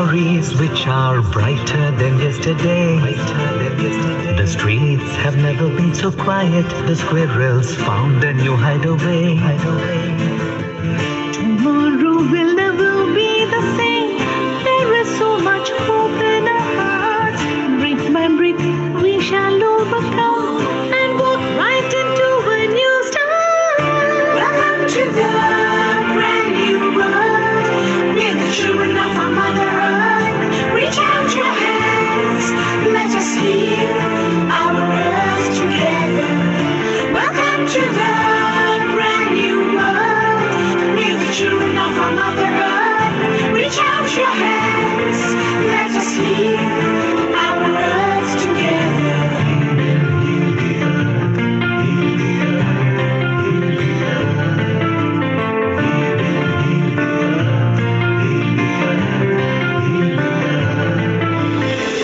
stories which are brighter than yesterday. The streets have never been so quiet. The squirrels found a new hideaway. Tomorrow will never be the same. There is so much hope in our hearts. Brick by brick, we shall overcome and walk right into a new start. Welcome to the brand new world. We're the children of our Mother Earth. Reach out your hands, let us heal our earth together. Welcome to the brand new world. We're the children of our Mother Earth. Reach out your hands, let us heal our earth together.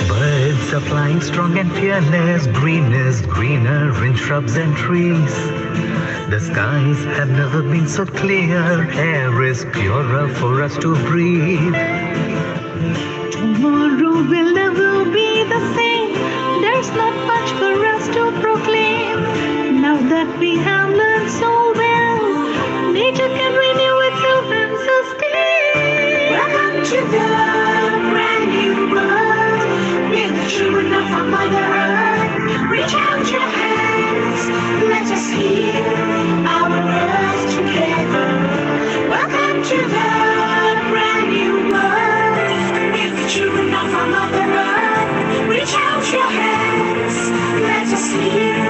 Birds are flying strong and fearless. Green is greener in shrubs and trees. The skies have never been so clear. Air is purer for us to breathe. Tomorrow will never be the same. There's not much for us to proclaim. Now that we have learned so well, nature can renew itself and sustain. Welcome to the brand new world. We're the children of our Mother Earth. Reach out your hands, let us heal our earth together. Welcome to the brand new world. We're the children of our Mother Earth. Reach out your hands, let us heal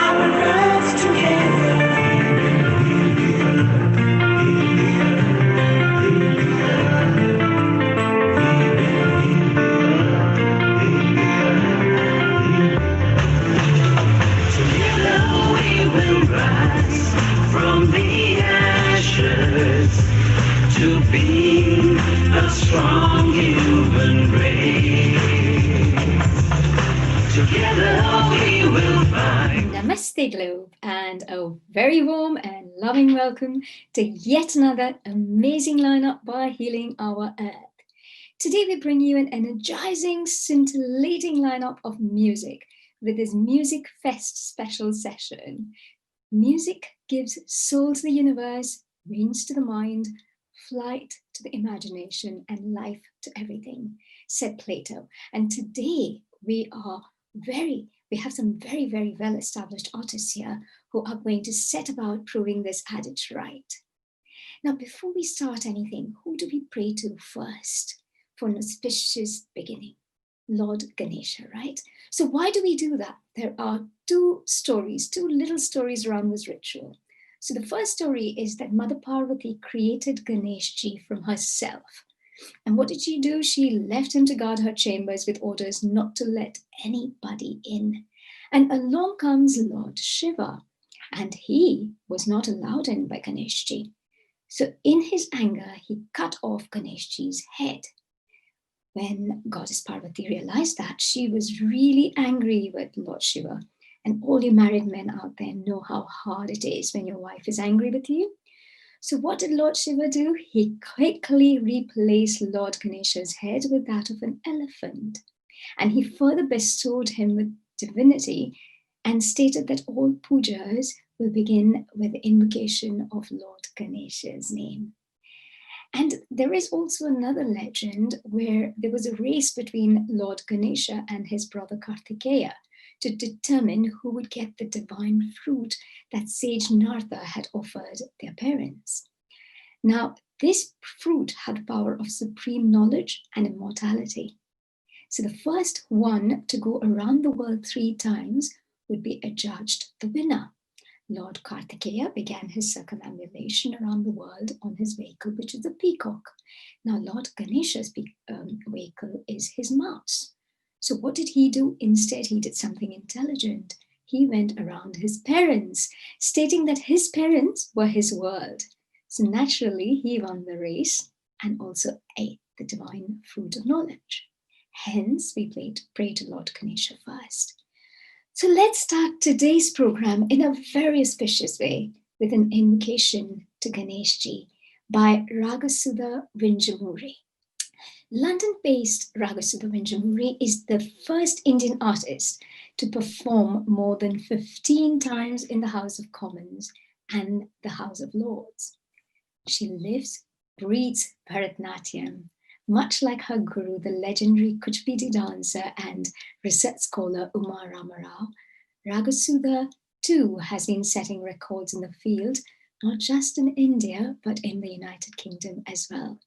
our earth together. From the ashes to be a strong human race. Together we will find. Namaste Globe, and a very warm and loving welcome to yet another amazing lineup by Healing Our Earth. Today we bring you an energizing, scintillating lineup of music with this MusicFest special session. Music gives soul to the universe, wings to the mind, flight to the imagination, and life to everything, said Plato. And today we have some very, very well-established artists here who are going to set about proving this adage right. Now, before we start anything, who do we pray to first for an auspicious beginning? Lord Ganesha, right? So why do we do that? There are two little stories around this ritual. So the first story is that Mother Parvati created Ganeshji from herself. And what did she do? She left him to guard her chambers with orders not to let anybody in. And along comes Lord Shiva, and he was not allowed in by Ganeshji. So in his anger, he cut off Ganeshji's head. When Goddess Parvati realized that, she was really angry with Lord Shiva. And all you married men out there know how hard it is when your wife is angry with you. So what did Lord Shiva do? He quickly replaced Lord Ganesha's head with that of an elephant. And he further bestowed him with divinity and stated that all pujas will begin with the invocation of Lord Ganesha's name. And there is also another legend where there was a race between Lord Ganesha and his brother Kartikeya to determine who would get the divine fruit that sage Nartha had offered their parents. Now, this fruit had power of supreme knowledge and immortality. So the first one to go around the world 3 times would be adjudged the winner. Lord Kartikeya began his circumambulation around the world on his vehicle, which is a peacock. Now, Lord Ganesha's vehicle is his mouse. So what did he do? Instead, he did something intelligent. He went around his parents, stating that his parents were his world. So naturally, he won the race and also ate the divine fruit of knowledge. Hence, we pray to Lord Ganesha first. So let's start today's program in a very auspicious way with an invocation to Ganeshji by Ragasudha Vinjamuri. London-based Ragasudha Venjamuri is the first Indian artist to perform more than 15 times in the House of Commons and the House of Lords. She lives, breathes Bharatanatyam, much like her guru, the legendary Kuchipudi dancer and research scholar Uma Ramarao. Ragasudha too has been setting records in the field, not just in India, but in the United Kingdom as well.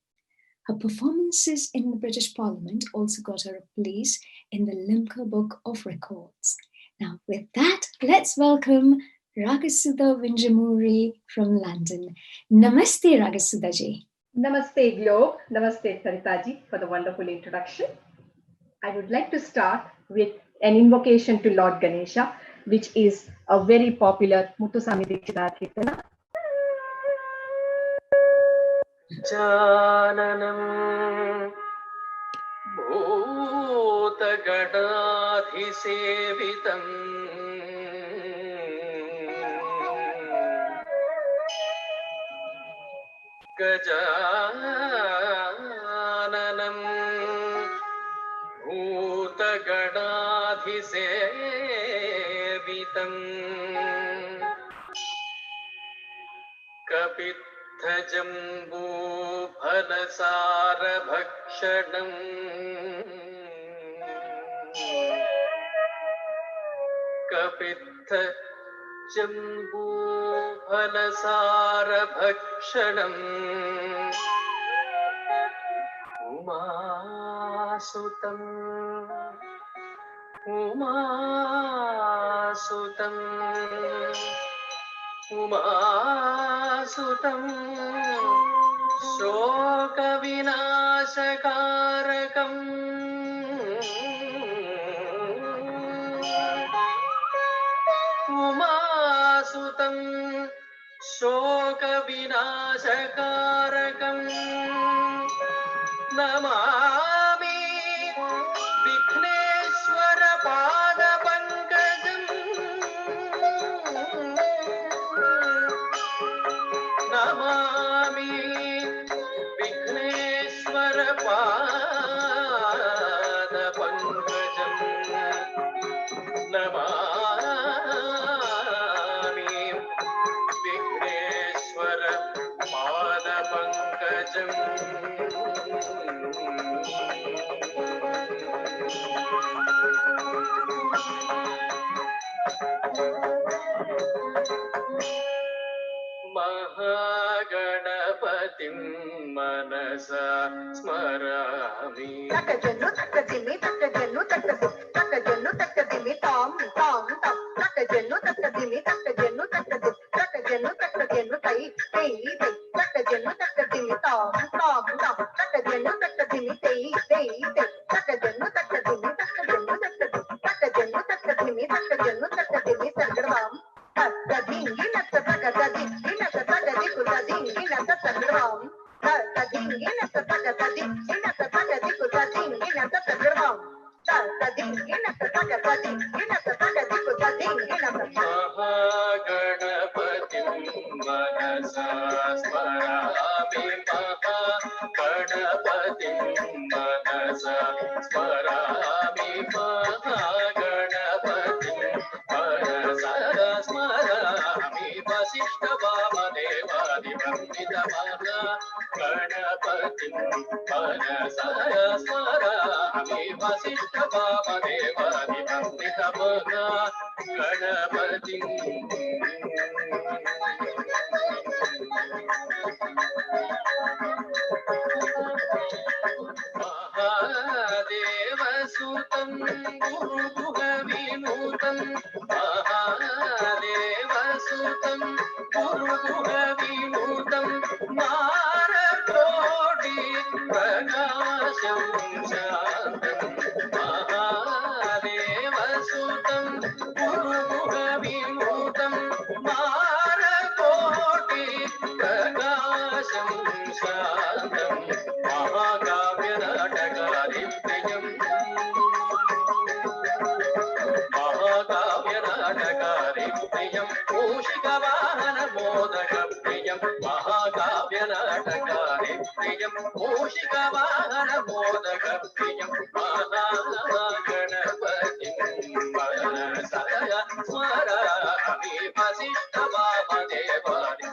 Her performances in the British Parliament also got her a place in the Limca Book of Records. Now, with that, let's welcome Ragasudha Venjamuri from London. Namaste, Ragasudha ji. Namaste, Globe. Namaste, Saritaji, for the wonderful introduction. I would like to start with an invocation to Lord Ganesha, which is a very popular Muthuswami Dikshita Kirtana. Jananam Bhutagadadhisevitam Gajananam Bhutagadadhisevitam Kapithajambu Phalasarabhakshanam Kapithajambu Phalasarabhakshanam Umasutam Umasutam Umasutam Shoka Vinashakarakam Umasutam Shoka Vinashakarakam Namami Vigneshwara Pada Pankajam Namami Vigneshwara Pada Pankajam Namami Vigneshwara Pada Pankajam Mahaganapatim Manasa Smarami Takajallu takadimi takajallu takadu takajallu takadimi tam tam tam takajallu takadimi takajallu takadu takajallu takajallu tai tai tai takajallu takadimi tam tam tam takajallu takadimi tai tai tai takajallu takadimi takajallu takadu takajallu takadimi takajallu takadimi sargadam takadingi naktakadadi naktakadadi kudadingi naktakadam takadingi naktakadadi naktakadadi kudadingi naktakadam takadingi naktakadadi naktakadadi kudadingi Mahaganapatim Manasa Smarami Mahaganapatim Manasa Smarami Mahaganapatim Manasa Smarami Vasishta Vamadevadi Vandita Mahaganapatim Manasa Smarami Vasishta Vamadevadi Vandita Mahaganapatim Mahadevasutam Guru Guhavinutam Mahadevasutam Guru Guhavinutam Marakodi Prakasham Shantam Mahadevasutam Guru Guhavinutam Marakodi Prakasham Shantam Mahakavyanatakarimpriyam Mahakavyanatakarimpriyam Mushikavahana Modakapriyam Mahakavyanatakarimpriyam प्रियं मूषिकवाहन मोदक प्रियं महागणपतिं मनसा स्मरामि Vasishtha वामदेवानि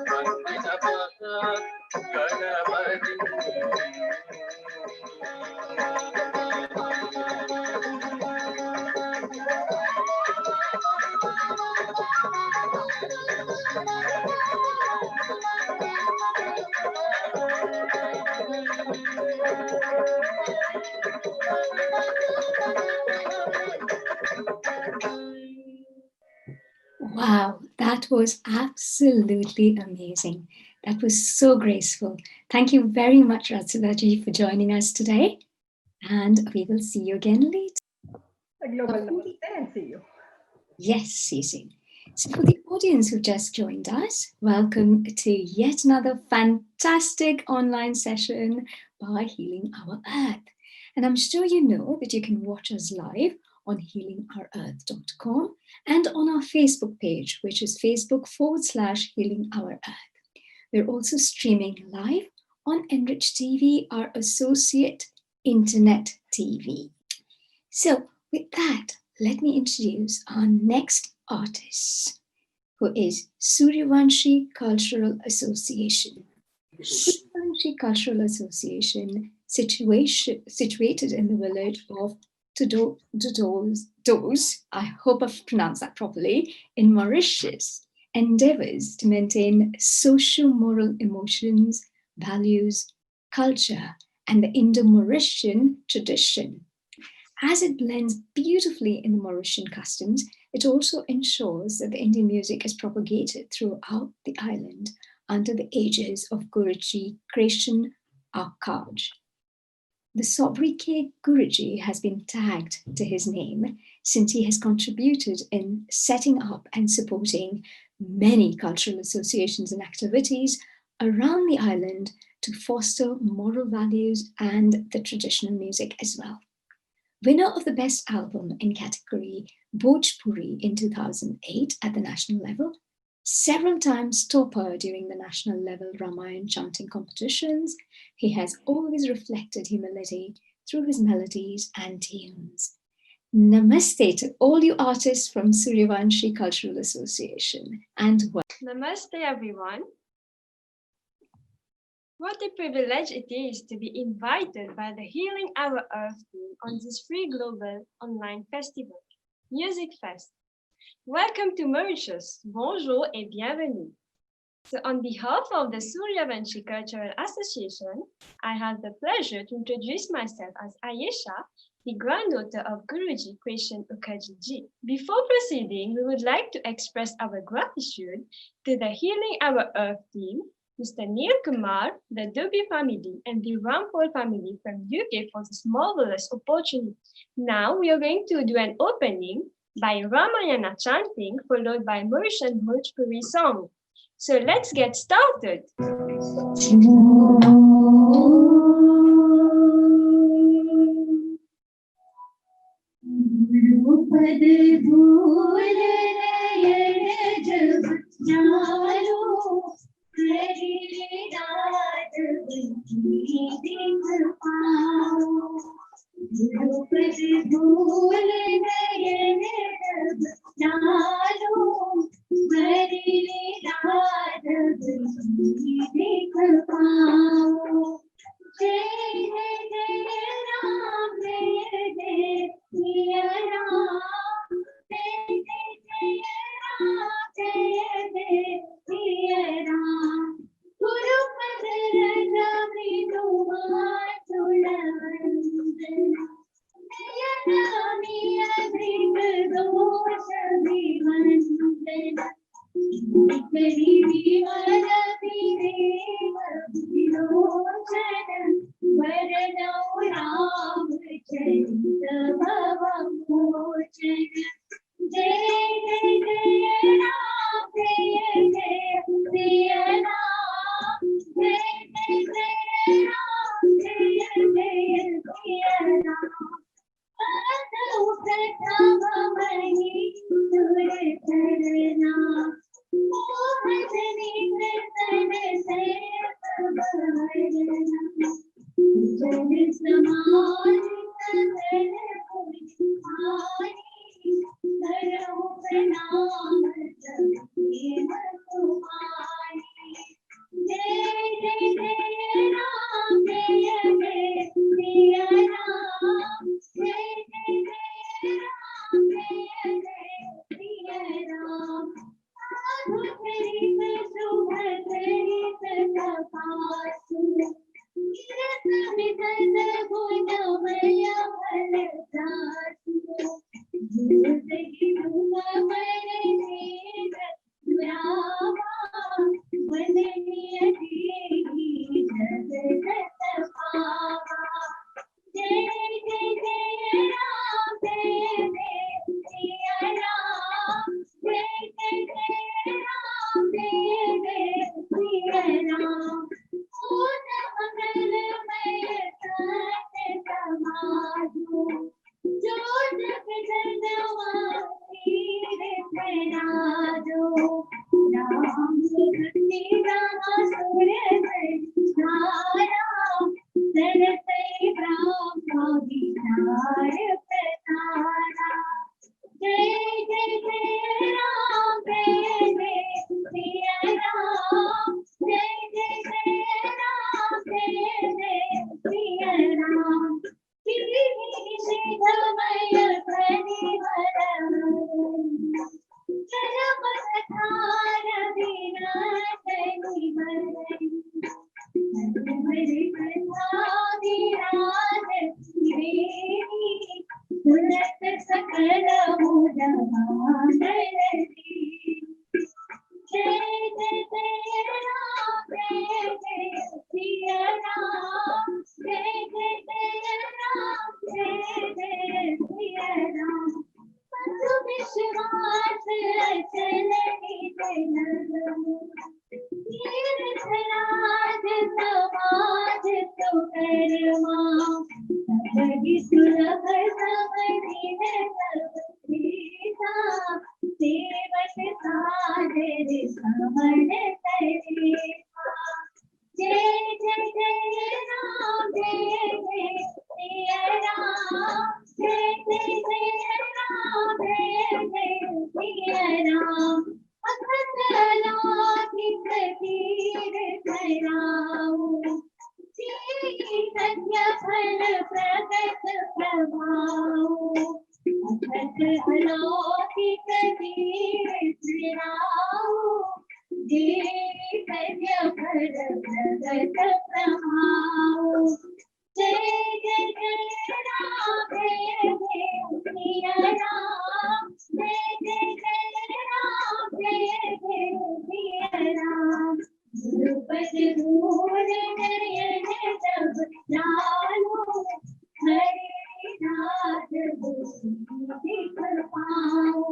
Wow, that was absolutely amazing. That was so graceful. Thank you very much, Ratsulaji, for joining us today. And we will see you again later. A global namaste and see you. Yes, see you soon. So for the audience who just joined us, welcome to yet another fantastic online session by Healing Our Earth. And I'm sure you know that you can watch us live on healingourearth.com and on our Facebook page, which is Facebook.com/Healing Our Earth. We're also streaming live on Enrich TV, our associate internet TV. So with that, let me introduce our next artist, who is Suryavanshi Cultural Association. Suryavanshi Cultural Association, situated in the village of Dodos, I hope I've pronounced that properly, in Mauritius, endeavors to maintain socio-moral emotions, values, culture, and the Indo-Mauritian tradition. As it blends beautifully in the Mauritian customs, it also ensures that the Indian music is propagated throughout the island under the aegis of Guruji Krishan Akaj. The sobriquet Guruji has been tagged to his name since he has contributed in setting up and supporting many cultural associations and activities around the island to foster moral values and the traditional music as well. Winner of the Best Album in category Bhojpuri in 2008 at the national level, several times topper during the national level Ramayan chanting competitions, he has always reflected humility through his melodies and tunes. Namaste to all you artists from Suryavanshi Cultural Association and Namaste everyone. What a privilege it is to be invited by the Healing Our Earth team on this free global online festival, MusicFest. Welcome to Mauritius. Bonjour et bienvenue. So on behalf of the Suryavanshi Cultural Association, I have the pleasure to introduce myself as Ayesha, the granddaughter of Guruji Krishan Ukhaji ji. Before proceeding, we would like to express our gratitude to the Healing Our Earth team, Mr. Neil Kumar, the Dubey family, and the Rampol family from UK for this marvelous opportunity. Now we are going to do an opening by Ramayana chanting, followed by Mauritian Bhojpuri song. So let's get started. Karma लगी सुलभ समझिन सब सीता सेवक सादर समन करे जय जय जय राम जय जय सिया राम जय जय जय राम जय जय सिया राम अखंड लाखित तीर कराऊं सत्य फल प्रगट प्रभाऊ अखंड अलौकिक तीर कराऊं सत्य फल प्रगट प्रभाऊ जय जय जय राम जय जय सिया राम जय जय जय राम जय जय सिया राम द्रुपद दूर नयन सब लालो हरे राज दिख पाओ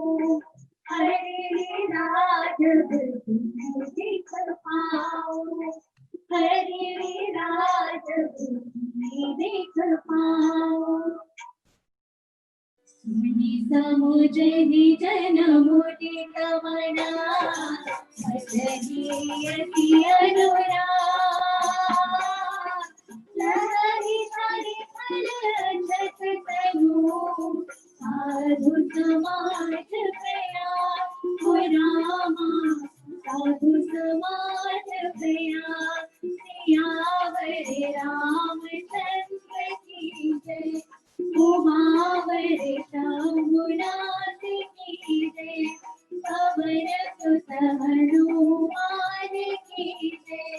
हरे राज दिख पाओ हरे राज दिख पाओ समुझी जन मुझे कवना भजनीयति अनुरा लहरी सारी फल छत तनु साधु समाज प्रिया हो रामा साधु समाज प्रिया सियावर रामचंद्र की जय उमावर रघुनाथ की जय पवन सुत हनुमान की जय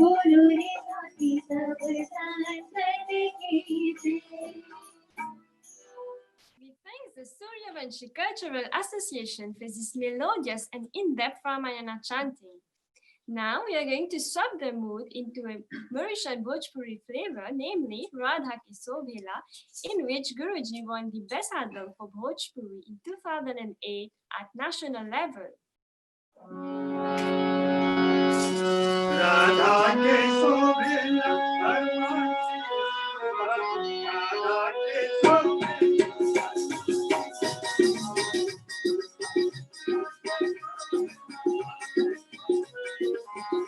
गुरु ऋषि सब संतन की जय। We thank the Suryavanshi Cultural Association for this melodious and in-depth Ramayana chanting. Now we are going to swap the mood into a Mauritian Bhojpuri flavor, namely Radha Ki Sobhela, in which Guruji won the Best Album for Bhojpuri in 2008 at national level. Radha ke sobhela Radha ke sobhela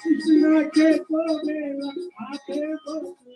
Krishna ke sobhela aate boliya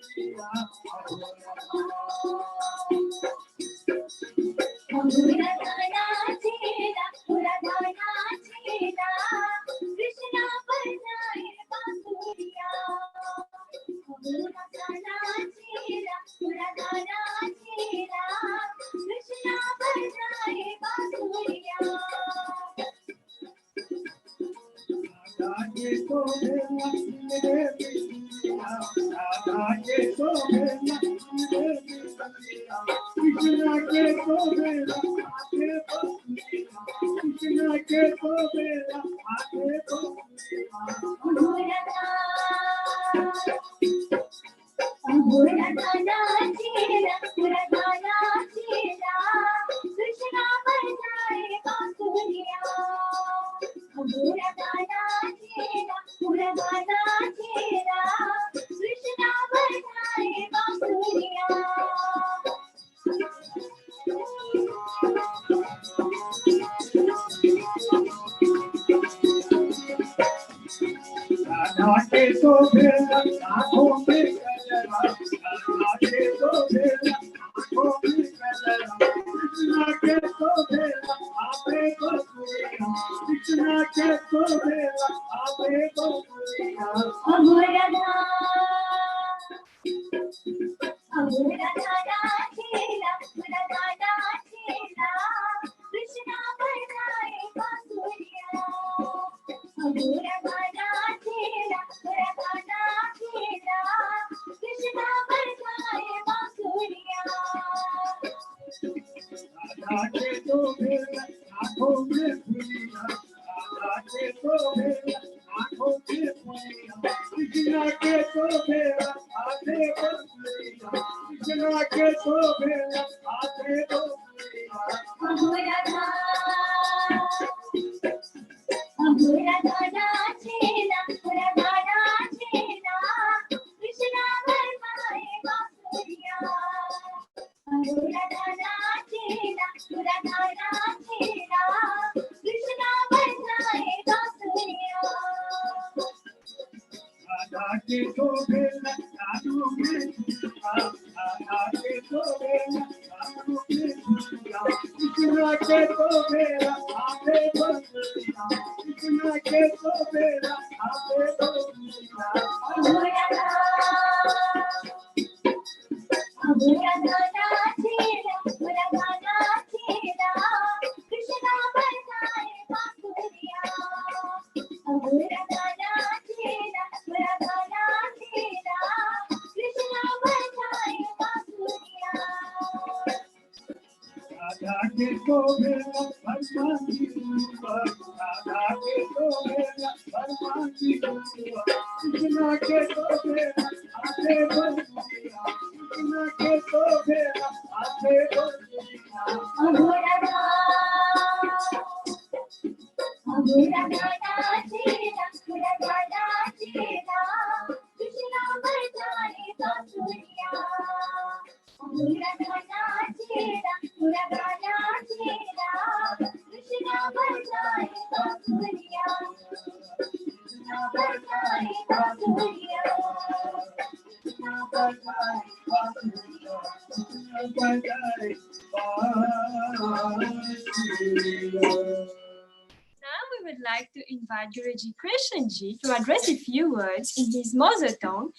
Now we would like to invite Guruji Krishanji to address a few words in his mother tongue,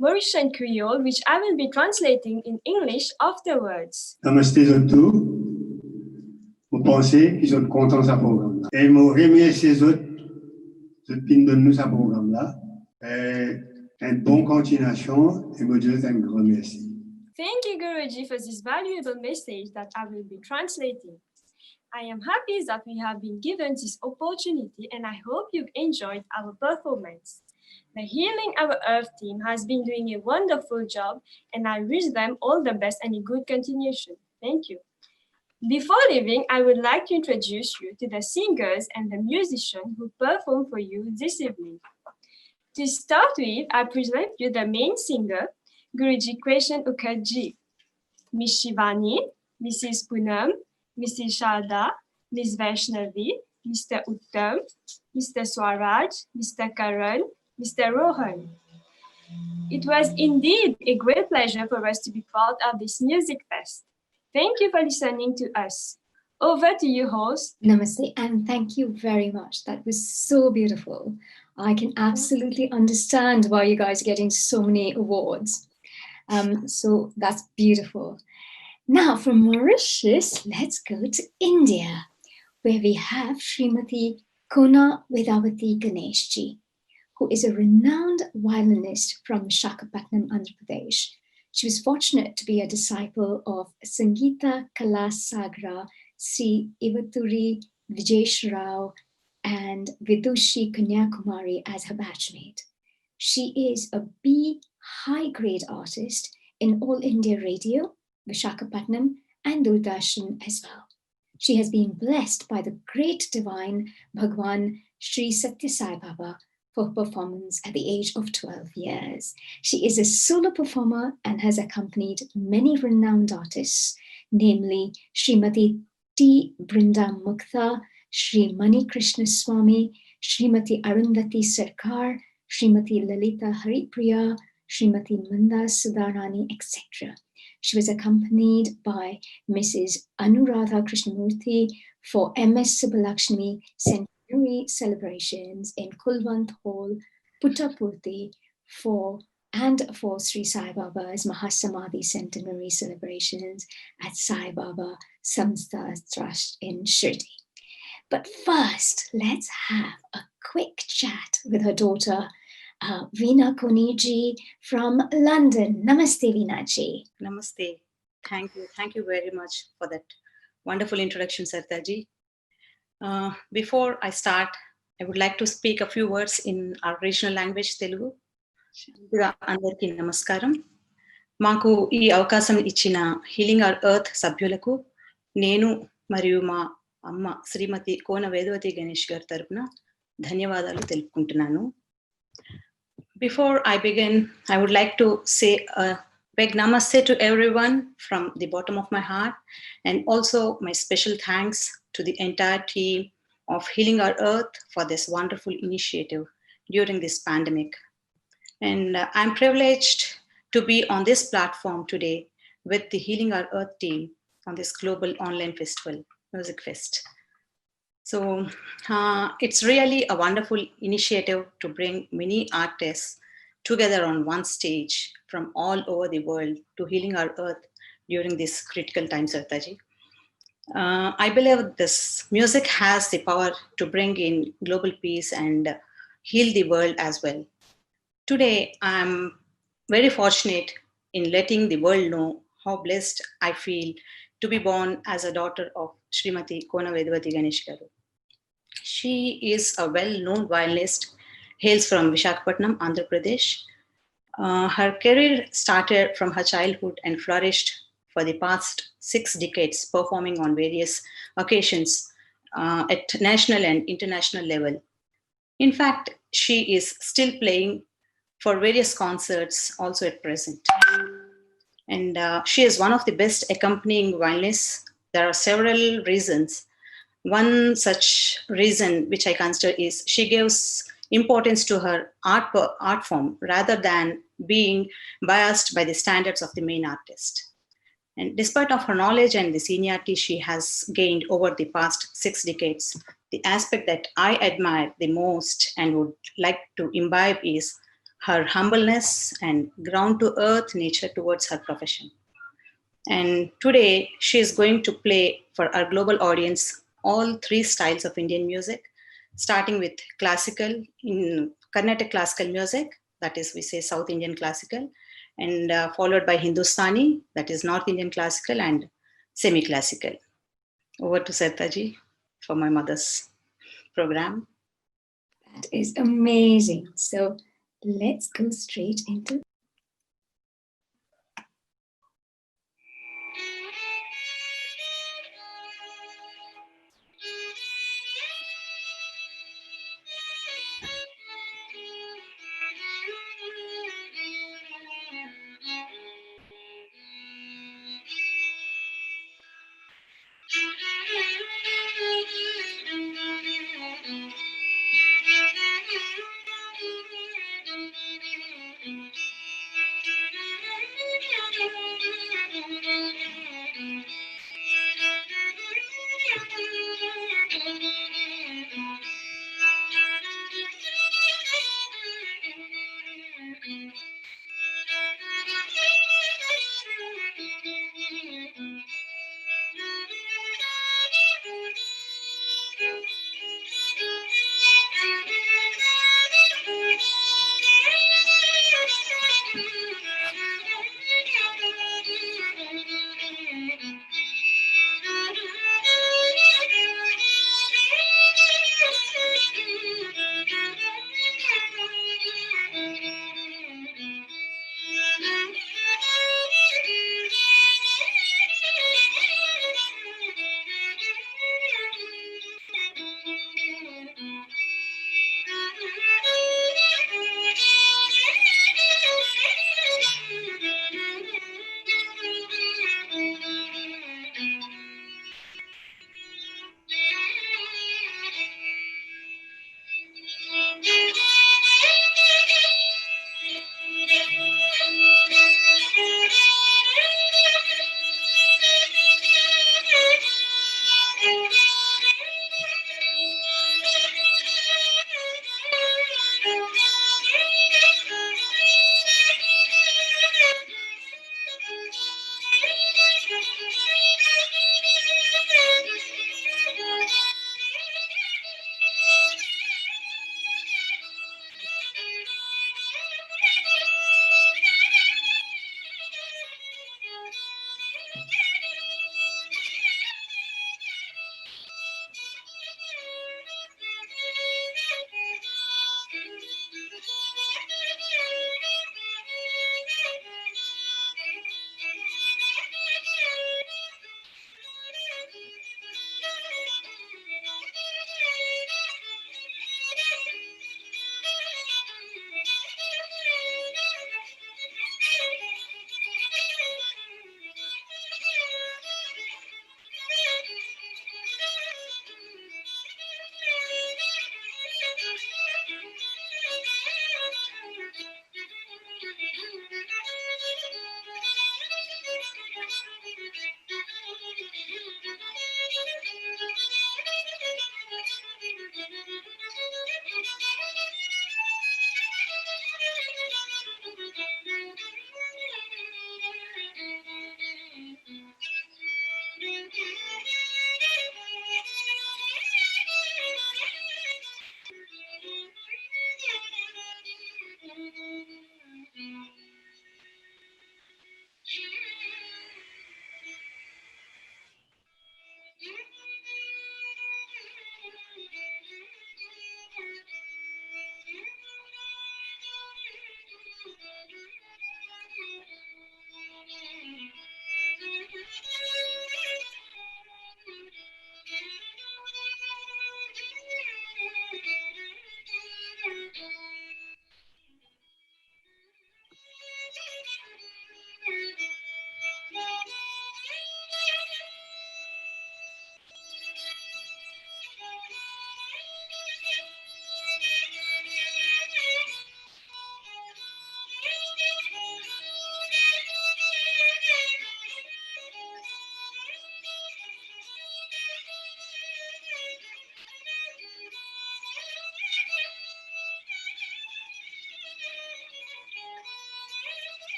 Mauritian Creole, which I will be translating in English afterwards. Namaste à tous. Vous pensez qu'ils sont contents de ce programme-là. Et je remercie les autres qui nous donnent ce programme-là. Une bonne continuation et je dis un grand merci. Thank you, Guruji, for this valuable message that I will be translating. I am happy that we have been given this opportunity and I hope you've enjoyed our performance. The Healing Our Earth team has been doing a wonderful job and I wish them all the best and a good continuation. Thank you. Before leaving, I would like to introduce you to the singers and the musicians who perform for you this evening. To start with, I present you the main singer, Guruji Krishan Ukherjee, Miss Shivani, Mrs. Poonam, Mrs. Sharda, Ms. Vaishnavi, Mr. Uttam, Mr. Swaraj, Mr. Karan, Mr. Rohan. It was indeed a great pleasure for us to be part of this music fest. Thank you for listening to us. Over to you, host. Namaste, and thank you very much. That was so beautiful. I can absolutely understand why you guys are getting so many awards. So that's beautiful. Now from Mauritius, let's go to India, where we have Srimati Kona Vedavati Ganeshji, who is a renowned violinist from Visakhapatnam, Andhra Pradesh. She was fortunate to be a disciple of Sangeeta Kalasagra, Sri Ivaturi Vijesh Rao, and Vidushi Kanyakumari as her batchmate. She is a B high-grade artist in All India Radio, Visakhapatnam, and Doordarshan as well. She has been blessed by the great divine Bhagwan Sri Satya Sai Baba for performance at the age of 12 years. She is a solo performer and has accompanied many renowned artists, namely Srimati T. Brinda Mukta, Sri Mani Krishna Swami, Srimati Arundhati Sarkar, Srimati Lalita Haripriya, Srimati Manda Sudharani, etc. She was accompanied by Mrs. Anuradha Krishnamurthy for MS Subbalakshmi centenary celebrations in Kulwant Hall, Puttapurthi for Sri Sai Baba's Mahasamadhi centenary celebrations at Sai Baba Samstha Trust in Shirdi. But first, let's have a quick chat with her daughter, Veena Koniji from London. Namaste, Veena ji. Namaste. Thank you very much for that wonderful introduction, Sartaji. Before I start, I would like to speak a few words in our regional language, Telugu. Andarki namaskaram. Maaku ee avakasam ichina Healing Our Earth sabhyuలకు నేను మరియు మా అమ్మ శ్రీమతి కోన వేదవతి గణేష్ గారి తరపున ధన్యవాదాలు తెలుపుకుంటున్నాను. Before I begin, I would like to say a big namaste to everyone from the bottom of my heart, and also my special thanks to the entire team of Healing Our Earth for this wonderful initiative during this pandemic. And I'm privileged to be on this platform today with the Healing Our Earth team on this global online festival, MusicFest. So it's really a wonderful initiative to bring many artists together on one stage from all over the world to healing our earth during this critical time, Sartaji. I believe this music has the power to bring in global peace and heal the world as well. Today, I'm very fortunate in letting the world know how blessed I feel to be born as a daughter of Srimati Kona Vedavati Ganesh Garu. She is a well-known violinist, hails from Visakhapatnam, Andhra Pradesh. Her career started from her childhood and flourished for the past 6 decades, performing on various occasions at national and international level. In fact, she is still playing for various concerts also at present. And she is one of the best accompanying violinists. There are several reasons. One such reason which I consider is she gives importance to her art form rather than being biased by the standards of the main artist. And despite of her knowledge and the seniority she has gained over the past 6 decades, the aspect that I admire the most and would like to imbibe is her humbleness and ground to earth nature towards her profession. And today she is going to play for our global audience all three styles of Indian music, starting with classical, in Carnatic classical music, that is, we say South Indian classical, and followed by Hindustani, that is North Indian classical, and semi classical. Over to Sartaji for my mother's program. That is amazing. So let's go straight into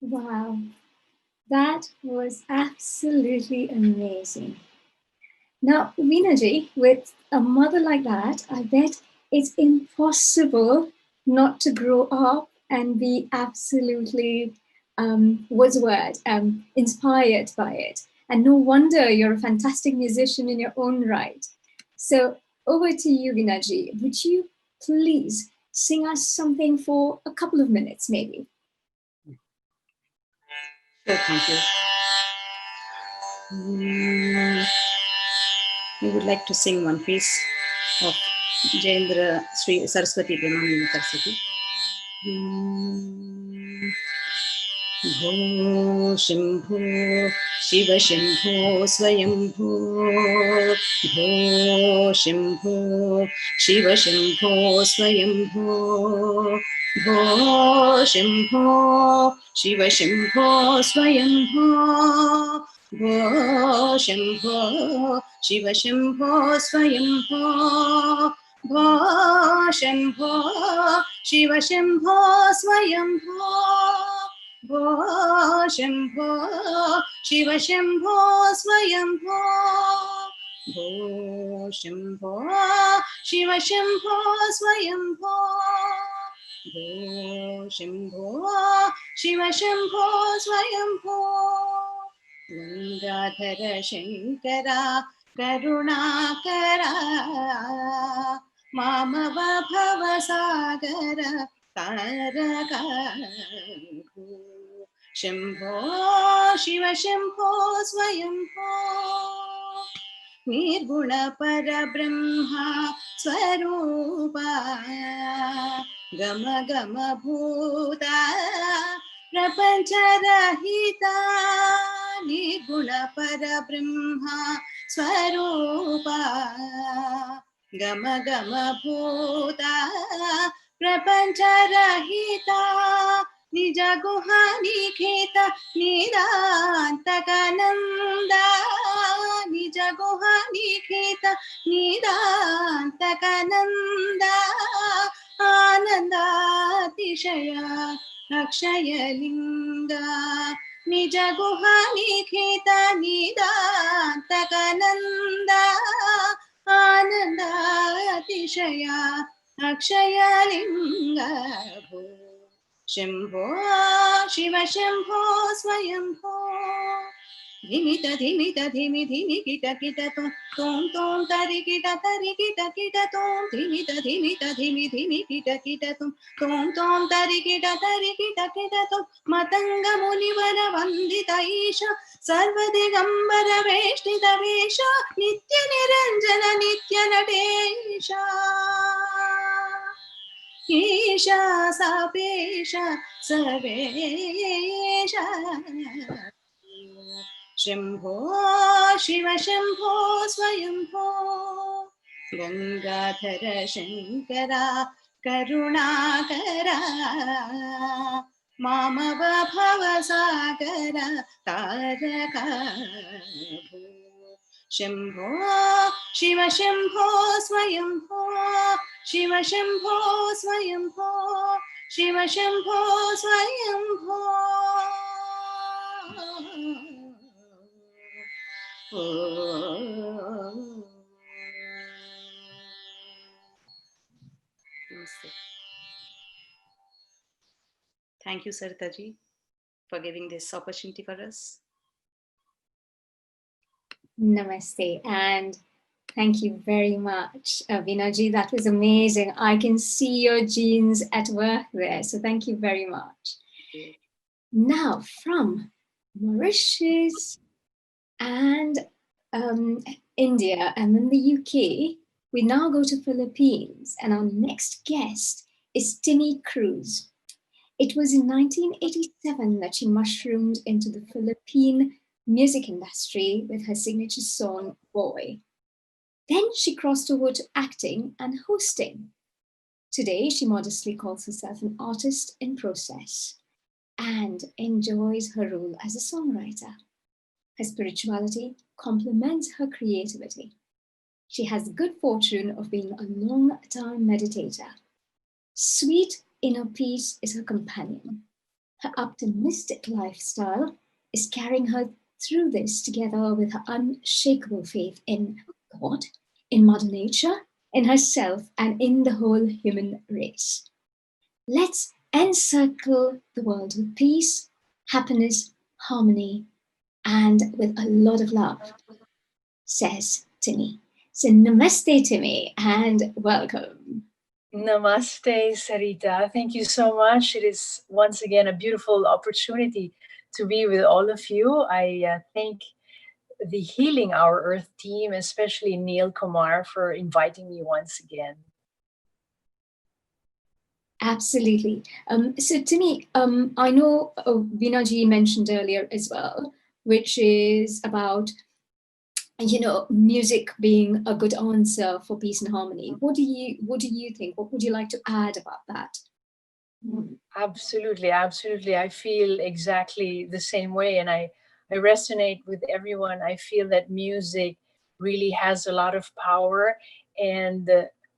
Wow, that was absolutely amazing. Now, Veenaji, with a mother like that, I bet it's impossible not to grow up and be absolutely, what's the word, inspired by it. And no wonder you're a fantastic musician in your own right. So over to you, Veenaji. Would you please sing us something for a couple of minutes, maybe? Sure, thank you. We would like to sing one piece of Jayendra Sri Saraswati Premanand Saraswati. भो शम्भो शिव शम्भो स्वयम्भो भो शम्भो शिव शम्भो स्वयम्भो भो शम्भो शिव शम्भो स्वयम्भो भो शम्भो शिव शम्भो स्वयम्भो भो शम्भो शिव शम्भो स्वयम्भो भो शम्भो शिव शम्भो स्वयम्भो भो शम्भो शिव शम्भो स्वयम्भो भो शम्भो शिव शम्भो स्वयम्भो गंगाधर शङ्करा करुणाकरा मामव भवसागर तारका शम्भो शिव शम्भो स्वयम्भो निर्गुण परब्रह्मा स्वरूपा गम गम भूता प्रपञ्चरहिता निर्गुण परब्रह्मा स्वरूपा गम गम भूता प्रपञ्चरहिता निज गुहा निखेत निदान्तकनन्दा निज गुहा निखेत निदान्तकनन्दा आनन्दातिशय अक्षयलिङ्गा निज गुहा निखेत निदान्तकनन्दा आनन्दातिशय अक्षयलिङ्गा भो शम्भो शिव शम्भो स्वयम्भो धिमित धिमित धिमि धिमि किट किट तों तों तरि किट तों धिमित धिमित धिमि धिमि किट तों तों तरि किट तों मतंग मुनिवर वंदित ईश सर्वदिगंबर वेष्टित वेश नित्य निरंजन नित्य नटेश ईशा सापेश सर्वेश शम्भो शिव शम्भो स्वयम्भो गंगाधर शङ्करा करुणाकरा मामव भवसागर तारका Shambho Shiv Shambho स्वयम्भो Shiv Shambho स्वयम्भो Shiv Shambho स्वयम्भो Thank you, Saritaji, for giving this opportunity for us. Namaste, and thank you very much, Vinaji. That was amazing. I can see your genes at work there, so thank you very much. Now, from Mauritius and India and then the UK, we now go to Philippines, and our next guest is Timmy Cruz. It was in 1987 that she mushroomed into the Philippine music industry with her signature song, Boy. Then she crossed over to acting and hosting. Today, she modestly calls herself an artist in process and enjoys her role as a songwriter. Her spirituality complements her creativity. She has the good fortune of being a long-time meditator. Sweet inner peace is her companion. Her optimistic lifestyle is carrying her through this together with her unshakable faith in God, in Mother Nature, in herself, and in the whole human race. Let's encircle the world with peace, happiness, harmony, and with a lot of love, says Timmy. So namaste, Timmy, and welcome. Namaste, Sarita. Thank you so much. It is once again a beautiful opportunity to be with all of you. I thank the Healing Our Earth team, especially Neil Kumar, for inviting me once again. Absolutely. So Timmy, I know Veena mentioned earlier as well, which is about music being a good answer for peace and harmony. What do you think? What would you like to add about that? Absolutely, absolutely. I feel exactly the same way, and I resonate with everyone. I feel that music really has a lot of power, and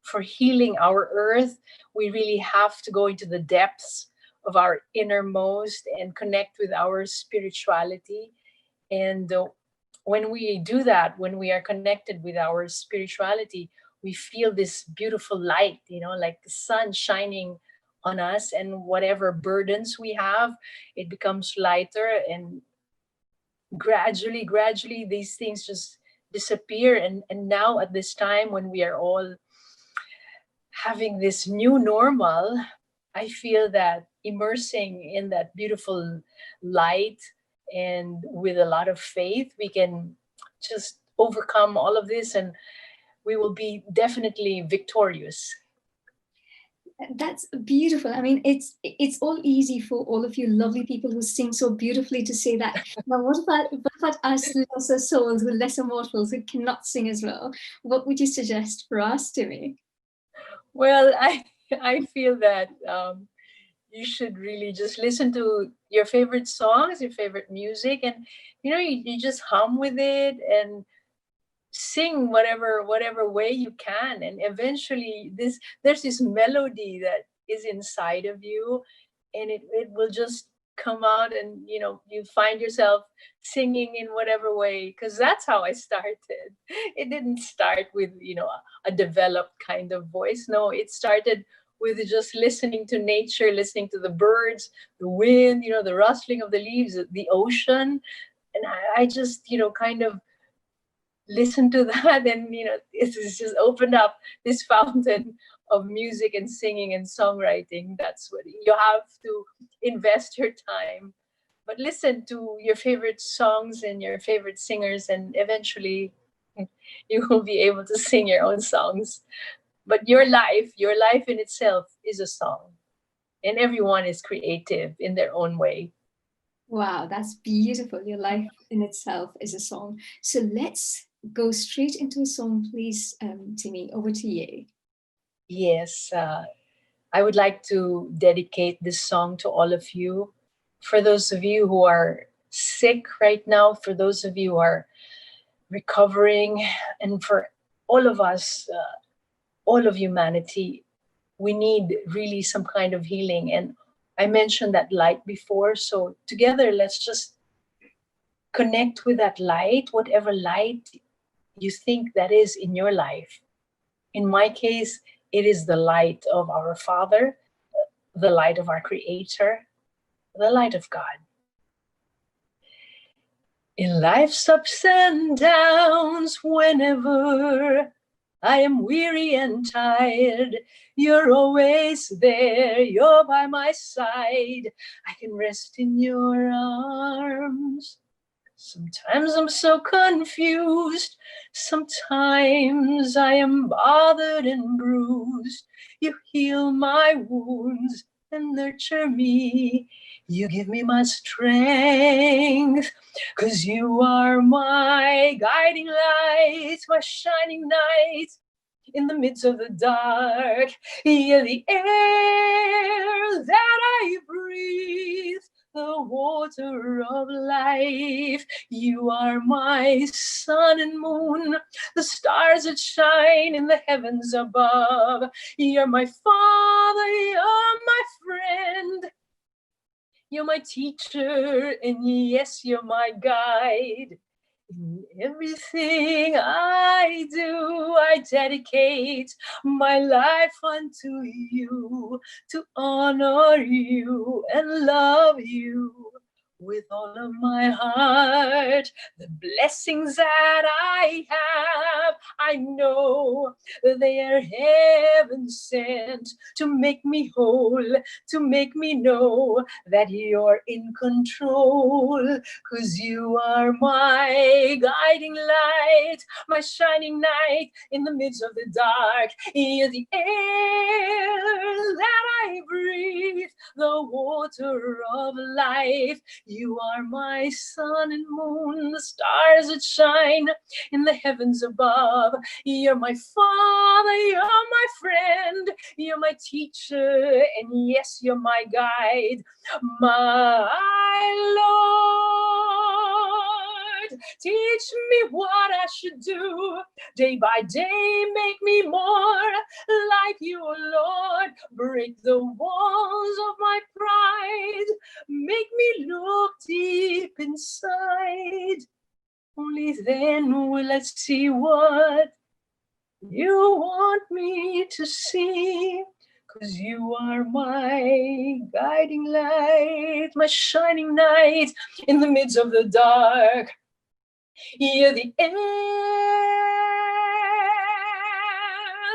for healing our earth, we really have to go into the depths of our innermost and connect with our spirituality. And when we do that, when we are connected with our spirituality, we feel this beautiful light, like the sun shining on us, and whatever burdens we have, it becomes lighter, and gradually these things just disappear. And now at this time when we are all having this new normal, I feel that immersing in that beautiful light and with a lot of faith, we can just overcome all of this, and we will be definitely victorious. That's beautiful. I mean, it's all easy for all of you lovely people who sing so beautifully to say that. Now, what about us lesser souls, who lesser mortals, who cannot sing as well? What would you suggest for us, Timmy? Well, I feel that you should really just listen to your favorite songs, your favorite music, and you just hum with it and sing whatever way you can. And eventually there's this melody that is inside of you, and it will just come out, and you find yourself singing in whatever way, because that's how I started. It didn't start with a developed kind of voice. No, it started with just listening to nature, listening to the birds, the wind, the rustling of the leaves, the ocean. And I just kind of listen to that, and it's just opened up this fountain of music and singing and songwriting. That's what you have to invest your time, but listen to your favorite songs and your favorite singers, and eventually you will be able to sing your own songs. But your life in itself is a song, and everyone is creative in their own way. Wow, that's beautiful. Your life in itself is a song. So let's go straight into a song, please, Timmy. Over to you. Yes, I would like to dedicate this song to all of you. For those of you who are sick right now, for those of you who are recovering, and for all of us, all of humanity, we need really some kind of healing. And I mentioned that light before. So together, let's just connect with that light, whatever light you think that is in your life. In my case, it is the light of our Father, the light of our Creator, the light of God. In life's ups and downs, whenever I am weary and tired, you're always there, you're by my side. I can rest in your arms. Sometimes I'm so confused, sometimes I am bothered and bruised. You heal my wounds and nurture me. You give me my strength, 'cause you are my guiding light, my shining night in the midst of the dark. You're the air that I breathe, the water of life. You are my sun and moon, the stars that shine in the heavens above. You're my Father, you're my friend. You're my teacher, and yes, you're my guide. In everything I do, I dedicate my life unto you, to honor you and love you with all of my heart. The blessings that I have, I know they are heaven sent to make me whole, to make me know that you're in control. 'Cause you are my guiding light, my shining knight in the midst of the dark. You're the air that I breathe, the water of life. You are my sun and moon, the stars that shine in the heavens above. You're my father, you're my friend, you're my teacher, and yes, you're my guide, my Lord. Teach me what I should do day by day, make me more like you, Lord. Break the walls of my pride, make me look deep inside. Only then will I see what you want me to see. 'Cause you are my guiding light, my shining knight in the midst of the dark. You're the air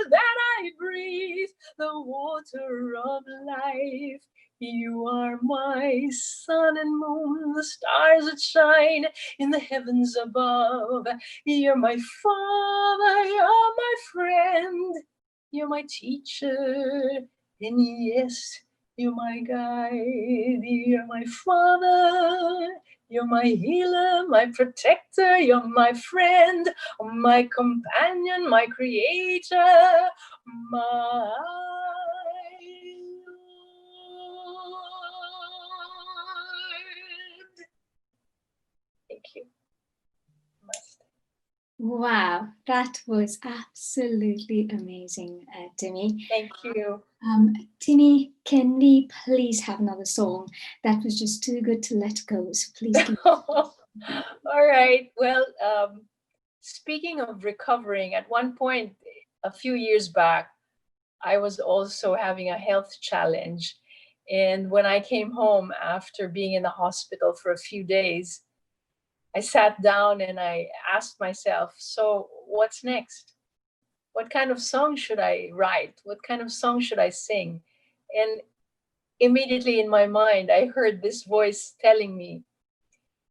that I breathe, the water of life. You are my sun and moon, the stars that shine in the heavens above. You're my father, you're my friend, you're my teacher, and yes, you're my guide. You're my father, you're my healer, my protector, you're my friend, my companion, my creator, my Lord. Thank you. Wow, that was absolutely amazing, Timmy. Thank you. Timmy, can we please have another song? That was just too good to let go. So please. All right. Well, speaking of recovering, at one point a few years back, I was also having a health challenge. And when I came home after being in the hospital for a few days, I sat down and I asked myself, so what's next? What kind of song should I write? What kind of song should I sing? And immediately in my mind, I heard this voice telling me,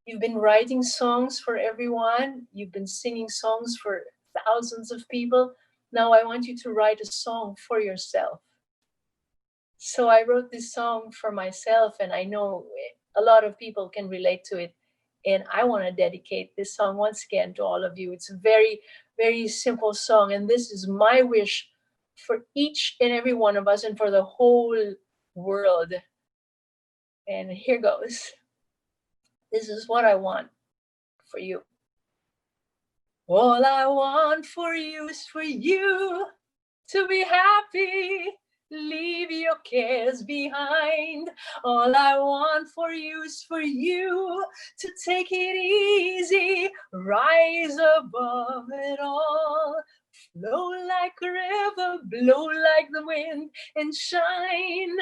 you've been writing songs for everyone. You've been singing songs for thousands of people. Now I want you to write a song for yourself. So I wrote this song for myself, and I know a lot of people can relate to it. And I want to dedicate this song once again to all of you. It's a very, very simple song. And this is my wish for each and every one of us and for the whole world. And here goes. This is what I want for you. All I want for you is for you to be happy. Leave your cares behind. All I want for you is for you to take it easy. Rise above it all. Flow like a river, blow like the wind, and shine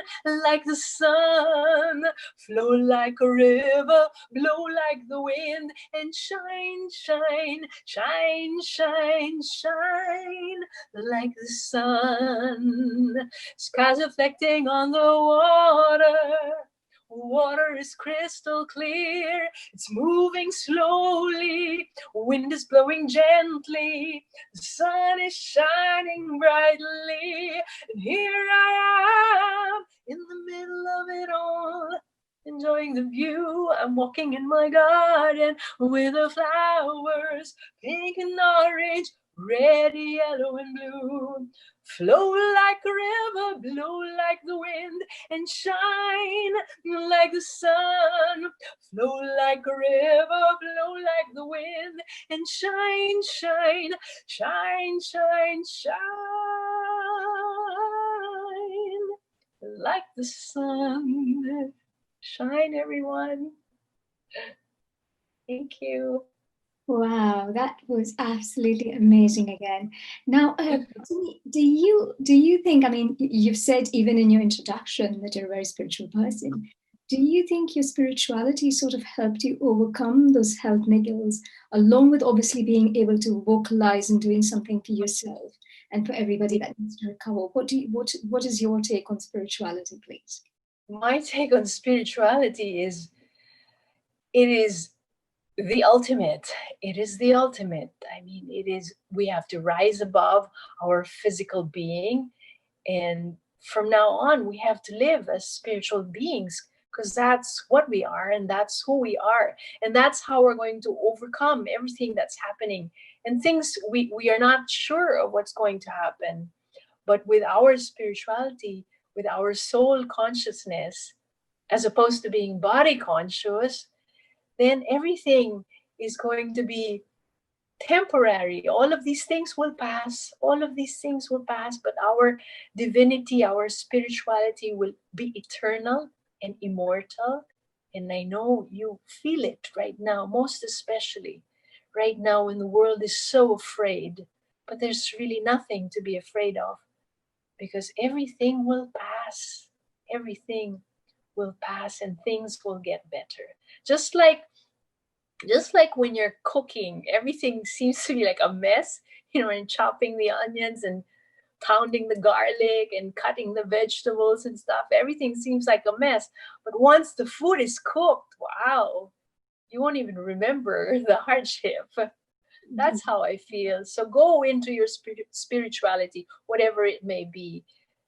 like the sun. Flow like a river, blow like the wind, and shine, shine, shine, shine, shine like the sun. Skies reflecting on the water. Water is crystal clear. It's moving slowly. Wind is blowing gently. The sun is shining brightly. And here I am in the middle of it all, enjoying the view. I'm walking in my garden with the flowers, pink and orange, red, yellow, and blue. Flow like a river, blow like the wind, and shine like the sun. Flow like a river, blow like the wind, and shine, shine, shine, shine, shine like the sun. Shine, everyone. Thank you. Wow, that was absolutely amazing again. Now, do you think, I mean, you've said even in your introduction that you're a very spiritual person. Do you think your spirituality sort of helped you overcome those health niggles, along with obviously being able to vocalize and doing something for yourself and for everybody that needs to recover? What is your take on spirituality, please? My take on spirituality is it is the ultimate. It is the ultimate. I mean, it is, we have to rise above our physical being. And from now on, we have to live as spiritual beings because that's what we are and that's who we are. And that's how we're going to overcome everything that's happening. And things we are not sure of what's going to happen. But with our spirituality, with our soul consciousness, as opposed to being body conscious, then everything is going to be temporary. All of these things will pass. All of these things will pass, but our divinity, our spirituality will be eternal and immortal. And I know you feel it right now, most especially right now when the world is so afraid. But there's really nothing to be afraid of because everything will pass. Everything will pass and things will get better. Just like when you're cooking, everything seems to be like a mess, and chopping the onions and pounding the garlic and cutting the vegetables and stuff. Everything seems like a mess. But once the food is cooked, wow, you won't even remember the hardship. That's how I feel. So go into your spirituality, whatever it may be.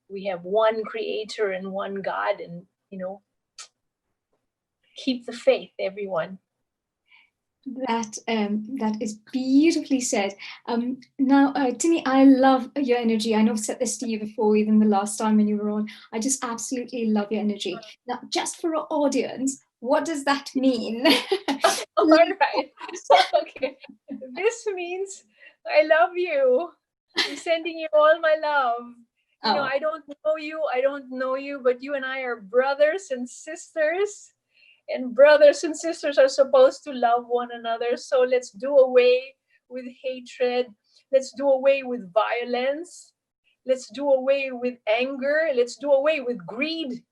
We have one creator and one God, and, keep the faith, everyone. That is beautifully said. Now, Timmy, I love your energy. I know I've said this to you before, even the last time when you were on. I just absolutely love your energy. Now, just for our audience, what does that mean? All right. Okay. This means I love you. I'm sending you all my love. I don't know you, but you and I are brothers and sisters. And brothers and sisters are supposed to love one another. So let's do away with hatred. Let's do away with violence. Let's do away with anger. Let's do away with greed.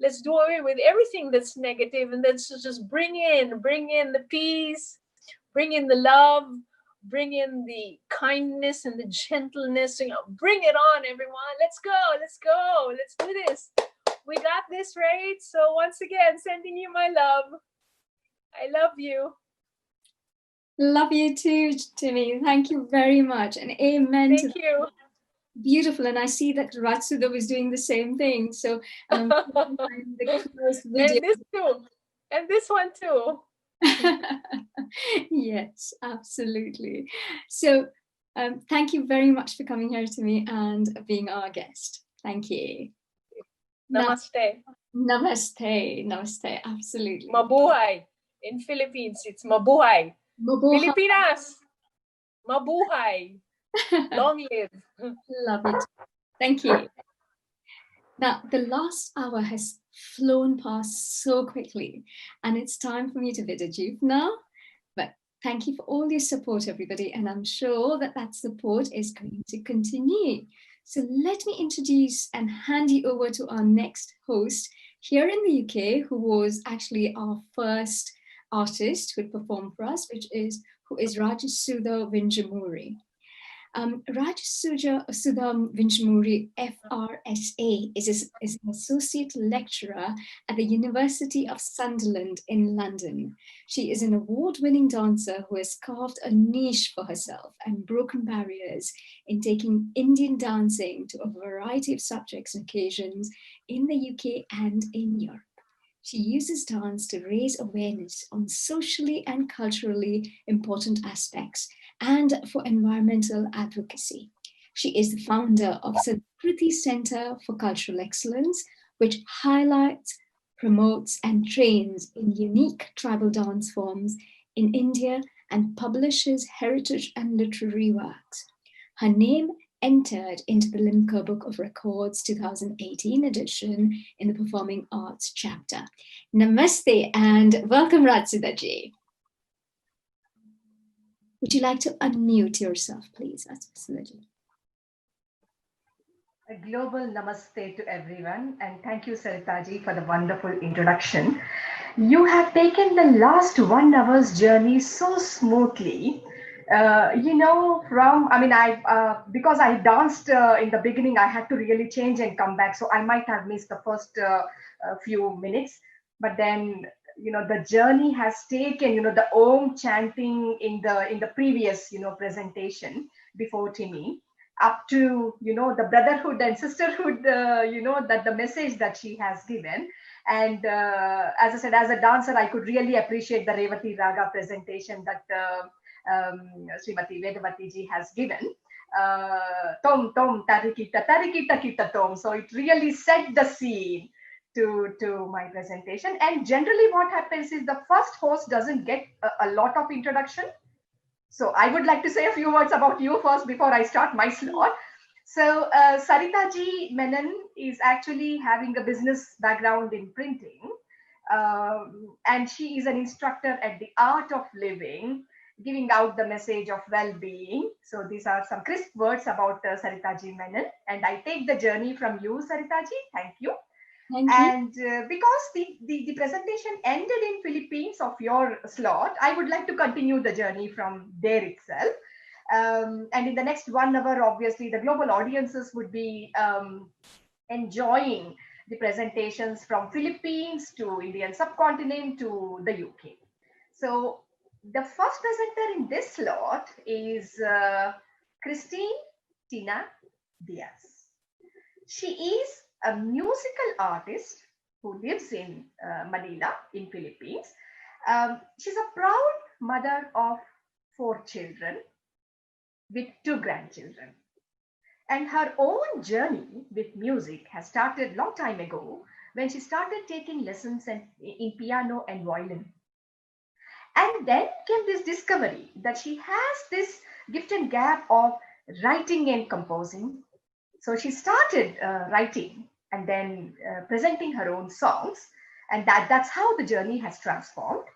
Let's do away with everything that's negative. And let's just bring in the peace, bring in the love, bring in the kindness and the gentleness. Bring it on, everyone. Let's go. Let's do this. We got this, right? So once again, sending you my love. I love you. Love you too, Timmy. Thank you very much. And amen. Thank you. Beautiful. And I see that Ratsuda was doing the same thing. So and this too. And this one too. Yes, absolutely. So thank you very much for coming here to me and being our guest. Thank you. Namaste. Namaste, absolutely. Mabuhay. In Philippines, it's mabuhay. Filipinas, mabuhay. Long live. Love it. Thank you. Now, the last hour has flown past so quickly, and it's time for me to bid adieu now. But thank you for all your support, everybody, and I'm sure that support is going to continue. So let me introduce and hand you over to our next host here in the UK, who was actually our first artist who performed for us, who is Rajasudha Vinjamuri. Rajasudha Vinjamuri, FRSA, is an associate lecturer at the University of Sunderland in London. She is an award-winning dancer who has carved a niche for herself and broken barriers in taking Indian dancing to a variety of subjects and occasions in the UK and in Europe. She uses dance to raise awareness on socially and culturally important aspects and for environmental advocacy. She is the founder of Sanskriti Center for Cultural Excellence, which highlights, promotes, and trains in unique tribal dance forms in India and publishes heritage and literary works. Her name entered into the Limca Book of Records 2018 edition in the Performing Arts chapter. Namaste and welcome, Ratsuda ji. Would you like to unmute yourself, please, Ratsuda ji? A global namaste to everyone, and thank you, Saritaji, for the wonderful introduction. You have taken the last 1 hour's journey so smoothly. Because I danced in the beginning, I had to really change and come back. So I might have missed the first few minutes. But then, the journey has taken, the Om chanting in the previous, presentation before Timmy up to the brotherhood and sisterhood that the message that she has given. And as I said, as a dancer, I could really appreciate the Revati Raga presentation that Srimati Vedavati ji has given. Tom tom tarikita tarikita kita tom. So it really set the scene to my presentation. And generally what happens is the first host doesn't get a lot of introduction. So I would like to say a few words about you first before I start my slot. So Sarita Ji Menon is actually having a business background in printing, and she is an instructor at the Art of Living, giving out the message of well-being. So these are some crisp words about Sarita Ji Menon, and I take the journey from you, Sarita Ji. Thank you. Thank you. And because the presentation ended in Philippines of your slot, I would like to continue the journey from there itself. And in the next 1 hour, obviously, the global audiences would be enjoying the presentations from Philippines to Indian subcontinent to the UK. So the first presenter in this slot is Christine Tina Diaz. She is a musical artist who lives in Manila in Philippines. She's a proud mother of 4 children with 2 grandchildren. And her own journey with music has started long time ago when she started taking lessons in piano and violin. And then came this discovery that she has this gift and gap of writing and composing. So she started writing and then presenting her own songs, and that's how the journey has transformed.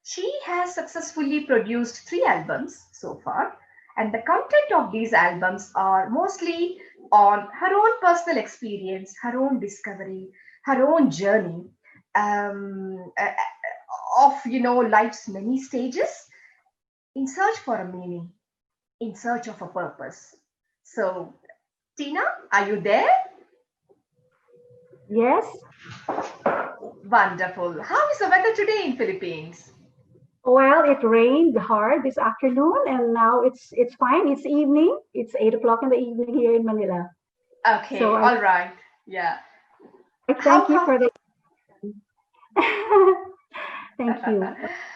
She has successfully produced 3 albums so far, and the content of these albums are mostly on her own personal experience, her own discovery, her own journey of life's many stages in search for a meaning, in search of a purpose. So, Tina, are you there? Yes. Wonderful. How is the weather today in Philippines? Well, it rained hard this afternoon, and now it's fine. It's evening. It's 8 o'clock in the evening here in Manila. Okay, So all right. Yeah. I thank you for the. Thank you.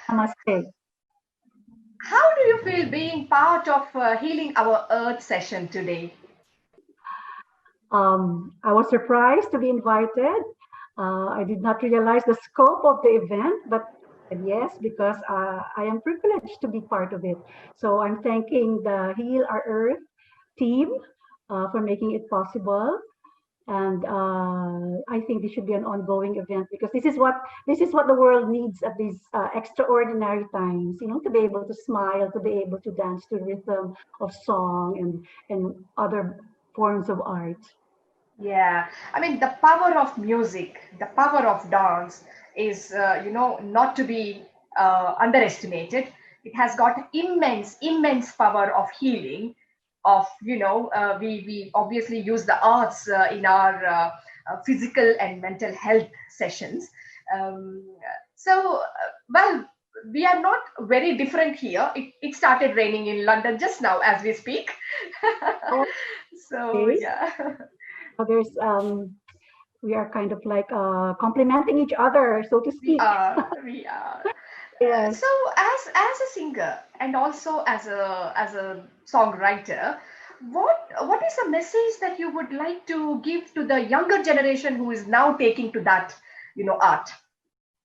Namaste. How do you feel being part of Healing Our Earth session today? I was surprised to be invited. I did not realize the scope of the event, but yes, because I am privileged to be part of it. So I'm thanking the Heal Our Earth team for making it possible. And I think this should be an ongoing event because this is what the world needs at these extraordinary times. To be able to smile, to be able to dance to rhythm of song and other forms of art. Yeah, I mean, the power of music, the power of dance is, not to be underestimated. It has got immense power of healing. We obviously use the arts in our physical and mental health sessions. Um, well, we are not very different here. It started raining in London just now as we speak. So, Okay. yeah. There's we are kind of like complementing each other, so to speak. We are. Yes. So, as a singer and also as a songwriter, what is the message that you would like to give to the younger generation who is now taking to that art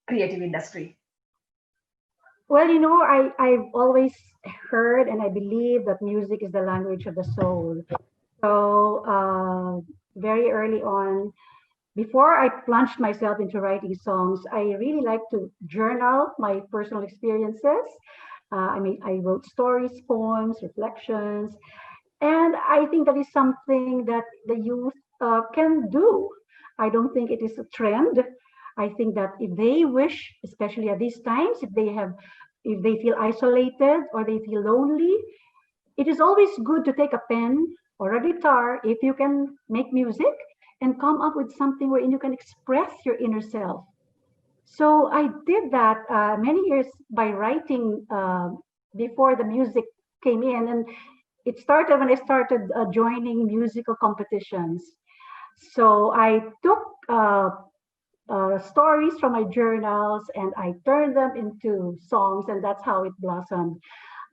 creative industry? Well, I've always heard and I believe that music is the language of the soul. So very early on, before I plunged myself into writing songs, I really like to journal my personal experiences. I wrote stories, poems, reflections, and I think that is something that the youth can do. I don't think it is a trend. I think that if they wish, especially at these times, if they feel isolated or they feel lonely, it is always good to take a pen or a guitar if you can make music and come up with something wherein you can express your inner self. So I did that many years by writing before the music came in, and it started when I started joining musical competitions. So I took stories from my journals and I turned them into songs, and that's how it blossomed.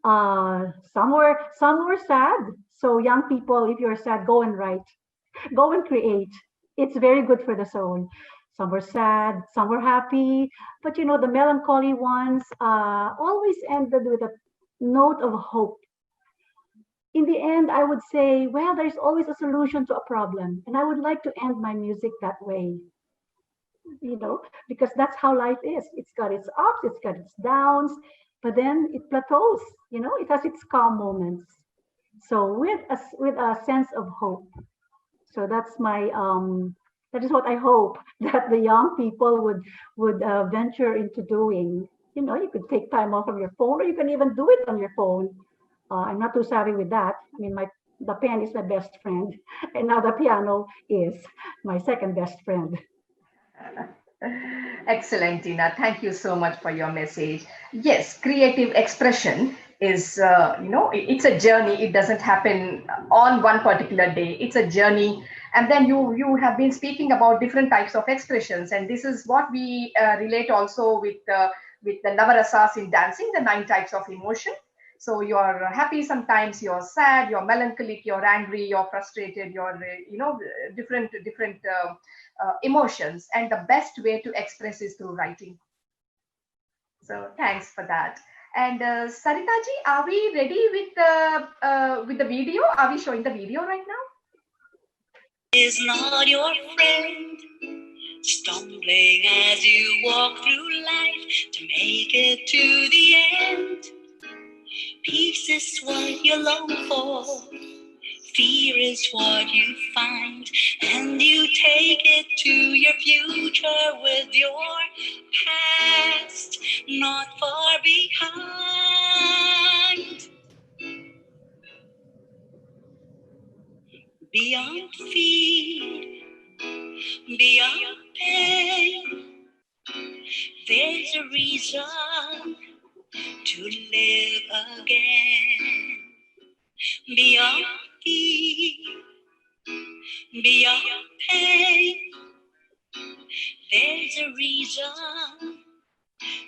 Some were sad. So young people, if you're sad, go and write, go and create. It's very good for the soul. Some were sad, some were happy, but the melancholy ones always ended with a note of hope. In the end, I would say, well, there's always a solution to a problem, and I would like to end my music that way. Because that's how life is. It's got its ups, it's got its downs, but then it plateaus. It has its calm moments. So with a sense of hope. So that is what I hope that the young people would venture into doing. You could take time off from your phone, or you can even do it on your phone. I'm not too savvy with that. I mean, the pen is my best friend, and now the piano is my second best friend. Excellent, Tina. Thank you so much for your message. Yes, creative expression is, it's a journey. It doesn't happen on one particular day. It's a journey. And then you have been speaking about different types of expressions, and this is what we relate also with the Navarasas in dancing, the 9 types of emotion. So you're happy sometimes, you're sad, you're melancholic, you're angry, you're frustrated, you're different emotions, and the best way to express is through writing. So thanks for that. And Sarita ji, are we ready with the video? Are we showing the video right now? Is not your friend, stumbling as you walk through life to make it to the end. Peace is what you long for, fear is what you find, and you take it to your future with your past not far behind. Beyond fear, beyond pain, there's a reason to live again. Beyond fear, beyond pain, there's a reason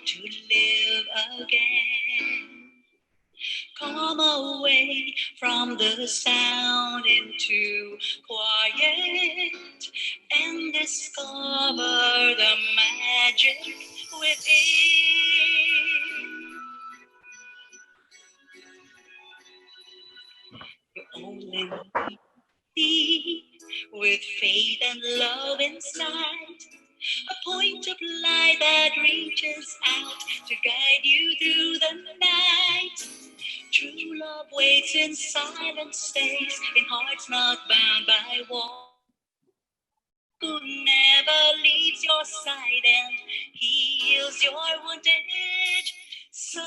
to live again. Come away from the sound into quiet and discover the magic within. You only see with faith and love inside, a point of light that reaches out to guide you through the night. True love waits in silent space, in hearts not bound by walls. Who never leaves your side and heals your wounded soul.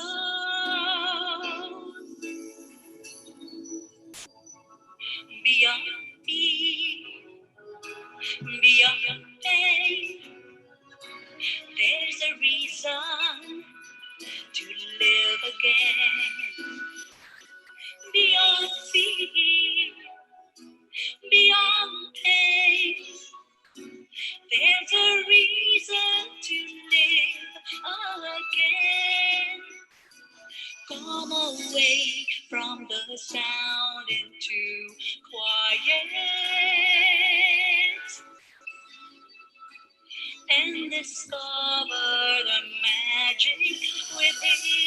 Beyond fear, beyond pain, there's a reason to live again. Beyond fear, beyond pain, there's a reason to live again. Come away from the sound into quiet and discover the magic within.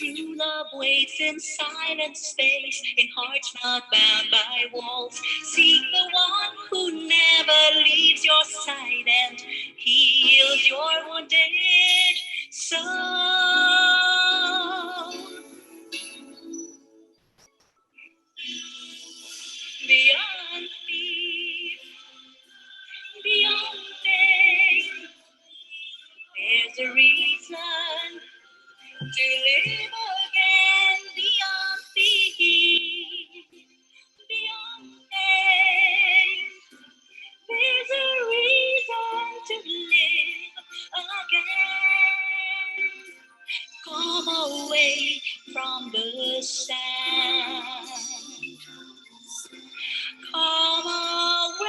True love waits in silent space, in hearts not bound by walls. Seek the one who never leaves your side and heals your wounded soul. Beyond fear, beyond pain, there's a reason to live again. Beyond fear, beyond pain, there's a reason to live again. Come away from the sand. Come away.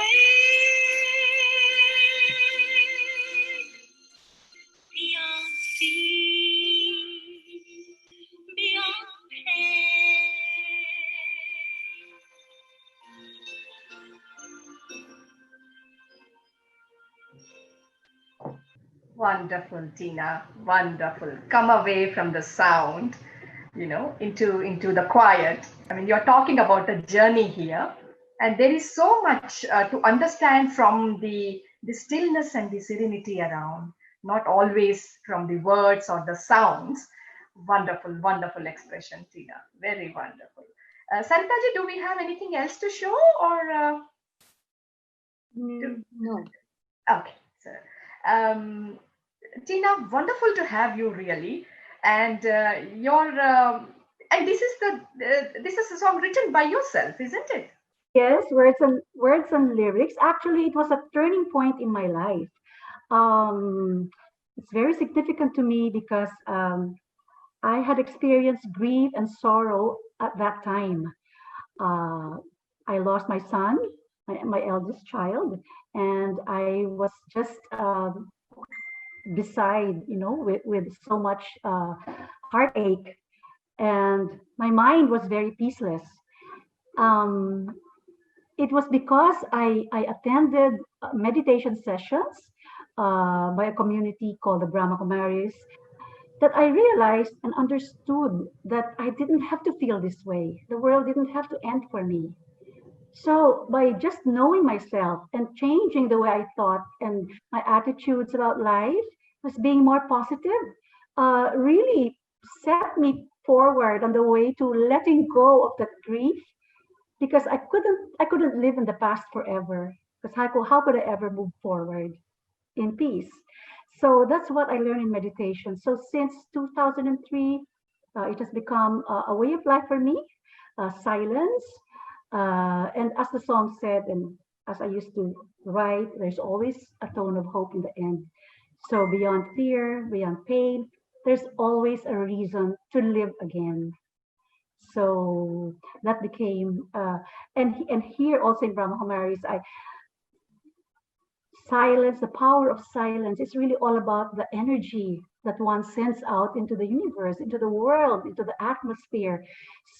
Beyond fear, beyond pain. Wonderful, Tina. Wonderful. Come away from the sound, into the quiet. I mean, you're talking about a journey here, and there is so much to understand from the stillness and the serenity around, not always from the words or the sounds. Wonderful, wonderful expression, Tina. Very wonderful. Saritaji, do we have anything else to show, or? No. Okay, so Tina, wonderful to have you really, and and this is a song written by yourself, isn't it? Yes, words and lyrics. Actually, it was a turning point in my life. It's very significant to me because I had experienced grief and sorrow at that time. I lost my son, my eldest child, and I was just beside, with so much heartache, and my mind was very peaceless. Um, it was because I attended meditation sessions by a community called the Brahma Kumaris that I realized and understood that I didn't have to feel this way. The world didn't have to end for me. So by just knowing myself and changing the way I thought and my attitudes about life, was being more positive, really set me forward on the way to letting go of that grief, because I couldn't live in the past forever. Because how could I ever move forward in peace? So that's what I learned in meditation. So since 2003, it has become a way of life for me. Silence, and as the song said, and as I used to write, there's always a tone of hope in the end. So beyond fear, beyond pain, there's always a reason to live again. So that became, and here also in Brahma Kumaris, silence, the power of silence is really all about the energy that one sends out into the universe, into the world, into the atmosphere.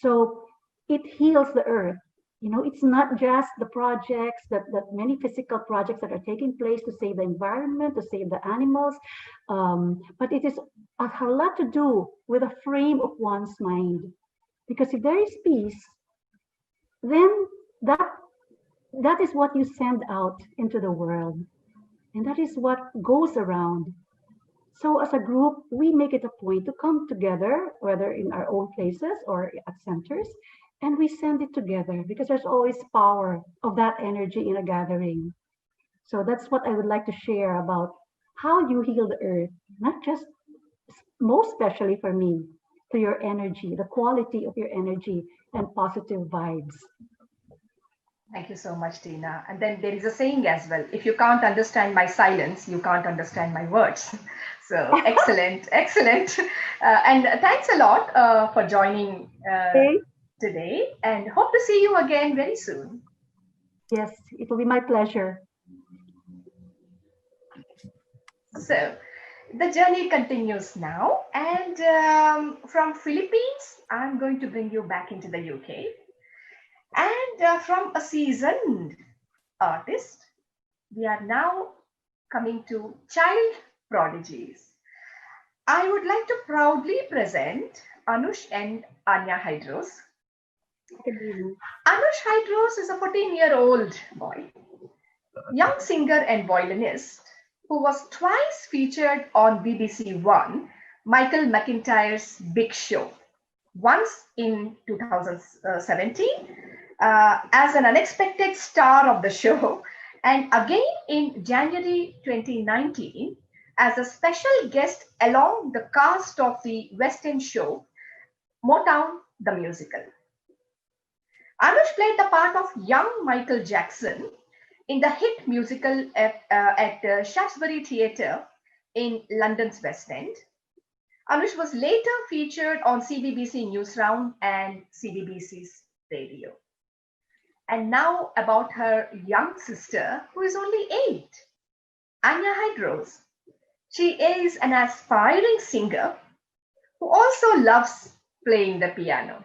So it heals the earth. It's not just the projects that many physical projects that are taking place to save the environment, to save the animals, but it is a lot to do with a frame of one's mind. Because if there is peace, then that is what you send out into the world, and that is what goes around. So as a group, we make it a point to come together, whether in our own places or at centers, and we send it together because there's always power of that energy in a gathering. So that's what I would like to share about how you heal the earth, not just, most especially for me, to your energy, the quality of your energy and positive vibes. Thank you so much, Tina. And then there is a saying as well: if you can't understand my silence, you can't understand my words. So excellent, excellent. And thanks a lot for joining Okay? today, and hope to see you again very soon. Yes, it will be my pleasure. So the journey continues now, and from Philippines, I'm going to bring you back into the UK. And from a seasoned artist, we are now coming to child prodigies. I would like to proudly present Anush and Anya Hydros. Good evening. Anush Hydros is a 14-year-old boy, young singer and violinist who was twice featured on BBC One, Michael McIntyre's Big Show. Once in 2017 as an unexpected star of the show, and again in January 2019 as a special guest along the cast of the West End show Motown the Musical. Anush played the part of young Michael Jackson in the hit musical at Shaftesbury Theatre in London's West End. Anush was later featured on CBBC Newsround and CBBC's radio. And now about her young sister, who is only 8, Anya Hydros. She is an aspiring singer who also loves playing the piano.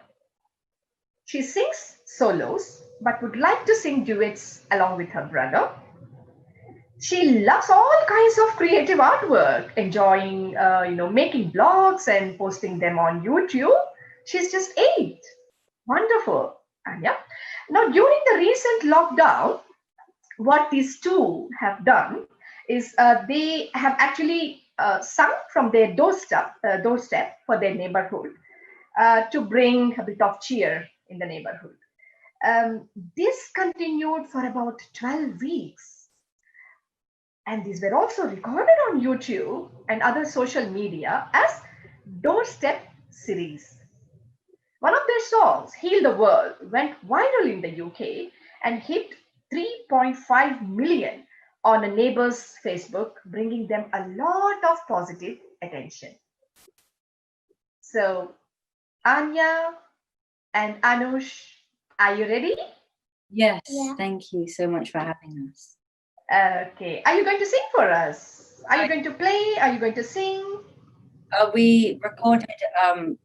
She sings solos, but would like to sing duets along with her brother. She loves all kinds of creative artwork, enjoying, making blogs and posting them on YouTube. She's just 8. Wonderful, Anya. Now, during the recent lockdown, what these two have done is they have actually sung from their doorstep for their neighborhood to bring a bit of cheer in the neighborhood. This continued for about 12 weeks. And these were also recorded on YouTube and other social media as doorstep series. One of their songs, Heal the World, went viral in the UK and hit 3.5 million on a neighbor's Facebook, bringing them a lot of positive attention. So, Anya and Anush, are you ready? Yes, thank you so much for having us. Okay, are you going to sing for us? Are you going to play? Are you going to sing? We recorded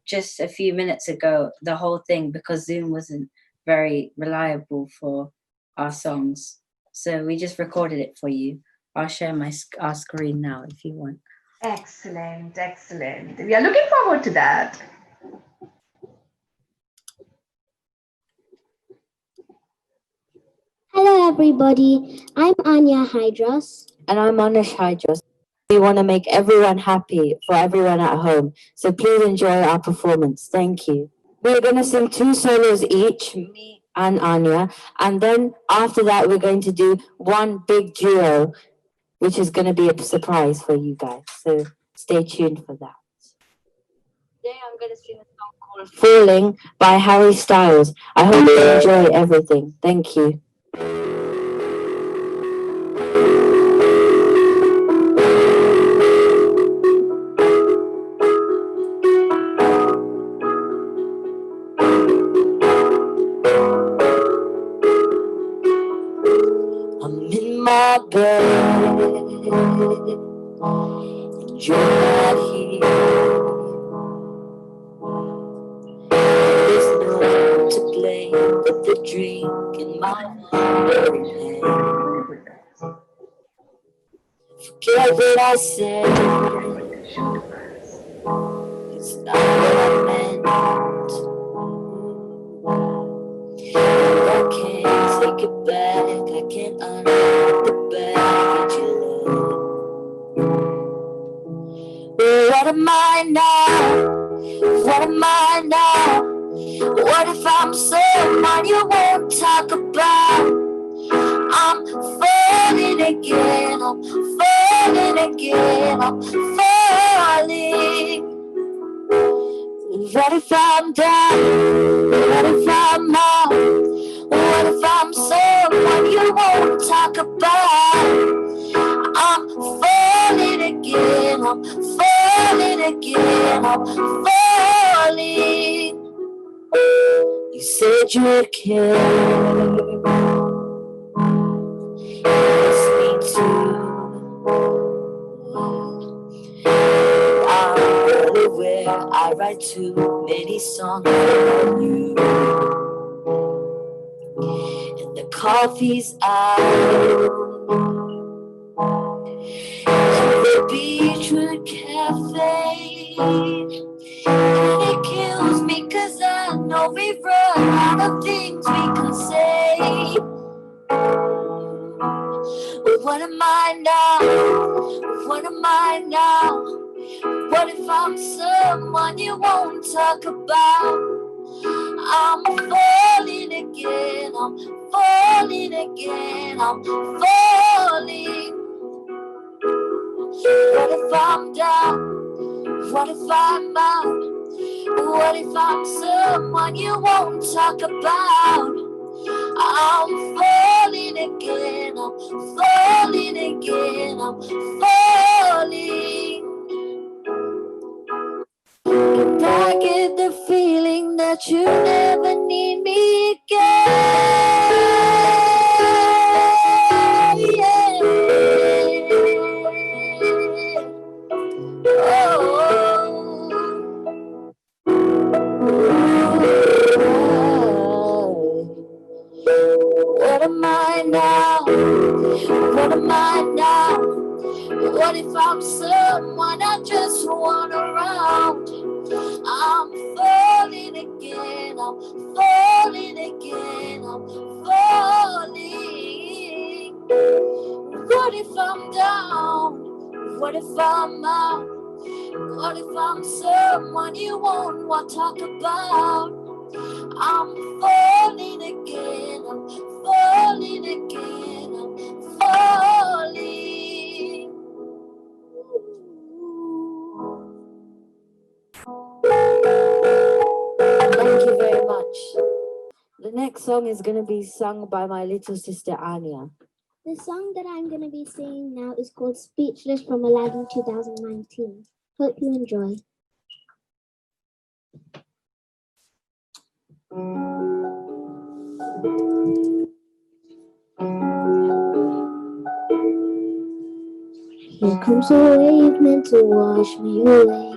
just a few minutes ago the whole thing because Zoom wasn't very reliable for our songs. So we just recorded it for you. I'll share our screen now if you want. Excellent, excellent. We are looking forward to that. Hello everybody, I'm Anya Hydros. And I'm Anush Hydros. We want to make everyone happy for everyone at home. So please enjoy our performance. Thank you. We're going to sing 2 solos each, me and Anya. And then after that, we're going to do one big duo, which is going to be a surprise for you guys. So stay tuned for that. Today I'm going to sing a song called Falling by Harry Styles. I hope you enjoy everything. Thank you. I'm in my bed, and you're not here. There's no one to blame but the drink in my wandering head. Forget what I said, it's not what I meant. I can't take it back, I can't unlock the bag that you love. What am I now? What am I now? What if I'm someone you won't talk about? I'm falling again, I'm falling again, I'm falling. What if I'm down? What if I'm out? What if I'm someone you won't talk about? I'm falling again, I'm falling again, I'm falling. You said you would care. Yes, me too. I'm well aware I write too many songs for you. And the coffee's out to the Beachwood Cafe, and it can't What am I now? What if I'm someone you won't talk about? I'm falling again, I'm falling again, I'm falling. What if I'm down? What if I'm out? What if I'm someone you won't talk about? I'm falling again, I'm falling again, I'm falling. And I get the feeling that you never need me again. Yeah. What am I now? What am I now? What if I'm someone I just want around? I'm falling again, I'm falling again, I'm falling. What if I'm down? What if I'm out? What if I'm someone you won't want to talk about? I'm falling again, I'm falling again, I'm falling. Thank you very much. The next song is going to be sung by my little sister Anya. The song that I'm going to be singing now is called Speechless from Aladdin 2019. Hope you enjoy. Here comes a wave meant to wash me away,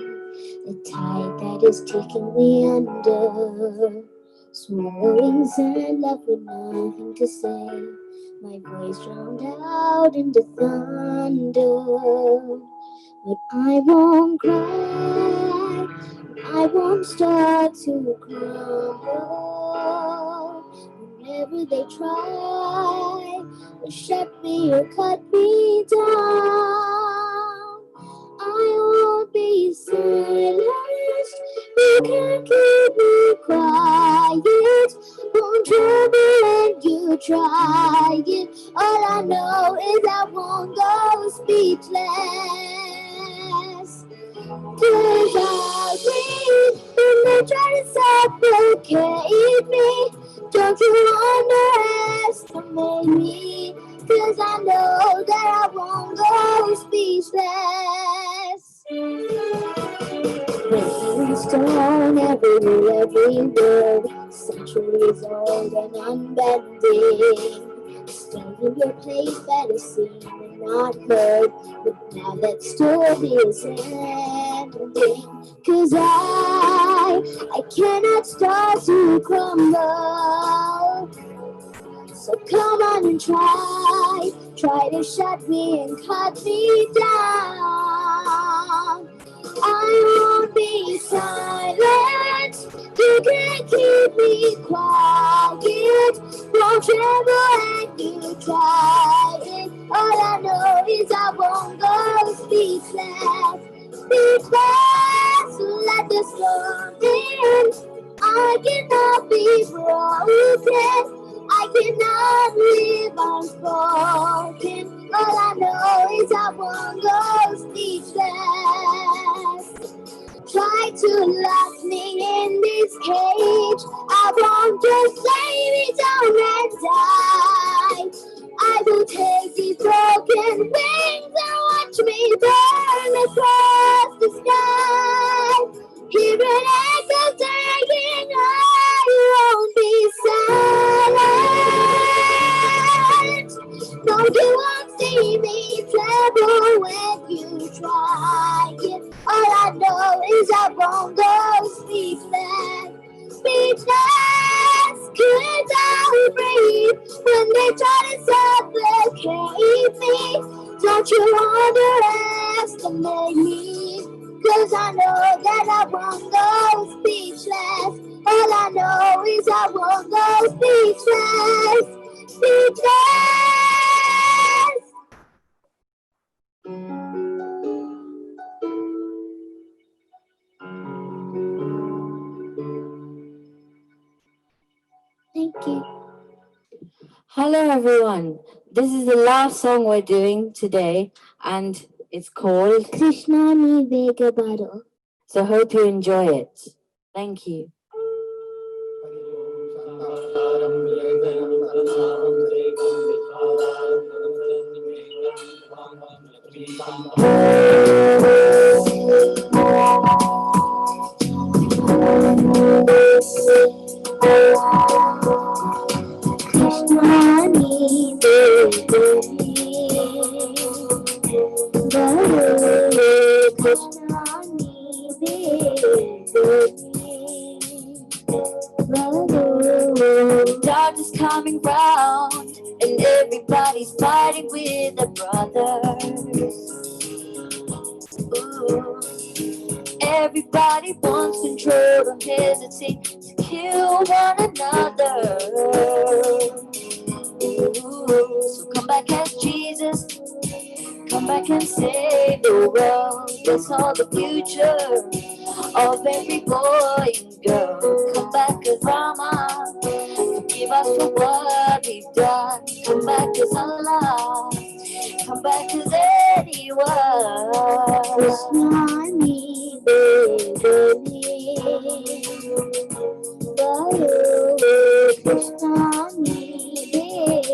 a tide that is taking me under. Swallowing sand left with nothing to say, my voice drowned out into thunder. But I won't cry, I won't start to crumble. Whenever they try to shut me or cut me down, I won't be silenced. You can't keep me quiet. Won't tremble when you try it. All I know is I won't go speechless. 'Cause I'll breathe when they try to suffocate me. Don't you underestimate me, 'cause I know that I won't go speechless. Breaking stone, every word, centuries old and unbending. Stay in your place, better seen than not heard. But now that story is ending. 'Cause I cannot start to crumble. So come on and try to shut me and cut me down. I won't be silent. You can't keep me quiet. Won't tremble when you try it. All I know is I won't go speechless. Speechless, let the storm in. I cannot be broken. I cannot live unspoken. All I know is I won't go speechless. Try to lock me in this cage. I won't just lay me down and die. I will take these broken wings and watch me burn across the sky. Hear an echo saying I won't be silent. No, you won't see me tremble when you try it. All I know is I won't go speechless. Speechless, 'cause I'll breathe when they try to suffocate me. Don't you underestimate me, 'cause I know that I won't go speechless. All I know is I won't go speechless. Speechless. Hello, everyone. This is the last song we're doing today, and it's called Krishna Ni Vegabaro. So hope you enjoy it. Thank you. Krishna Ni Devani Hare Krishna Ni Devani Dark is coming round and everybody's fighting with their brothers. Ooh. Everybody wants control, don't hesitate to kill one another. Ooh, so come back as Jesus, come back and save the world. That's all the future of every boy and girl. Come back as Rama, forgive us for what we've done. Come back as Allah, come back as anyone. Krishna Ni Devani Hare Krishna Ni Devani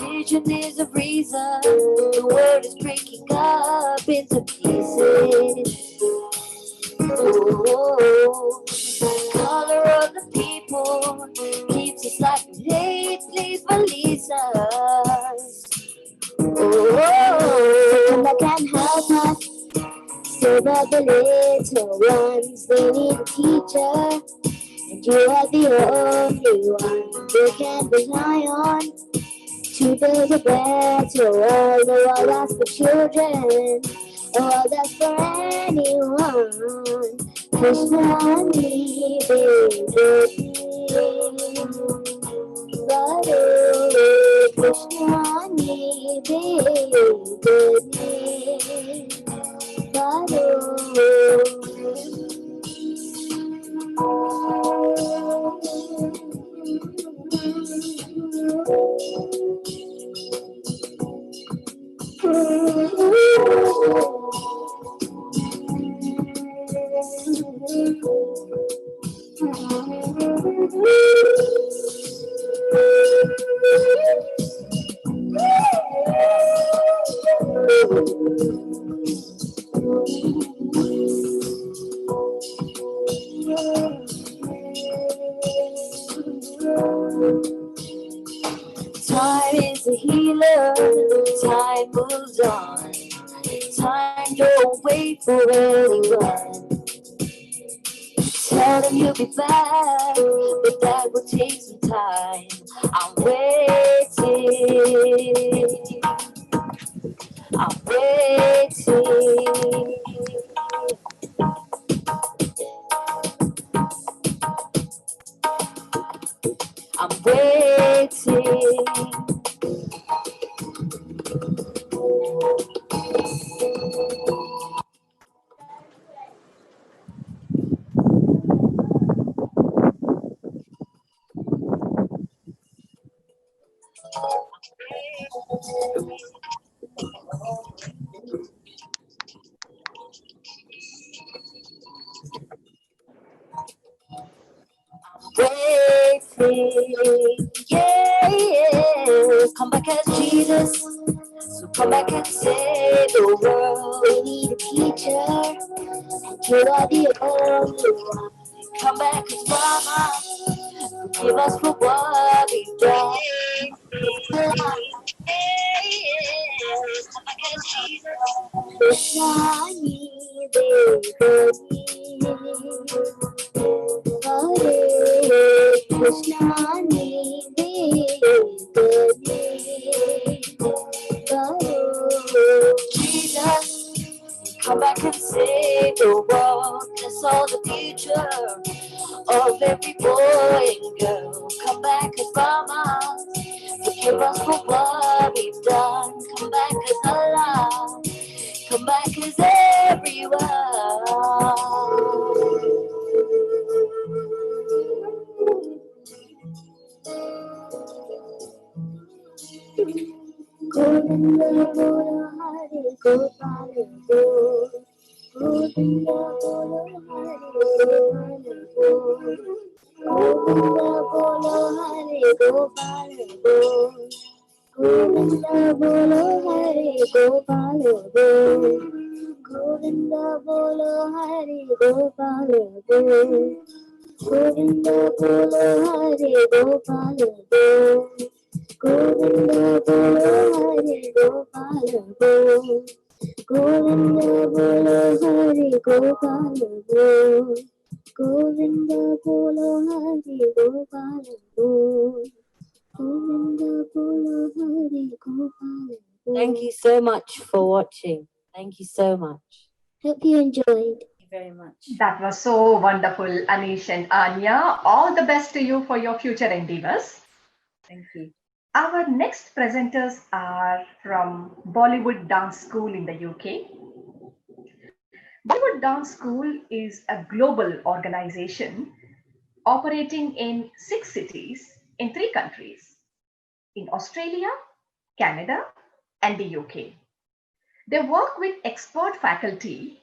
Religion is a reason the world is breaking up into pieces. Oh, the color of the people keeps us like we hate. Please release us. Oh, come back and help us. Save all the little ones. They need a teacher, and you are the only one they can rely on to build a better world. A world that's for children, a world that's for anyone. Krishna Ni Devani Hare Krishna Ni Devani Time is a healer, time moves on. Time don't wait for anyone. Tell them you'll be back, but that will take some time. I'm waiting. I'm waiting. Waiting, yeah, yeah. Come back as Jesus, so come back and save the world. We need a teacher, and you are the only one. Come back as Mama, forgive us for what we've done. Come back as Jesus, Krishna Ni Devani Hare Krishna Ni Devani Hare Jesus, come back and save the world. That's all the future of every boy and girl. Come back as Mama, forgive us for what we've done. Come back as Allah, come back as everyone. Govinda bolo Hari Gopal bol. Govinda bolo Hari Gopal bol. Govinda bolo Hari Gopal bol. Govinda bolo Hari Gopal bol. Govinda bolo Hari Gopal bol. Govinda bolo Hari Gopal bol. Govinda bolo Hari Gopal bol. Govinda bolo Hari Gopal bol. Govinda bolo Hari Gopal bol. Govinda bolo Hari Gopal bol. Thank you so much for watching. Thank you so much. Hope you enjoyed. Thank you very much. That was so wonderful, Anish and Anya. All the best to you for your future endeavors. Thank you. Our next presenters are from Bollywood Dance School in the UK. Bollywood Dance School is a global organization operating in 6 cities in 3 countries, in Australia, Canada, and the UK. They work with expert faculty.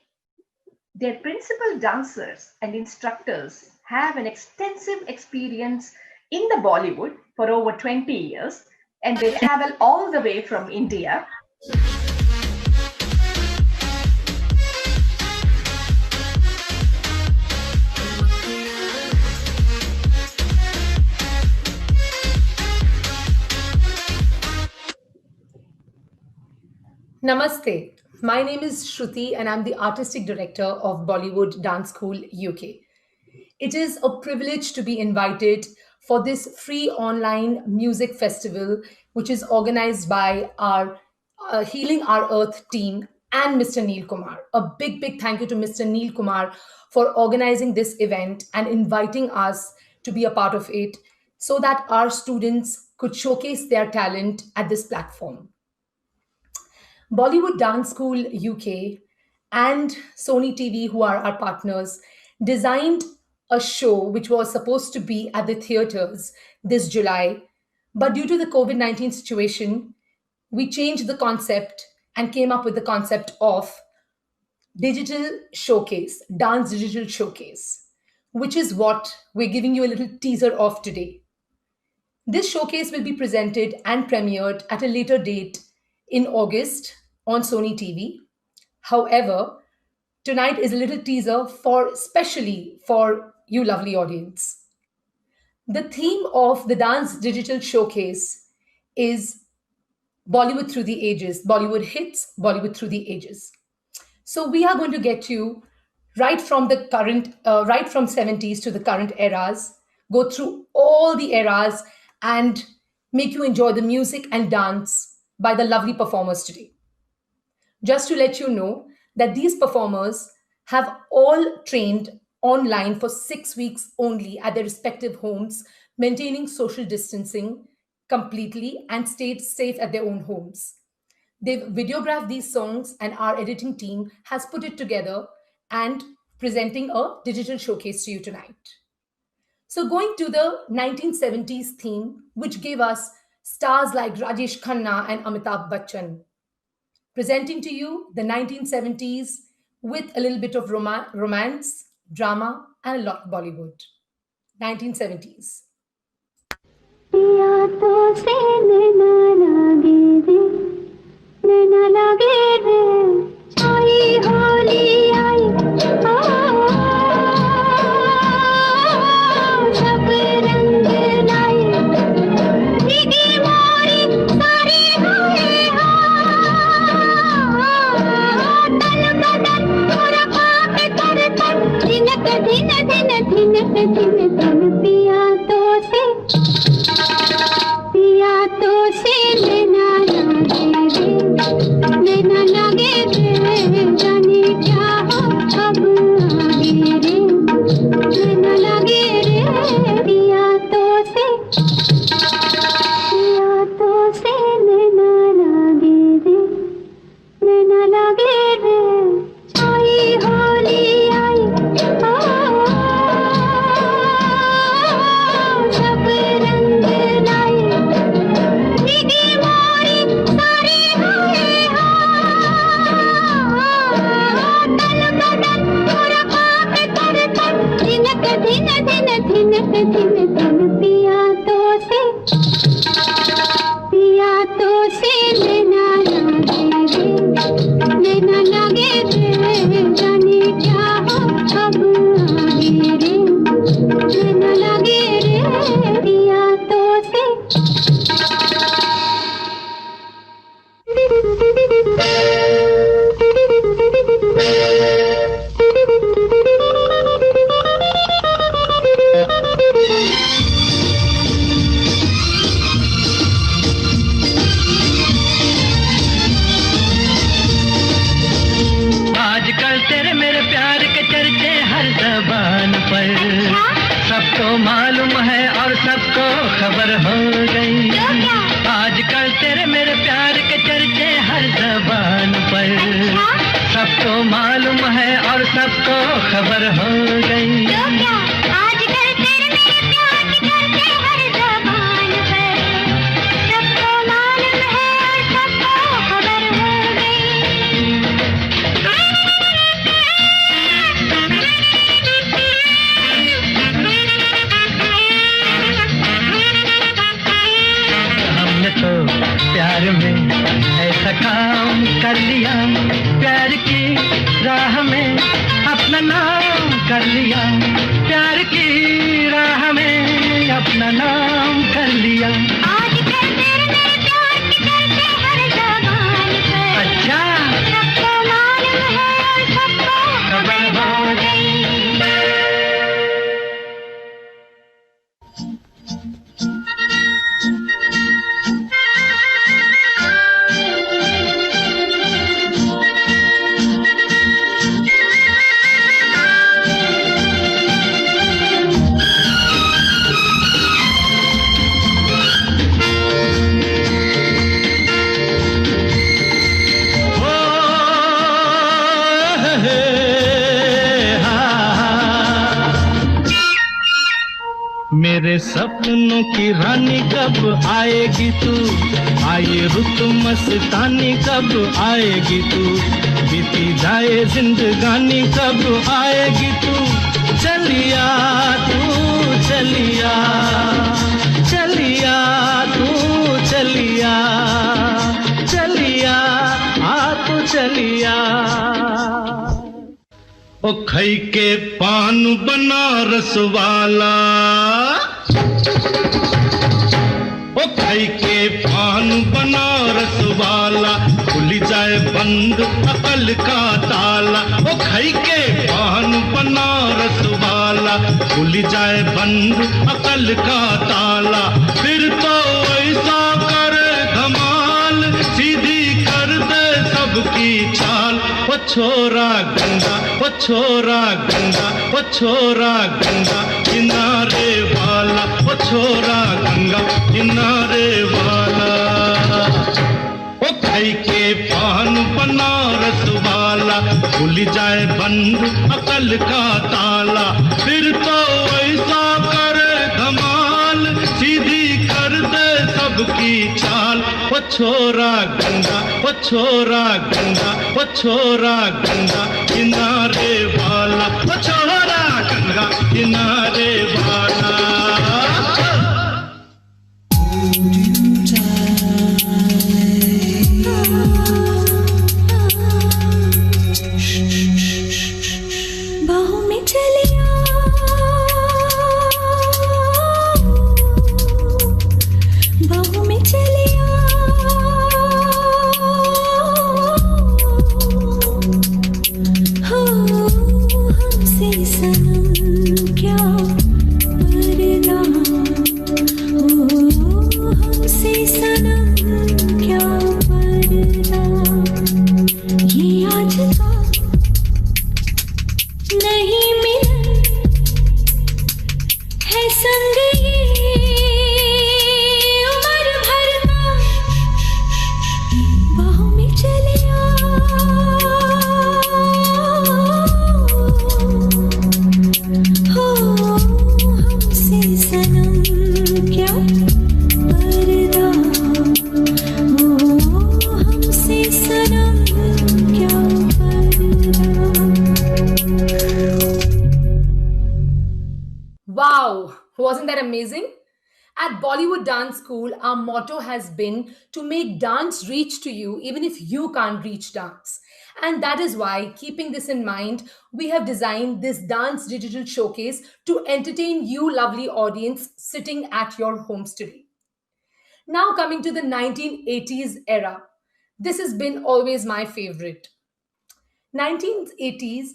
Their principal dancers and instructors have an extensive experience in the Bollywood for over 20 years, and they travel all the way from India. Namaste. My name is Shruti and I'm the Artistic Director of Bollywood Dance School UK. It is a privilege to be invited for this free online music festival, which is organized by our Healing Our Earth team and Mr. Neil Kumar. A big, big thank you to Mr. Neil Kumar for organizing this event and inviting us to be a part of it so that our students could showcase their talent at this platform. Bollywood Dance School UK and Sony TV, who are our partners, designed a show which was supposed to be at the theaters this July. But due to the COVID-19 situation, we changed the concept and came up with the concept of digital showcase, dance digital showcase, which is what we're giving you a little teaser of today. This showcase will be presented and premiered at a later date in August on Sony TV. However, tonight is a little teaser especially for you lovely audience. The theme of the Dance Digital Showcase is Bollywood through the ages, Bollywood hits, Bollywood through the ages. So we are going to get you right from the current, right from 70s to the current eras, go through all the eras and make you enjoy the music and dance by the lovely performers today. Just to let you know that these performers have all trained online for 6 weeks only at their respective homes, maintaining social distancing completely and stayed safe at their own homes. They've videographed these songs and our editing team has put it together and presenting a digital showcase to you tonight. So going to the 1970s theme, which gave us stars like Rajesh Khanna and Amitabh Bachchan. Presenting to you the 1970s with a little bit of romance, drama, and a lot of Bollywood. 1970s. लेना लगे जाने मेरे सपनों की रानी कब आएगी तू, आए रुत मस्तानी कब आएगी तू, बीती जाए जिंदगानी कब आएगी तू, चलिया तू चलिया, चलिया तू चलिया, चलिया आ तू चलिया। ओ खई के पान बनारस वाला, ओ खई के पान बनारस वाला, खुल जाए बंद अकल का ताला। ओ खई के पान बनारस वाला, खुल जाए बंद अकल का ताला। फिर तो ऐसा करे धमाल, सीधी कर दे सबकी चाल। ओ छोरा गंगा, ओ छोरा गंगा, ओ छोरा गंगा किनारे वाला, ओ छोरा गंगा किनारे वाला। ओ खई के पान बनारस वाला, खुल जाए बंद अकल का ताला। फिर तो ऐसा करे धमाल, सीधी कर दे सबकी चाल। ओ छोरा गंगा, ओ छोरा गंगा, ओ छोरा गंगा किनारे वाला, ओ छोरा गंगा किनारे वाला। बाहों में चलिया, बाहों में चलिया, हो हमसे सनम क्या पर्दा, हो हमसे सनम क्या पर्दा। ये आज का नहीं मिलन है संग, ये उम्र भर का। बाहों में चलिया, हो हमसे सनम क्या पर्दा, हो हमसे सनम क्या पर्दा। Wow, Wasn't that amazing? At Bollywood Dance School, our motto has been to make dance reach to you even if you can't reach dance. And that is why, keeping this in mind, we have designed this dance digital showcase to entertain you, lovely audience, sitting at your homes today. Now, coming to the 1980s era. This has been always my favorite. 1980s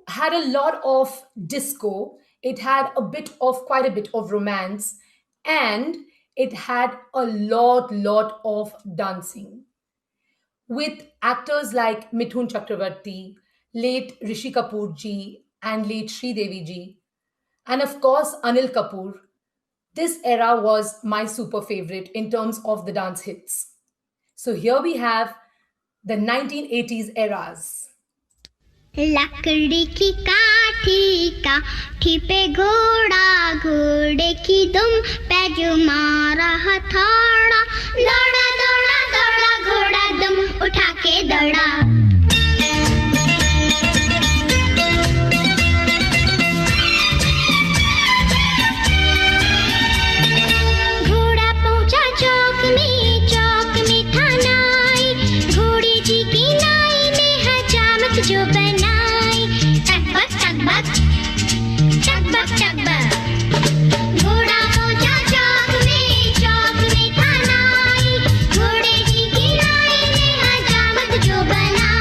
had a lot of disco, it had quite a bit of romance, and it had a lot of dancing with actors like Mithun Chakravarti, late Rishi Kapoor ji, and late Sri Devi ji, and of course Anil Kapoor. This era was my super favorite in terms of the dance hits. So here we have the 1980s eras. लकड़ी की काठी पे घोड़ा घोड़े की दुम पे जो मारा हथौड़ा दौड़ा दौड़ा दौड़ा घोड़ा दुम उठा के दौड़ा घोड़ा पहुंचा चौक में था नाई घोड़ी जी की नाई ने हजामत जो बनाई टकबक टकबक टकबक टकबक घोड़ा पहुंचा चौक में था नाई घोड़े जी की नाई ने हजामत जो बनाई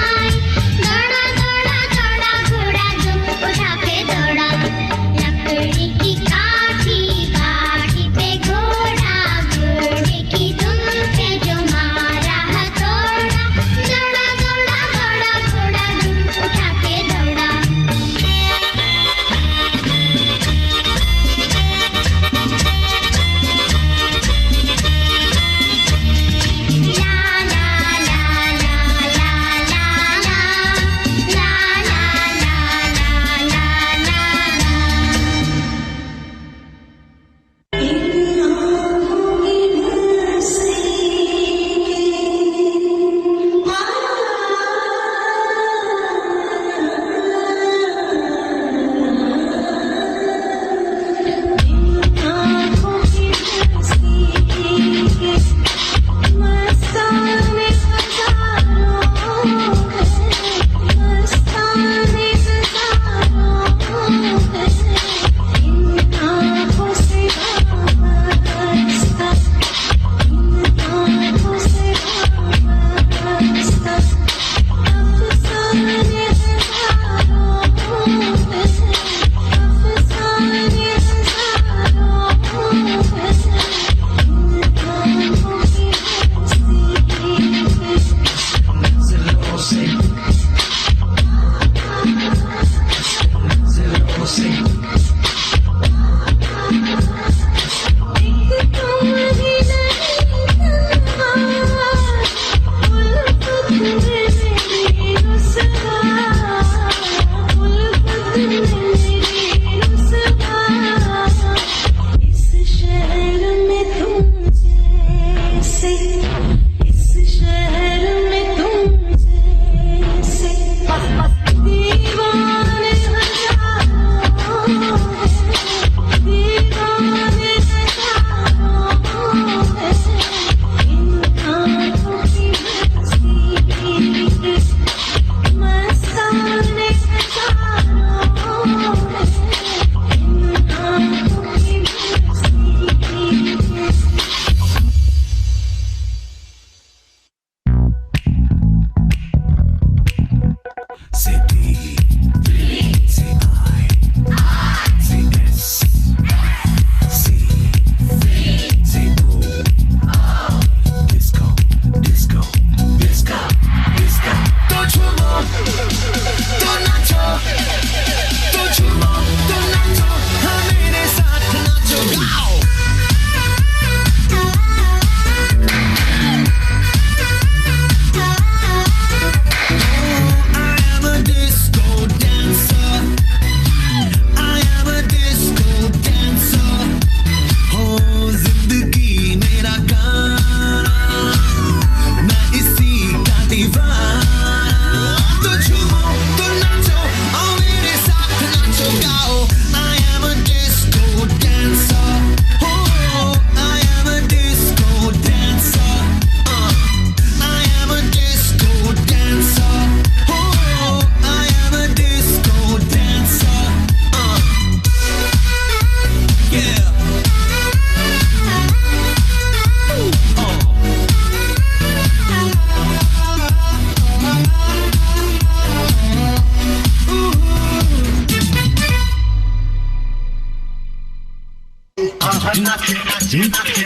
आहा नाचे नाचे नाचे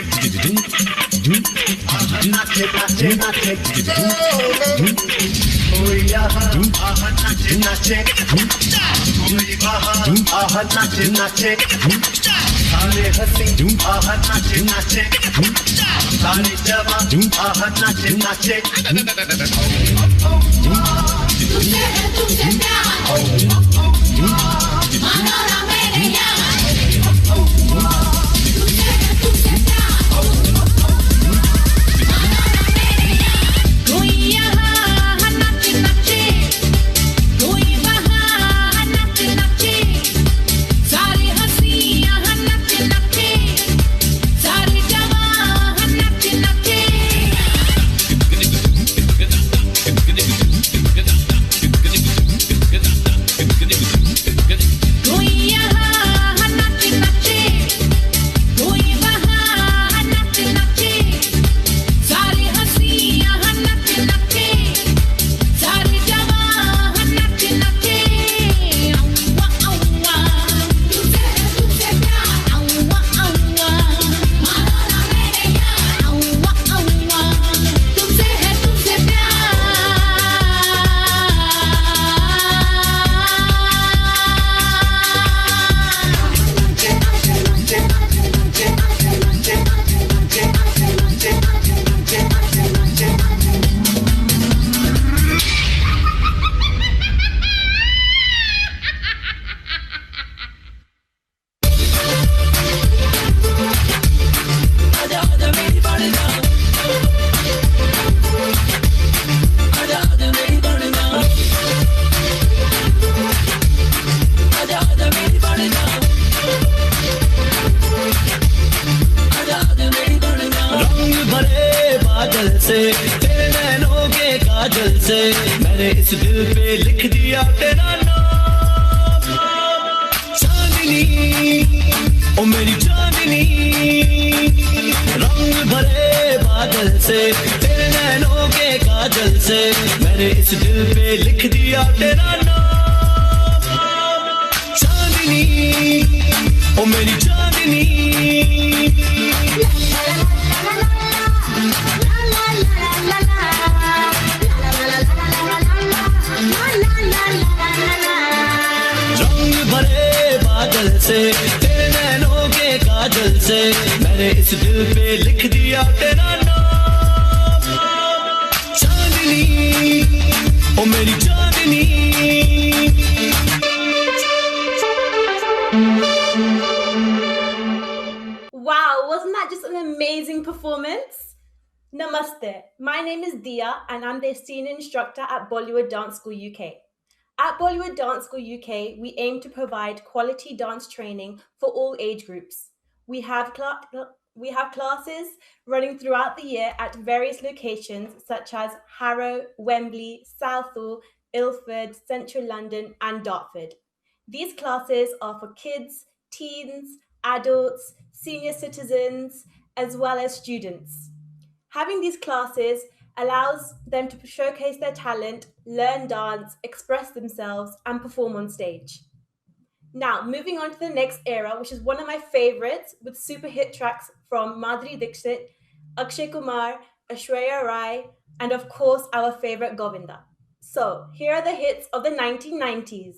आहा नाचे नाचे नाचे कोई यहाँ आहा नाचे नाचे कोई वहाँ आहा नाचे नाचे सारे हंसी आहा नाचे नाचे सारे जवान आहा नाचे नाचे तुझसे है तुझसे प्यार मानो ना मेरे यार तुझसे है तुझसे प्यार मानो ना मेरे यार कोई यहाँ नाचे नाचे कोई वहाँ नाचे नाचे सारे हंसी यहाँ नाचे नाचे सारे जवान नाचे नाचे कोई यहाँ नाचे नाचे कोई वहाँ नाचे नाचे सारे हंसी यहाँ नाचे नाचे सारे जवान नाचे नाचे औवा औवा तुझसे है तुझसे प्यार औवा औवा मानो ना मेरे यार औवा औवा तुझसे है तुझसे रंग भरे बादल से तेरे नैनों के काजल से मैंने इस दिल पे लिख दिया तेरा नाम चांदनी ओ मेरी चांदनी रंग भरे बादल से तेरे नैनों के काजल से मैंने इस दिल पे लिख दिया तेरा नाम चांदनी ओ मेरी चांदनी रंग भरे बादल से तेरे नैनों के काजल से मैंने इस दिल पे लिख दिया तेरा नाम चांदनी ओ मेरी चांदनी Wow, wasn't that just an amazing performance? Namaste. My name is Dia and I'm the senior instructor at Bollywood Dance School UK. At Bollywood Dance School UK, we aim to provide quality dance training for all age groups. We have classes running throughout the year at various locations such as Harrow, Wembley, Southall, Ilford, Central London and Dartford. These classes are for kids, teens, adults, senior citizens, as well as students. Having these classes allows them to showcase their talent, learn dance, express themselves, and perform on stage. Now, moving on to the next era, which is one of my favorites, with super hit tracks from Madhuri Dixit, Akshay Kumar, Aishwarya Rai, and of course, our favorite Govinda. So, here are the hits of the 1990s.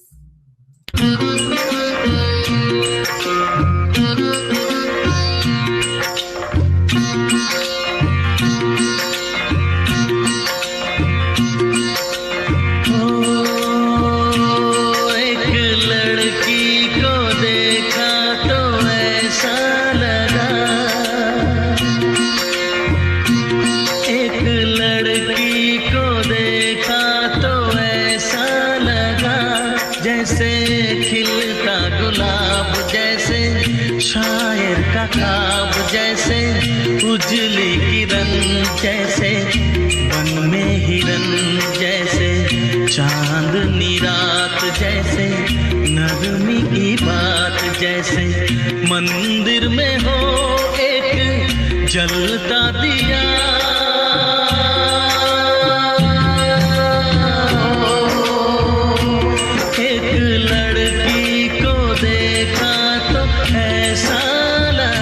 ख्वाब जैसे उजली किरण जैसे one में हिरन जैसे चांदनी रात जैसे नरमी की बात जैसे मंदिर में हो एक जलता दिया एक लड़की को देखा तो ऐसा लगा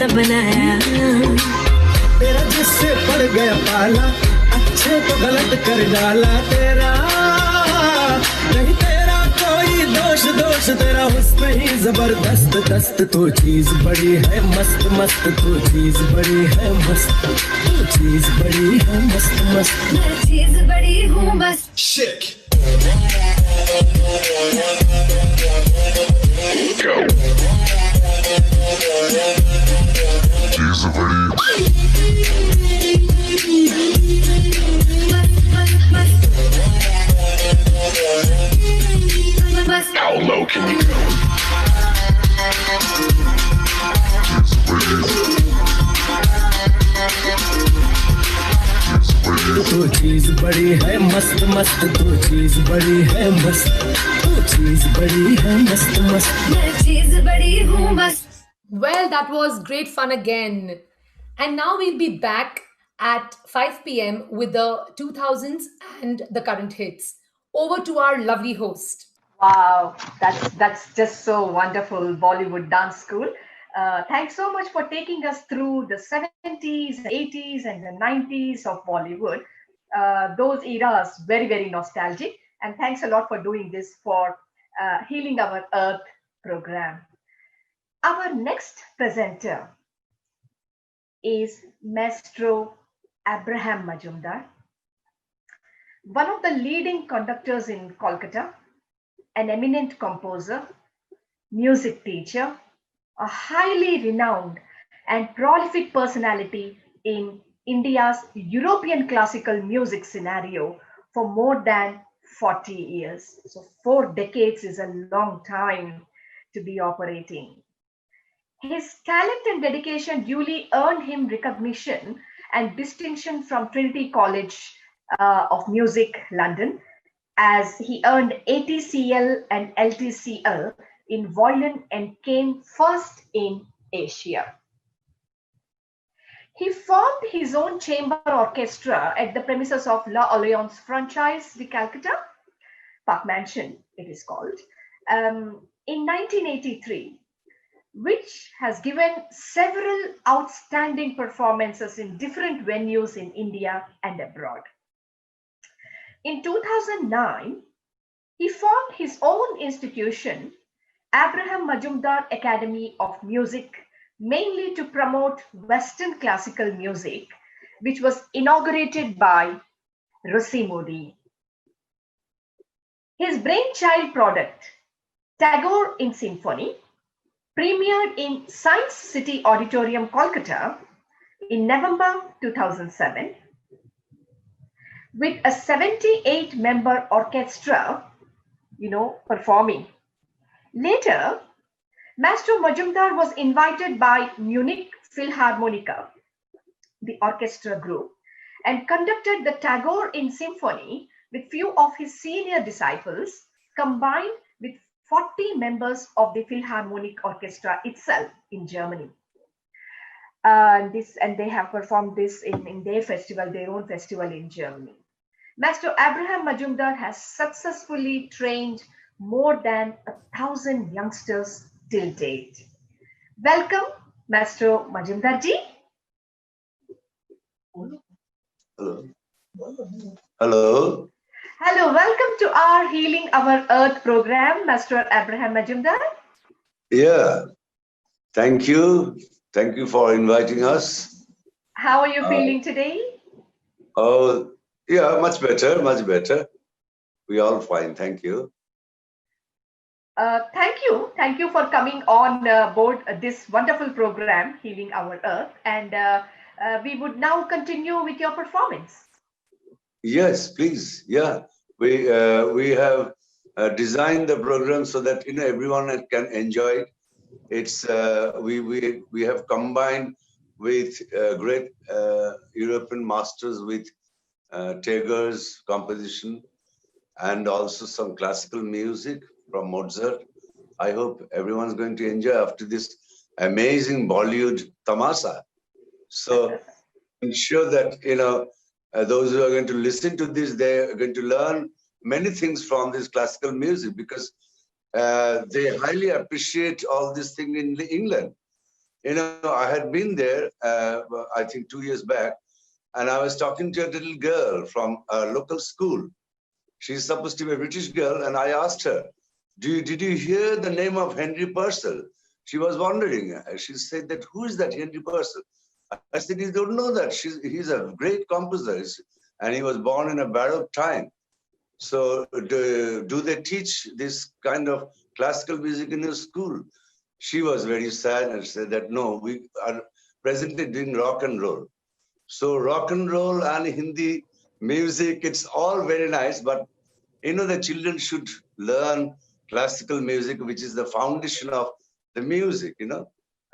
सा बनाया तेरा जिससे पड़ गया पाला अच्छे को गलत कर डाला तेरा नहीं तेरा कोई दोष दोष तेरा हुस्न ही जबरदस्त दस्त तो चीज बड़ी है मस्त मस्त तो चीज बड़ी है मस्त तो चीज बड़ी है मस्त मस्त मैं चीज बड़ी हूँ बस Shit. Go. चीज बड़ी How low can you go? तो चीज बड़ी है मस्त मस्त तो चीज बड़ी है मस्त तो चीज बड़ी है मस्त मस्त मैं चीज बड़ी हूँ बस. Well, that was great fun again. And now we'll be back at 5 p.m. with the 2000s and the current hits. Over to our lovely host. Wow, that's just so wonderful, Bollywood Dance School. Thanks so much for taking us through the 70s, 80s, and the 90s of Bollywood. Those eras, very, very nostalgic. And thanks a lot for doing this for Healing Our Earth program. Our next presenter is Maestro Abraham Majumdar, one of the leading conductors in Kolkata, an eminent composer, music teacher, a highly renowned and prolific personality in India's European classical music scenario for more than 40 years. So 4 decades is a long time to be operating. His talent and dedication duly earned him recognition and distinction from Trinity College of Music, London, as he earned ATCL and LTCL in violin and came first in Asia. He formed his own chamber orchestra at the premises of La Alliance franchise de Calcutta, Park Mansion it is called, in 1983, which has given several outstanding performances in different venues in India and abroad. In 2009, he formed his own institution, Abraham Majumdar Academy of Music, mainly to promote Western classical music, which was inaugurated by Russi Modi. His brainchild product, Tagore in Symphony, premiered in Science City Auditorium, Kolkata in November 2007 with a 78-member orchestra, performing. Later, Maestro Majumdar was invited by Munich Philharmonica, the orchestra group, and conducted the Tagore in Symphony with few of his senior disciples, combined with 40 members of the Philharmonic Orchestra itself in Germany. And they have performed this in their festival, their own festival in Germany. Master Abraham Majumdar has successfully trained more than 1,000 youngsters till date. Welcome, Master Majumdar ji. Hello. Hello. Hello, welcome to our Healing Our Earth program, Master Abraham Majumdar. Yeah, thank you. Thank you for inviting us. How are you feeling today? Oh, yeah, much better, much better. We all fine, thank you. Thank you for coming on board this wonderful program, Healing Our Earth. And we would now continue with your performance. Yes, please. Yeah, we have designed the program so that everyone can enjoy it. It's we have combined with great European masters with Tagore's composition and also some classical music from Mozart. I hope everyone's going to enjoy after this amazing Bollywood tamasa. So I'm sure that those who are going to listen to this, they are going to learn many things from this classical music because they highly appreciate all this thing in England. I had been there, I think 2 years back, and I was talking to a little girl from a local school. She's supposed to be a British girl, and I asked her, did you hear the name of Henry Purcell? She was wondering. She said that, who is that Henry Purcell? I said, you don't know that. He's a great composer, and he was born in a Baroque time. So do they teach this kind of classical music in your school? She was very sad and said that, no, we are presently doing rock and roll. So rock and roll and Hindi music, it's all very nice, but the children should learn classical music, which is the foundation of the music,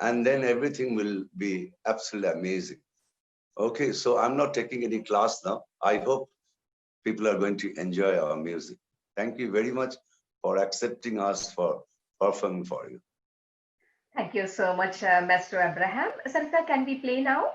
and then everything will be absolutely amazing. Okay, so I'm not taking any class now. I hope people are going to enjoy our music. Thank you very much for accepting us for performing for you. Thank you so much, Master Abraham. Sarita, can we play now?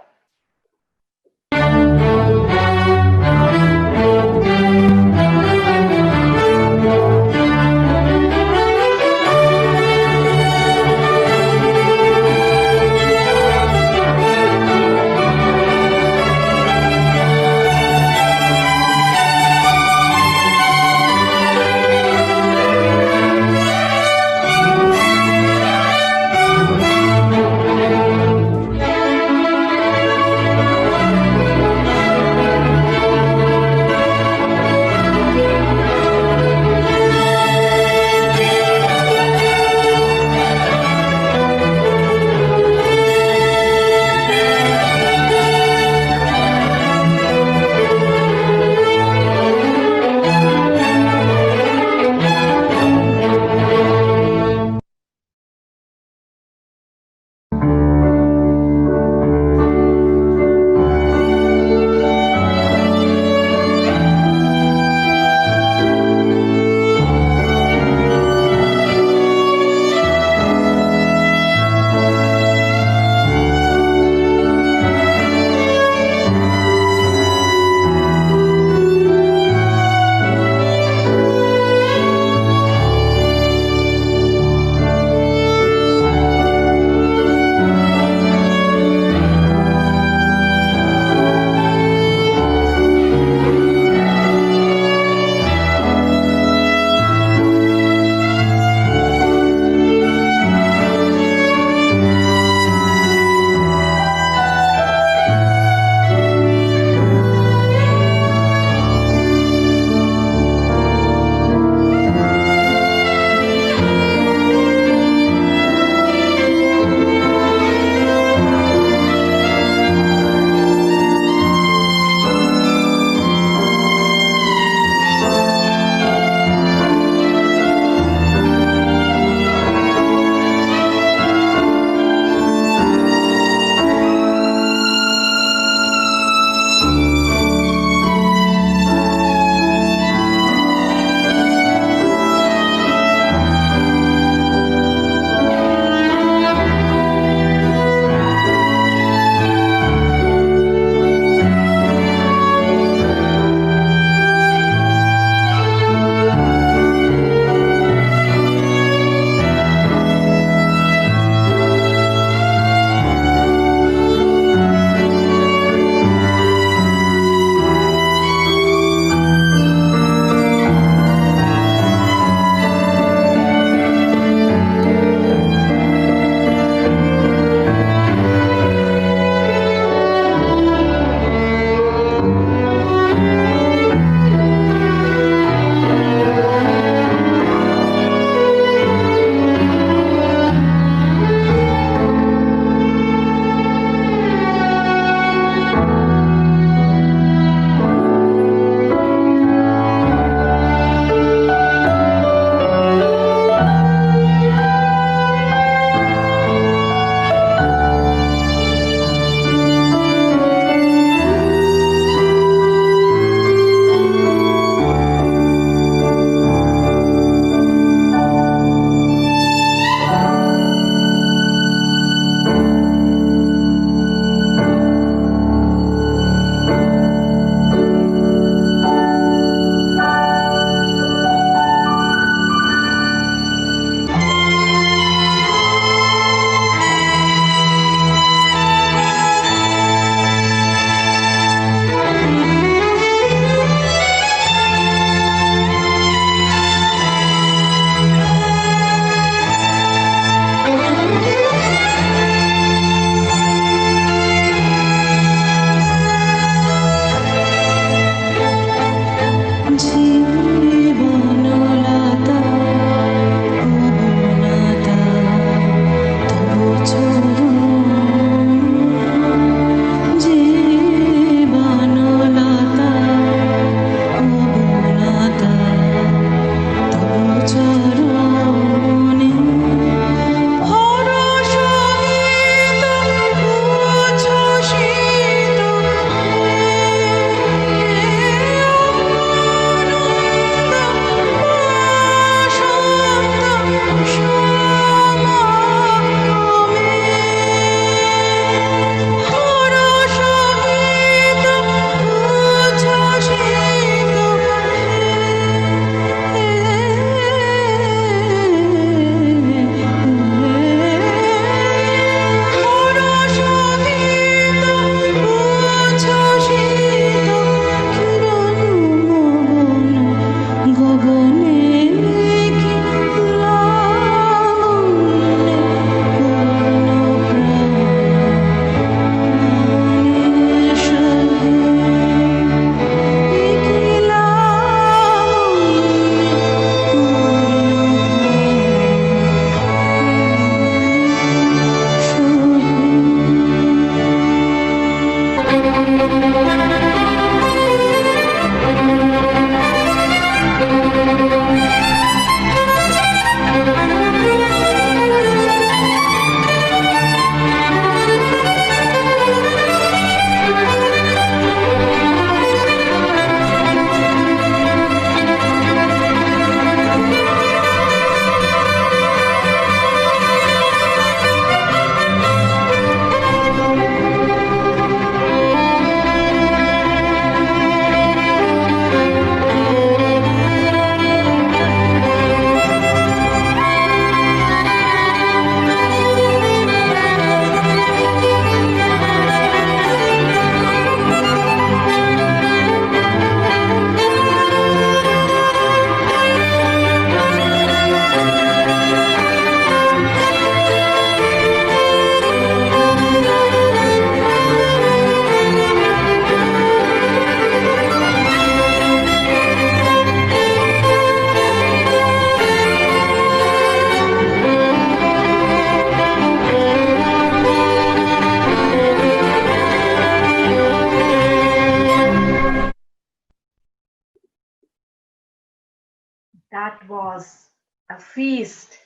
That was a feast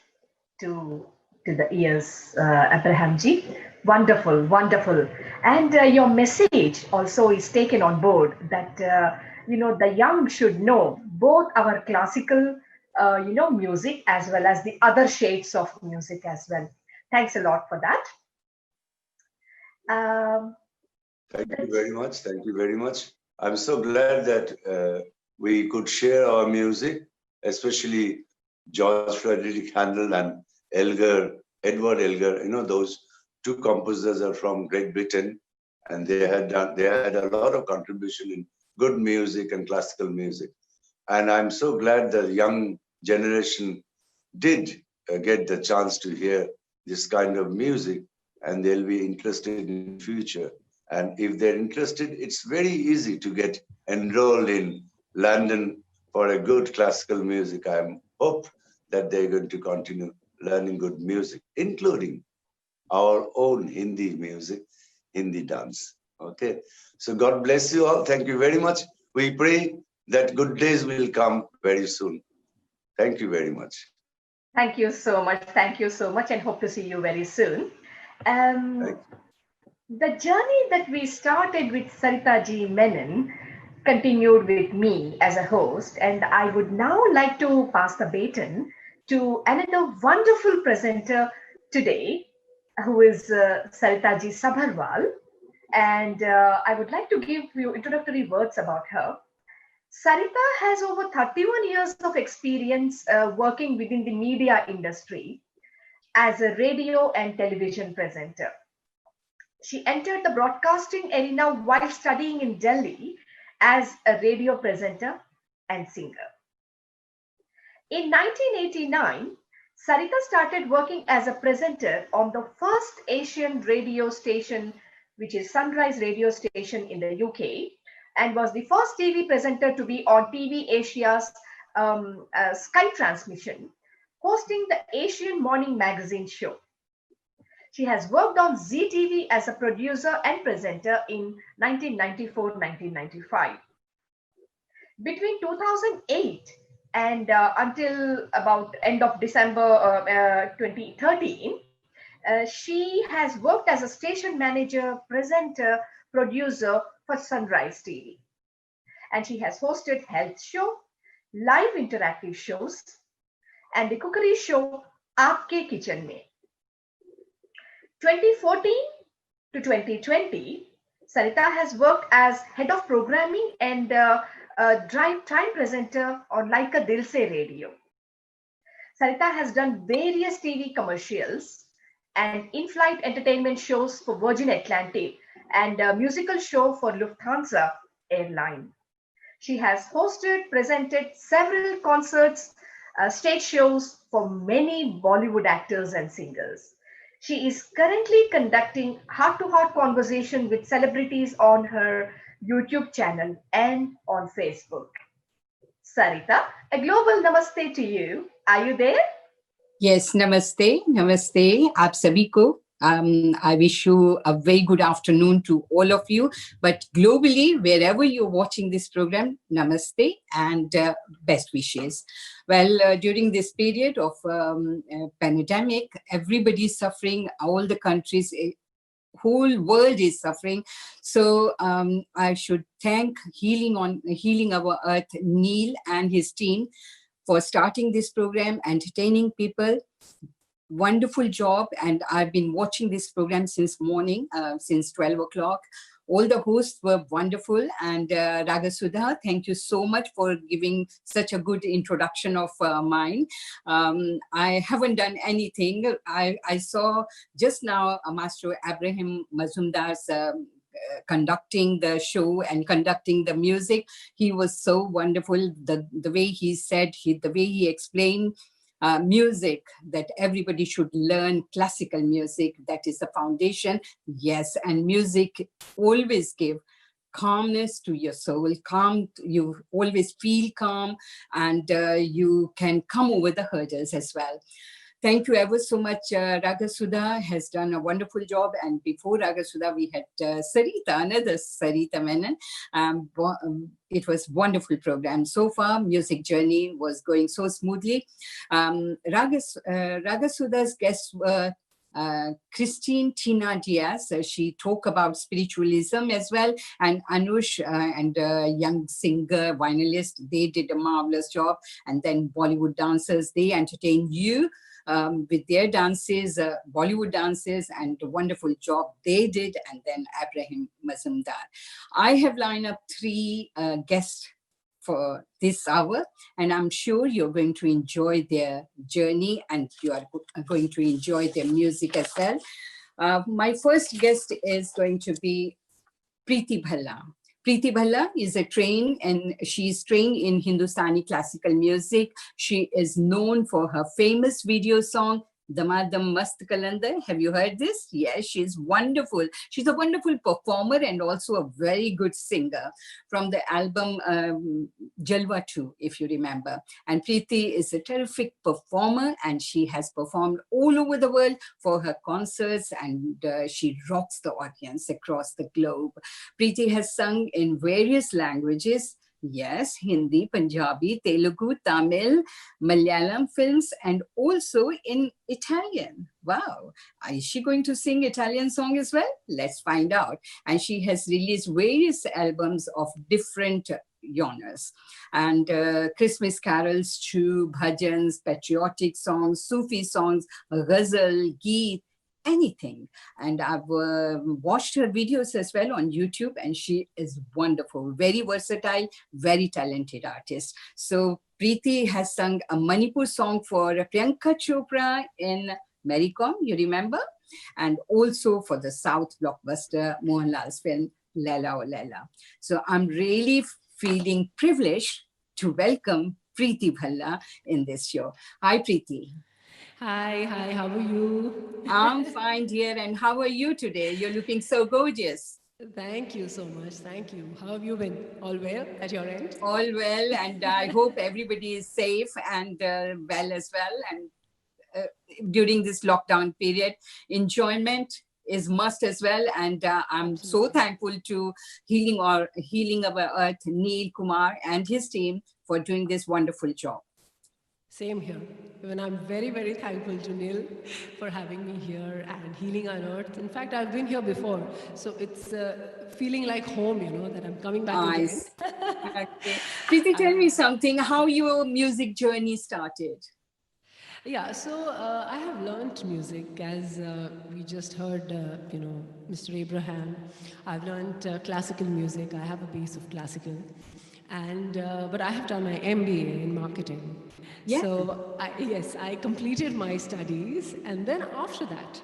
to the ears, Abrahamji. Wonderful, wonderful. And your message also is taken on board that the young should know both our classical music as well as the other shades of music as well. Thanks a lot for that. Thank you very much. Thank you very much. I'm so glad that we could share our music, especially George Frederick Handel and Edward Elgar. Those two composers are from Great Britain, and they had a lot of contribution in good music and classical music. And I'm so glad the young generation did get the chance to hear this kind of music, and they'll be interested in future. And if they're interested, it's very easy to get enrolled in London for a good classical music. I hope that they're going to continue learning good music, including our own Hindi music, Hindi dance. Okay. So God bless you all. Thank you very much. We pray that good days will come very soon. Thank you very much. Thank you so much. Thank you so much, and hope to see you very soon. The journey that we started with Sarita Ji Menon continued with me as a host, and I would now like to pass the baton to another wonderful presenter today, who is Sarita Ji Sabharwal. And I would like to give you introductory words about her. Sarita has over 31 years of experience working within the media industry as a radio and television presenter. She entered the broadcasting arena while studying in Delhi as a radio presenter and singer. In 1989, Sarita started working as a presenter on the first Asian radio station, which is Sunrise Radio Station in the UK, and was the first TV presenter to be on TV Asia's Sky transmission, hosting the Asian Morning Magazine show. She has worked on Zee TV as a producer and presenter in 1994-1995. Between 2008 and until about end of December 2013, she has worked as a station manager, presenter, producer for Sunrise TV. And she has hosted health show, live interactive shows, and the cookery show Aapke Kitchen Mein. 2014 to 2020, Sarita has worked as head of programming and drive time presenter on Laika Dil Se Radio. Sarita has done various TV commercials and in-flight entertainment shows for Virgin Atlantic and a musical show for Lufthansa airline. She has hosted, presented several concerts, stage shows for many Bollywood actors and singers. She is currently conducting heart-to-heart conversation with celebrities on her YouTube channel and on Facebook. Sarita, a global namaste to you. Are you there? Yes, namaste, namaste, aap sabhi ko. I wish you a very good afternoon to all of you. But globally, wherever you're watching this program, namaste and best wishes. Well, during this period of pandemic, everybody is suffering, all the countries, whole world is suffering. So I should thank Healing Our Earth, Neil and his team for starting this program, entertaining people. Wonderful job. And I've been watching this program since morning, since 12 o'clock. All the hosts were wonderful. And Ragasudha, thank you so much for giving such a good introduction of mine. I haven't done anything. I saw just now Master Abraham Mazumdar's conducting the show and conducting the music. He was so wonderful. The way he said, the way he explained music, that everybody should learn classical music. That is the foundation. Yes, and music always give calmness to your soul. You always feel calm, and you can come over the hurdles as well. Thank you ever so much. Ragasudha has done a wonderful job. And before Ragasudha, we had Sarita, another Sarita Menon. It was wonderful program. So far, music journey was going so smoothly. Ragasudha's guests were Christine Tina Diaz. She talked about spiritualism as well. And Anush and a young singer, violinist, they did a marvelous job. And then Bollywood dancers, they entertained you with their dances, Bollywood dances, and the wonderful job they did. And then Abraham Mazumdar. I have lined up 3 guests for this hour, and I'm sure you're going to enjoy their journey and you are going to enjoy their music as well. My first guest is going to be Preeti Bhalla. Preeti Bhalla is she's trained in Hindustani classical music. She is known for her famous video song, Damadam Mast Kalandar. Have you heard this? Yes, she's wonderful. She's a wonderful performer and also a very good singer from the album Jalwa 2, if you remember. And Preeti is a terrific performer and she has performed all over the world for her concerts and she rocks the audience across the globe. Preeti has sung in various languages. Yes, Hindi, Punjabi, Telugu, Tamil, Malayalam films, and also in Italian. Wow. Is she going to sing Italian song as well? Let's find out. And she has released various albums of different genres. And Christmas carols to bhajans, patriotic songs, Sufi songs, ghazal, geet, anything. And I've watched her videos as well on YouTube, and she is wonderful, very versatile, very talented artist. So Preeti has sung a Manipur song for Priyanka Chopra in Maricom, you remember? And also for the South blockbuster Mohanlal's film, Laila O Laila. So I'm really feeling privileged to welcome Preeti Bhalla in this show. Hi, Preeti. Hi, how are you? I'm fine, dear. And how are you today? You're looking so gorgeous. Thank you so much. Thank you. How have you been? All well at your end? All well. And I hope everybody is safe and well as well. And during this lockdown period, enjoyment is must as well. And I'm so thankful to Healing Our Earth, Neil Kumar and his team for doing this wonderful job. Same here. Even I'm very, very thankful to Neil for having me here and Healing on Earth. In fact, I've been here before. So it's feeling like home, that I'm coming back nice. Again. Okay. Preeti, tell me something, how your music journey started. Yeah, so I have learned music as we just heard, Mr. Abraham. I've learned classical music. I have a base of classical. And but I have done my MBA in marketing. Yeah. So I completed my studies, and then after that,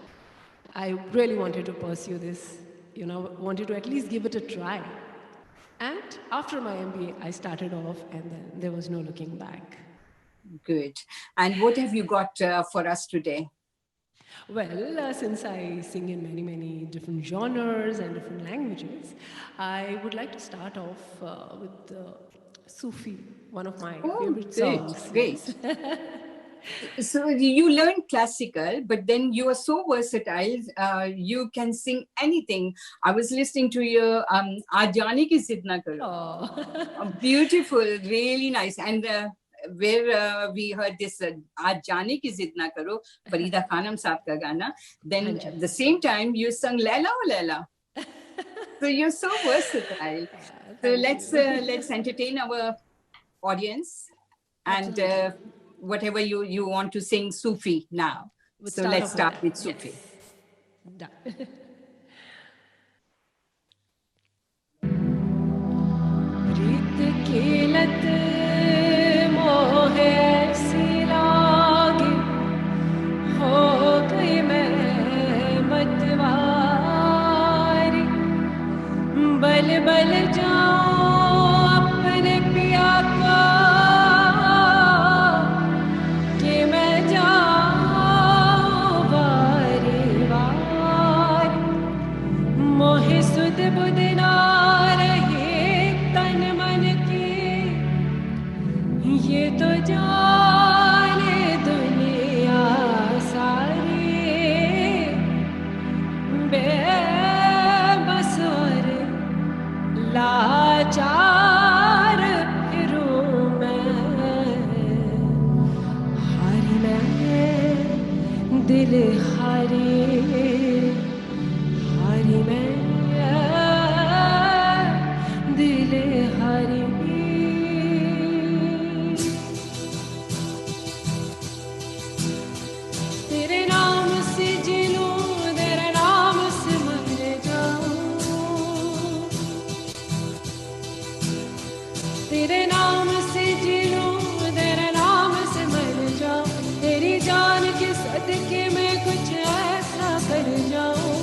I really wanted to pursue this. Wanted to at least give it a try. And after my MBA, I started off, and then there was no looking back. Good. And what have you got for us today? Well, since I sing in many, many different genres and different languages, I would like to start off with Sufi, one of my favorite songs. Great. So you learned classical, but then you are so versatile. You can sing anything. I was listening to your Aaj Jaane Ki Zid Na Karo. Beautiful, really nice. And where we heard this Aaj Jaane Ki Zid Na Karo, Farida Khanam Saab ka gana. Then at the same time you sung Laila O Laila. So you're so versatile. So let's entertain our audience and whatever you want to sing Sufi now. So let's start with Sufi. Yes. बल बल जाऊं अपने पिया को कि मैं जाऊं बारी बारी मोहे सुध बुध ना रहे तन मन की ये तो जाने दुनिया दिल हारी हारी मैं दिल हारी तेरे नाम से जी लूं तेरे नाम से मर जाऊं तेरे नाम से जी लूं तेरे नाम से मर जाऊं तेरी जान के सदके में कुछ ऐसा कर जाऊं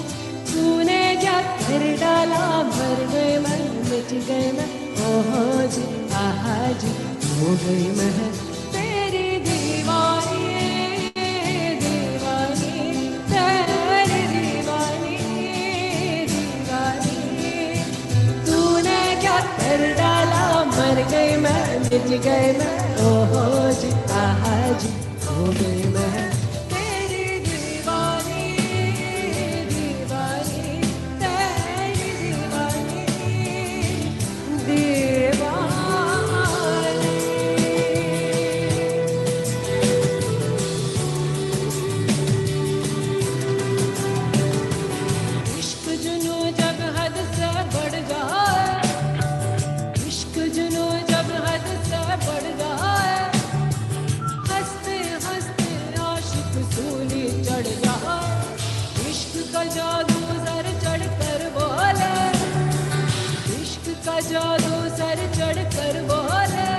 तूने क्या कर डाला मर गए मैं मिट गए मैं ओहो जी आहा जी हो गई मैं तेरी दीवानी दीवानी तेरी दीवानी दीवानी तूने क्या कर डाला मर गई मैं मिट गई मैं ओहो जी आहा जी हो गई मैं तेरी दीवानी दीवानी तेरी दीवानी दीवानी इश्क जुनू जब हद से बढ़ जाए इश्क जुनू जब हद से बढ़ जाए हंसते हंसते आशिक सूली चढ़ जाए इश्क का जादू सर चढ़ कर बोले इश्क का जादू सर चढ़ कर बोले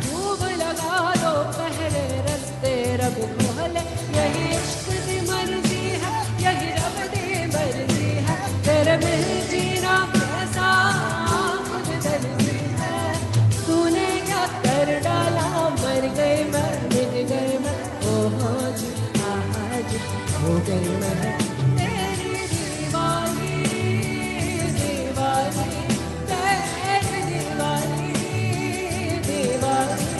खूब लगा दो पहले रस्ते रब खोले यही इश्क की मर्जी है यही रब की मर्जी है तेरे मिल जीना कैसा खुद दर्जी है तूने क्या कर डाला मर गई मैं मिट गई मैं ओहो जी आहा जी हो गई मैं तेरी दीवानी दीवानी तेरी दीवानी दीवानी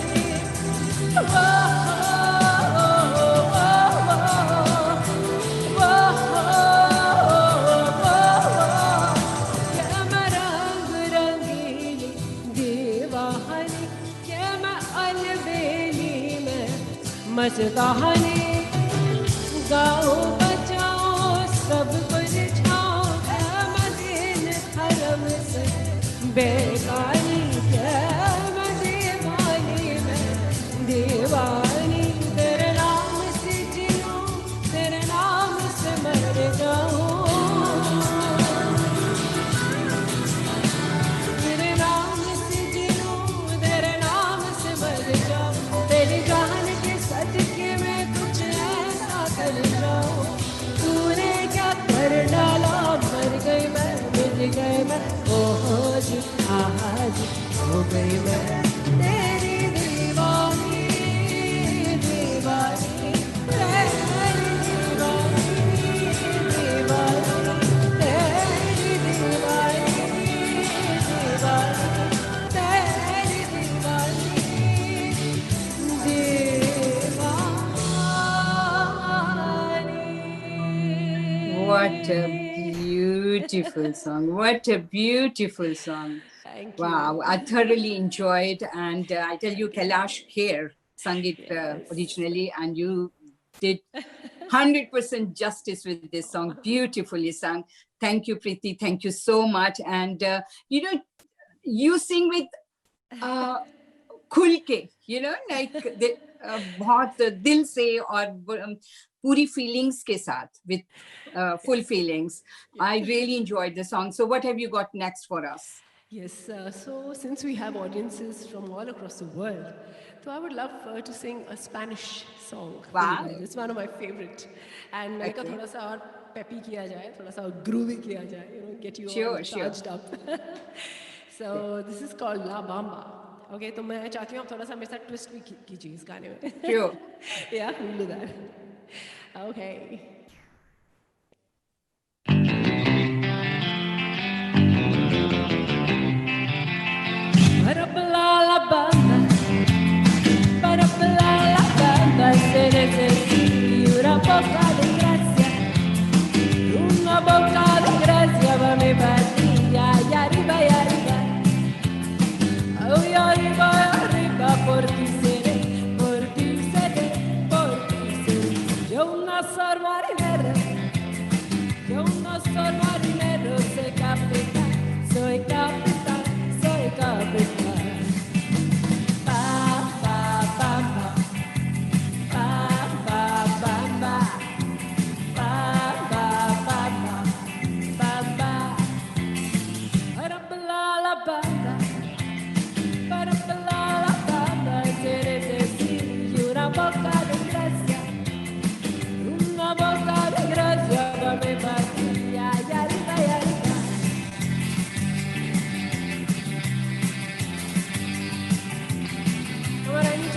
क्या मैं रंग रंगीली दीवानी क्या मैं अलबेली में मस्तानी गाओ बचाओ सब कुछ छाओ क्या मैं दिन हरम से बेगानी क्या मैं दीवानी में दीवानी तेरे नाम से जीऊं तेरे नाम से मर जाऊं तेरे नाम से जीऊं तेरे नाम से मर जाऊं तेरी जान के सदके में कुछ ऐसा कर जाऊं तूने क्या कर डाला मर गई मैं मिट गई मैं ओहो जी आहा जी हो गई मैं तेरी दीवानी दीवानी तेरी दीवानी दीवानी तेरी दीवानी दीवानी तेरी दीवानी दीवानी What a beautiful song. What a beautiful song. Thank you. Wow, I thoroughly enjoyed. And I tell you, Kailash Kher sung it originally, and you did 100% justice with this song. Beautifully sung. Thank you, Preeti. Thank you so much. And, you sing with खुल के, like बहुत दिल से और पूरी feelings के साथ, with full feelings. I really enjoyed the song. So what have you got next for us? Yes, so since we have audiences from all across the world, so I would love to sing a Spanish song. Wow. It's one of my favorite. And मैंने कहा थोड़ा सा और peppy किया जाए, थोड़ा सा और groovy किया जाए, get you all charged up. So this is called La Bamba. Okay, तो मैं चाहती हूँ आप थोड़ा सा मेरे साथ twist भी कीजिए इस गाने में. Sure. Yeah, we'll do that. Okay. Para la banda, se necesita una poca de gracia, va mi patria, y arriba, oh, y arriba, por ti seré, yo una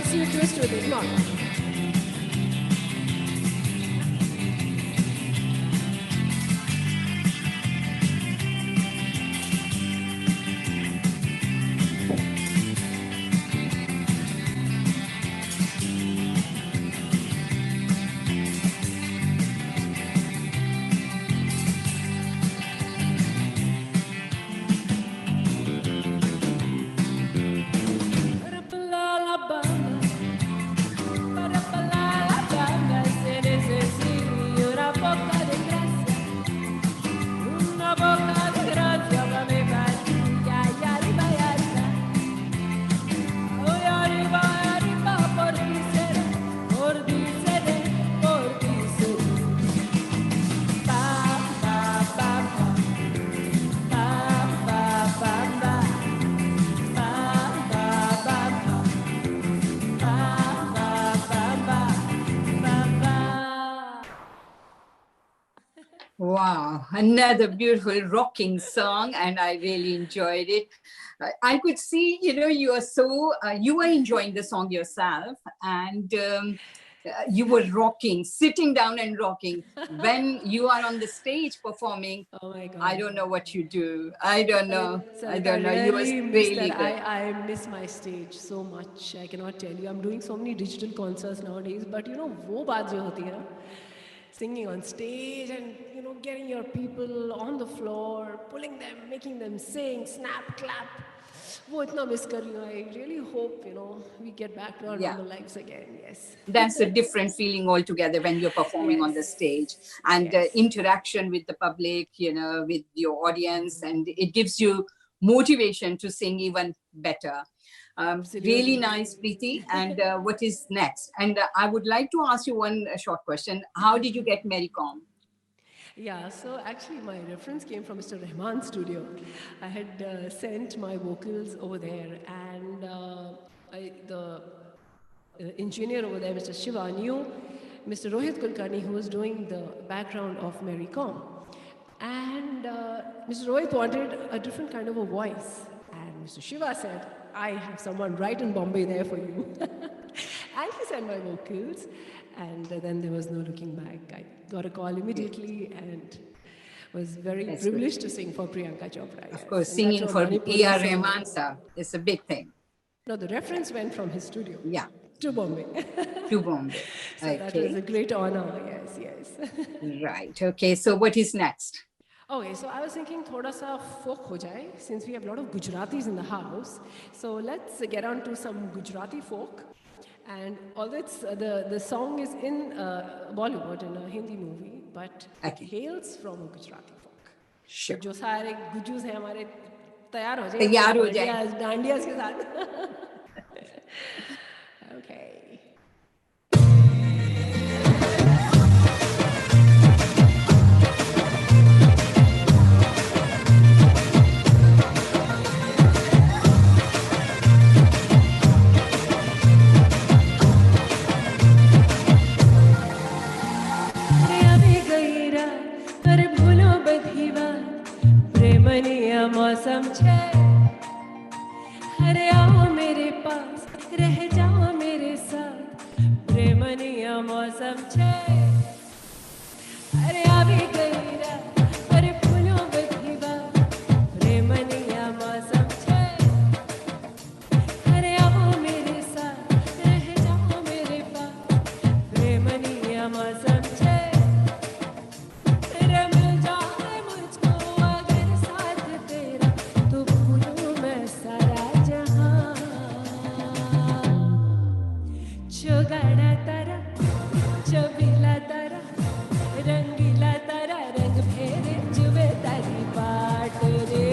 see you twist with it. Come on. Wow, another beautiful rocking song, and I really enjoyed it. I could see, you are you were enjoying the song yourself, and you were rocking, sitting down and rocking. When you are on the stage performing, oh my God, I don't know what you do. I don't know. I don't know. You were really miss really that. good. I miss my stage so much. I cannot tell you. I'm doing so many digital concerts nowadays, but वो बात जो होती है ना, singing on stage and getting your people on the floor, pulling them, making them sing, snap, clap. वो इतना miss कर रही हूँ. I really hope we get back to our Yeah. normal lives again. Yes. That's a different feeling altogether when you're performing on the stage, and interaction with the public, with your audience, and it gives you motivation to sing even better. Really nice, Preeti. And what is next? And I would like to ask you one short question. How did you get Maricom? Yeah, so actually my reference came from Mr. Rahman's studio. I had sent my vocals over there, and the engineer over there, Mr. Shiva, knew Mr. Rohit Kulkarni, who was doing the background of Mary Com. And Mr. Rohit wanted a different kind of a voice. And Mr. Shiva said, I have someone right in Bombay there for you. And he sent my vocals. And then there was no looking back. I got a call immediately and was very privileged to sing for Priyanka Chopra. Of course, singing for A.R. Rahman sir is a big thing. No, the reference went from his studio. Yeah. To Bombay. To Bombay. So that was a great honor. Yes. Right. Okay. So what is next? Okay, so I was thinking thoda sa folk ho jaye, since we have a lot of Gujaratis in the house. So let's get on to some Gujarati folk. And although the song is in Bollywood, in a Hindi movie, but it hails from a Gujarati folk. Sure. जो सारे गुजूस हैं हमारे तैयार हो जाए. तैयार हो जाए. डांडियास के साथ. Okay. मौसम छे अरे आओ मेरे पास रह जाओ मेरे साथ प्रेमनिया मौसम छे अरे अभी गई रात अरे फूलों बधीवा प्रेमनिया मौसम छे अरे आओ मेरे साथ रह जाओ मेरे पास प्रेमनिया मौसम छे चुगाड़ा तारा चबीला तारा रंगीला तारा रंग फेरे जुबे तारी बाट रे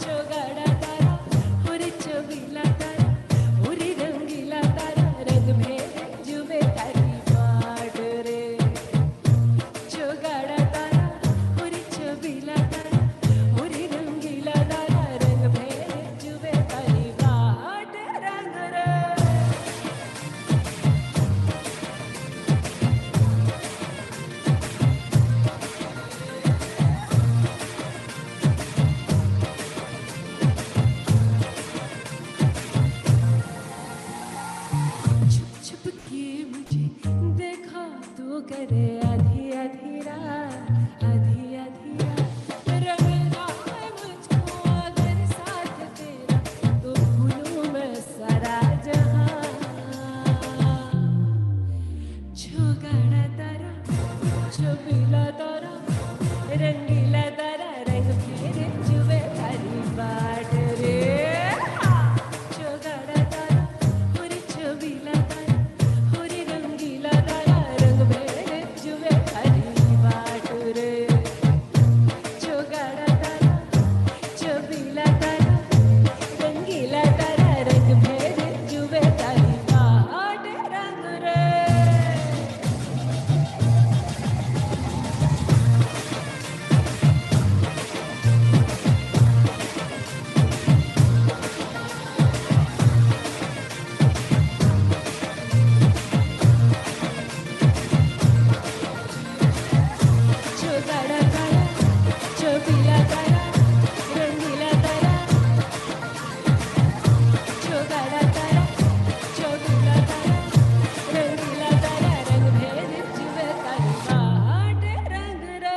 चुगाड़ा तारा और चबीला तारा और रंगीला तारा रंग फेरे जुबे तारी बाट रे चुगाड़ा तारा और चबीला तारा और रंगीला तारा रंग फेरे जुबे तारी बाट रंग रे करे आधी आधी रात आधी आधी रात रंगना है मुझको अगर साथ तेरा तो भूलूं मैं सारा जहां छुगाड़ा तारा छुबीला तारा रंगीला तारा रंग फेरे जुए थारी बाट रे छुगाड़ा तारा होरी छुबीला तारा होरी रंगीला तारा रंग फेरे जुए थारी बाट रे छुगाड़ा तारा छुबीला तारा रंगीला तारा रंग फेरे जुए थारी बाट रंग रे छुगाड़ा तारा छुबीला तारा रंगीला तारा छुगाड़ा तारा छुबीला तारा रंगीला तारा रंग भेद जुए तारी बाट रंग रे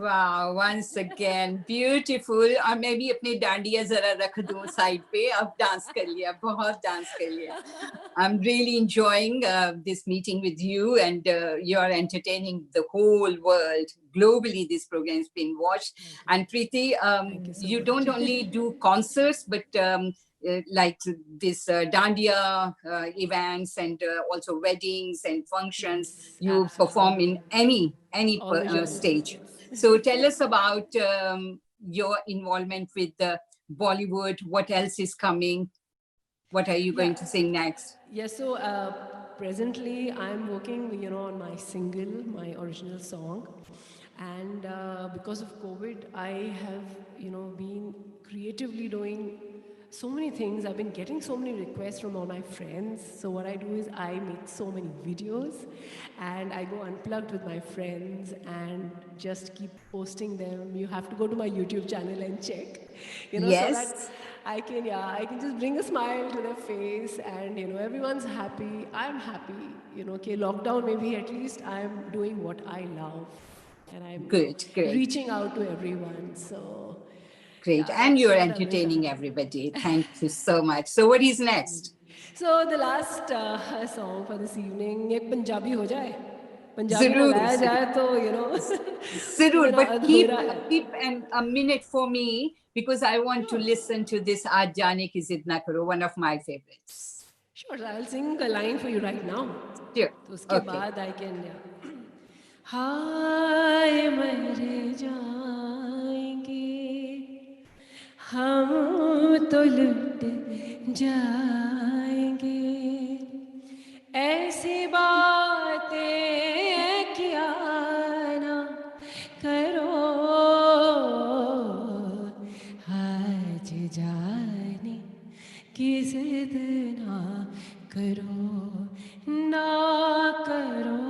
Wow, once again, beautiful. और मैं भी अपने डांडिया जरा रख दूं साइड पे. अब डांस कर लिया, बहुत डांस कर लिया. I'm really enjoying this meeting with you, and you are entertaining the whole world. Globally, this program has been watched. And Preeti, you don't only do concerts, but like this dandiya events and also weddings and functions. You perform in any All the genres, stage. So tell us about your involvement with Bollywood. What else is coming? What are you going to sing next? Yes, so presently I'm working, on my single, my original song. And because of COVID, I have, been creatively doing so many things. I've been getting so many requests from all my friends. So what I do is I make so many videos and I go unplugged with my friends and just keep posting them. You have to go to my YouTube channel and check, so that I can just bring a smile to their face and, everyone's happy. I'm happy, okay, lockdown maybe at least I'm doing what I love and I'm Good. reaching out to everyone. So Great. yeah, And that's you're what I'm doing. entertaining everybody. Thank you so much. So what is next? So the last song for this evening, एक पंजाबी हो जाए, पंजाबी में Zarur, गाया जाए तो Zarur, इतना but keep अधूरा है. a minute for me because I want to listen to this Aaj Jaane Ki Zid Na Karo, one of my favorites. Sure, I'll sing a line for you right now. Sure. तो उसके बाद I can. हाय मर जाएंगे हम तो लुट जाएंगे ऐसी बातें किया ना करो आज जाने की जिद ना करो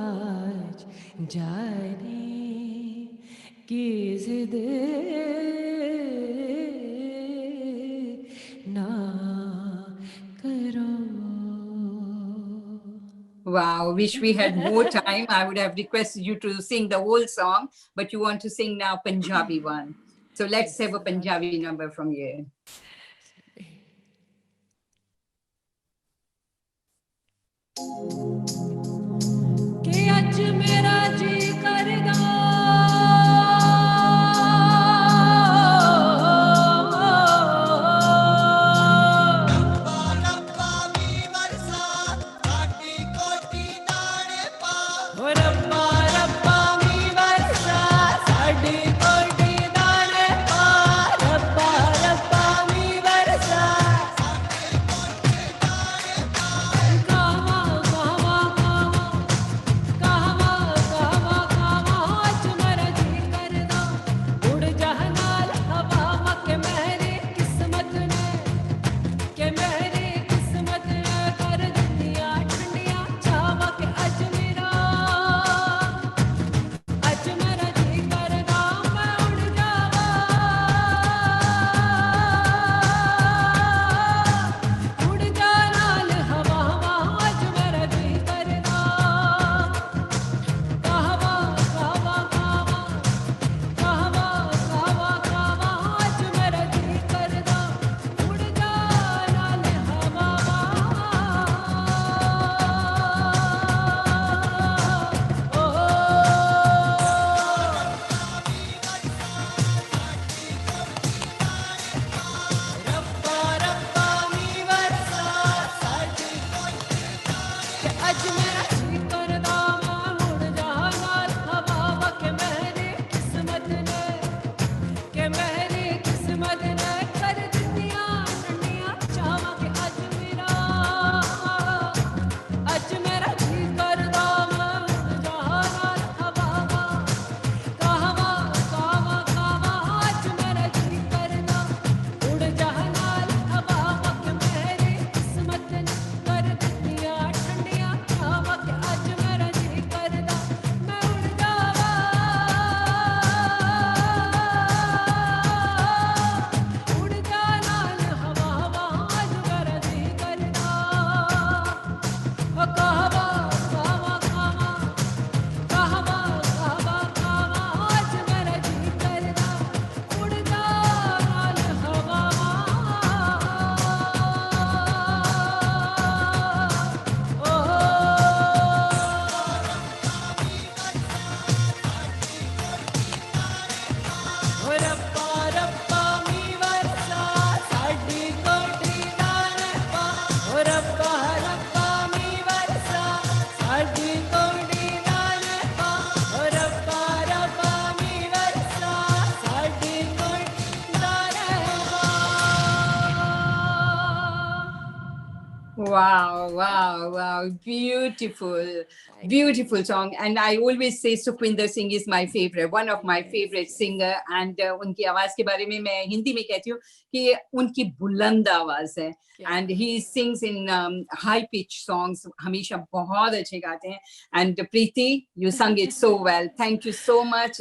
आज जाने की जिद ना करो. Wow, wish we had more time. I would have requested you to sing the whole song, but you want to sing now Punjabi one. So let's have a Punjabi number from you. कि आज मेरा जी करदा Wow, wow, wow. Beautiful, beautiful song. And I always say Sukhwinder Singh is my favorite, one of my favorite singer. And उनकी आवाज के बारे में मैं हिंदी में कहती हूँ कि उनकी बुलंद आवाज है. And he sings in high pitch songs. हमेशा बहुत अच्छे गाते हैं. And Preeti, you sung it so well. Thank you so much.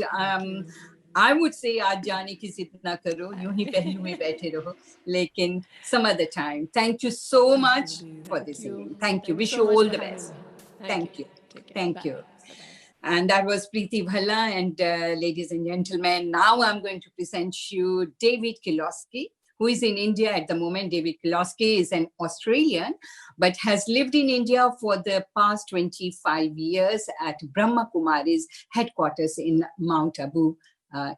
I would say आज जाने की जिद ना करो, यूं ही पहलू में बैठे रहो, लेकिन some other time. Thank you so much for this singing. Thank you. Thank you Wish so you much all for the having best. me. Thank you. Take care. Thank Bye. you. And that was Preeti Bhalla. And ladies and gentlemen, now I'm going to present you David Kiloski, who is in India at the moment. David Kiloski is an Australian, but has lived in India for the past 25 years at Brahma Kumari's headquarters in Mount Abu.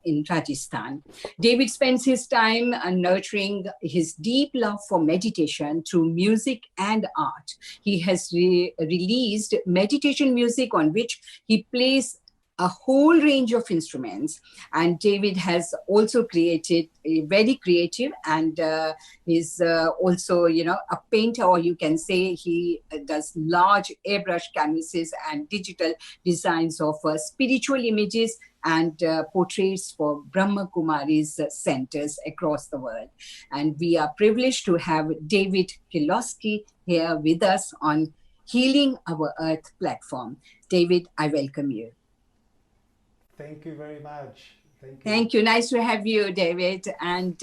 In Rajasthan. David spends his time nurturing his deep love for meditation through music and art. He has released meditation music on which he plays a whole range of instruments, and David has also created a very creative and is also, a painter, or you can say he does large airbrush canvases and digital designs of spiritual images and portraits for Brahma Kumari's centers across the world. And we are privileged to have David Kiloski here with us on Healing Our Earth platform. David, I welcome you. Thank you very much. Thank you. Nice to have you, David. And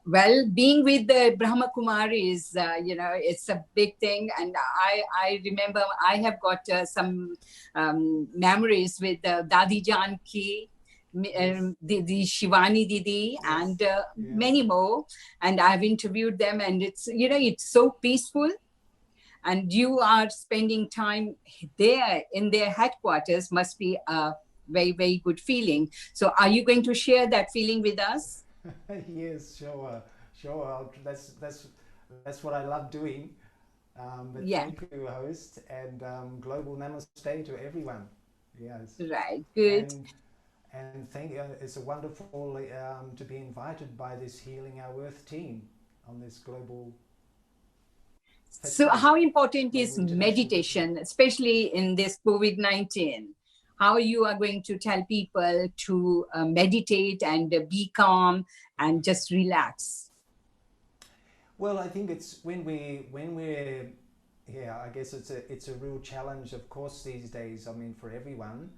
well, being with the Brahma Kumaris, it's a big thing. And I remember I have got some memories with Dadi Janki, the Shivani Didi, and many more. And I've interviewed them, and it's, it's so peaceful. And you are spending time there in their headquarters must be a very, very good feeling. So are you going to share that feeling with us? Yes, sure. That's what I love doing. But yeah. Thank you, host, and global namaste to everyone. Yes. Right. Good. And thank you. It's a wonderful to be invited by this Healing Our Earth team on this global. So how important is meditation, especially in this COVID-19? How you are going to tell people to meditate and be calm and just relax? Well, I think it's when we're I guess it's a real challenge, of course, these days. I mean, for everyone.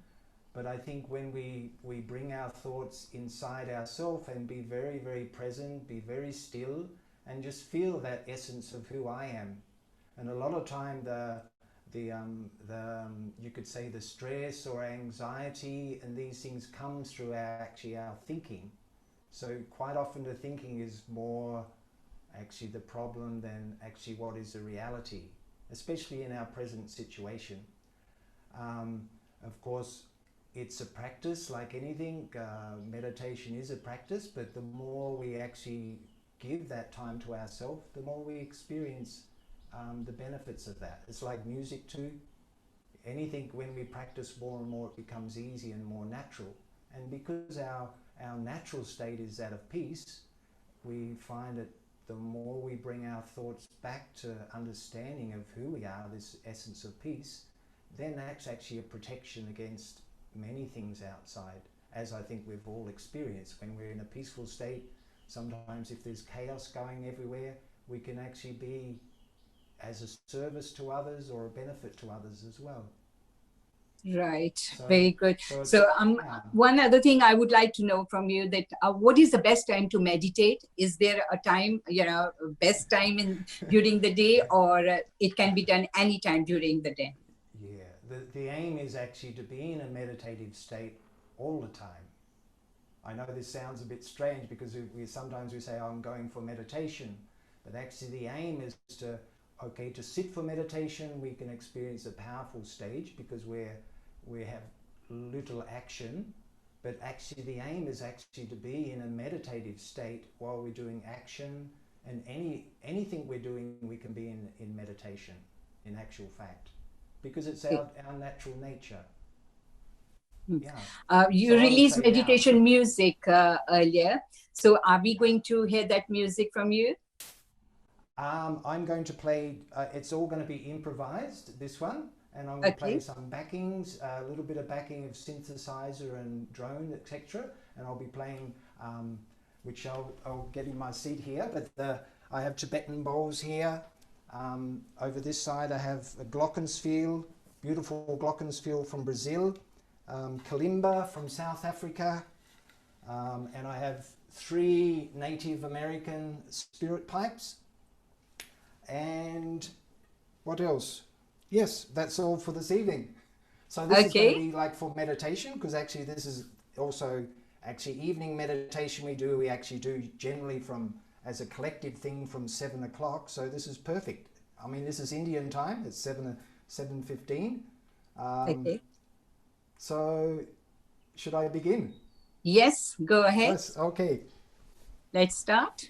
But I think when we bring our thoughts inside ourselves and be very, very present, be very still, and just feel that essence of who I am. And a lot of time you could say the stress or anxiety and these things comes through our thinking. So quite often the thinking is more actually the problem than actually what is the reality, especially in our present situation. Of course, it's a practice like anything. Meditation is a practice, but the more we actually give that time to ourselves, the more we experience the benefits of that. It's like music too. Anything, when we practice more and more, it becomes easy and more natural. And because our natural state is that of peace, we find that the more we bring our thoughts back to understanding of who we are, this essence of peace, then that's actually a protection against many things outside, as I think we've all experienced. When we're in a peaceful state, sometimes if there's chaos going everywhere, we can actually be as a service to others or a benefit to others as well. Right. Very good. So one other thing I would like to know from you that what is the best time to meditate? Is there a time, best time during the day, or it can be done anytime during the day? Yeah, the aim is actually to be in a meditative state all the time. I know this sounds a bit strange because sometimes we say, I'm going for meditation, but actually the aim is to sit for meditation. We can experience a powerful stage because we have little action, but actually the aim is actually to be in a meditative state while we're doing action, and anything we're doing we can be in meditation in actual fact, because it's our natural nature. Yeah. You released meditation music earlier, so are we going to hear that music from you? I'm going to play, it's all going to be improvised, this one, and I'm going to play some backings, a little bit of backing of synthesizer and drone, etc. And I'll be playing, which I'll get in my seat here, but I have Tibetan bowls here. Over this side I have a glockenspiel, beautiful glockenspiel from Brazil, kalimba from South Africa, and I have 3 Native American spirit pipes. And what else? Yes, that's all for this evening. So this is going to be like for meditation, because actually this is also actually evening meditation we actually do generally from, as a collective thing, from 7 o'clock. So this is perfect. I mean, this is Indian time. It's 7:15. So should I begin? Yes, go ahead. Yes, okay. Let's start.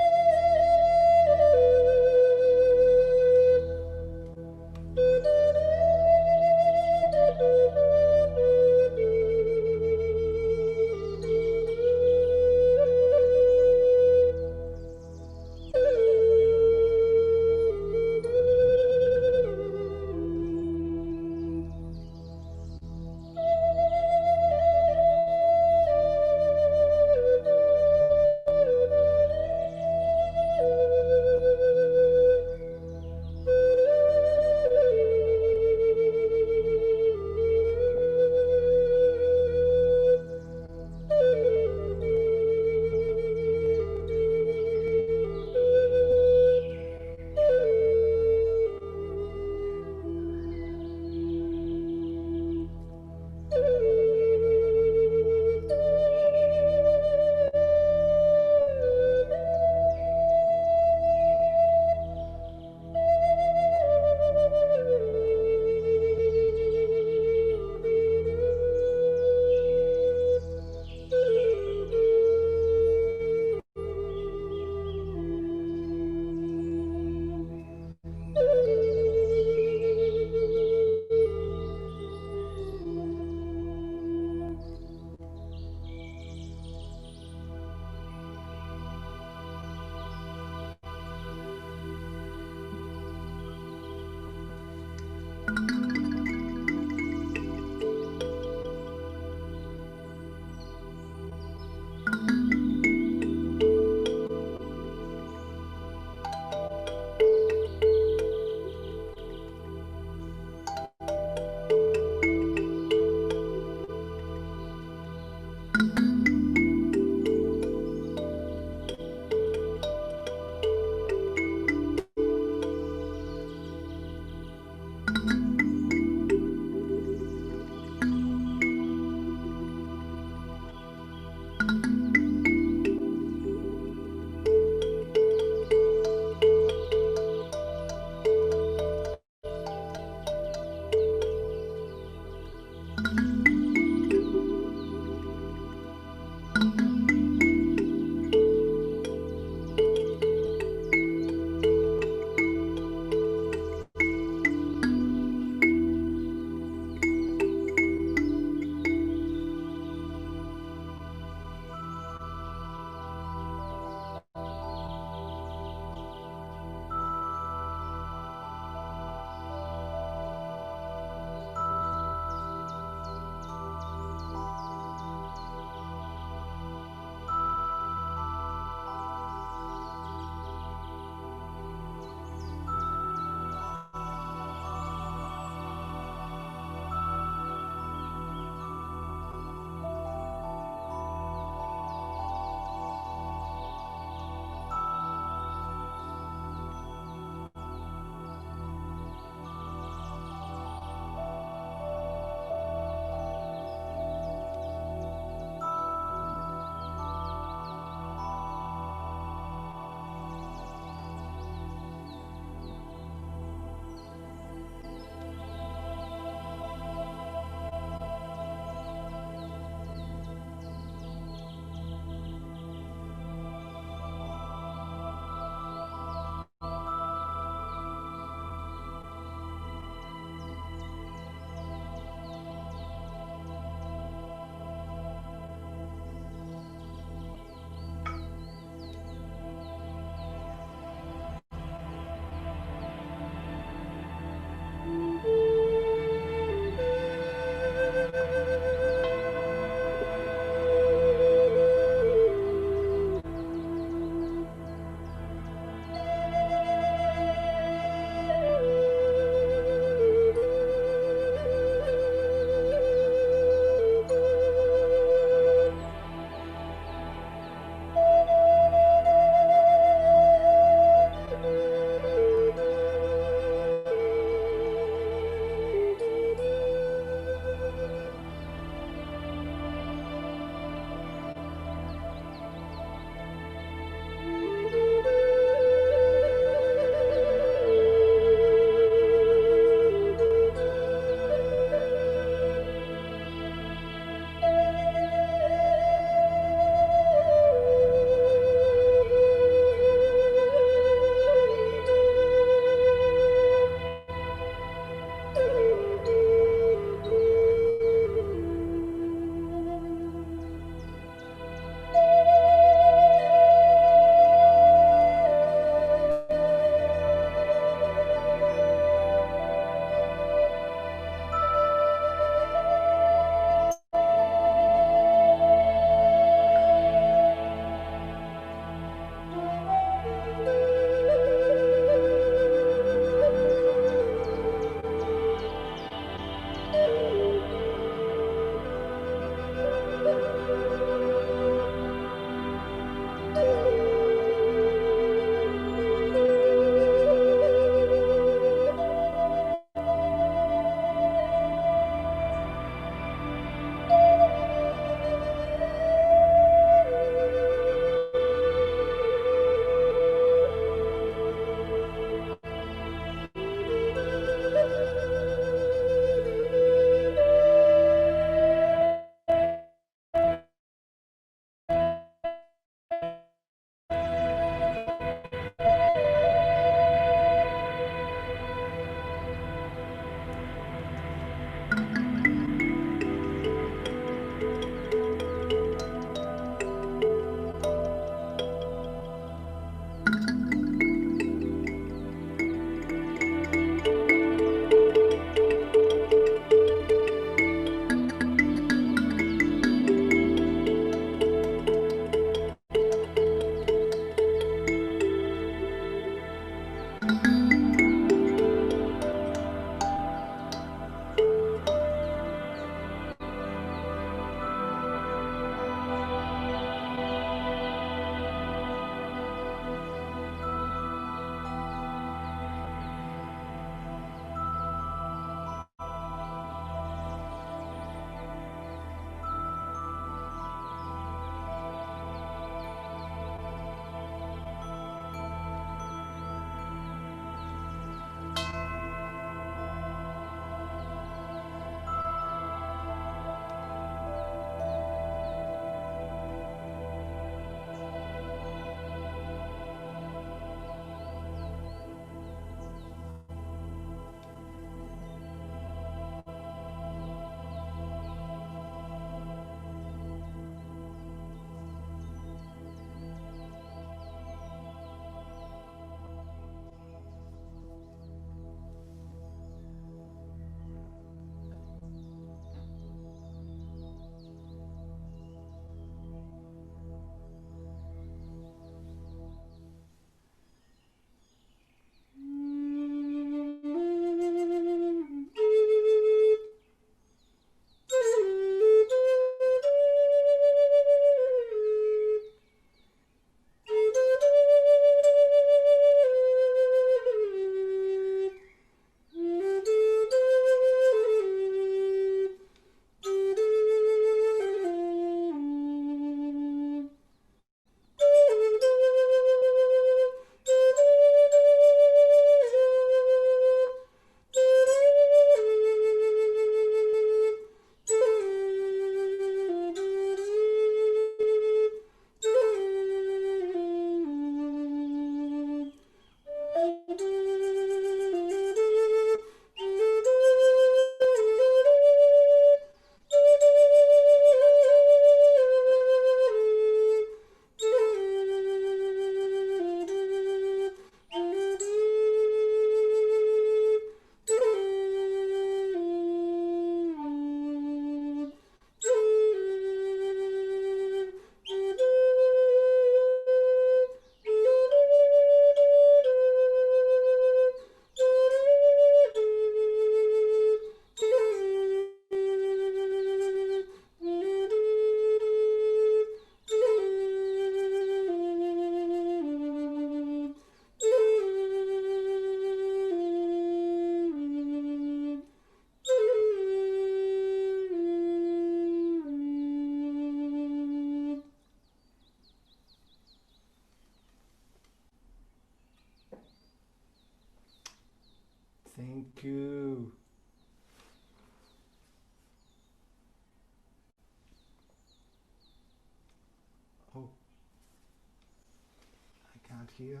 hear.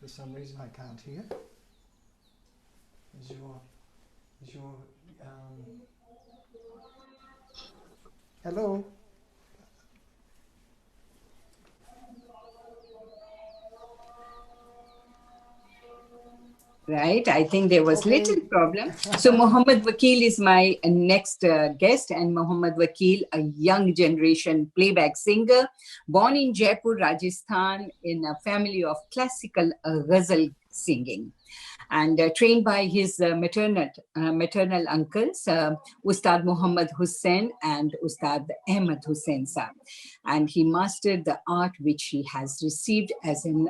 For some reason, I can't hear. Is your hello? Right, I think there was Okay. little problem. So Mohammed Wakil is my next guest, and Mohammed Wakil, a young generation playback singer, born in Jaipur, Rajasthan, in a family of classical ghazal singing, and trained by his maternal uncles, Ustad Muhammad Hussain and Ustad Ahmed Hussain Saab. And he mastered the art which he has received as an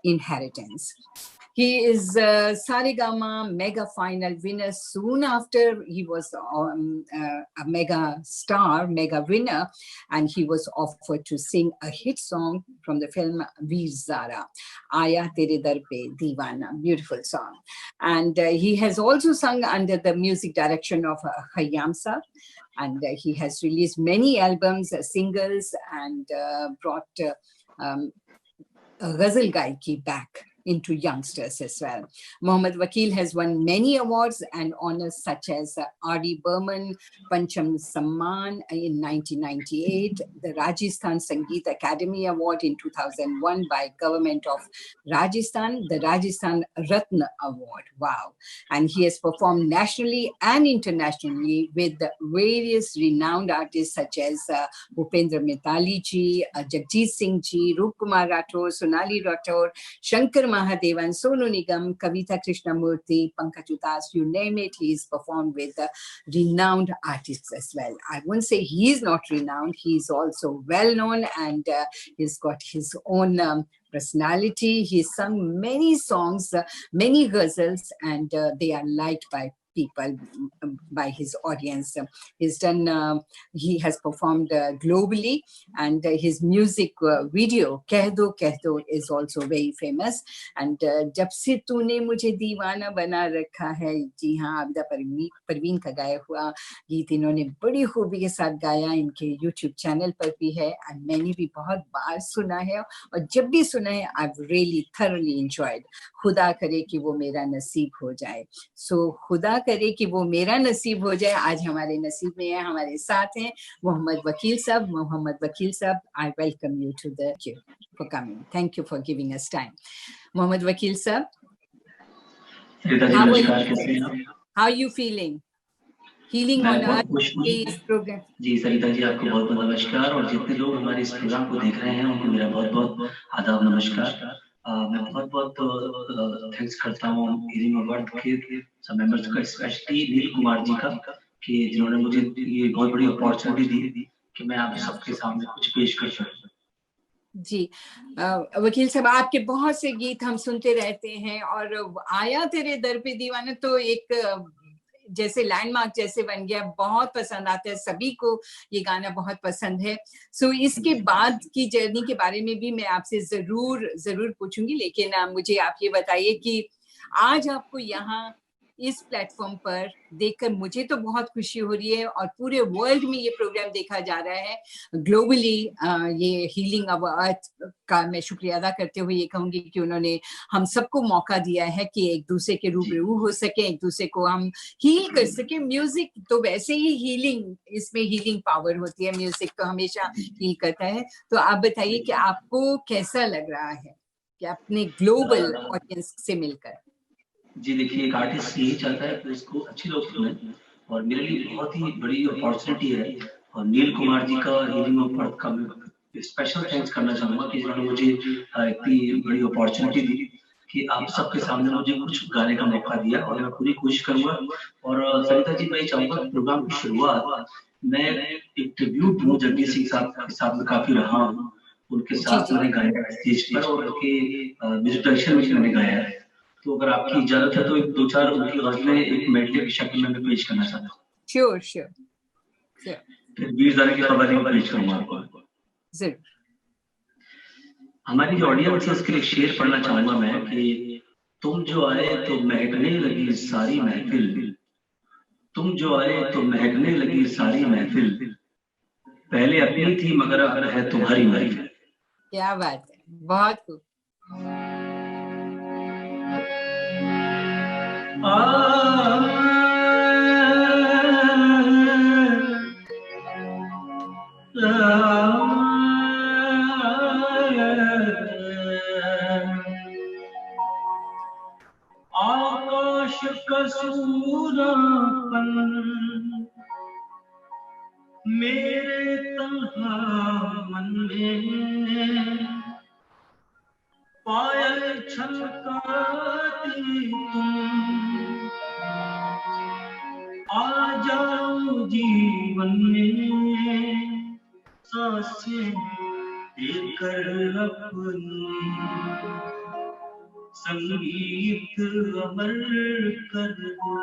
inheritance. He is Saregama Mega Final winner soon after he was a mega star, mega winner, and he was offered to sing a hit song from the film Veer Zara, Aya Tere Dar Pe Deewana, beautiful song. And he has also sung under the music direction of Khayyam Saab, and he has released many albums, singles, and brought Ghazal Gaiki back into youngsters as well. Mohammed Wakil has won many awards and honors such as R.D. Burman Pancham Samman in 1998, the Rajasthan Sangeet Academy Award in 2001 by Government of Rajasthan, the Rajasthan Ratna Award. Wow. And he has performed nationally and internationally with various renowned artists such as Bhupendra Mitali ji, Jagjit Singh ji, Roop Kumar Rathore, Sonali Rathore, Shankar Mahadevan, Sonu Nigam, Kavita Krishnamurthy, Pankaj Udas, you name it, he's performed with renowned artists as well. I wouldn't say he's not renowned, he's also well known, and he's got his own personality. He's sung many songs, many ghazals, and they are liked by people, by his audience. He's done, he has performed globally, and his music video, Keh Do is also very famous. And Jab Se Tune Mujhe Deewana Bana Rakha Hai, जी हाँ, आबिदा परवीन का गाया हुआ गीत इन्होंने बड़ी खूबी के साथ गाया, इनके YouTube चैनल पर भी है, और मैंने भी बहुत बार सुना है, और जब भी सुना है, I've really thoroughly enjoyed. खुदा करे कि वो मेरा नसीब हो जाए. So खुदा करे कि वो मेरा नसीब हो जाए, आज हमारे नसीब में है, हमारे साथ हैं मोहम्मद वकील साहब. मोहम्मद वकील साहब, I welcome you to the queue for coming. Thank you for giving us time. Mohammed Wakil sir, how are you feeling? Healing on Earth is program. जी सरिता जी, आपको बहुत बहुत नमस्कार, और जितने लोग हमारे इस प्रोग्राम को देख रहे हैं उनको मेरा बहुत बहुत आदाब नमस्कार. मैं बहुत बहुत थैंक्स करता हूँ हीलिंग ऑफ अर्थ के सब मेंबर्स का, स्पेशली नील कुमार जी का, कि जिन्होंने मुझे ये बहुत बड़ी अपॉर्चुनिटी दी कि मैं आप सबके सामने कुछ पेश कर सकूं. जी वकील साहब, आपके बहुत से गीत हम सुनते रहते हैं, और आया तेरे दर पे दीवाना तो एक जैसे लैंडमार्क जैसे बन गया, बहुत पसंद आता है, सभी को ये गाना बहुत पसंद है. सो इसके बाद की जर्नी के बारे में भी मैं आपसे जरूर पूछूंगी, लेकिन मुझे आप ये बताइए कि आज आपको यहाँ इस प्लेटफॉर्म पर देखकर मुझे तो बहुत खुशी हो रही है, और पूरे वर्ल्ड में ये प्रोग्राम देखा जा रहा है ग्लोबली. ये हीलिंग ऑफ अर्थ का मैं शुक्रिया अदा करते हुए ये कहूंगी कि उन्होंने हम सबको मौका दिया है कि एक दूसरे के रूबरू हो सके, एक दूसरे को हम हील कर सके. म्यूजिक तो वैसे ही हीलिंग, इसमें हीलिंग पावर होती है, म्यूजिक तो हमेशा हील करता है. तो आप बताइए कि आपको कैसा लग रहा है कि अपने ग्लोबल ऑडियंस से मिलकर? जी देखिए, एक आर्टिस्ट यही चाहता है कि उसको अच्छे लोग सुने, और मेरे लिए बहुत ही बड़ी अपॉर्चुनिटी है. और नील कुमार जी का हीलिंग ऑफ अर्थ का मैं स्पेशल थैंक्स करना चाहूंगा कि जिन्होंने मुझे इतनी बड़ी अपॉर्चुनिटी दी कि आप सबके सामने मुझे कुछ गाने का मौका दिया, और मैं पूरी कोशिश करूंगा. और सरिता जी, मैं चाहूंगा प्रोग्राम की शुरुआत मैं एक ट्रिब्यूट दूं जगजीत सिंह साहब के साथ में काफी रहा हूँ, उनके साथ मैंने गाया स्टेज पर, और उनके म्यूजिक डायरेक्शन में मैंने गाया है. तो अगर आपकी इजाजत है तो एक दो चार उनकी गजलें एक मेडले की शक्ल में पेश करना चाहता हूँ. श्योर. फिर वीर ज़ारा की खबर पेश करूंगा आपको. जरूर. हमारी जो ऑडियंस है उसके लिए शेर पढ़ना चाहूंगा मैं कि तुम जो आए तो महकने लगी सारी महफिल, तुम जो आए तो महकने लगी सारी महफिल, पहले अपनी थी मगर अब है तुम्हारी महफिल. क्या बात है, बहुत खूब. आकाश का सूरापन मेरे तन्हा मन में पायल छलकाती तुम आ जाओ जीवन में सांसें देकर अपनी संगीत अमर कर दो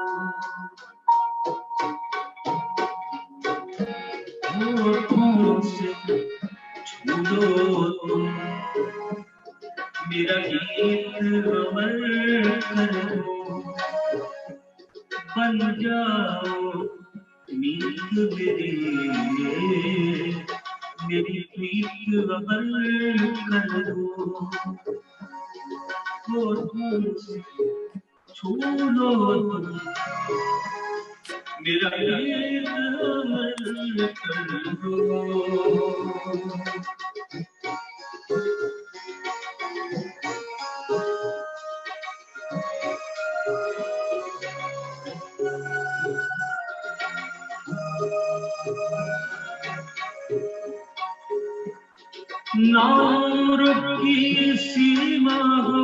होठों से छू लो तुम मेरा गीत अमर कर दो बन जाओ मीत मेरी प्रीत अमर कर दो होठों से छू लो तुम मेरा गीत अमर कर दो नाम की सीमा हो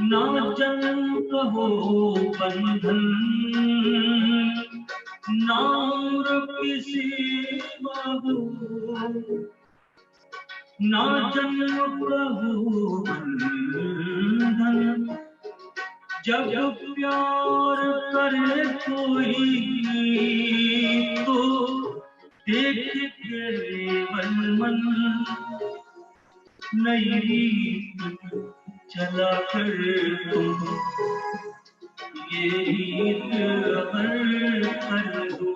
ना जन्म कहो बंधन नाम की सीमा हो ना जन्म कहो बंधन जब प्यार करे कोई तो देख केवल मन नई रीत चला कर तुम ये रीत अमर कर दो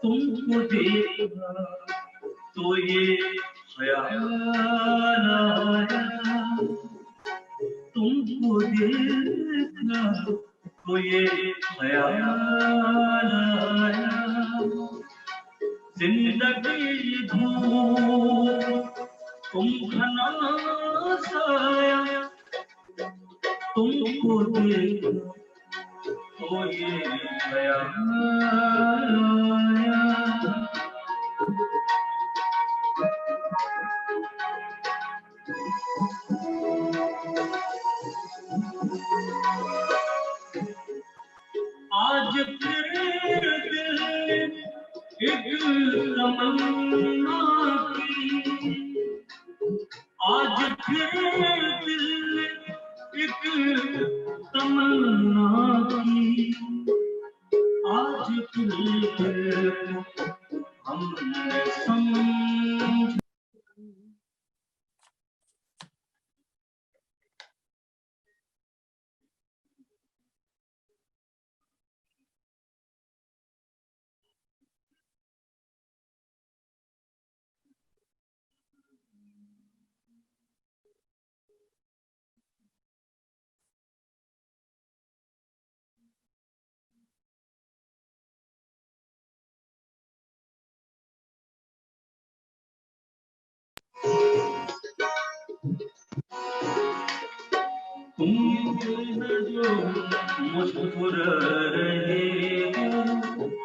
तुमको देखा तो ये ख्याल आया तुमको देखा तो ये ख्याल आया जिंदगी धूप तुम घना साया तुमको देखा तो ये ख्याल आया आज तेरे दिल एक तमन्ना की आज तेरे दिल एक तमन्ना की आज फिर हमने समझ तुम जो मुस्कुरा रहे हो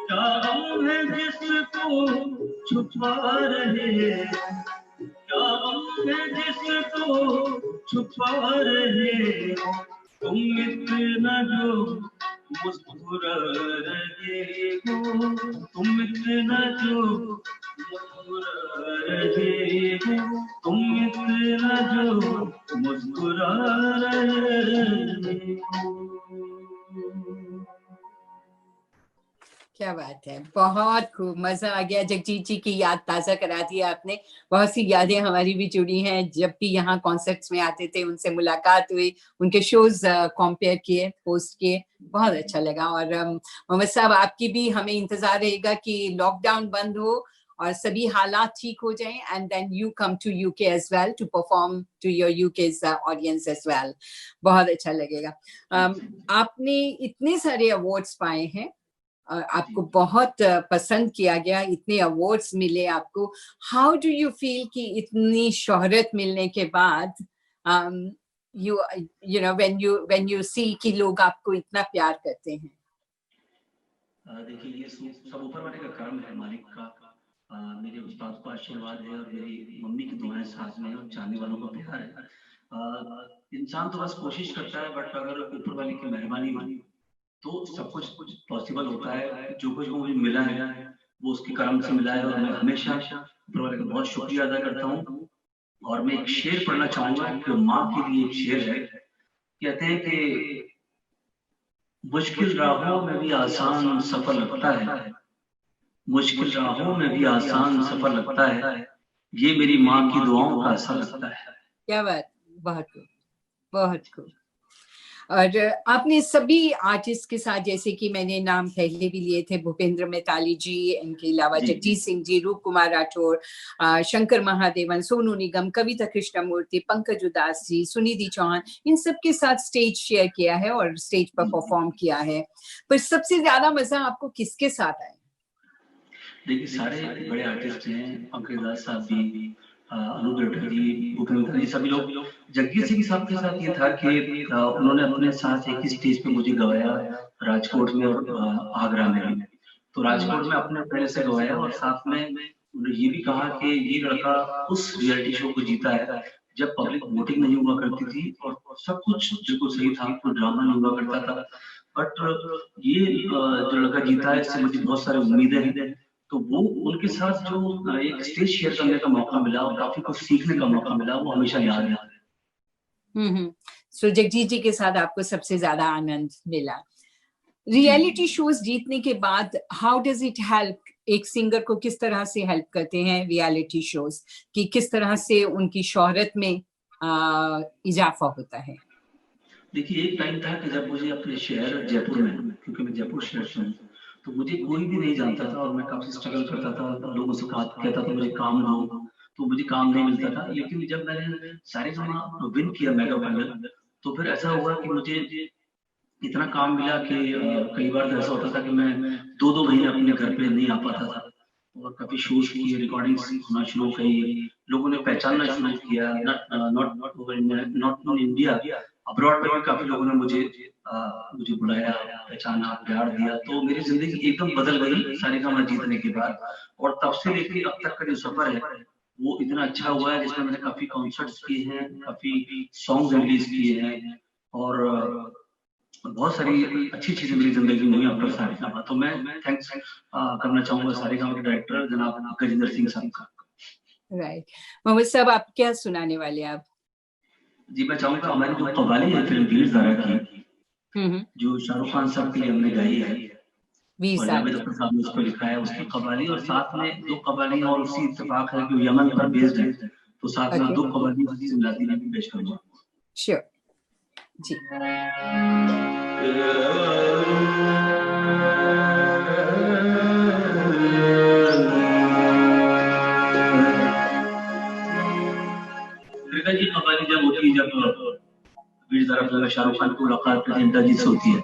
क्या गम है जिसको छुपा रहे क्या गम है जिसको छुपा रहे हो तुम इतना जो मुस्कुरा रहे हो तुम इतना जो मुस्कुरा रहे हो तुम इतना जो मुस्कुरा रहे हो क्या बात है, बहुत खूब मजा आ गया। जगजीत जी की याद ताजा करा दी आपने। बहुत सी यादें हमारी भी जुड़ी हैं, जब भी यहाँ कॉन्सर्ट्स में आते थे उनसे मुलाकात हुई, उनके शोज कंपेयर किए, पोस्ट किए, बहुत अच्छा लगा। और मोहम्मद साहब आपकी भी हमें इंतजार रहेगा कि लॉकडाउन बंद हो और सभी हालात ठीक हो जाएं, and then you come to UK as well to perform to your UK's audience as well. बहुत अच्छा लगेगा. आपने इतने सारे अवार्ड्स पाए हैं, आपको बहुत पसंद किया गया, इतने अवार्ड्स मिले आपको. हाउ डू यू फील कि इतनी शोहरत मिलने के बाद you know when you see कि लोग आपको इतना प्यार करते हैं? देखिए ये सब ऊपर वाले का कर्म है, मालिक का. मेरे उस्ताद का आशीर्वाद है और मेरी मम्मी की दुआएं साथ में और चाहने वालों का प्यार है. इंसान तो बस कोशिश करता है, बट अगर ऊपर वाले की मेहरबानी मानी तो सब कुछ पॉसिबल होता है. जो कुछ मुझे मिला है वो उसके कर्म से मिला है और मैं हमेशा ऊपर वाले का बहुत शुक्रिया अदा करता हूँ. और मैं एक शेर पढ़ना चाहूंगा जो माँ के लिए एक शेर है. कहते हैं कि मुश्किल राहों में भी आसान सफर लगता है, मुश्किल राहों में भी आसान सफर लगता है, ये मेरी माँ की दुआओं का असर लगता है. क्या बात, बहुत खूब, बहुत खूब. और आपने सभी आर्टिस्ट के साथ, जैसे कि मैंने नाम पहले भी लिए थे, भूपेंद्र मैताली जी, इनके अलावा जगजीत सिंह जी, रूप कुमार राठौर, शंकर महादेवन, सोनू निगम, कविता कृष्णमूर्ति, पंकज उदास जी, सुनिधि चौहान, इन सब के साथ स्टेज शेयर किया है और स्टेज पर परफॉर्म किया है. पर सबसे ज्यादा मजा आपको किसके साथ आया? देखिए सारे बड़े आर्टिस्ट हैं, पंकज उदास साहब भी, अनूप जलोटा जी, भूपेंद्र जी, सभी लोग. जगजीत सिंह साहब के साथ ये था कि उन्होंने अपने साथ एक ही स्टेज पे मुझे गवाया, राजकोट में और आगरा में भी. तो राजकोट में अपने पहले से गवाया और साथ में उन्होंने ये भी कहा कि ये लड़का उस रियलिटी शो को जीता है जब पब्लिक वोटिंग नहीं हुआ करती थी और सब कुछ बिल्कुल सही था, कोई ड्रामा नहीं हुआ करता था. बट ये जो लड़का जीता है, इससे मुझे बहुत सारी उम्मीदें हैं. तो वो उनके साथ जो एक स्टेज शेयर करने का मौका मिला और काफी कुछ सीखने का मौका मिला, वो हमेशा याद है. सो जगजीत जी के साथ आपको सबसे ज्यादा आनंद मिला. रियलिटी शोज जीतने के बाद हाउ डज इट हेल्प, एक सिंगर को किस तरह से हेल्प करते हैं रियलिटी शोज, कि किस तरह से उनकी शोहरत में इजाफा होता है? देखिए एक टाइम था कि जब मुझे अपने शहर जयपुर में, क्योंकि मैं जयपुर शहर से हूँ, तो मुझे कोई भी नहीं जानता था और मैं काफी स्ट्रगल करता था. लोगों से बात कहता था मुझे काम दो, तो मुझे काम नहीं मिलता था. लेकिन जब मैंने सारेगामा विन किया मेगा फाइनल, तो फिर ऐसा हुआ कि मुझे इतना काम मिला कि कई बार तो ऐसा होता था कि मैं 2-2 महीने अपने घर पे नहीं आ पाता था. और काफी शोज किए, रिकॉर्डिंग्स होना शुरू की, लोगों ने पहचानना शुरू किया. नॉट इन इंडिया, अब्रॉड में भी काफी लोगों ने मुझे बुलाया, पहचाना, प्यार दिया. तो मेरी जिंदगी एकदम बदल गई सारेगामा जीतने के बाद. और तब से लेकर अब तक का जो सफर है वो इतना अच्छा हुआ है, जिसमें मैंने काफी कॉन्सर्ट्स किए हैं, काफी सॉन्ग्स रिलीज किए हैं और बहुत सारी अच्छी चीजें मेरी जिंदगी में हुई आफ्टर सारेगामा. तो मैं थैंक्स करना चाहूंगा सारेगामा के डायरेक्टर जनाब गजेंद्र सिंह साहब का. राइट. मोहम्मद साहब, आप क्या सुनाने वाले हैं आप? जी मैं चाहूंगा हमारी जो कव्वाली है फिल्म वीर ज़ारा की, जो शाहरुख खान साहब के लिए हमने गाई है और जावेद अख्तर साहब ने उसको लिखा है, उसकी कव्वाली और साथ में 2 कव्वाली और उसी इत्तेफाक है कि यमन पर बेस्ड है, तो साथ में 2 कव्वाली उसी मिलाती में भी पेश करूंगा. श्योर जी. जी कव्वाली जब होती है, जब वीर ज़ारा फिल्म में शाहरुख खान की मुलाकात प्रेसिडेंट जी से होती है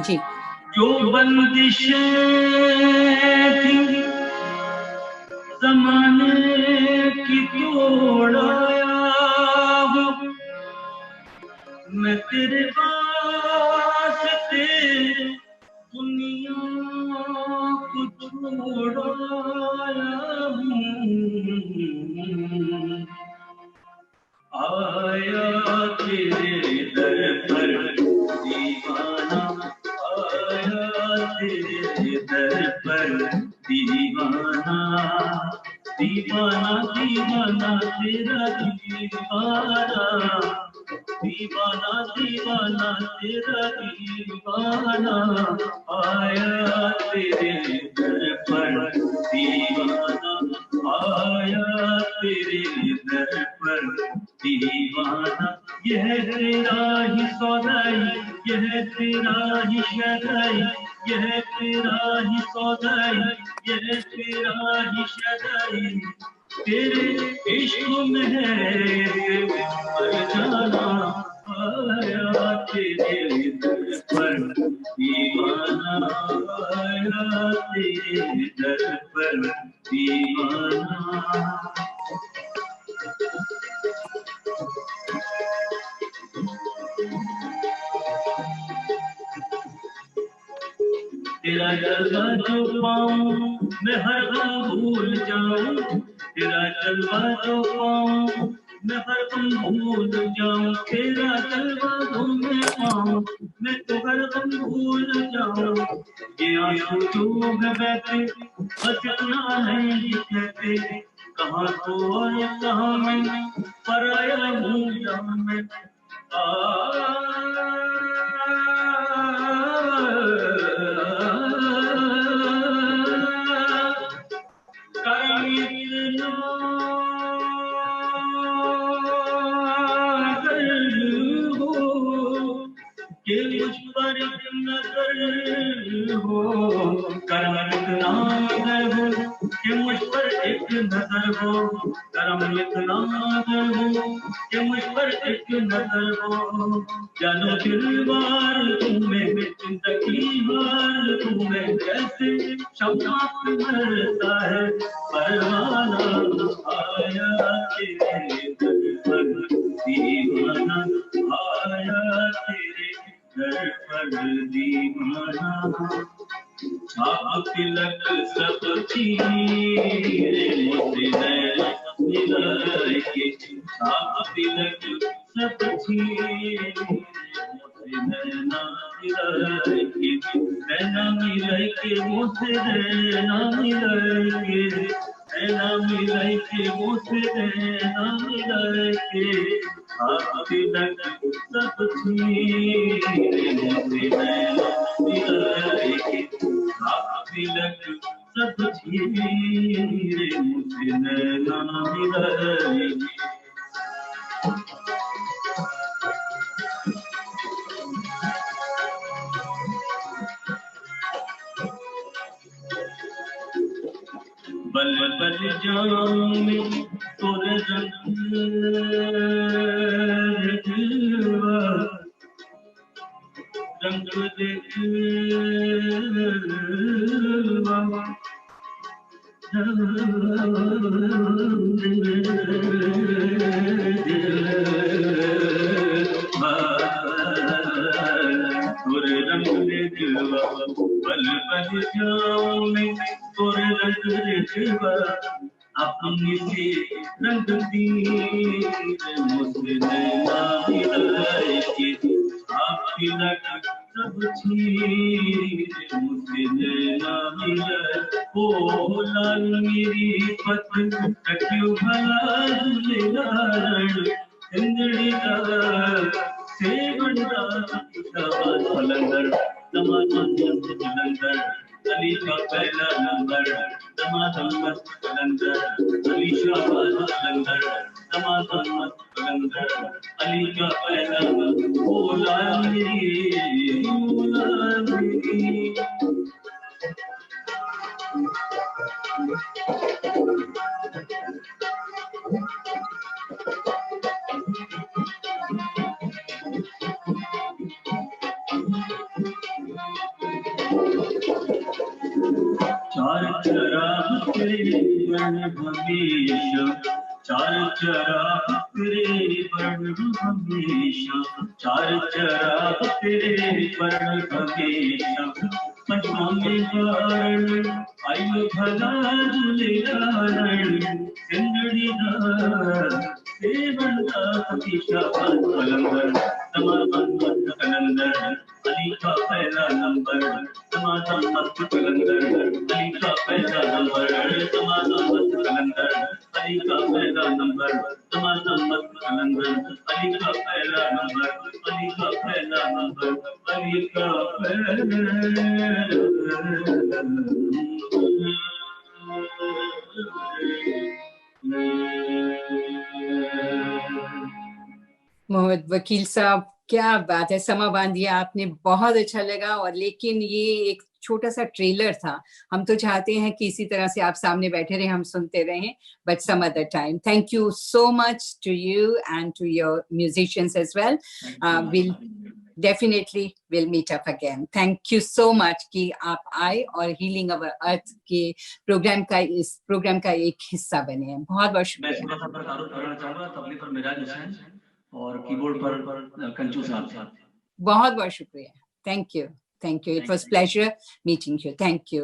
जी. जो बंदिशें थी ज़माने की तोड़ाया हूँ मैं तेरे वास्ते, दुनिया को छोड़ाया हूँ. आया तेरे दर पर दीवाना, आया तेरे दर पर दीवाना, दीवाना दीवाना तेरा दीवाना, दीवाना दीवाना तेरा दीवाना, आया तेरे दर पर दीवाना, आया तेरे दर पर दीवाना. यह तेरा ही सौदाई, यह तेरा ही शदाई, यह तेरा ही सौदाई, यह तेरा ही शदाई, तेरे इश्क में है मर जाना, आया तेरे दर पर दीवाना, आया तेरे दर पर दीवाना। तेरा जलवा जो पाऊं मैं हर दम भूल जाऊं, तेरा जलवा जो पाऊं मैं हर दम भूल जाऊं, तेरा जलवा जो मैं पाऊं मैं तो हर दम भूल जाऊं। ये आंसू जो है बहते बस इतना है ये कहते, कहाँ तो और कहाँ मैं पराया हूँ जहाँ मैं कि मुझ पर एक नजर हो, करम इतना अगर हो कि मुझ पर एक नजर हो, करम इतना अगर हो कि मुझ पर एक नजर हो। जानो दिलवार तुम्हें जिंदगी हार तुम्हें कैसे शम्मा पे मरता है परवाना, आया तेरे दर पर दीवाना, आया तेरे दर पर दीवाना। छाप तिलक सब चीरे मुझसे नैना मिलाए, छाप तिलक सब चीरे मुझसे नैना मिलाए, नैना मिलाए के मुझसे नैना मिलाए, नैना मिलाए के मुझसे नैना मिलाए, छाप तिलक सब चीरे मुझसे नैना मिलाए, तिलक सब चीरे मुझसे नैना मिलाए। बल बल जाऊं में तोरे रंग दिलवा, रंग दिलवा तोरे रंग दे दिलवा, पल पल जाऊं मैं तोरे रंग दे दिलवा, अपनी से रंग दी मुझसे नैना मिलाए के, आपकी लग सब चीरे मुझसे नैना मिलाए। ओ लाल मेरी पतंग कट्यू भला दुलेरान, इंद्री का से बंदा शाबाश पलंदर, दमादम मस्त पलंदर, अली का पहला नंबर, दमादम मस्त पलंदर, अली शाबाश पलंदर, दमादम मस्त पलंदर, अली का पहला नंबर। ओ लाल मेरी चार चराग तेरे बन हमेशा, चार चराग तेरे बन हमेशा, चार चराग तेरे बन हमेशा, पंचमा में कारण आयु भला दुलेरान, सिंदड़ी से बंदा हमेशा पलंदर, दमादम मस्त कलंदर, अली का पहला नंबर, दमादम मस्त कलंदर, अली का पहला नंबर, दमादम मस्त कलंदर, अली का पहला नंबर, दमादम मस्त कलंदर, अली का पहला नंबर, अली का पहला नंबर, अली का पहला मोहम्मद वकील साहब, क्या बात है, समा बांध दिया आपने, बहुत अच्छा लगा। और लेकिन ये एक छोटा सा ट्रेलर था, हम तो चाहते हैं कि इसी तरह से आप सामने बैठे रहे, हम सुनते रहें, but some other time. Thank you so much to you and to your musicians as well. Will definitely will meet up again. Thank you so much कि आप आए और हीलिंग अवर अर्थ के प्रोग्राम का, इस प्रोग्राम का एक हिस्सा बने हैं। बहुत बहुत शुक्रिया। मैं थोड़ा सा तारुफ करना चाहूंगा, तबले पर मिराज हुसैन और कीबोर्ड पर कंचू साहब। बहुत बहुत शुक्रिया। Thank you, thank you. It was pleasure meeting you. Thank you.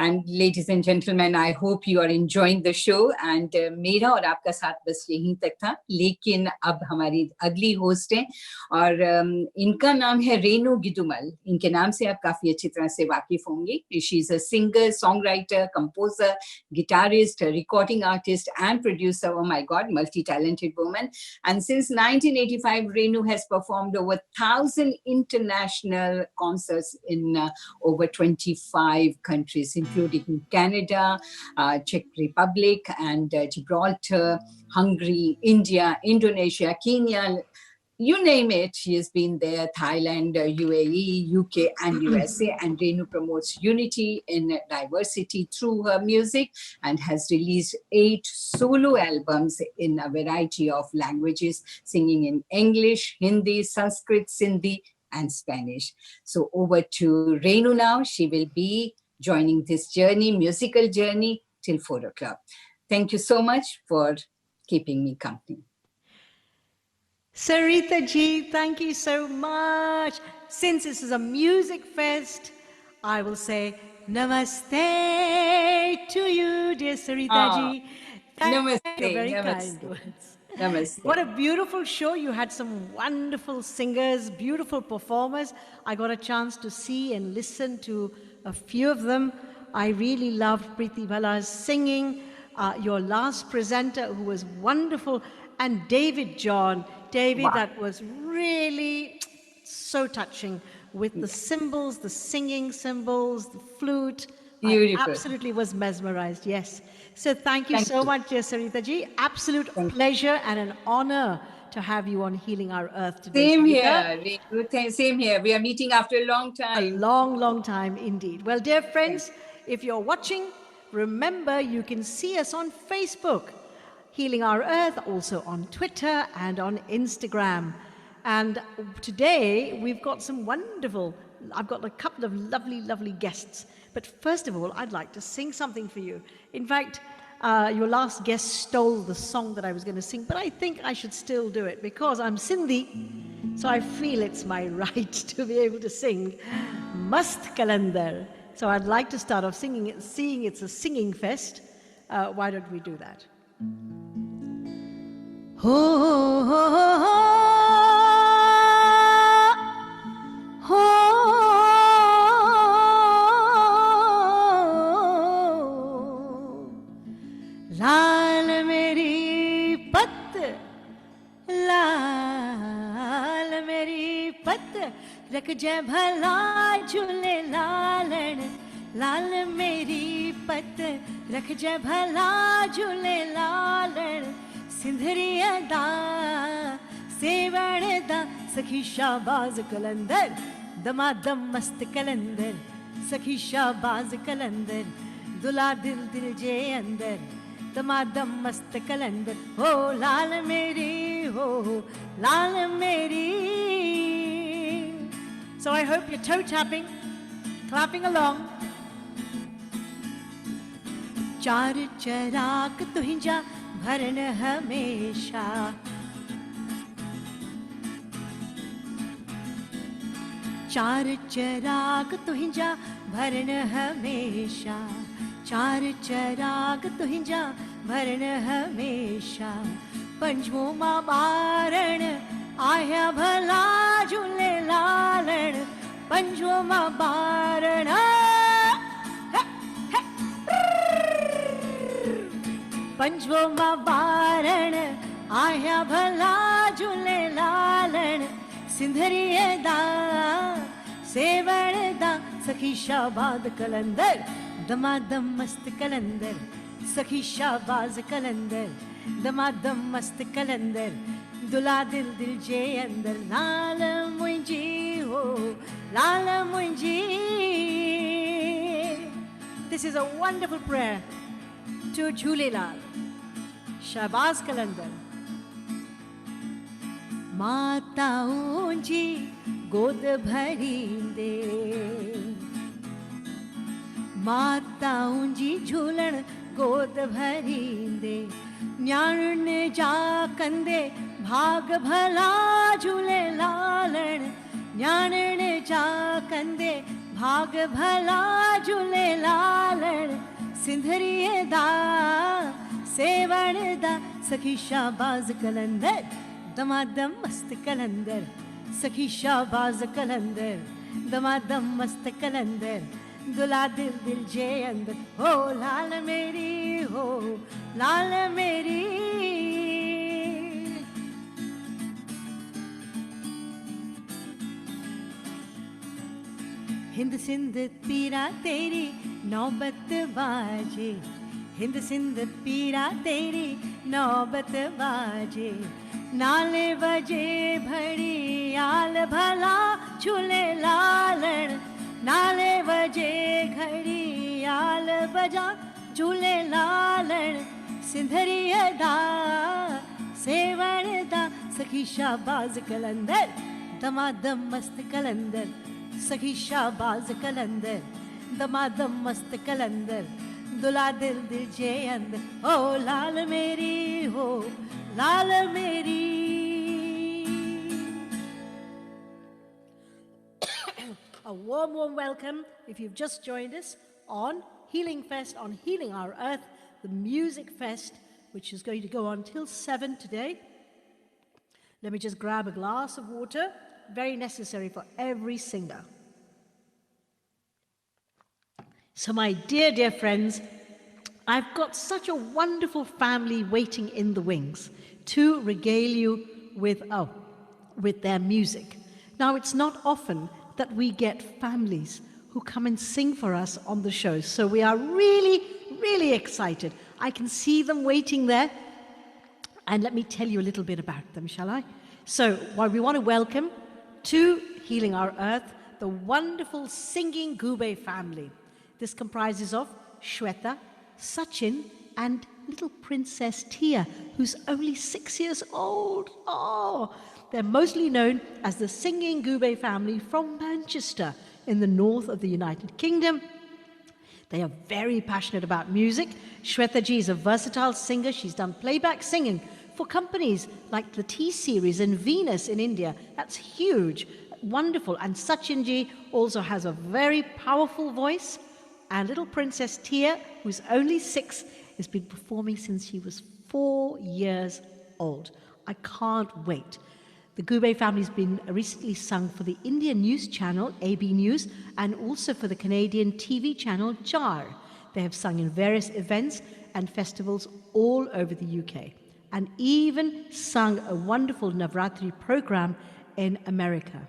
And ladies and gentlemen, I hope you are enjoying the show. And मेरा और आपका साथ बस यहीं तक था, लेकिन अब हमारी अगली होस्ट हैं और इनका नाम है रेनू गिदुमल। इनके नाम से आप काफी अच्छी तरह से वाकिफ होंगे। She is a singer, songwriter, composer, guitarist, recording artist, and producer. Oh my God, multi-talented woman. And since 1985, Renu has performed over 1,000 international concerts in over 25 countries, including Canada, Czech Republic, and Gibraltar, Hungary, India, Indonesia, Kenya. You name it, she has been there. Thailand, UAE, UK, and USA. And Renu promotes unity in diversity through her music and has released 8 solo albums in a variety of languages, singing in English, Hindi, Sanskrit, Sindhi, and Spanish. So over to Renu now. She will be joining this journey, musical journey, till 4 o'clock. Thank you so much for keeping me company. Sarita ji, thank you so much. Since this is a music fest, I will say namaste to you, dear Sarita ji. Namaste. You're very Namaste. kind words. Namaste. What a beautiful show. You had some wonderful singers, beautiful performers. I got a chance to see and listen to a few of them. I really loved Preeti Bala's singing. Your last presenter, who was wonderful, and David John. David, Wow. that was really so touching with the cymbals, the singing cymbals, the flute. Beautiful. I absolutely was mesmerized, yes. So thank you so much, dear Sarita ji. Absolute pleasure and an honor to have you on Healing Our Earth today. Same Sarita. here, Renu. Same here. We are meeting after a long time. A long, long time indeed. Well, dear friends, if you're watching, remember you can see us on Facebook, Healing Our Earth, also on Twitter and on Instagram. And today we've got some wonderful, I've got a couple of lovely, lovely guests. But first of all, I'd like to sing something for you. In fact, your last guest stole the song that I was going to sing, but I think I should still do it because I'm Sindhi, so I feel it's my right to be able to sing Mast Kalandar. So I'd like to start off singing it, seeing it's a singing fest. Why don't we do that? Ho, ho, ho, ho, लाल मेरी पत, लाल मेरी पत, रख जय भला झूले लालन, लाल मेरी पत, रख जय भला झूले लालन, सिंधरी अदा सेवण दा, सखी शाबाज कलंदर, दमादम मस्त कलंदर, सखी शाबाज कलंदर, दुला दिल दिल जे अंदर, दमादम मस्त कलंदर, हो लाल मेरी, हो लाल मेरी. So I hope you're toe tapping, clapping along. चार चराग तुहिंजा भरन हमेशा, चार चराग तुहिंजा भरन हमेशा, चार चराग तुहिंजा भरन हमेशा, पंजमो मां बारण आया भला झूले लालण, पंजमो मां बारण पंजमो मां बारण आया भला झूले लालण, सिंधरी दा सेवण दा, सखी शाबाद कलंदर, दमादम मस्त कलंदर, सखी शाबाज कलंदर, दमादम मस्त कलंदर, दुला दिल दिल जे अंदर लाल मुंहिंजी हो लाल मुंहिंजी. This is a wonderful prayer to Jhulelal. Shahbaz Kalandar. माताऊं जी गोद भरींदे माताऊं जी झूलण गोद भरींदे न्याण जा कंदे भाग भला झूले लालण न्याण जा कंदे भाग भला झूले लालण सिंधरीअ दा सेवण दा सखी शाहबाज कलंदर दमादम मस्त कलंदर सखी शाहबाज कलंदर दमादम मस्त कलंदर दुला दिल दिल जे अंदर हो लाल मेरी हो लाल मेरी. हिंद सिंध पीरा तेरी नौबत बाजे हिंद सिंध पीरा तेरी नौबत बाजे नाले बजे भड़ी आल भला झूले लालण नाले बजे घड़ी आल बजा झूले लालण सिंधरीअ दा सेवण दा सखी शाहबाज कलंदर दमादम मस्त कलंदर सखी शाहबाज कलंदर दमादम मस्त कलंदर दुला दिल दिल जे अंदर ओ लाल मेरी हो लाल मेरी. A warm, warm welcome if you've just joined us on Healing Fest, on Healing Our Earth, the Music Fest, which is going to go on till 7 today. Let me just grab a glass of water, very necessary for every singer. So my dear, dear friends, I've got such a wonderful family waiting in the wings to regale you with their music. Now, it's not often that we get families who come and sing for us on the show. So we are really, really excited. I can see them waiting there. And let me tell you a little bit about them, shall I? So we want to welcome to Healing Our Earth the wonderful singing Gube family. This comprises of Shweta, Sachin, and little Princess Tia, who's only 6 years old. Oh, they're mostly known as the Singing Gube family from Manchester in the north of the United Kingdom. They are very passionate about music. Shweta ji is a versatile singer. She's done playback singing for companies like the T-Series and Venus in India. That's huge, wonderful. And Sachin ji also has a very powerful voice. And little Princess Tia, who's only 6, has been performing since she was 4 years old. I can't wait. The Gube family has been recently sung for the Indian news channel, AB News, and also for the Canadian TV channel, JAR. They have sung in various events and festivals all over the UK, and even sung a wonderful Navratri program in America.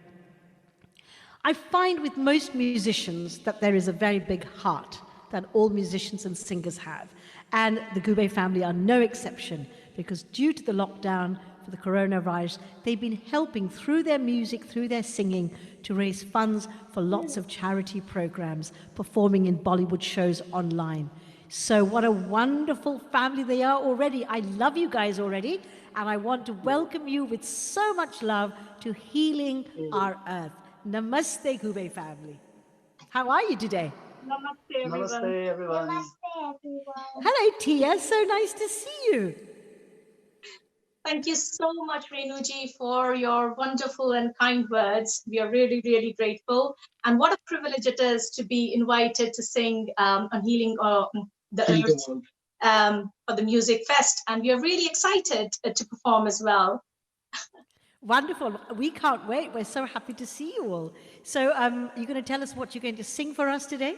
I find with most musicians that there is a very big heart that all musicians and singers have. And the Gube family are no exception, because due to the lockdown for the coronavirus, they've been helping through their music, through their singing, to raise funds for lots of charity programs, performing in Bollywood shows online. So what a wonderful family they are already. I love you guys already, and I want to welcome you with so much love to Healing Our Earth. Namaste, Gube family. How are you today? Namaste, everyone. Namaste, everyone. Namaste, everyone. Hello, Tia. So nice to see you. Thank you so much, Renuji, for your wonderful and kind words. We are really, really grateful. And what a privilege it is to be invited to sing on Healing the Earth for the Music Fest. And we are really excited to perform as well. Wonderful. We can't wait. We're so happy to see you all. So you're going to tell us what you're going to sing for us today?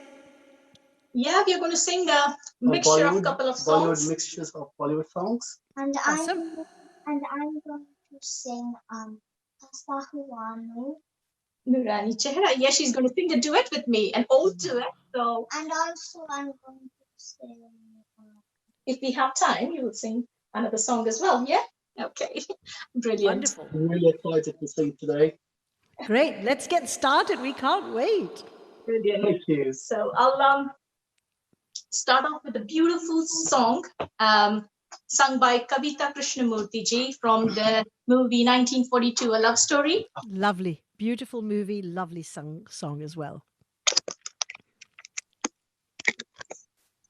Yeah, we are going to sing a mixture of a couple of songs. Bollywood mixtures of Bollywood songs. And awesome. I'm going to sing Kastahuanu. Nurani Chehra. Yeah, she's going to sing a duet with me, an old duet. So. And also I'm going to sing. If we have time, you will sing another song as well. Yeah. Okay, brilliant. Wonderful. I'm really excited to sing today. Great. Let's get started. We can't wait. Brilliant. Thank you. So I'll start off with a beautiful song sung by Kavita Krishnamurti ji from the movie 1942, A Love Story. Lovely. Beautiful movie. Lovely song as well.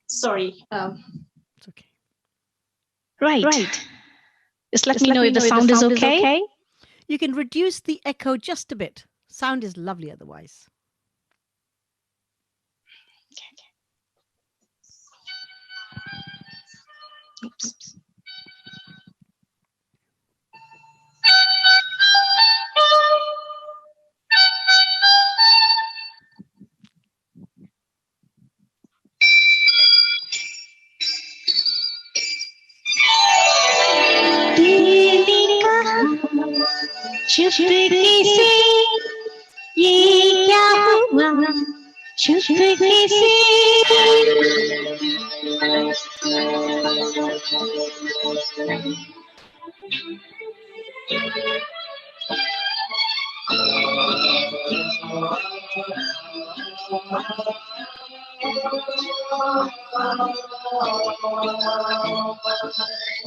Sorry. It's okay. Right. Just let me know if the sound is okay. You can reduce the echo just a bit. Sound is lovely otherwise. Oops. चुपके से ये क्या हुआ चुपके से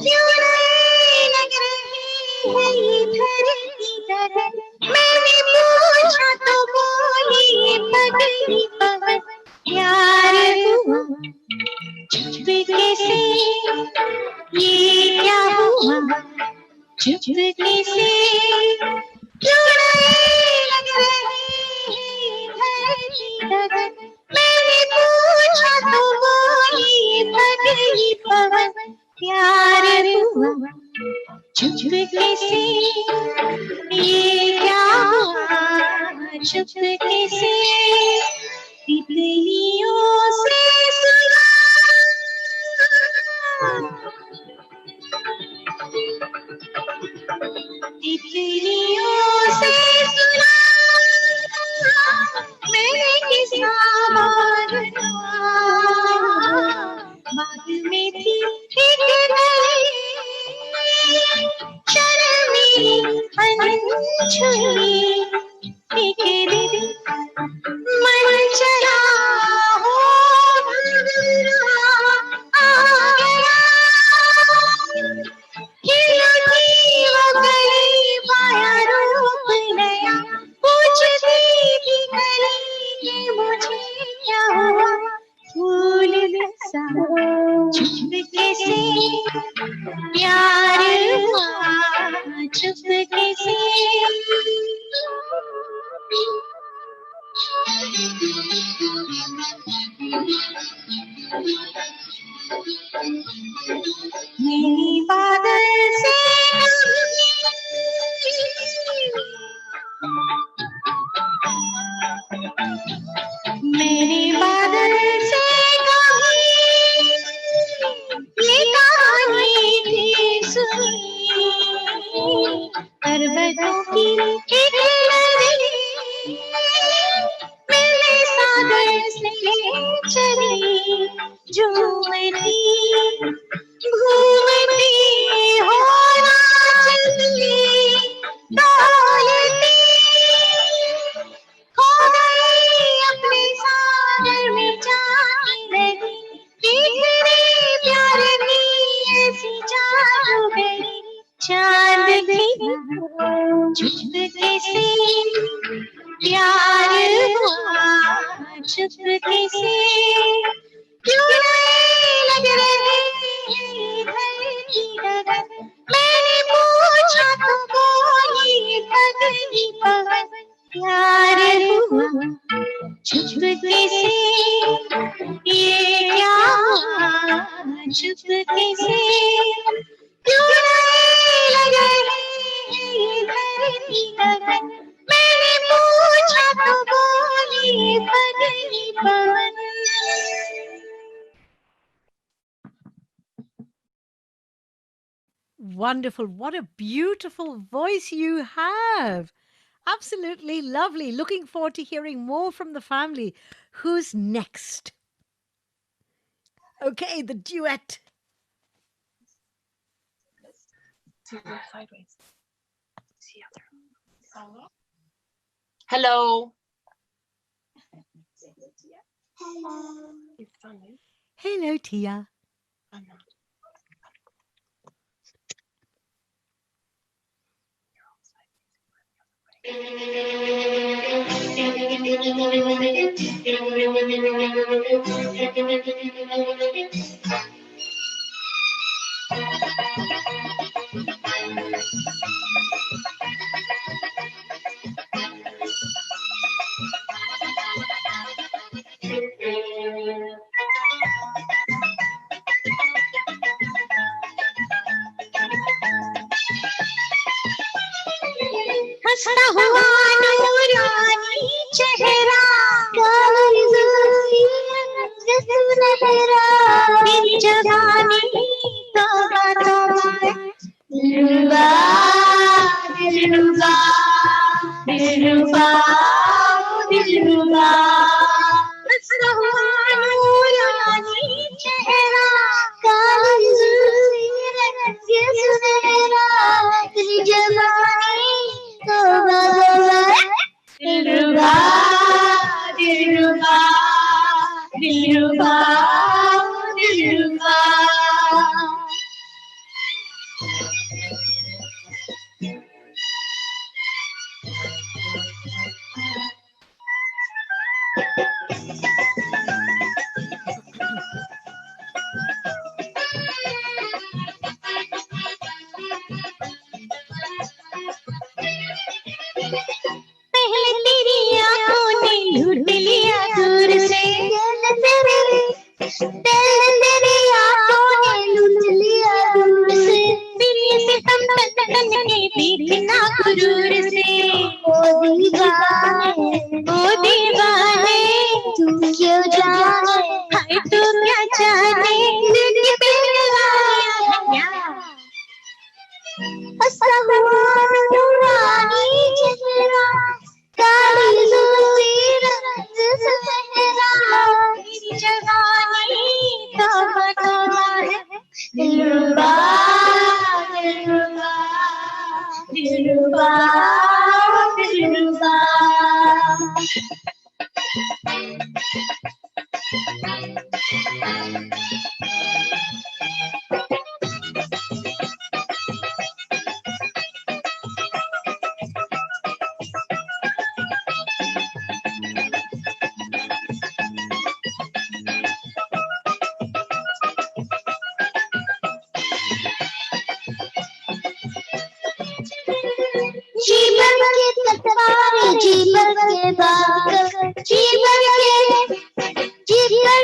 क्यों नहीं लग रही है ये धरती गगन मैंने पूछा तो बोली ये पगली पवन प्यार हुआ चुपके से ये क्या हुआ चुपके से क्यों नहीं लग रही है धरती गगन मैंने पूछा तो बोली ये पगली पवन प्यार हुआ चुपके से ये क्या हुआ चुपके से तितलियों से सुना तितलियों से सुना मैंने किस्सा बाग में थी एक नई शर्मीली अनछुई एक दिन मन चला हो आ गया खिलती वो गली पाया रूप नया पूछती थी गली ये मुझे क्या हुआ फूल बरसा चुपके से प्यार हुआ चुपके से मेरी बादल से मेरे बादल से कहीं ये कहानी थी सुनी पर्वतों की एक लहरी मेरे सागर से चली झूमती घूमती हो नाचती डोलती खो गई अपने सागर में जाने लगी इतनी प्यार की ऐसी जादूगरी चांद खिला चुपके से प्यार हुआ चुपके से क्यों नहीं लग रही धरती गगन मैंने पूछा तो बोली पगली पवन प्यार हुआ चुपके से ये क्या हुआ चुपके से क्यों नहीं लग रही धरती गगन मैंने पूछा तो बोली पगली पवन Wonderful. What a beautiful voice you have. Absolutely lovely. Looking forward to hearing more from the family. Who's next? Okay, the duet. Sideways. Hello. Hello, Tia. हंसता हुआ नूरानी चेहरा काली जुल्फी सुनहरा तेरी जवानी तौबा तौबा दिलरुबा दिलरुबा दिलरुबा दिलरुबा हंसता हुआ नूरानी चेहरा काली जुल्फी सुनहरा तेरी जवानी तौबा तौबा दिलरुबा दिलरुबा दिलरुबा दिलरुबा पहले तेरी आंखों ने लूट लिया दूर से पहले तेरी आंखों ने लूट लिया दूर से फिर ये सितम तन के देखना गुरूर से ओ दीवाने तू क्यों जाने हाय तू क्या जाने दिल की बेवफाइयां हंसता हुआ नूरानी चेहरा काली जुल्फी रंग सुनहरा तेरी जवानी तौबा तौबा है दिलरुबा दिलरुबा दिलरुबा दिलरुबा जीवन के तत्वारे जीवन के बाग जीवन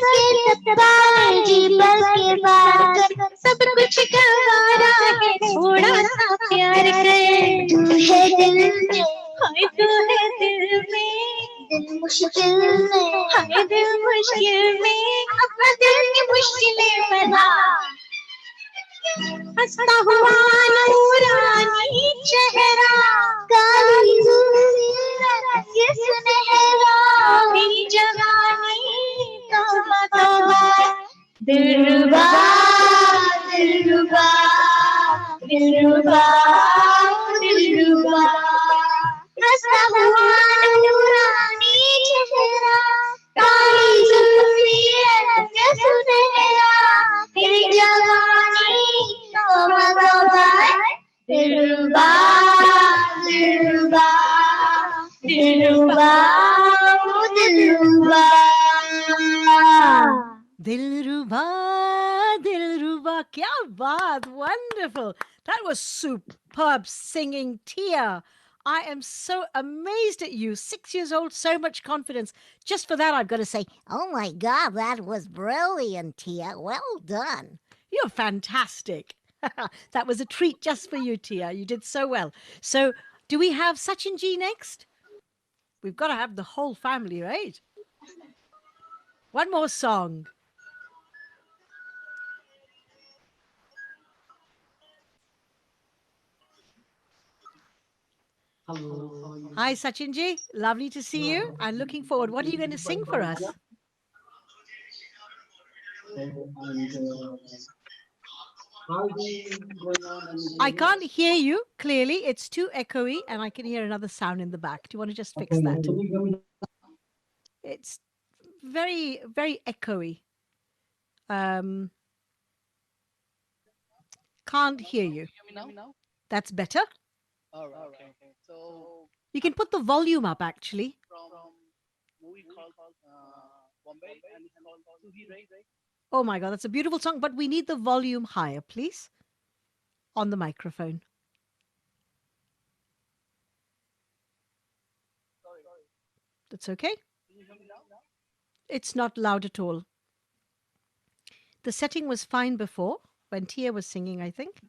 के तत्वारे जीवन के बाग सब कुछ गवारा है थोड़ा सा प्यार कर तू है दिल में हाय तू है दिल में दिल मुश्किल में हाय दिल मुश्किल में अपना दिल की मुश्किलें बना हंसता हुआ नूरानी चेहरा काली जुल्फी रंग सुनहरा तेरी जवानी तौबा तौबा दिलरुबा दिलरुबा दिलरुबा दिलरुबा हंसता हुआ नूरानी चेहरा काली जुल्फी रंग सुनहरा तेरी जवानी तौबा तौबा दिलरुबा दिलरुबा दिलरुबा दिलरुबा Dilruba, Dilruba, kya baat, wonderful. That was superb singing, Tia. I am so amazed at you. 6 years old, so much confidence. Just for that, I've got to say, oh my God, that was brilliant, Tia. Well done. You're fantastic. That was a treat just for you, Tia. You did so well. So, do we have Sachinji next? We've got to have the whole family, right? One more song. Hello. Hi, Sachinji. Lovely to see you and looking forward. What are you going to sing for us? And I can't hear you clearly. It's too echoey, and I can hear another sound in the back. Do you want to just fix that? It's very, very echoey. Can't hear you. That's better. You can put the volume up, actually. Oh my God, that's a beautiful song, but we need the volume higher, please, on the microphone. That's okay. It's not loud at all. The setting was fine before when Tia was singing, I think.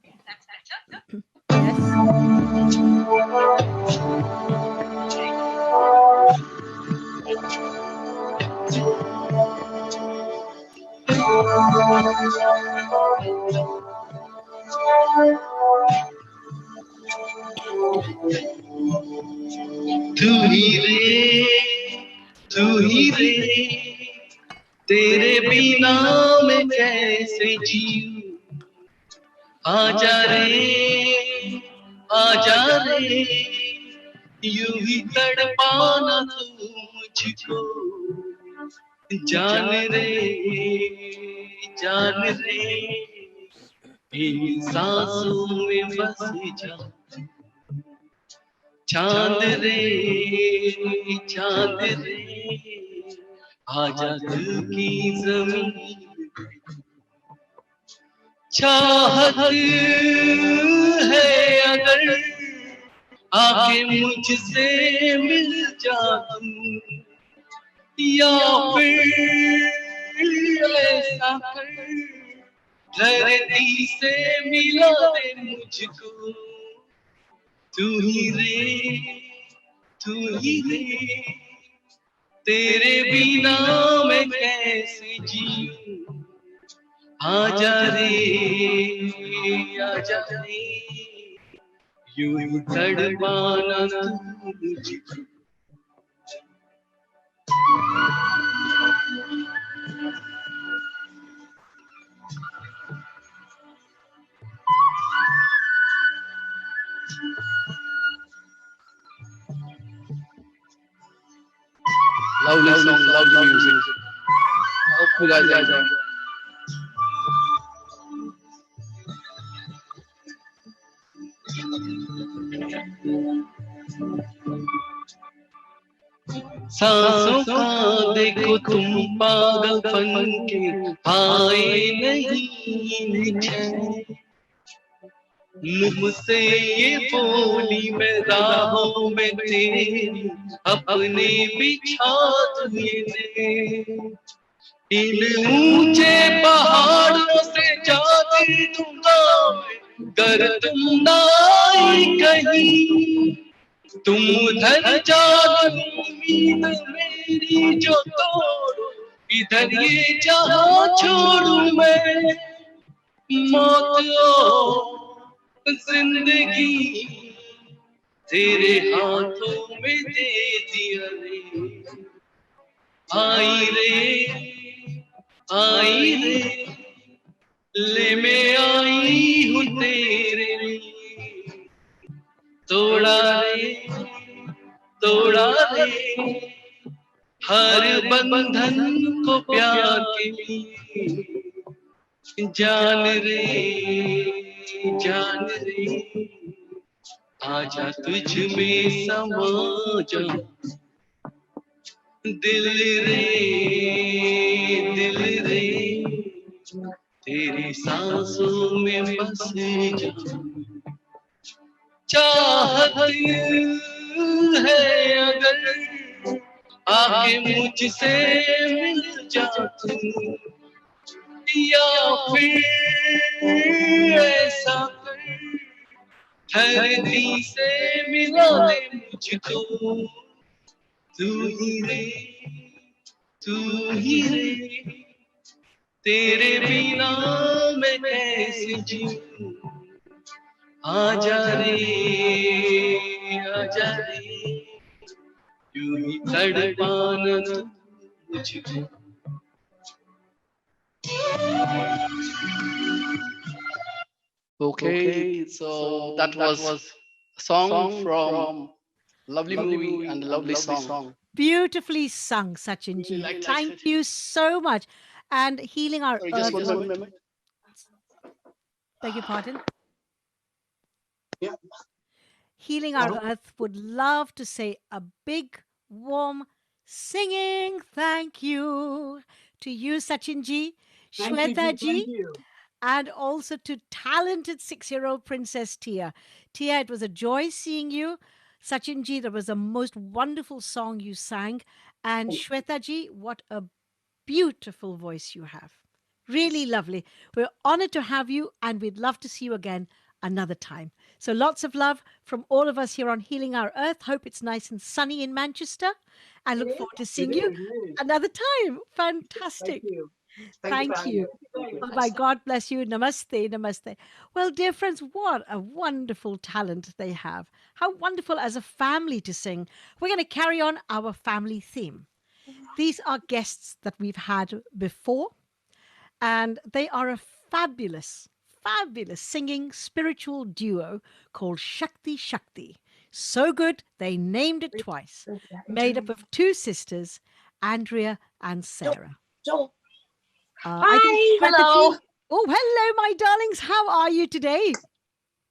तू ही रे तेरे बिना मैं कैसे जीऊं आजा रे यूं ही तड़पाना तू मुझको जान रे इन सांसों में बस जा चांद रे आजा दिल की जमीन चाहत है अगर आके मुझसे मिल जा तू या फिर ऐसा कर धरती से मिला दे मुझको तू ही रे तेरे बिना मैं कैसे जीऊं आजा रे यूं ही तड़पाना तू मुझको Lovely song, lovely music. Hope you guys enjoy. सांसों का देखो तुम पागलपन के आए नहीं चैन मुझसे ये बोली मैं राहों में तेरी अपने बिछा दिए इन ऊंचे पहाड़ों से जाती दूंगा कर तुम ना आई कहीं तुम उधर जाओ उम्मीद मेरी जो तोड़ो इधर ये जहां छोड़ू मैं मौत जिंदगी तेरे हाथों में दे दिया रे आई रे ले मैं आई हूँ तेरे लिए तोड़ा रे हर बंधन को प्यार के लिए जान रे आजा तुझ में समा जा दिल रे तेरी सांसों में बस जा चाहत है अगर आके मुझसे मिल जा तू या फिर ऐसा कर धरती से मिला दे मुझको तू ही रे तेरे बिना मैं कैसे जीऊं आजा रे यूं ही तड़पाना तू मुझको Okay, so that was a song from lovely movie and a lovely song. Beautifully sung, Sachinji. Really Thank you so much. And Healing Our Sorry, Earth. just one moment. Beg your pardon? Yeah. Healing Our Earth would love to say a big, warm, singing thank you to you, Sachinji, Shweta ji, and also to talented 6-year-old Princess Tia. Tia, it was a joy seeing you. Sachinji, that was a most wonderful song you sang. And Shweta ji, what a beautiful voice you have. Really lovely. We're honored to have you, and we'd love to see you again another time. So lots of love from all of us here on Healing Our Earth. Hope it's nice and sunny in Manchester, and look forward to seeing you another time. Fantastic. Thank you. Bye-bye. God bless you. Namaste. Namaste. Well, dear friends, what a wonderful talent they have. How wonderful as a family to sing. We're going to carry on our family theme. These are guests that we've had before, and they are a fabulous singing spiritual duo called Shakti Shakti. So good, they named it twice. Made up of two sisters, Andrea and Sarah. Hi, hello. Oh, hello, my darlings. How are you today?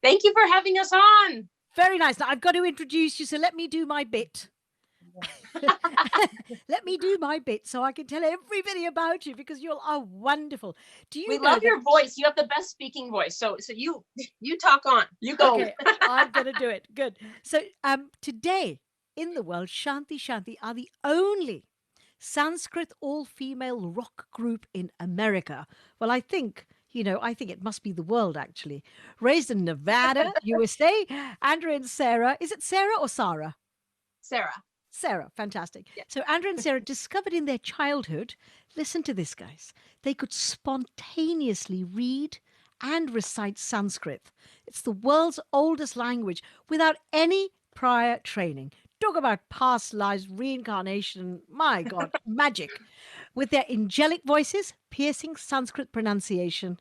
Thank you for having us on. Very nice. Now, I've got to introduce you, so let me do my bit. Let me do my bit so I can tell everybody about you, because you are wonderful. Do you We know love that- your voice. You have the best speaking voice. So you talk on. You go. Okay, I'm going to do it. Good. So today in the world, Shanti Shanti are the only Sanskrit all-female rock group in America. Well, I think it must be the world, actually. Raised in Nevada, USA, Andrea and Sarah. Is it Sarah or Sarah? Sarah. Sarah, fantastic. So Andrea and Sarah discovered in their childhood, listen to this, guys, they could spontaneously read and recite Sanskrit. It's the world's oldest language without any prior training. Talk about past lives, reincarnation, my God, magic. With their angelic voices, piercing Sanskrit pronunciation,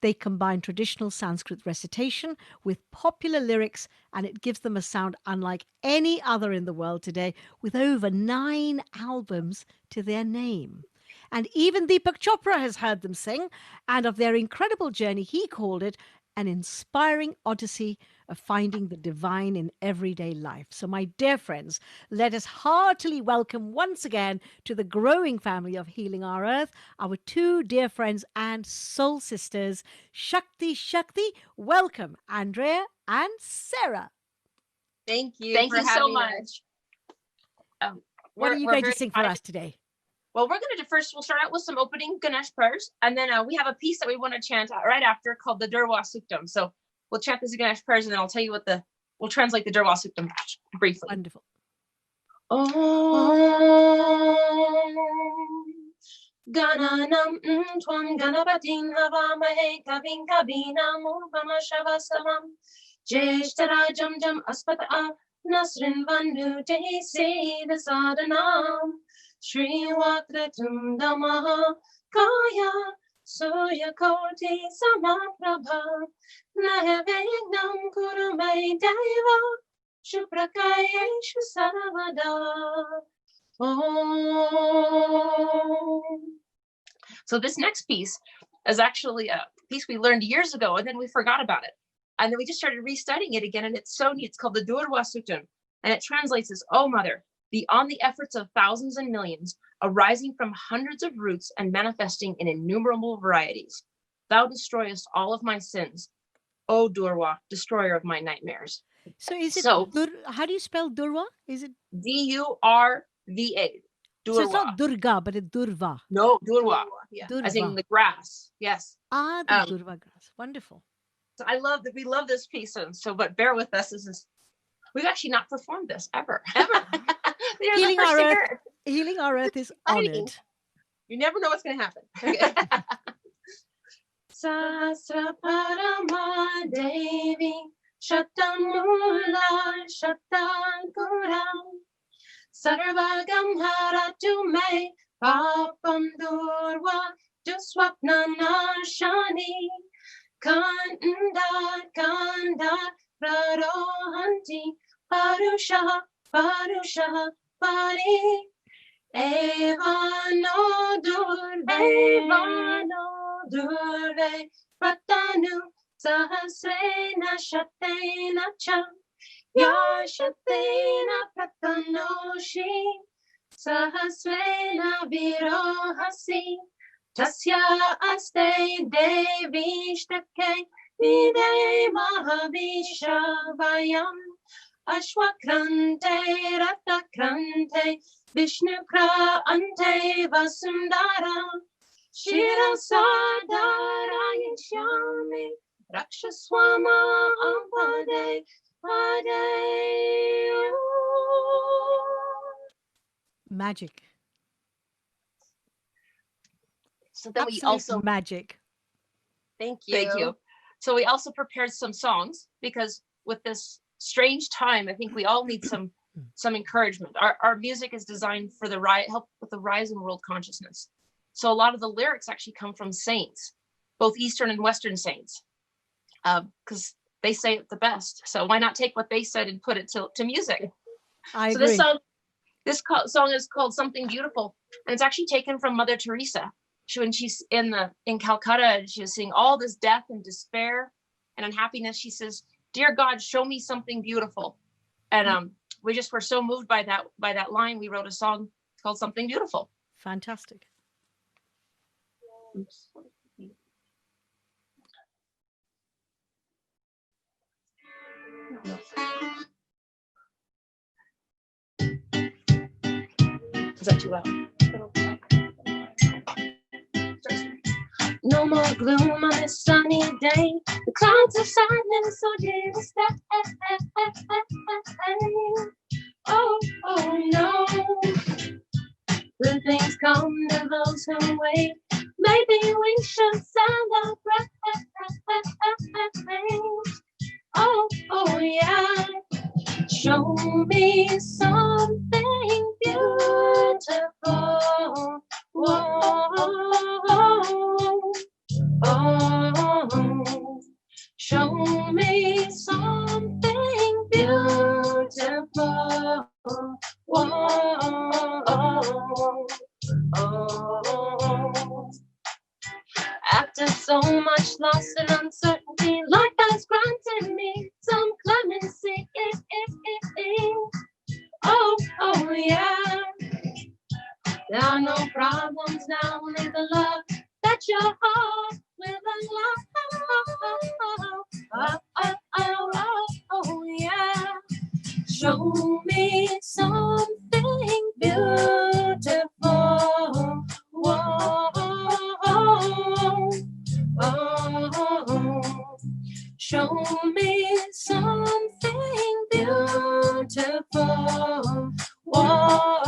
they combine traditional Sanskrit recitation with popular lyrics, and it gives them a sound unlike any other in the world today, with over 9 albums to their name. And even Deepak Chopra has heard them sing, and of their incredible journey, he called it an inspiring odyssey of finding the divine in everyday life. So, my dear friends, let us heartily welcome once again to the growing family of Healing Our Earth, our two dear friends and soul sisters, Shakti Shakti. Welcome, Andrea and Sarah. Thank you. Thank for you so having much. us. What are you we're going to very sing for us today? Well, we're going to we'll start out with some opening Ganesh prayers, and then we have a piece that we want to chant right after called the Durva Suktam. So we'll chant these Ganesh prayers, and then I'll tell you we'll translate the Durva Suktam briefly. Wonderful. Om Gananam Tvam Ganapatim Havamahe Kavim Kavinam Upamashavasamam Jeshtarajam Jam Aspata Nasrin Vandu Tehse Sadanam Shri Wakratum Damaha Kaya Surya Koti Samaprabha Nahavegnam Kurumai Deva Shuprakayeshu Sarvada. So this next piece is actually a piece we learned years ago, and then we forgot about it. And then we just started restudying it again, and it's so neat. It's called the Durva Suktam, and it translates as, "O Mother, beyond the efforts of thousands and millions, arising from hundreds of roots and manifesting in innumerable varieties, thou destroyest all of my sins. O Durva, destroyer of my nightmares." So is it, how do you spell Durva? Is it? Durva. So it's not Durga, but it's Durva. No, Durva. Yeah. Durva. As in the grass. Yes. The Durva grass. Wonderful. So we love this piece. But bear with us. We've actually not performed this ever. Healing Our Earth is honored. You never know what's going to happen. Okay. Sasra Parama Devi Shatamula Shatankuram Sarvagam Haratu Me Papam Durva Duswapna Nashani Kandat, kandat, prarohanti, parusha, parusha, pari. Evano durve, pratanu, sahasrena, shatena cha, ya shatena pratanoshi, sahasrena virohasi, tasya aste devishtake, vide mahavishavayam, ashwakrante ratakrante, Vishnukra ante vasundara, Shirasadara yishyami, Rakshaswama ampade, pade. Magic. So then Absolute we also magic. Thank you. So we also prepared some songs because with this strange time, I think we all need some encouragement. Our music is designed for the help with the rise in world consciousness. So a lot of the lyrics actually come from saints, both Eastern and Western saints, because they say it the best. So why not take what they said and put it to music? I so agree. This song is called Something Beautiful, and it's actually taken from Mother Teresa. When she's in Calcutta, and she was seeing all this death and despair and unhappiness, she says, "Dear God, show me something beautiful." And we just were so moved by that line. We wrote a song called Something Beautiful. Fantastic. Oops. Is that too loud? No more gloom on this sunny day. The clouds of sadness so distant. Oh, oh no. When things come to those who wait, maybe we should celebrate. Oh, oh yeah. Show me something beautiful. Whoa, oh, show me something beautiful. Whoa, oh. After so much loss and uncertainty, Lord has granted me some clemency. Oh, oh yeah. There are no problems now, only the love that your heart will unlock. Oh, yeah. Show me something beautiful. Whoa, oh. Show me something beautiful. Whoa,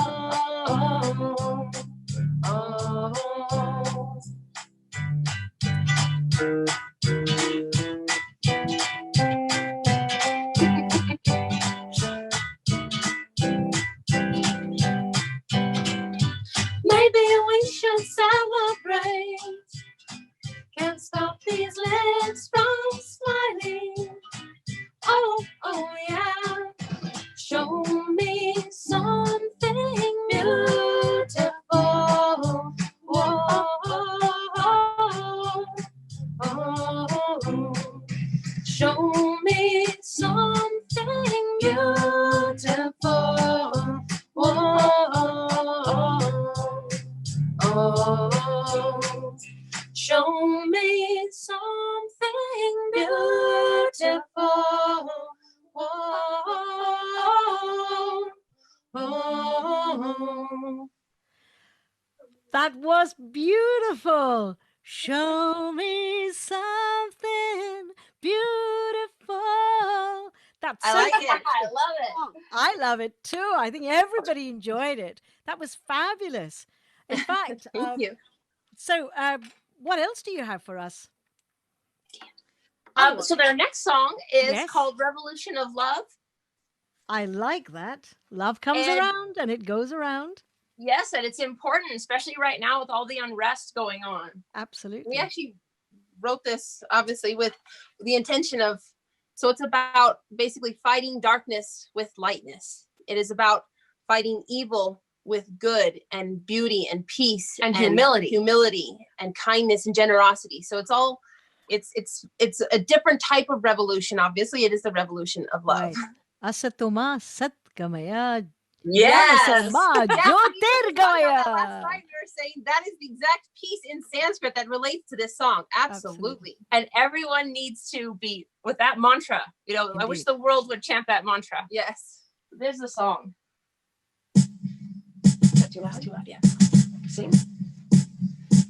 oh. Maybe we should celebrate. Can't stop these lips from smiling. Oh, oh yeah. Show me something beautiful. Whoa, oh. Show me something beautiful. Whoa, oh. Show me something beautiful. Oh. That was beautiful. Show me something beautiful. That's I so like it. catchy. I love it. I love it too. I think everybody enjoyed it. That was fabulous. In fact, Thank you. So, what else do you have for us? So their next song is Yes. called Revolution of Love. I like that. Love comes around and it goes around. Yes, and it's important, especially right now with all the unrest going on. Absolutely. We actually wrote this obviously with the intention of, so it's about basically fighting darkness with lightness. It is about fighting evil with good and beauty and peace and humility and kindness and generosity. So it's all, it's a different type of revolution. Obviously, it is the revolution of love. Right. Asatoma Satgamaya. Yes. Yamasama Last Jyotirgamaya. night we were saying that is the exact piece in Sanskrit that relates to this song. Absolutely. And everyone needs to be with that mantra. You know, I wish the world would chant that mantra. Yes. There's the song. Too loud, yeah. Sing.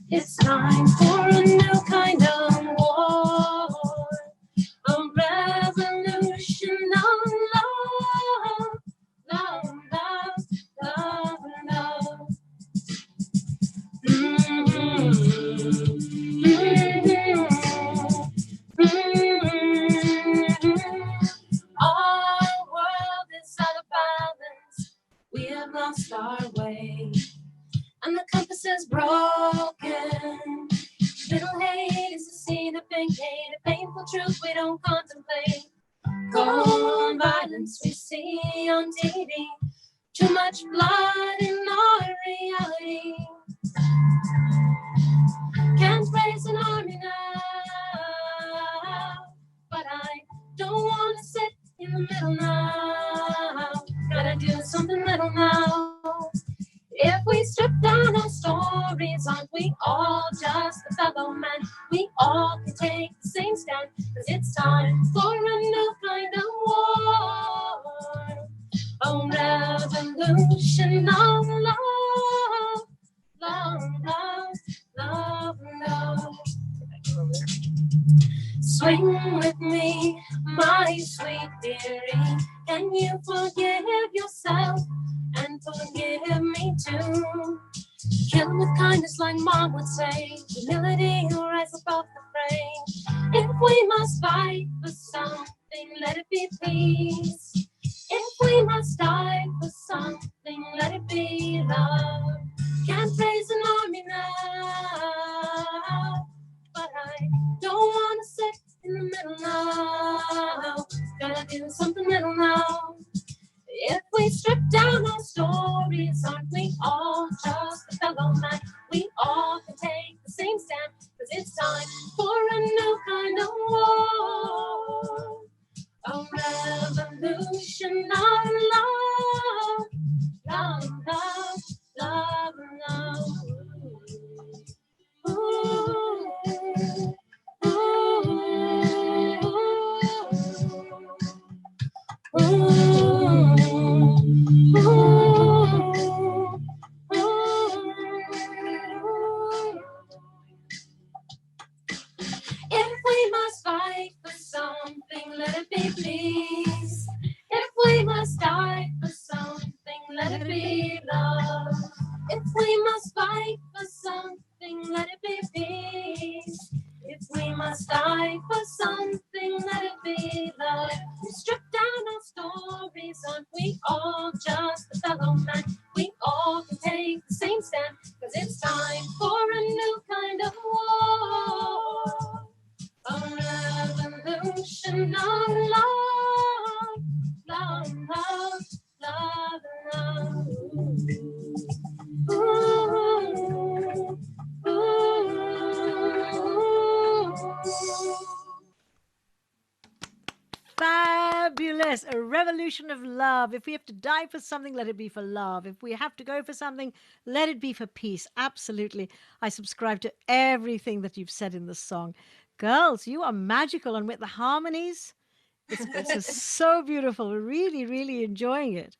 It's time for a new kind of war, a revolution of love, love, love, love, love. Our world is out of balance. We have lost our way, and the compass is broken. Little hate is to see the big hate, a painful truth we don't contemplate. Cold violence we see on TV, too much blood in our reality. Can't raise an army now, but I don't want to sit in the middle now. Gotta do something little now. If we strip down our stories, aren't we all just a fellow man? We all can take the same stand, cause it's time for a new kind of war, a revolution of love, love, love, love, love. Swing with me, my sweet dearie. Can you forgive yourself and forgive me too? Kill with kindness like Mom would say. Humility will rise above the fray. If we must fight for something, let it be peace. If we must die for something, let it be love. Can't raise an army now, but I don't want to sit in the middle now. Gotta do something little now. If we strip down our stories, aren't we all just a fellow man? We all can take the same stand, cause it's time for a new kind of war, a revolution of love, love, love, love, love. Ooh, ooh, ooh. If we must fight for something, let it be peace. If we must die for something, let it be love. If we must fight for something, let it be peace. If we must die for something, let it be love. We strip down our stories, aren't we all just a fellow man? We all can take the same stand, cause it's time for a new kind of war, a revolution of love, love, love, love, love. Ooh, ooh, ooh. Fabulous. A revolution of love. If we have to die for something, let it be for love. If we have to go for something, let it be for peace. Absolutely. I subscribe to everything that you've said in this song. Girls, you are magical. And with the harmonies, it's just so beautiful. We're really, really enjoying it.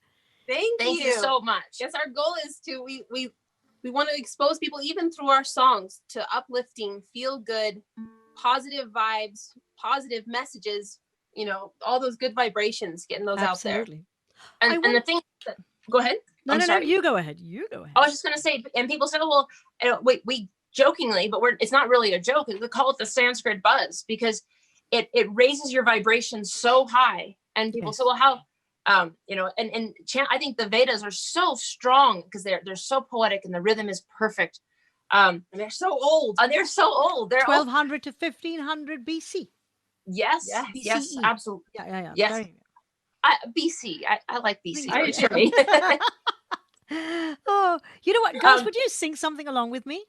Thank you so much. Yes, our goal is to we want to expose people even through our songs to uplifting, feel good, positive vibes, positive messages, you know, all those good vibrations, getting those Absolutely. out there. And the thing that, go ahead. No, you go ahead. You go ahead. I was just going to say, and people said, well, we jokingly, but it's not really a joke. We call it the Sanskrit buzz because it raises your vibration so high. And people say, well, how, you know, and chant, I think the Vedas are so strong because they're so poetic and the rhythm is perfect. And they're so old. They're so old. They're 1200 to 1500 BC. Yes, yes, BCE. absolutely. Yeah. Yes. Very- BC. I like BC. I- Works for me. Oh, you know what, girls? Would you sing something along with me?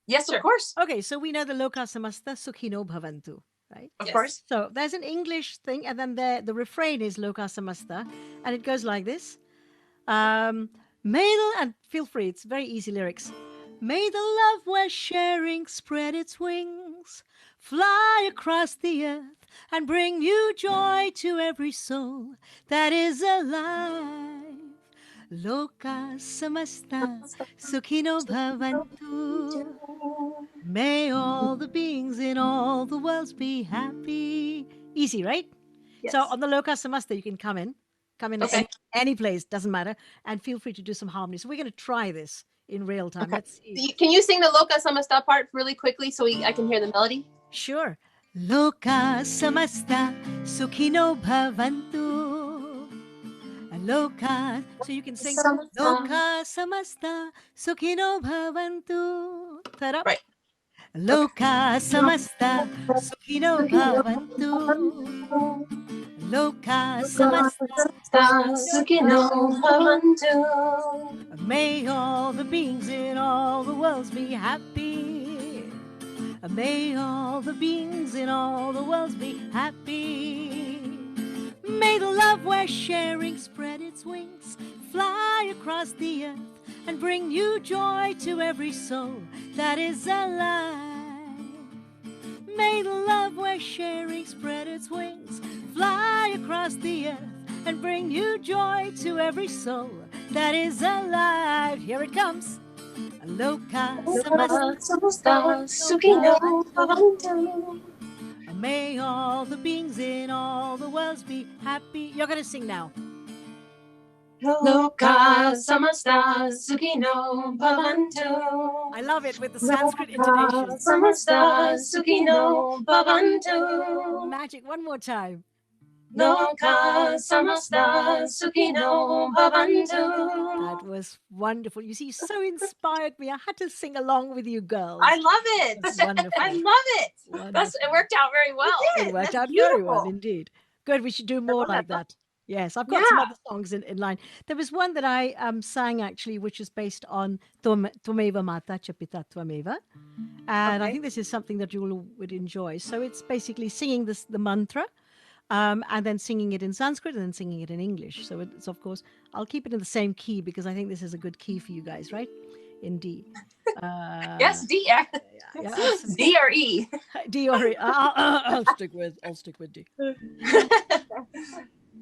Yes, of course. Okay, so we know the Loka Samasta Sukhino Bhavantu, right? Of course. So there's an English thing, and then the refrain is Loka Samasta, and it goes like this. And feel free, it's very easy lyrics. May the love we're sharing spread its wings, fly across the earth, and bring new joy to every soul that is alive. Loka samasta sukhino bhavantu. May all the beings in all the worlds be happy. Easy, right? Yes. So on the Loka samasta, you can come in Okay. any place, doesn't matter, and feel free to do some harmony. So we're going to try this in real time. Okay. Let's see. Can you sing the Loka Samasta part really quickly so I can hear the melody? Sure. Loka samasta sukhino bhavantu. Loka, so you can sing Loka samasta sukhino bhavantu. Third up. Right. Loka samasta sukhino bhavantu. Loka samasta sukhino bhavantu. May all the beings in all the worlds be happy. May all the beings in all the worlds be happy. May the love we're sharing spread its wings, fly across the earth, and bring new joy to every soul that is alive. May the love we're sharing spread its wings, fly across the earth, and bring new joy to every soul that is alive. Here it comes. Loka samasta sukhino bhavantu. May all the beings in all the worlds be happy. You're going to sing now. Loka samasta sukhino bhavantu. I love it with the Sanskrit intonation. Samasta sukhino bhavantu. Magic. One more time. Loka samasta sukhino bhavantu. That was wonderful. You see, you so inspired me. I had to sing along with you girls. I love it. That's wonderful. I love it. It worked out very well. It worked out beautiful. very well indeed. Good. We should do more like that. Yes, I've got some other songs in line. There was one that I sang actually, which is based on Tvameva Mata Chapita Tvameva. And I think this is something that you all would enjoy. So it's basically singing the mantra. And then singing it in Sanskrit and then singing it in English. So it's, of course, I'll keep it in the same key because I think this is a good key for you guys, right? In D. Yes, D. D or E. D or E. I'll stick with D.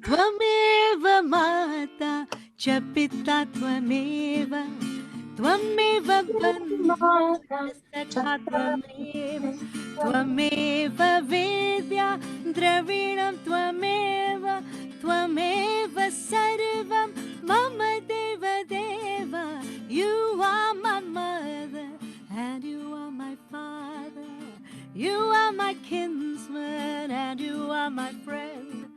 Tvameva mata chapita tvameva. Tvameva bandha tvameva. Tvameva vidya dravinam tvameva. Tvameva sarvam mama deva deva. You are my mother and you are my father. You are my kinsman and you are my friend.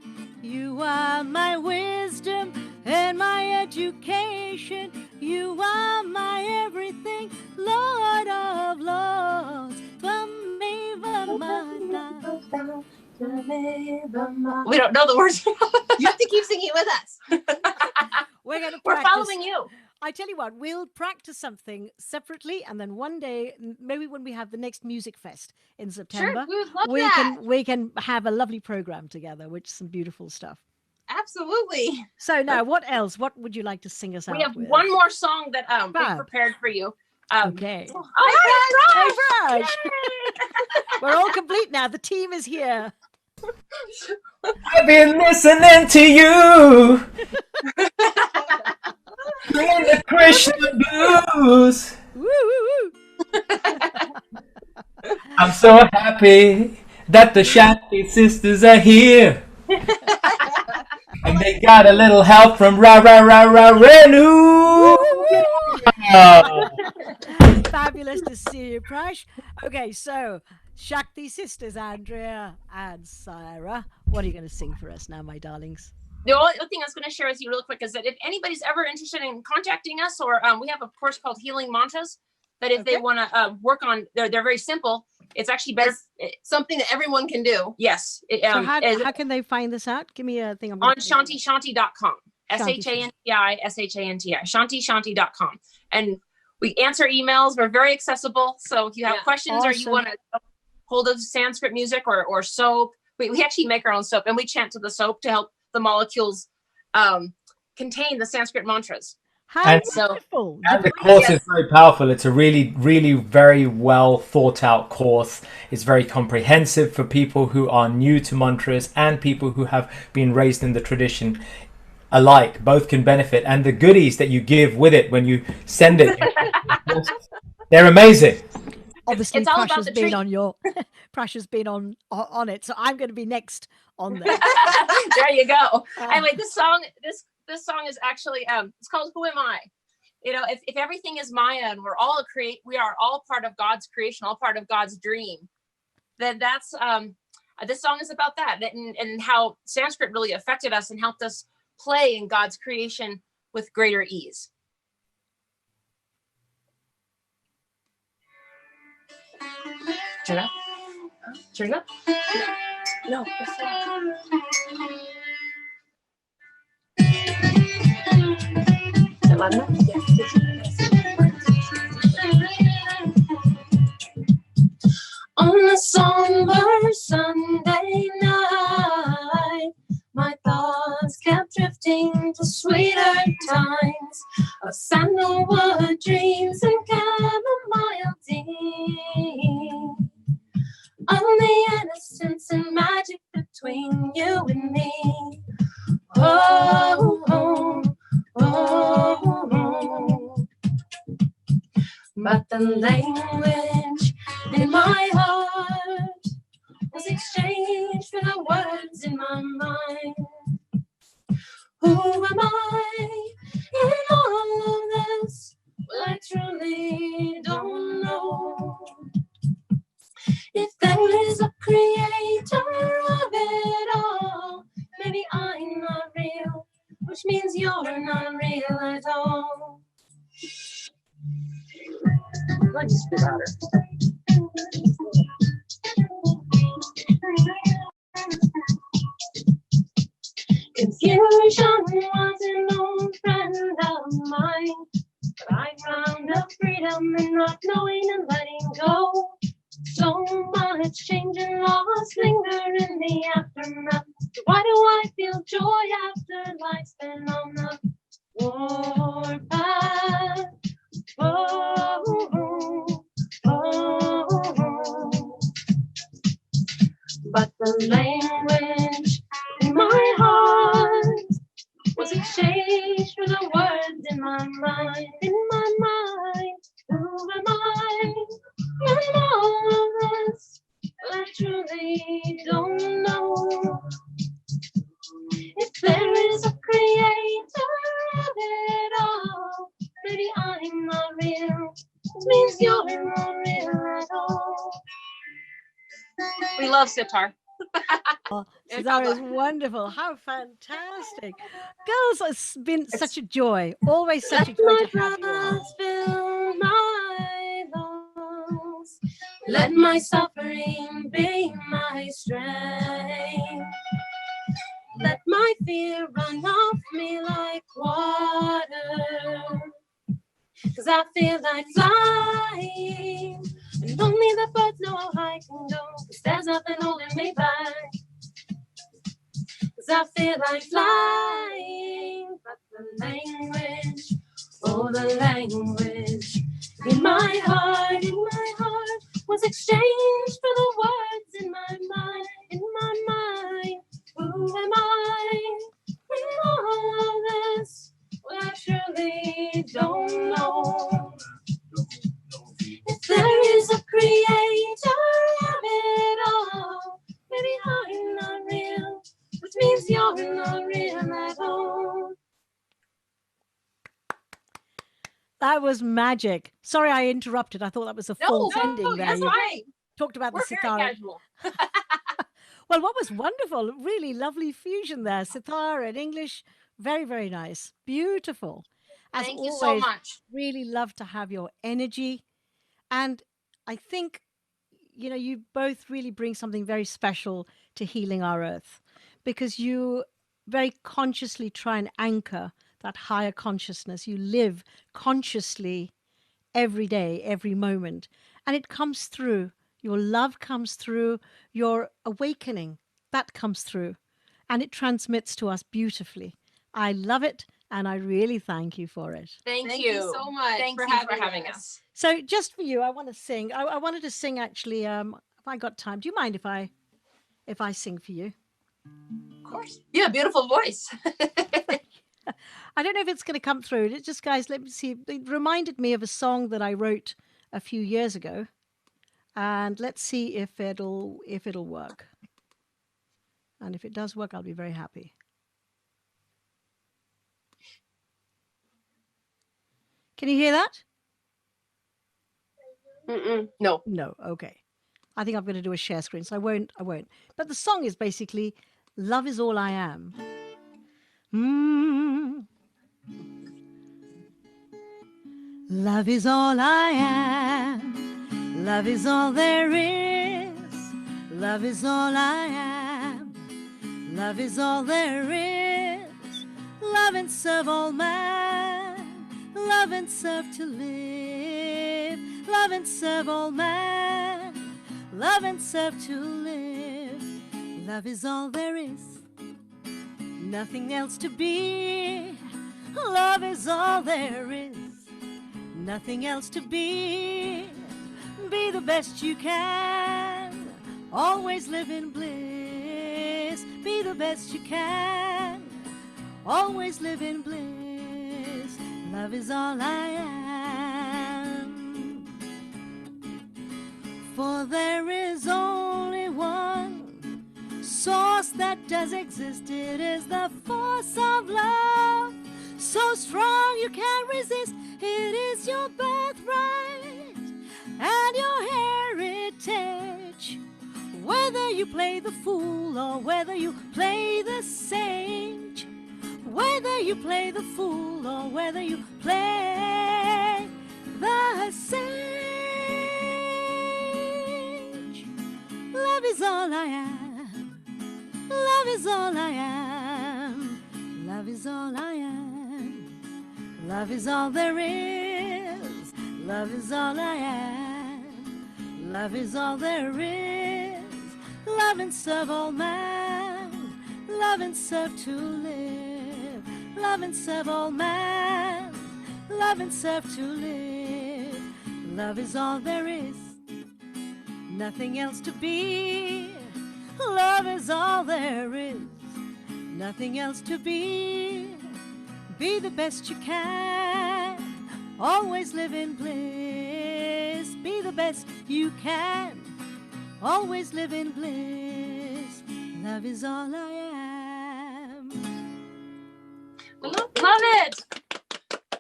You are my wisdom and my education. You are my everything, Lord of Lords. Tvameva mata. We don't know the words. You have to keep singing with us. We're following you. I tell you what, we'll practice something separately, and then one day, maybe when we have the next MusicFest in September, we would love that. we can have a lovely program together, which is some beautiful stuff. Absolutely. So now, what else? What would you like to sing us out We have with? one more song that we Fab. prepared for you. Okay. Hi, Raj! We're all complete now. The team is here. I've been listening to you. Playing the Krishna blues. Woo, woo, woo. I'm so happy that the Shanti sisters are here. And they got a little help from Renu. Fabulous to see you, Prash. Okay, so Shakti sisters, Andrea and Sarah, what are you going to sing for us now, my darlings? The only thing I was going to share with you real quick is that if anybody's ever interested in contacting us, or we have a course called Healing Mantras, that if they want to work on, they're very simple. It's actually better. Something that everyone can do. Yes. So how can they find this out? Give me a thing. On shantishanti.com. SHANTI, shantishanti.com. And we answer emails. We're very accessible. So if you have questions or you want to hold of Sanskrit music or soap, we actually make our own soap, and we chant to the soap to help the molecules contain the Sanskrit mantras. How wonderful. And the course is very powerful. It's a really, really very well thought out course. It's very comprehensive for people who are new to mantras and people who have been raised in the tradition alike. Both can benefit. And the goodies that you give with it when you send it, they're amazing. Obviously, it's all about Prasha's the been treat. on Prasha's been on it, so I'm going to be next on there. There you go. Anyway, this song is actually it's called "Who Am I?" You know, if everything is Maya and we are all part of God's creation, all part of God's dream, then that's this song is about that and how Sanskrit really affected us and helped us play in God's creation with greater ease. Turn up. Turn it up. No. Is it loud enough? On a somber Sunday night, my thoughts kept drifting to sweeter times of sandalwood dreams and chamomile tea. On the innocence and magic between you and me. Oh, oh, oh, oh. But the language in my heart was exchanged for the words in my mind. Who am I in all of this? Well, I truly don't know. If there is a creator of it all, maybe I'm not real, which means you're not real at all. Let's just be louder. Confusion was an old friend of mine, but I found a freedom in not knowing and letting go. So much change and loss linger in the aftermath. Why do I feel joy after life's been on the warpath? Oh, oh, oh, oh. But the language in my heart was exchanged for the words in my mind. In my mind, who am I? In all of this, I truly don't know. If there is a creator of it all, maybe I'm not real, which means you're not real at all. We love sitar. That is wonderful. How fantastic. Girls, it's been such a joy. Always such a joy to have you on. Fill my lungs. Let my suffering be my strength. Let my fear run off me like water. 'Cause I feel like flying, and only the birds know how high I can go. 'Cause there's nothing holding me back. 'Cause I feel like flying, but the language, oh the language in my heart was exchanged for the words in my mind, in my mind. Who am I in all of this? Well, I truly don't know. If there is a creator of it all, maybe I'm not real, which means you're not real at all. That was magic. Sorry I interrupted. I thought that was a full ending there. That's You fine. talked about We're the sitar. very casual. Well, what was wonderful, really lovely fusion there. Sitar and English, very, very nice. Beautiful. As Thank you always, so much. Really love to have your energy, And I think, you both really bring something very special to Healing Our Earth, because you very consciously try and anchor that higher consciousness. You live consciously every day, every moment, and it comes through. Your love comes through, your awakening, that comes through, and it transmits to us beautifully. I love it, and I really thank you for it. Thank you so much for having us. So just for you, I want to sing. I wanted to sing actually. If I got time, do you mind if I sing for you? Of course. You have a beautiful voice. I don't know if it's going to come through. It's just, guys, let me see. It reminded me of a song that I wrote a few years ago, and let's see if it'll work. And if it does work, I'll be very happy. Can you hear that? No. No. Okay. I think I'm going to do a share screen, so I won't. But the song is basically "Love Is All I Am." Love is all I am. Love is all there is. Love is all I am. Love is all there is. Love and serve all man. Love and serve to live. Love and serve all man. Love and serve to live. Love is all there is. Nothing else to be. Love is all there is. Nothing else to be. Be the best you can. Always live in bliss. Be the best you can. Always live in bliss. Love is all I am. For there is only one source that does exist. It is the force of love. So strong you can't resist. It is your birthright and your heritage. Whether you play the fool or whether you play the sage. Whether you play the fool or whether you play the sage. Love is all I am. Love is all I am. Love is all I am. Love is all there is. Love is all I am. Love is all there is. Love and serve all man. Love and serve to live. Love and serve all man. Love and serve to live. Love is all there is. Nothing else to be. Love is all there is. Nothing else to be. Be the best you can. Always live in bliss. Be the best you can. Always live in bliss. Love is all I am. Love it.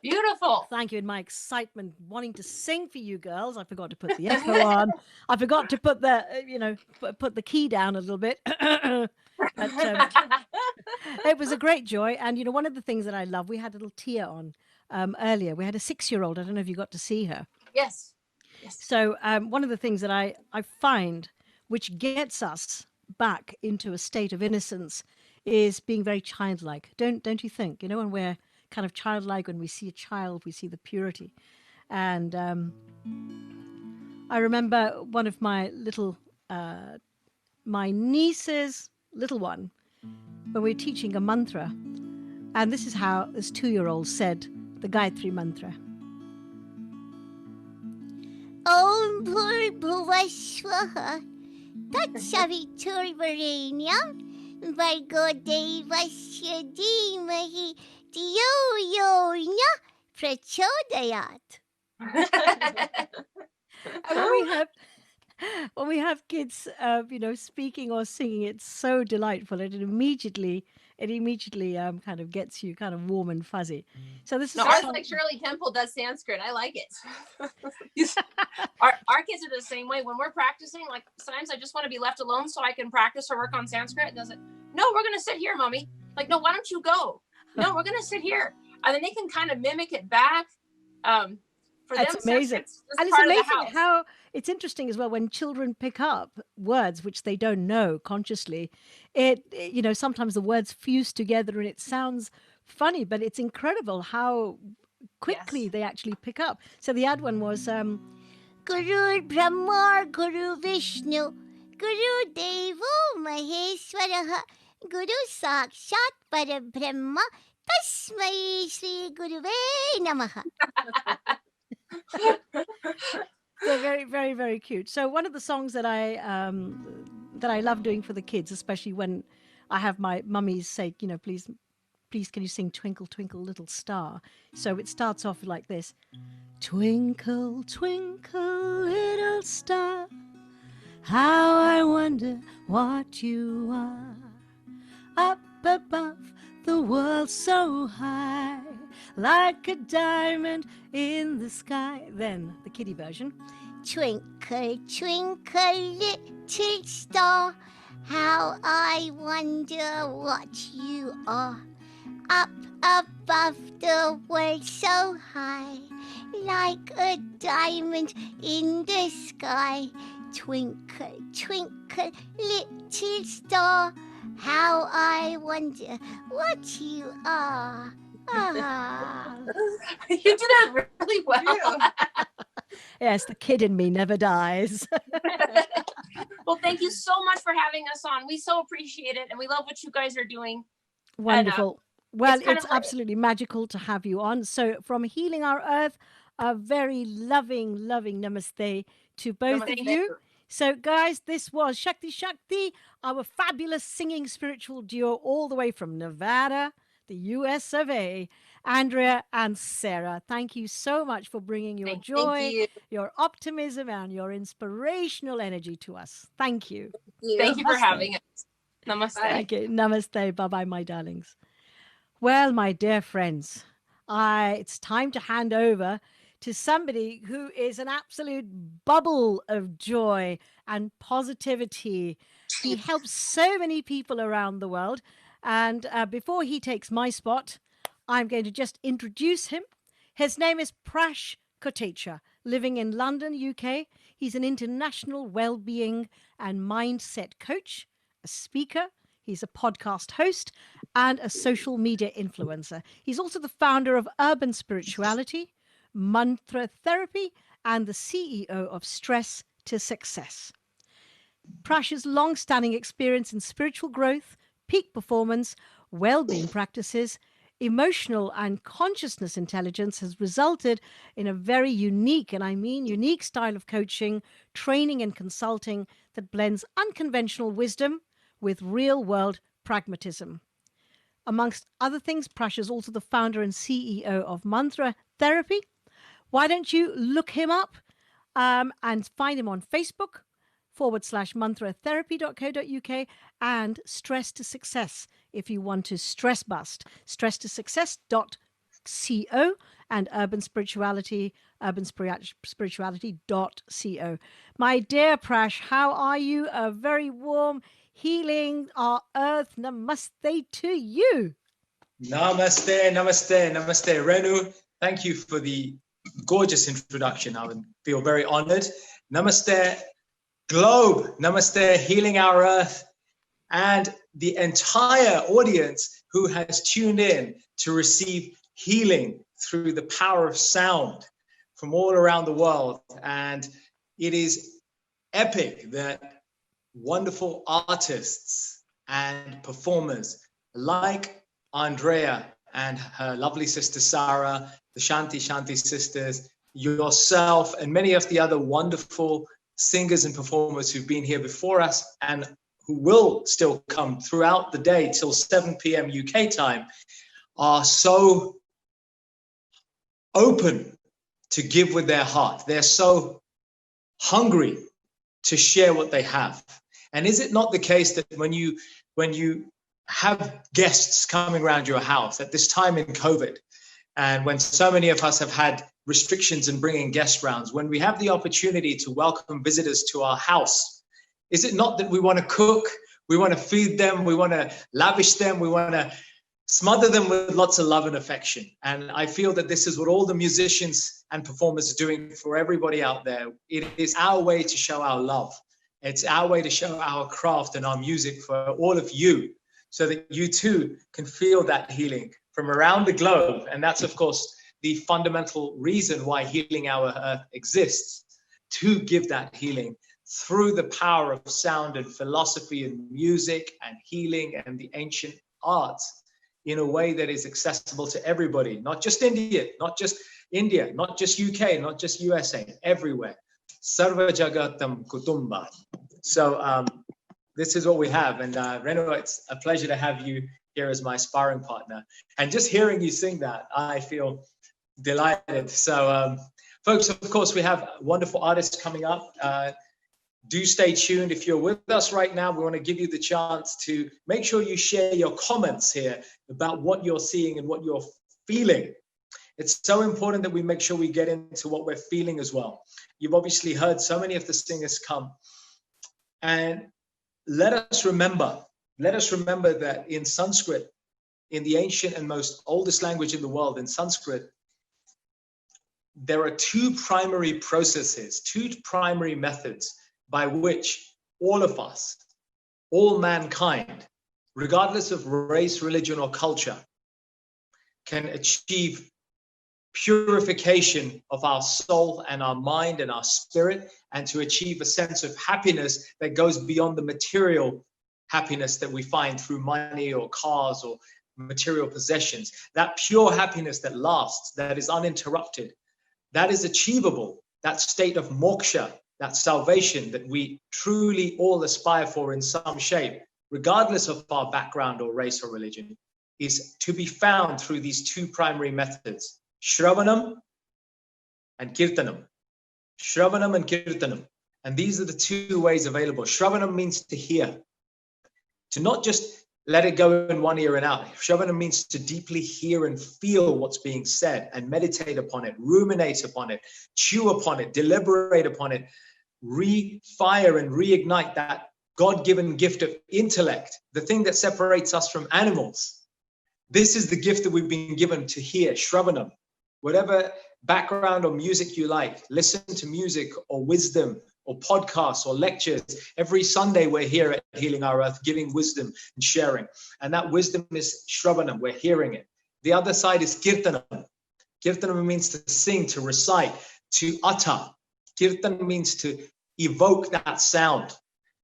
Beautiful. Thank you. In my excitement, wanting to sing for you girls, I forgot to put the echo on. I forgot to put the, put the key down a little bit. But, it was a great joy. And, one of the things that I love, we had a little Tia on earlier. We had a 6-year-old. I don't know if you got to see her. Yes. So one of the things that I find which gets us back into a state of innocence is being very childlike. Don't you think? When we're kind of childlike, when we see a child, we see the purity. And I remember one of my my niece's little one, when we were teaching a mantra, and this is how this 2-year-old said the Gayatri mantra. Om Bhurvaswaha Tatsaviturvarenyam Vargo Devasya Dhimahi Dhiyo Yo Na Prachodayat. When we have kids, speaking or singing, it's so delightful. It immediately kind of gets you kind of warm and fuzzy. So this is ours like Shirley Temple does Sanskrit. I like it. Our kids are the same way. When we're practicing, like sometimes I just want to be left alone so I can practice or work on Sanskrit. And doesn't. No, we're gonna sit here, mommy. Like, no, why don't you go? No, we're gonna sit here. And then they can kind of mimic it back. For That's them, amazing. Sanskrit's And just it's part of the amazing house. how it's interesting as well when children pick up words which they don't know consciously. You know, sometimes the words fuse together and it sounds funny, but it's incredible how quickly they actually pick up. So the ad one was Guru Brahma, Guru Vishnu, Guru Devo Maheshwaraha, Guru Sakshat Parabrahma, Tasmai Shri Guruve Namaha. so very, very, very cute. So one of the songs that I love doing for the kids, especially when I have my mummies say, you know, please, can you sing Twinkle, Twinkle, Little Star? So it starts off like this. Twinkle, twinkle, little star, how I wonder what you are. Up above the world so high, like a diamond in the sky. Then the kiddie version. Twinkle, twinkle, little star, how I wonder what you are. Up above the world so high, like a diamond in the sky. Twinkle, twinkle, little star, how I wonder what you are. Ah. You did that really well. Yes, the kid in me never dies. Well, thank you so much for having us on. We so appreciate it, and we love what you guys are doing. Wonderful. Well, kind it's of like- absolutely magical to have you on. So from Healing Our Earth, a very loving namaste to both of Namaste. you. So guys, this was Shakti Shakti, our fabulous singing spiritual duo all the way from Nevada, the US of A. Andrea and Sarah, thank you so much for bringing your joy, you. your optimism, and your inspirational energy to us. Thank you. Thank you for Namaste. having us. Namaste. Okay, namaste. Bye-bye, my darlings. Well, my dear friends, it's time to hand over to somebody who is an absolute bubble of joy and positivity. He helps so many people around the world. And before he takes my spot, I'm going to just introduce him. His name is Prash Kotecha, living in London, UK. He's an international well-being and mindset coach, a speaker. He's a podcast host and a social media influencer. He's also the founder of Urban Spirituality, Mantra Therapy, and the CEO of Stress to Success. Prash's long-standing experience in spiritual growth, peak performance, well-being practices, emotional and consciousness intelligence has resulted in a very unique, and I mean unique, style of coaching, training, and consulting that blends unconventional wisdom with real-world pragmatism. Amongst other things, Prash is also the founder and CEO of Mantra Therapy. Why don't you look him up and find him on Facebook /mantratherapy.co.uk and Stress to Success if you want to stress bust. stresstosuccess.co and Urban Spirituality, urbanspirituality.co. My dear Prash, how are you? A very warm Healing Our Earth namaste to you. Namaste, namaste, namaste. Renu, thank you for the gorgeous introduction. I would feel very honored. Namaste, Globe. Namaste, Healing Our Earth, and the entire audience who has tuned in to receive healing through the power of sound from all around the world. And it is epic that wonderful artists and performers like Andrea and her lovely sister Sarah, the Shanti sisters, yourself, and many of the other wonderful singers and performers who've been here before us and who will still come throughout the day till 7 p.m. UK time, are so open to give with their heart. They're so hungry to share what they have. And is it not the case that when you have guests coming around your house at this time in COVID, and when so many of us have had restrictions in bringing guest rounds, when we have the opportunity to welcome visitors to our house, is it not that we want to cook, we want to feed them, we want to lavish them, we want to smother them with lots of love and affection. And I feel that this is what all the musicians and performers are doing for everybody out there. It is our way to show our love. It's our way to show our craft and our music for all of you, so that you too can feel that healing from around the globe. And that's, of course, the fundamental reason why Healing Our Earth exists, to give that healing through the power of sound and philosophy and music and healing and the ancient arts, in a way that is accessible to everybody, not just India, not just UK, not just USA, everywhere. Sarva Jagatam Kutumba. So this is what we have. And Renu, it's a pleasure to have you here as my sparring partner. And just hearing you sing that, I feel delighted. So folks, of course, we have wonderful artists coming up. Do stay tuned. If you're with us right now, we want to give you the chance to make sure you share your comments here about what you're seeing and what you're feeling. It's so important that we make sure we get into what we're feeling as well. You've obviously heard so many of the singers come. And let us remember that in Sanskrit, in the ancient and most oldest language in the world, in Sanskrit, there are two primary processes, two primary methods by which all of us, all mankind, regardless of race, religion, or culture, can achieve purification of our soul and our mind and our spirit, and to achieve a sense of happiness that goes beyond the material happiness that we find through money or cars or material possessions. That pure happiness that lasts, that is uninterrupted, that is achievable. That state of moksha, that salvation that we truly all aspire for in some shape, regardless of our background or race or religion, is to be found through these two primary methods, Shravanam and Kirtanam. Shravanam and Kirtanam. And these are the two ways available. Shravanam means to hear, to not just let it go in one ear and out. Shravanam means to deeply hear and feel what's being said and meditate upon it, ruminate upon it, chew upon it, deliberate upon it, refire and reignite that God-given gift of intellect, the thing that separates us from animals. This is the gift that we've been given to hear, Shravanam. Whatever background or music you like, listen to music or wisdom or podcasts or lectures. Every Sunday we're here at Healing Our Earth, giving wisdom and sharing. And that wisdom is Shravanam, we're hearing it. The other side is Kirtanam. Kirtanam means to sing, to recite, to utter. Kirtan means to evoke that sound.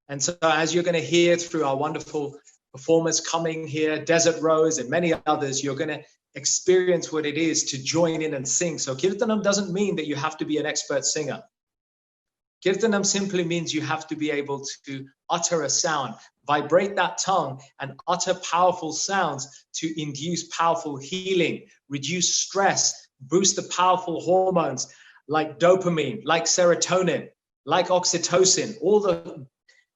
And so as you're going to hear through our wonderful performers coming here, Desert Rose and many others, you're going to experience what it is to join in and sing. So Kirtanam doesn't mean that you have to be an expert singer. Kirtanam simply means you have to be able to utter a sound, vibrate that tongue and utter powerful sounds to induce powerful healing, reduce stress, boost the powerful hormones like dopamine, like serotonin, like oxytocin, all the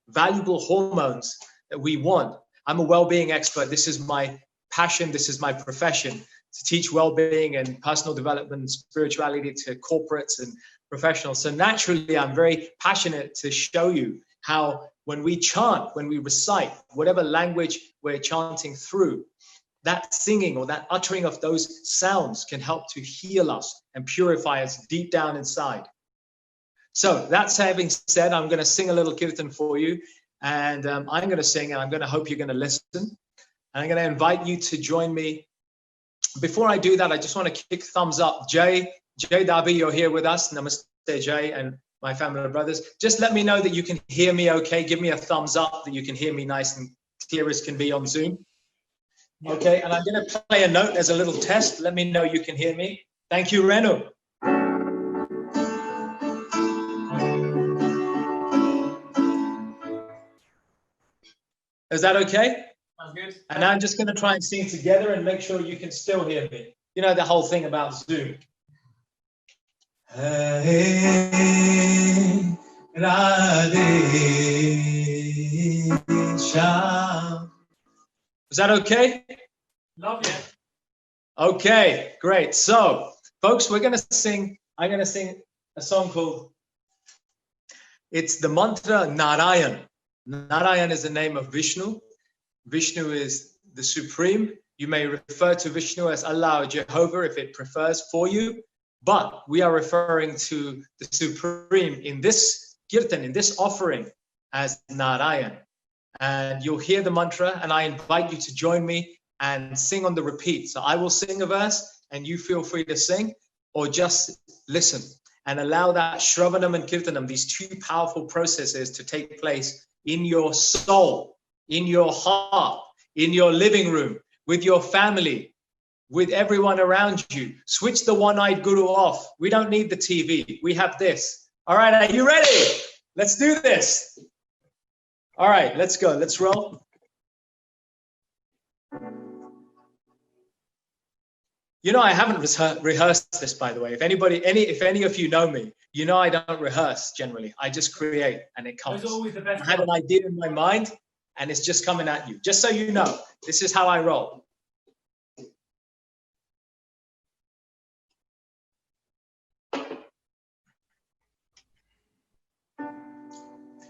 valuable hormones that we want. I'm a well-being expert. This is my passion. This is my profession, to teach well-being and personal development and spirituality to corporates and professionals. So naturally, I'm very passionate to show you how when we chant, when we recite, whatever language we're chanting through, that singing or that uttering of those sounds can help to heal us and purify us deep down inside. So that's having said, I'm going to sing a little kirtan for you, and I'm going to sing, and I'm going to hope you're going to listen. And I'm going to invite you to join me. Before I do that, I just want to kick thumbs up. Jay Dabi, you're here with us. Namaste, Jay, and my family and brothers. Just let me know that you can hear me okay. Give me a thumbs up that you can hear me nice and clear as can be on Zoom. Okay, and I'm going to play a note as a little test. Let me know you can hear me. Thank you, Renu. Is that okay? Sounds good. And I'm just going to try and sing together and make sure you can still hear me. You know the whole thing about Zoom. Hey, Radhe Shyam. Is that okay? Love you. Okay, great. So, folks, I'm going to sing a song called, it's the mantra Narayan. Narayan is the name of Vishnu. Vishnu is the supreme, You may refer to Vishnu as Allah or Jehovah if it prefers for you, but we are referring to the Supreme in this kirtan, in this offering, as Narayan. And you'll hear the mantra, and I invite you to join me and sing on the repeat. So I will sing a verse, and you feel free to sing, or just listen and allow that Shravanam and Kirtanam, these two powerful processes, to take place in your soul, in your heart, in your living room, with your family, with everyone around you. Switch the one-eyed guru off. We don't need the TV. We have this. All right, are you ready? Let's do this. All right, let's go. Let's roll. You know, I haven't rehearsed this, by the way. If any of you know me, you know I don't rehearse generally. I just create and it comes. I had an idea in my mind and it's just coming at you. Just so you know, this is how I roll.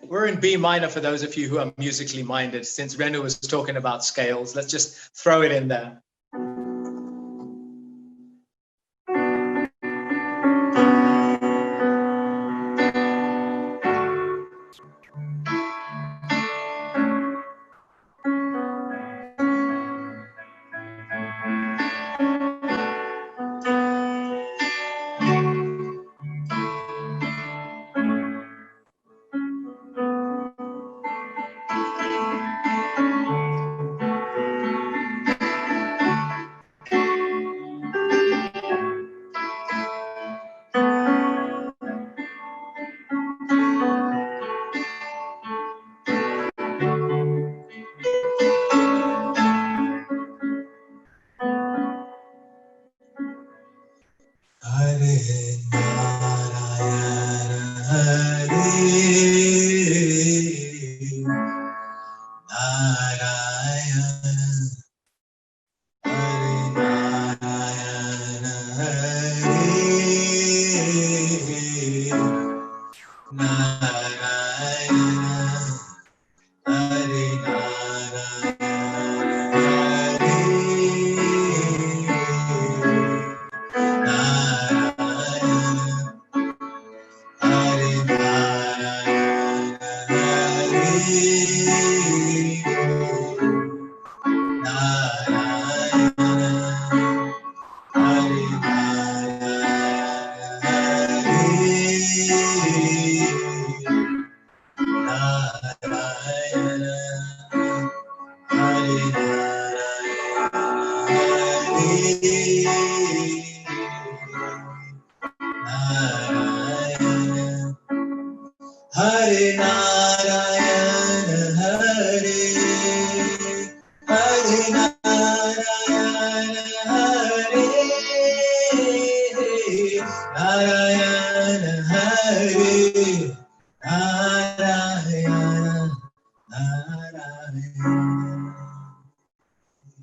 We're in B minor for those of you who are musically minded. Since Renu was talking about scales, let's just throw it in there.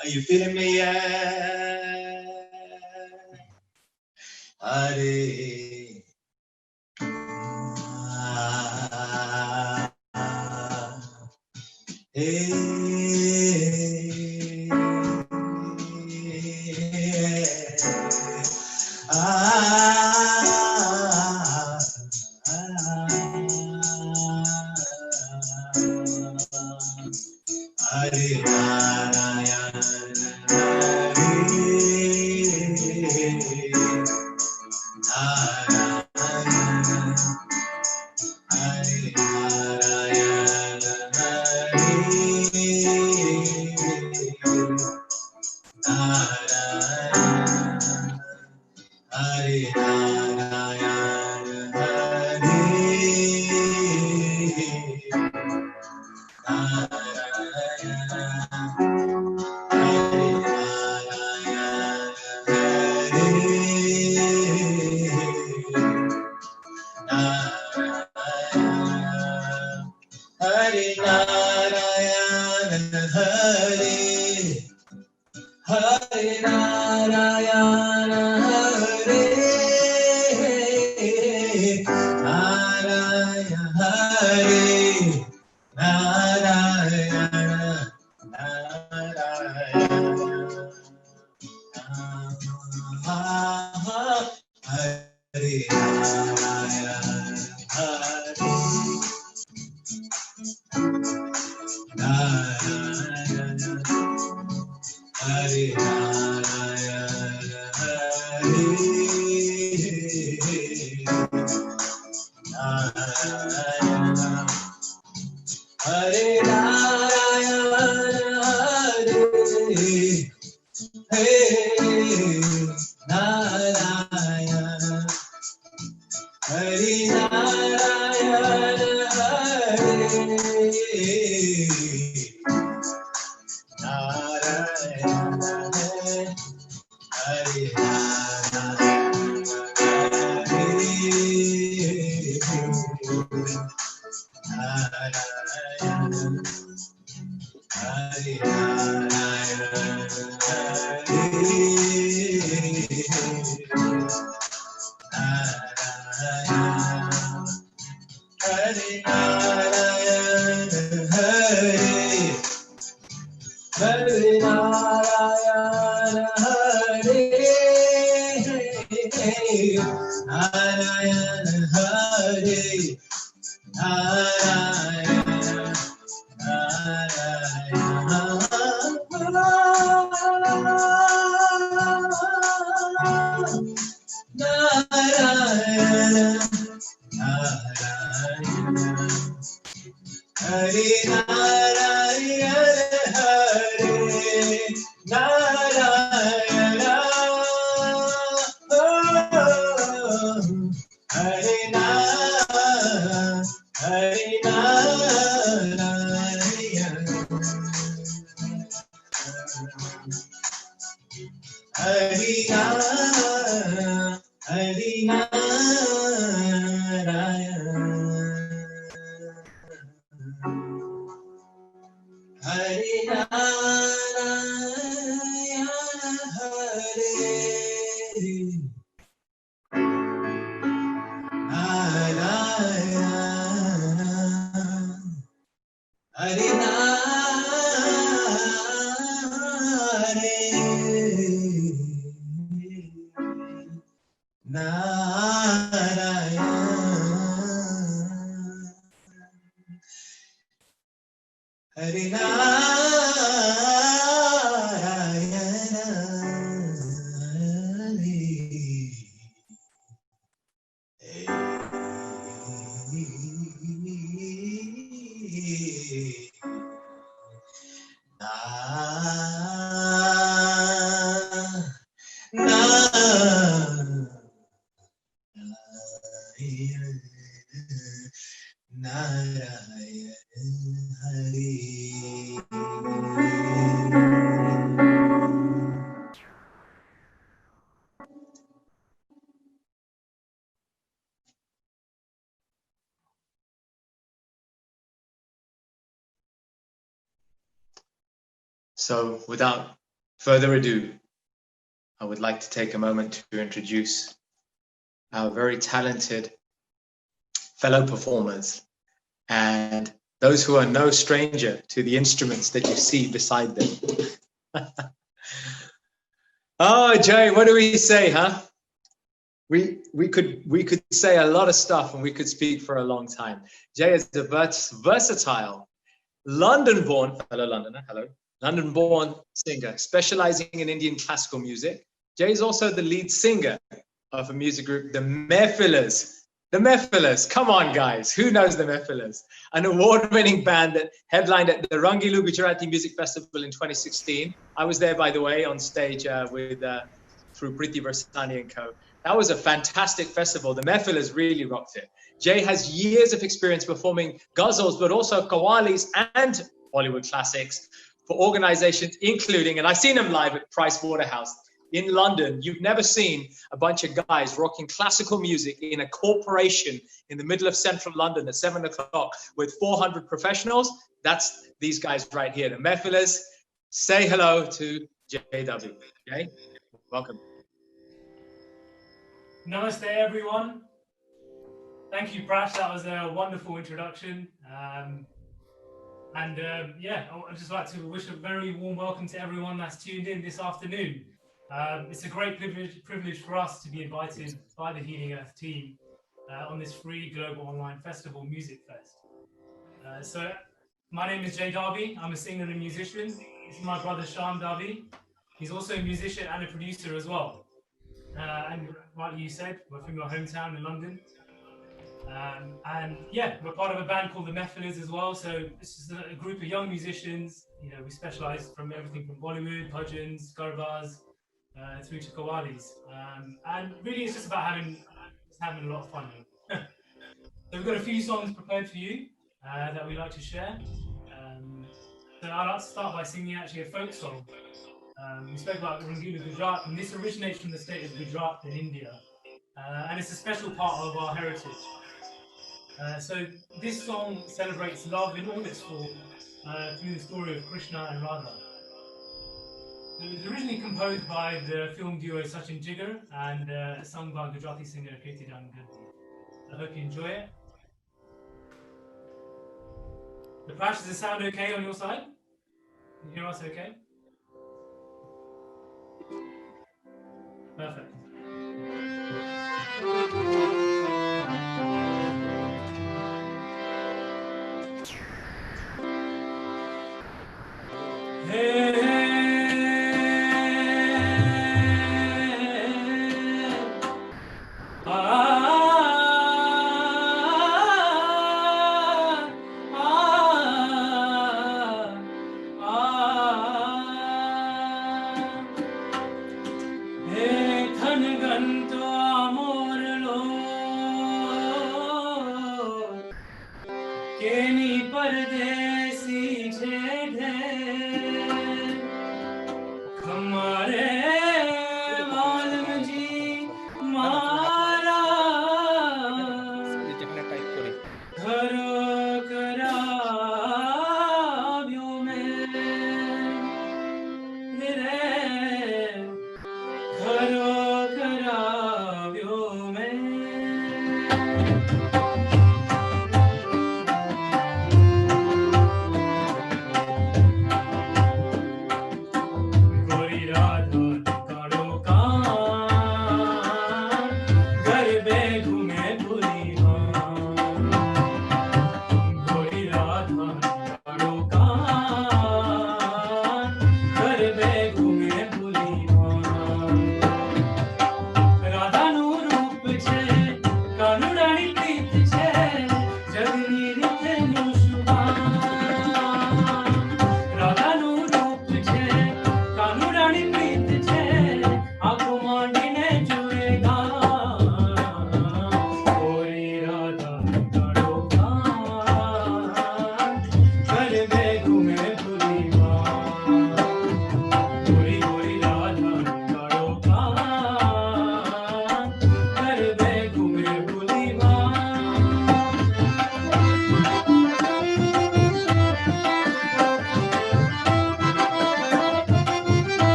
Are you feeling me? Hare. Hare Narayana, So without further ado, I would like to take a moment to introduce our very talented fellow performers and those who are no stranger to the instruments that you see beside them. Oh, Jay, what do we say, huh? We could say a lot of stuff and we could speak for a long time. Jay is a versatile, London-born, fellow Londoner, hello, London-born singer specializing in Indian classical music. Jay is also the lead singer of a music group, the Mehfilers. The Mehfilers, come on guys, who knows the Mehfilers? An award-winning band that headlined at the Rangilu Gujarati Music Festival in 2016. I was there, by the way, on stage through Priti Varsani and co. That was a fantastic festival. The Mehfilers really rocked it. Jay has years of experience performing ghazals, but also qawwalis and Bollywood classics for organizations including, and I've seen him live at Price Waterhouse in London. You've never seen a bunch of guys rocking classical music in a corporation in the middle of central London at 7 o'clock with 400 professionals. That's these guys right here, the Mehfilers. Say hello to JW. Jay, welcome. Namaste, everyone. Thank you, Prash. That was a wonderful introduction. Yeah, I'd just like to wish a very warm welcome to everyone that's tuned in this afternoon. It's a great privilege for us to be invited by the Healing Earth team on this free global online festival, MusicFest. So my name is Jay Darby. I'm a singer and a musician. This is my brother, Shyam Darby. He's also a musician and a producer as well. And like you said, we're from your hometown in London. And yeah, we're part of a band called the Mehfilers as well. So this is a group of young musicians. You know, we specialize from everything from Bollywood, bhajans, garbas, through to qawwalis. And really it's just about having a lot of fun. So we've got a few songs prepared for you that we like to share. So I'd like to start by singing actually a folk song. We spoke about Rangilu Gujarat, and this originates from the state of Gujarat in India. And it's a special part of our heritage. So this song celebrates love in all its form through the story of Krishna and Radha. It was originally composed by the film duo Sachin Jigar and sung by Gujarati singer Kirti Danganti. I hope you enjoy it. The Prash, does it sound okay on your side? Can you hear us okay? Perfect.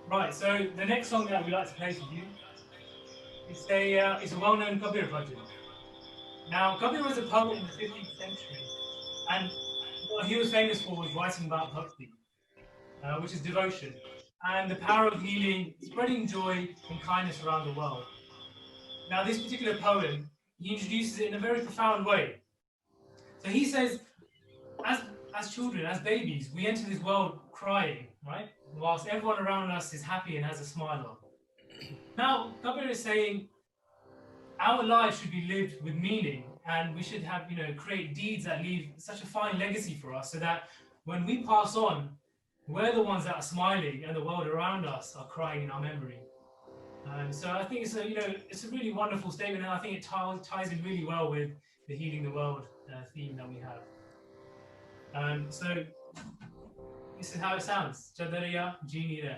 Right, so the next song that we like to play for you is a well-known Kabir bhajan. Now, Kabir was a poet in the 15th century, and what he was famous for was writing about bhakti, which is devotion, and the power of healing, spreading joy and kindness around the world. Now, this particular poem, he introduces it in a very profound way. So he says, as children, as babies, we enter this world crying, right? Whilst everyone around us is happy and has a smile on. Now, Kabir is saying our lives should be lived with meaning, and we should have, create deeds that leave such a fine legacy for us, so that when we pass on, we're the ones that are smiling, and the world around us are crying in our memory. So I think it's a really wonderful statement, and I think it ties in really well with the Healing the World theme that we have. So this is how it sounds. Chadariya Jeeni Re.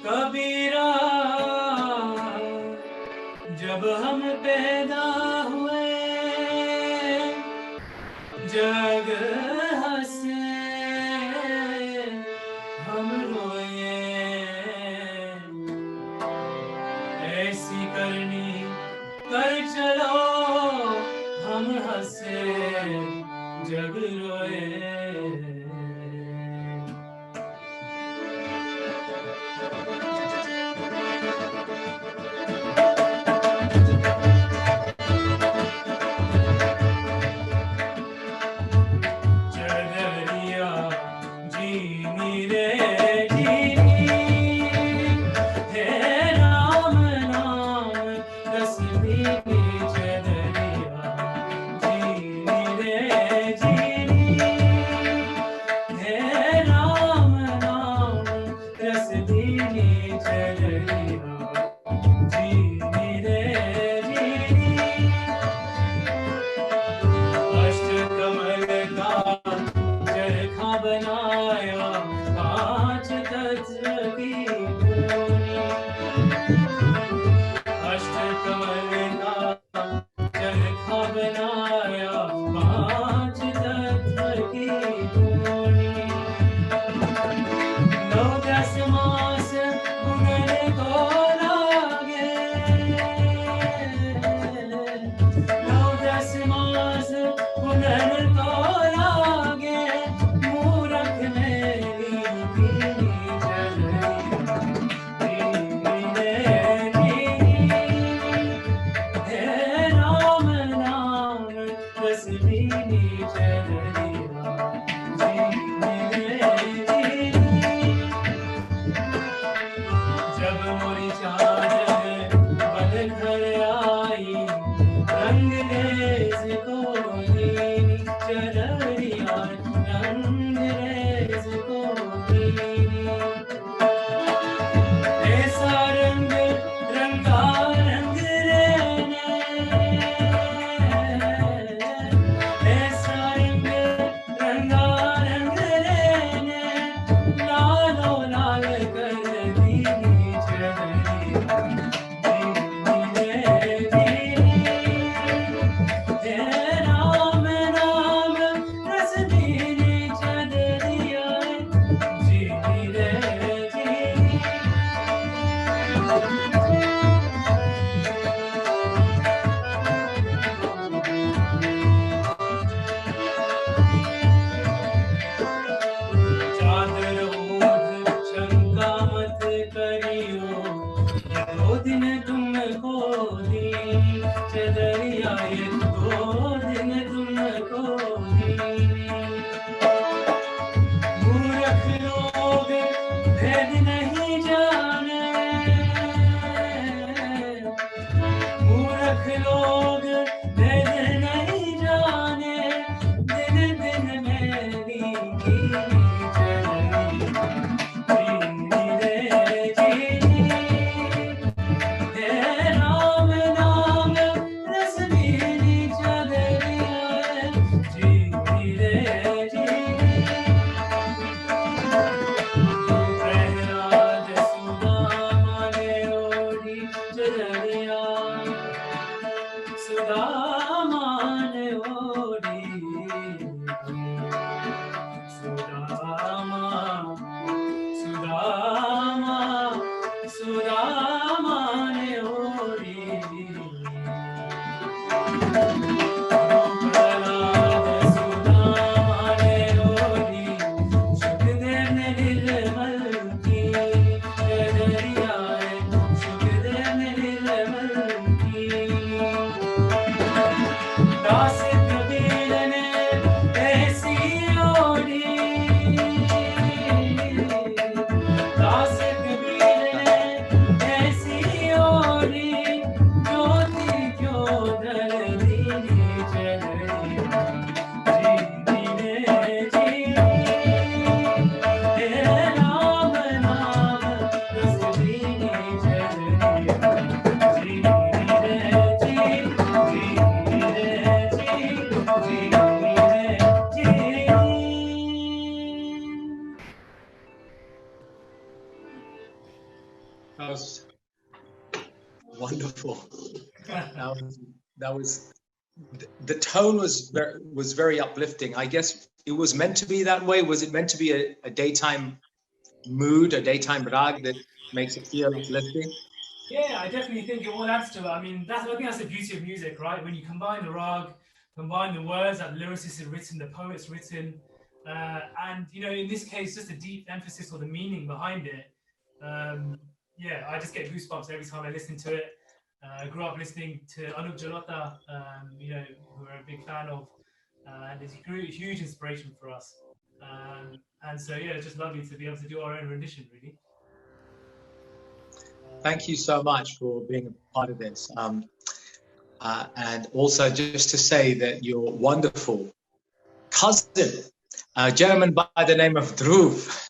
कबीरा जब हम पैदा हुए जग हंसे हम रोए ऐसी करनी कर चलो हम हंसे जग रोए चदरिया जीनी रे जीनी हे राम नाम रसदीनी चदरिया जीनी रे जीनी हे राम नाम रसदीनी चदरिया जीनी रे जीनी अष्टकमल का चरखा बनाया कांच तत्व की पूनी अष्टकमल का चरखा बनाया कांच तत्व की पूनी 9-10 मास बुनने को लागे 9-10 मास बुनन को लागे मूरख मेरी दीनी चदरिया दीनी रे दीनी हे राम नाम रसदीनी चदरिया दीनी रे दीनी जब मोरी चादर बन घर आई रंग रेज को दीनी चदरिया रंग रेज को दीनी ऐसा रंग रंगा रंग रेने ऐसा रंग रंगा रंग रेने लालो लाल कर दीनी चदरिया दीनी रे दीनी हे राम नाम रसदीनी चदरिया जीनी रे जीनी चादर ओढ़ शंका मत करियो ये 2 दिन तुमको दीनी चदरिया ये 2 दिन तुमको दीनी मूर्ख लोग भेद नहीं जाने मूर्ख लोग भेद नहीं जाने दिन दिन मेरी दीनी चदरिया दीनी रे दीनी हे राम नाम रसदीनी चदरिया That was wonderful. That was the tone was very uplifting. I guess it was meant to be that way. Was it meant to be a daytime mood, a daytime rag that makes it feel uplifting? Yeah, I definitely think it all adds to it. I mean, I think that's the beauty of music, right? When you combine the rag, combine the words that the lyricist has written, the poet's written, and in this case, just a deep emphasis or the meaning behind it. Yeah, I just get goosebumps every time I listen to it. I grew up listening to Anup Jalota, who we're a big fan of, and it's a huge inspiration for us. And so, yeah, it's just lovely to be able to do our own rendition, really. Thank you so much for being a part of this. And also just to say that your wonderful cousin, a gentleman by the name of Dhruv,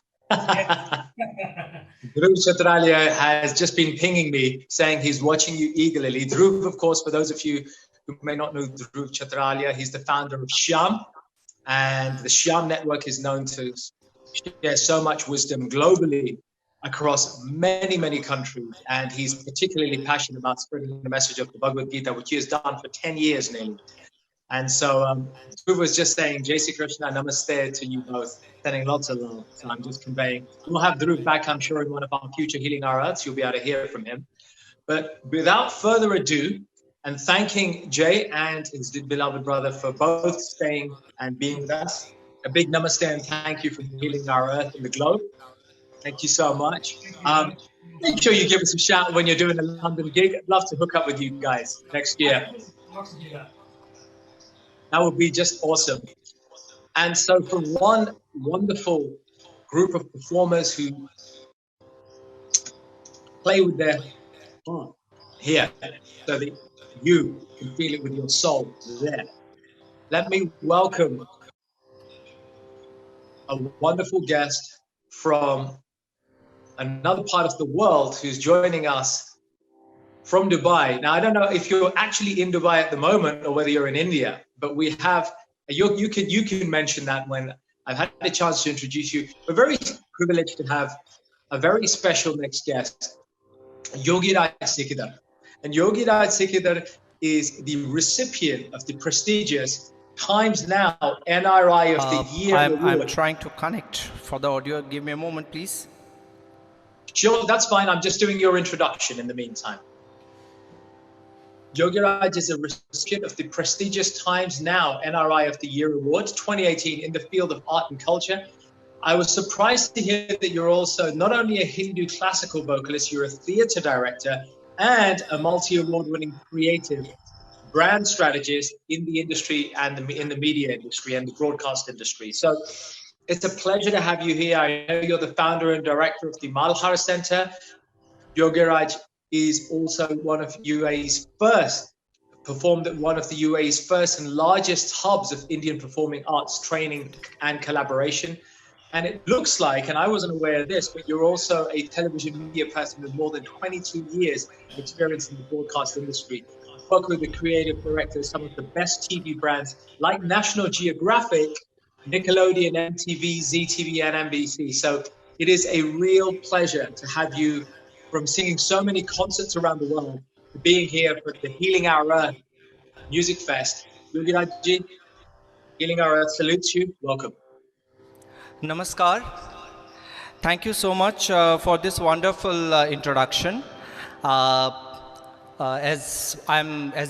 Dhruv Chatralia has just been pinging me saying he's watching you eagerly. Dhruv, of course, for those of you who may not know Dhruv Chatralia, he's the founder of Shyam, and the Shyam network is known to share so much wisdom globally across many, many countries. And he's particularly passionate about spreading the message of the Bhagavad Gita, which he has done for 10 years nearly. And so Dhruv was just saying, Jai Sri Krishna, namaste to you both, sending lots of love. So I'm just conveying. We'll have Dhruv back, I'm sure, in one of our future Healing Our Earths. You'll be able to hear from him. But without further ado, and thanking Jay and his beloved brother for both staying and being with us, a big namaste and thank you for healing our Earth and the globe. Thank you so much. Make sure you give us a shout when you're doing a London gig. I'd love to hook up with you guys next year. That would be just awesome. And so for one wonderful group of performers who play with their heart here, so that you can feel it with your soul there. Let me welcome a wonderful guest from another part of the world who's joining us from Dubai. Now, I don't know if you're actually in Dubai at the moment or whether you're in India, but we have, you can mention that when I've had a chance to introduce you. We're very privileged to have a very special next guest, Yogi Raj Sikidar. And Yogi Raj Sikidar is the recipient of the prestigious Times Now NRI of the Year Award. I'm trying to connect for the audio. Give me a moment, please. Sure, that's fine. I'm just doing your introduction in the meantime. Yogi Raj is a recipient of the prestigious Times Now NRI of the Year Award 2018 in the field of art and culture. I was surprised to hear that you're also not only a Hindu classical vocalist, you're a theatre director and a multi-award winning creative brand strategist in the industry and in the media industry and the broadcast industry. So it's a pleasure to have you here. I know you're the founder and director of the Malhar Center. Yogi Raj is also one of UAE's first, performed at one of the UAE's first and largest hubs of Indian performing arts training and collaboration. And it looks like, and I wasn't aware of this, but you're also a television media person with more than 22 years experience in the broadcast industry. Work with the creative director of some of the best TV brands like National Geographic, Nickelodeon, MTV, ZTV, and NBC. So it is a real pleasure to have you, from singing so many concerts around the world, to being here for the Healing Our Earth MusicFest. Yogi Rajji, Healing Our Earth salutes you. Welcome. Namaskar. Thank you so much for this wonderful introduction. As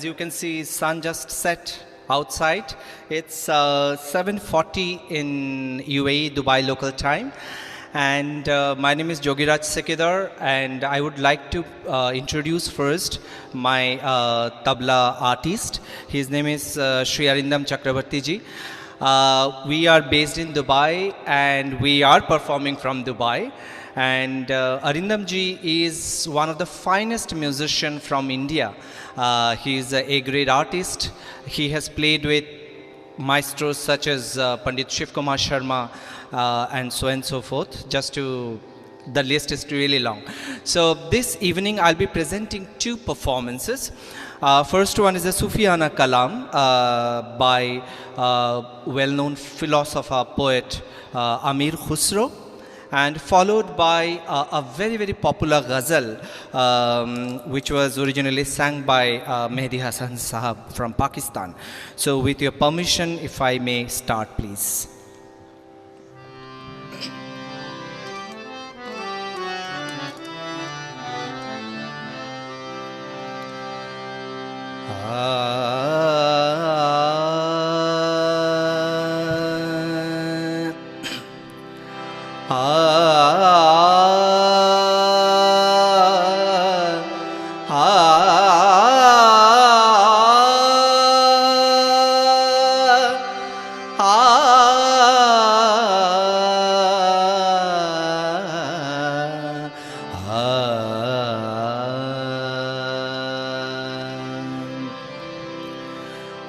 you can see, sun just set outside. It's 7:40 in UAE, Dubai local time. And my name is Yogi Raj Sikidar, and I would like to introduce first my tabla artist. His name is Shri Arindam Chakrabarti ji. We are based in Dubai and we are performing from Dubai. And Arindam ji is one of the finest musicians from India. He is a A-grade artist. He has played with maestros such as Pandit Shiv Kumar Sharma and so forth. The list is really long. So this evening I'll be presenting two performances. First one is a Sufiana Kalam by well-known philosopher, poet Amir Khusro. and followed by a very, very popular ghazal, which was originally sung by Mehdi Hassan Sahab from Pakistan. So with your permission, if I may start, please.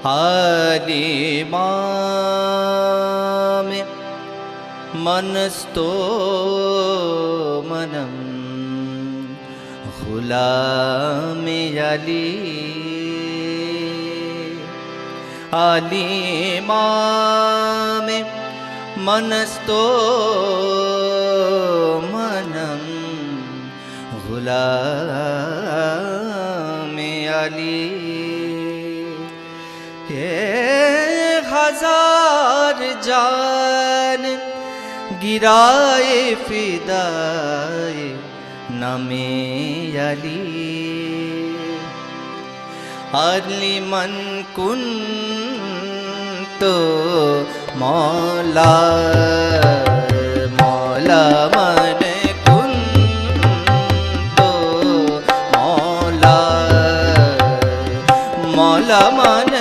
Halimam manasto manam ghulam Ali Halimam manasto manam ghulam Ali हजार जान गिराए फिदाए नमे अली मन कुन तो मौला मौला मन कुन तो मौला मौला मन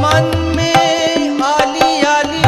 मन में आली आली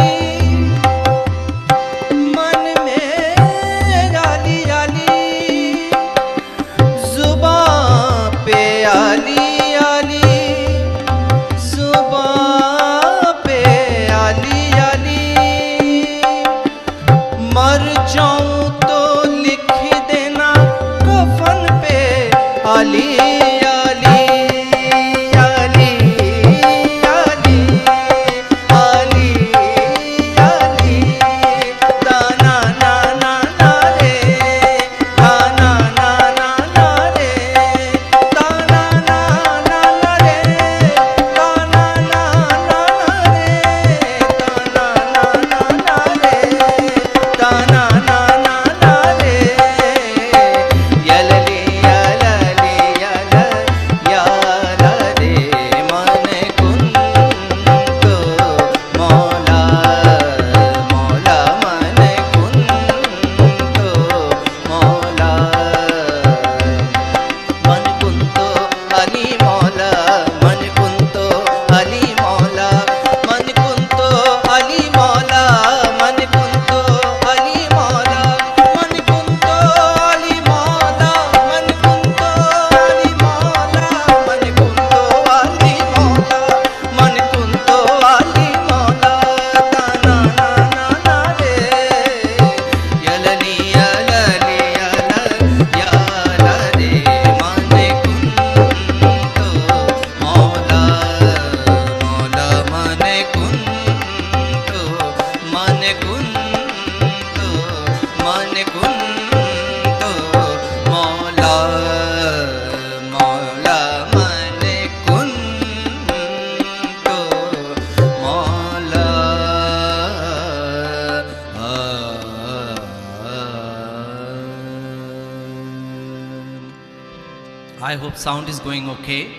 I hope sound is going okay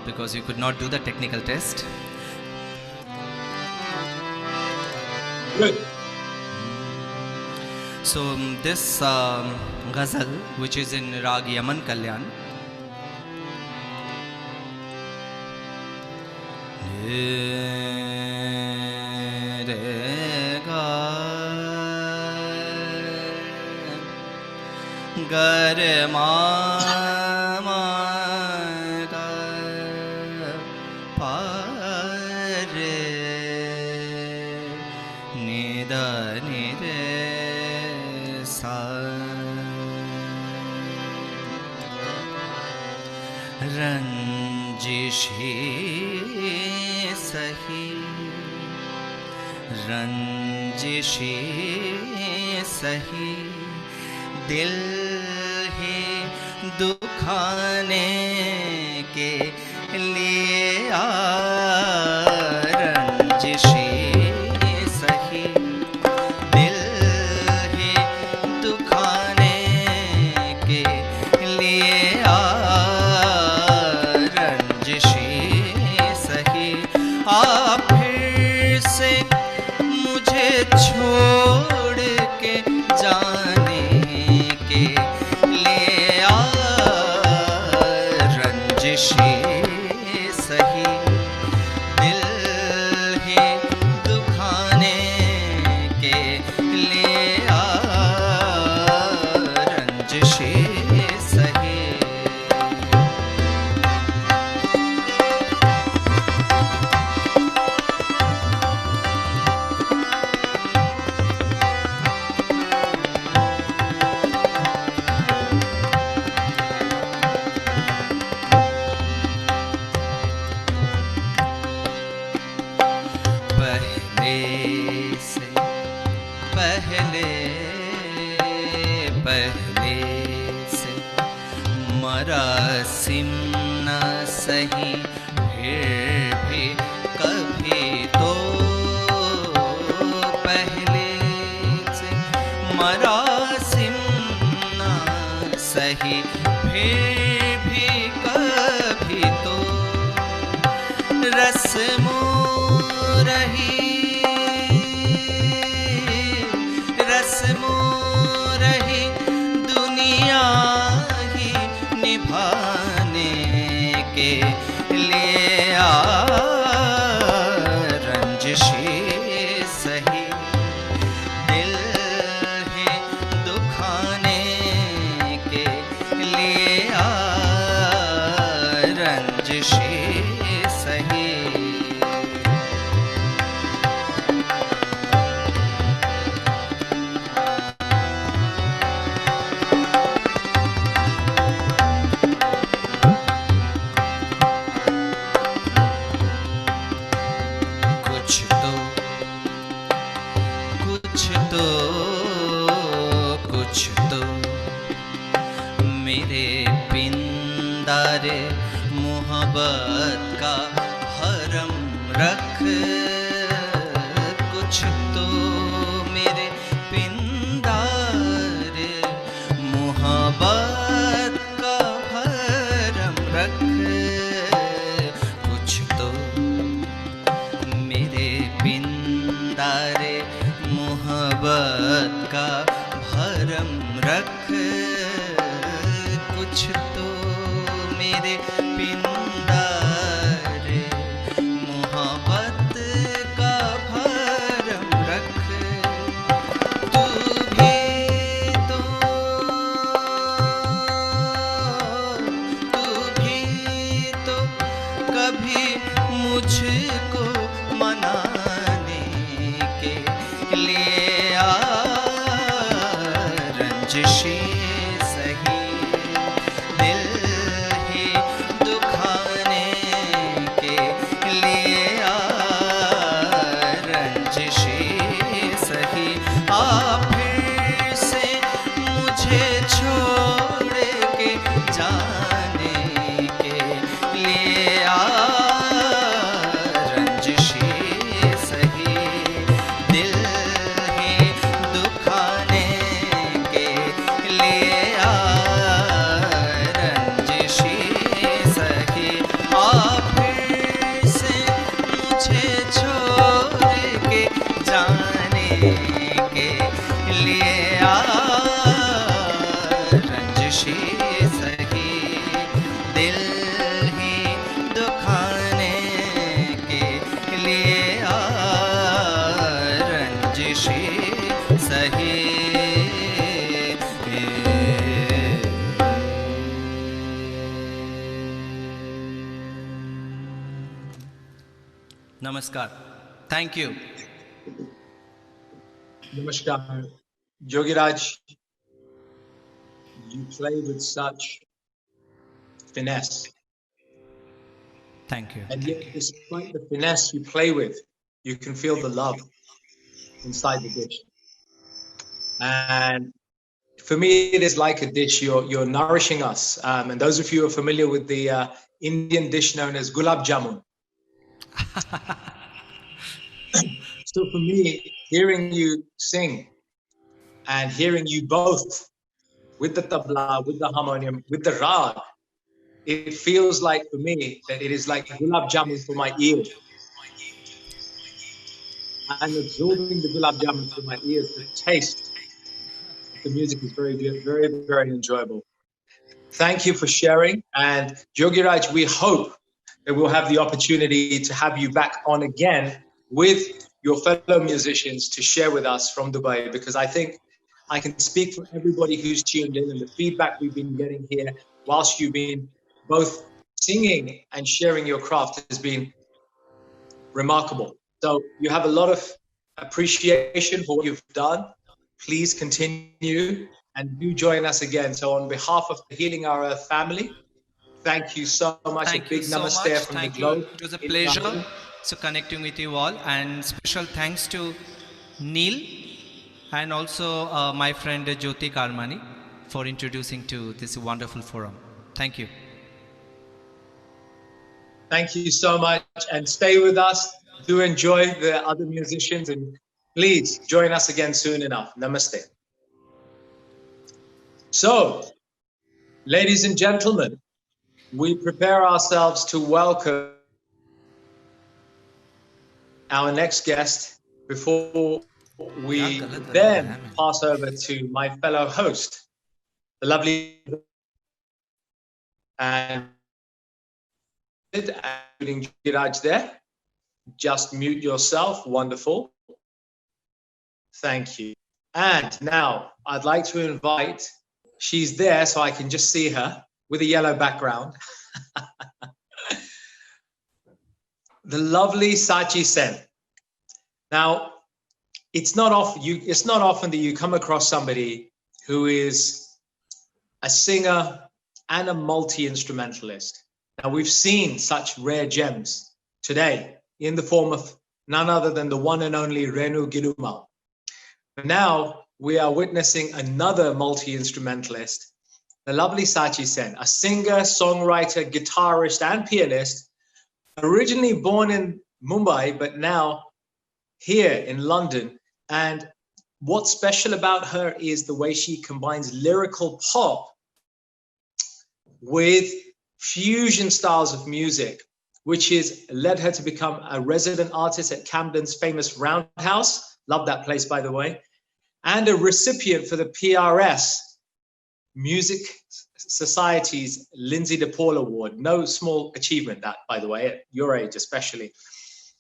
because you could not do the technical test. Good. So this ghazal, which is in Rag Yaman Kalyan, Gare ma ma ga pa re ni da ni re sa ranjishi sahi ranjishi sahi दिल ही दुखाने के लिए रंजिशी सही दिल ही दुखाने के लिए रंजिशी सही आप फिर से मुझे छोड़ के जाने रंजिशी सही दिल ही दुखाने के लिए रंजिशी सही पहले से मरासिम न सही फिर भी कभी तो पहले से मरासिम न सही फिर भी कभी तो रस्मों रही दुनिया ही निभाने के लिए रंजिशी सही दिल ही दुखाने के लिए रंजिशी सही कुछ तो मेरे पिंदारे मोहब्बत का भरम रख कुछ तो मेरे पिंदारे मोहब्बत का भरम रख कुछ तो मेरे पिंदारे मोहब्बत का भरम रख कुछ तो मेरे पिंदारे मोहब्बत का भरम रख तू भी तो कभी मुझको मनाने के लिए रंजिशी सही दिल ही दुखाने के लिए रंजिशी सही आप फिर से मुझे छोड़ के जाने के लिए रंजिशी सही Namaskar. Thank you. Namaskar. Jogiraj, you play with such finesse. Thank you. And yet, despite the finesse you play with, you can feel the love inside the dish. And for me, it is like a dish. You're nourishing us. And those of you who are familiar with the Indian dish known as gulab jamun. So for me, hearing you sing and hearing you both with the tabla, with the harmonium, with the rag, it feels like for me that it is like gulab jamun for my ears. I'm absorbing the gulab jamun through my ears. The taste of the music is very good, very, very enjoyable. Thank you for sharing. And Jogiraj, we hope that we'll have the opportunity to have you back on again with your fellow musicians to share with us from Dubai, because I think I can speak for everybody who's tuned in, and the feedback we've been getting here whilst you've been both singing and sharing your craft has been remarkable. So you have a lot of appreciation for what you've done. Please continue and do join us again. So on behalf of the Healing Our Earth family, thank you so much. Thank a big you so namaste much. from Thank the you. globe. It was a pleasure so connecting with you all, and special thanks to Neil and also my friend Jyoti Karmani for introducing to this wonderful forum. Thank you. Thank you so much, and stay with us. Do enjoy the other musicians, and please join us again soon enough. Namaste. So, ladies and gentlemen, we prepare ourselves to welcome our next guest before we then pass over to my fellow host, the lovely and including Giraj there. Just mute yourself. Wonderful. Thank you. And now I'd like to invite, she's there so I can just see her with a yellow background. The lovely Sachi Sen. Now, it's not often that you come across somebody who is a singer and a multi-instrumentalist. Now, we've seen such rare gems today in the form of none other than the one and only Renu Girumal. Now we are witnessing another multi-instrumentalist, the lovely Sachi Sen, a singer, songwriter, guitarist, and pianist, originally born in Mumbai, but now here in London. And what's special about her is the way she combines lyrical pop with fusion styles of music, which has led her to become a resident artist at Camden's famous Roundhouse. Love that place, by the way. And a recipient for the PRS Music Society's Lindsay DePaul Award. No small achievement, that, by the way, at your age especially.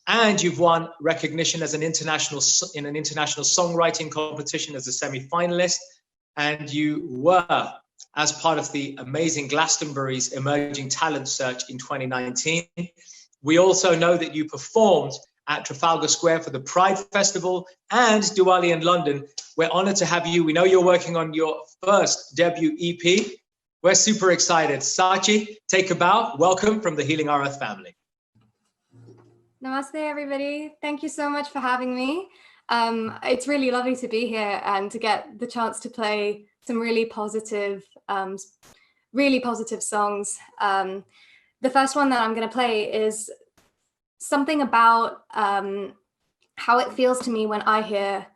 And you've won recognition as an international songwriting competition as a semi-finalist. And you were as part of the amazing Glastonbury's Emerging Talent Search in 2019. We also know that you performed at Trafalgar Square for the Pride Festival and Diwali in London. We're honored to have you. We know you're working on your first debut EP. We're super excited. Sachi, take a bow. Welcome from the Healing Our Earth family. Namaste, everybody. Thank you so much for having me. It's really lovely to be here and to get the chance to play some really positive songs. The first one that I'm going to play is something about how it feels to me when I hear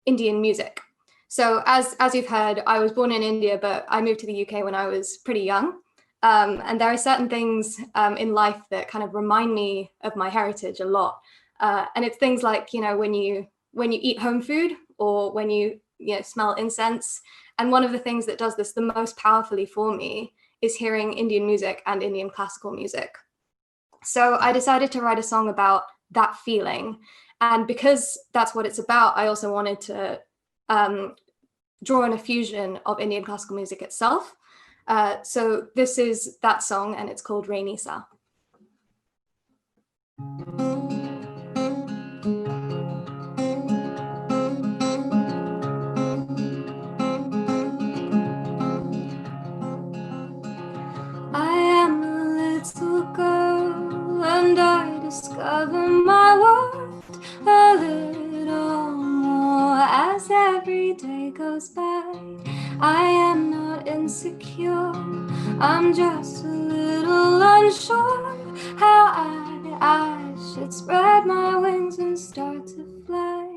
Indian music. So as you've heard, I was born in India, but I moved to the UK when I was pretty young. And there are certain things in life that kind of remind me of my heritage a lot. And it's things like, you know, when you eat home food or when you smell incense. And one of the things that does this the most powerfully for me is hearing Indian music and Indian classical music. So I decided to write a song about that feeling. And because that's what it's about, I also wanted to draw on a fusion of Indian classical music itself. So this is that song, and it's called Rainy Sa. discover my world a little more as every day goes by. I am not insecure, I'm just a little unsure how I should spread my wings and start to fly.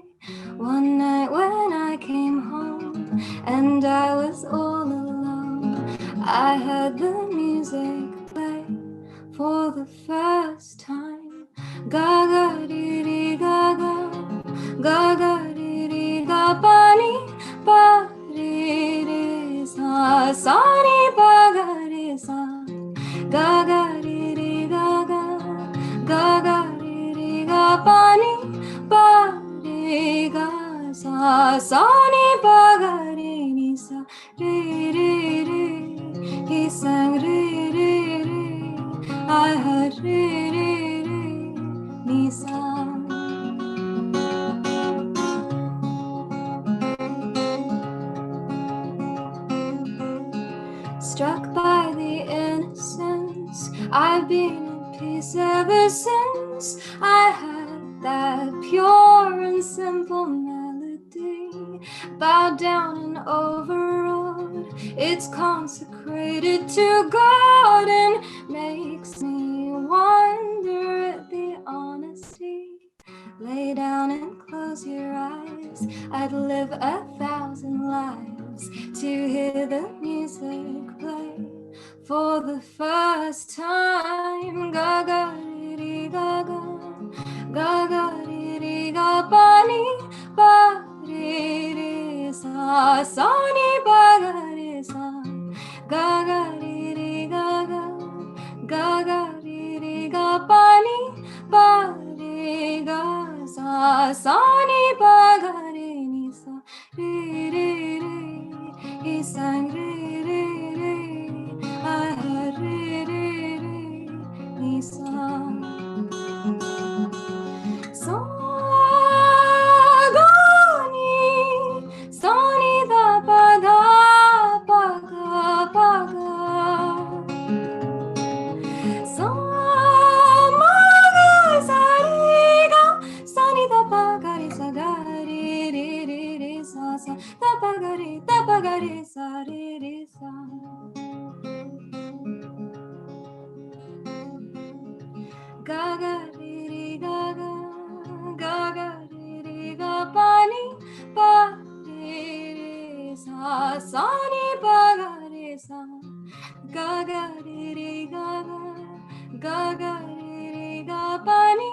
One night when I came home and I was all alone, I heard the music play for the first time. Gaga dee gaga, gaga dee ga pani pa dee sa sa ni pa ga dee sa, gaga dee gaga, gaga dee ga pani pa dee ga sa sa ni pa ga dee ni sa re re re. He sang re re re. I heard re re re ni sa. Struck by the innocence, I've been at peace ever since I heard that pure and simple melody. Bowed down and overawed, it's consecrated to God and makes me wonder at the honesty. Lay down and close your eyes, I'd live 1,000 lives to hear the music play for the first time. Gaga dee gaga, gaga dee ga pani pa dee sa sa ni pa ga dee sa, gaga dee gaga, gaga dee ga pani pa dee ga sa sa ni pa ga dee ni sa re re re. He sang re re re, I heard re re re ni sa. Sa ga ni, sa ni da pa ga. Sa ma ga sa re ga, sa ni da pa ga re sa ga re re re re sa sa da pa ga re sa re re sa. Gaga dee gaga, gaga dee ga pani pa dee sa sa ni pa ga re sa, gaga dee gaga, gaga dee ga pani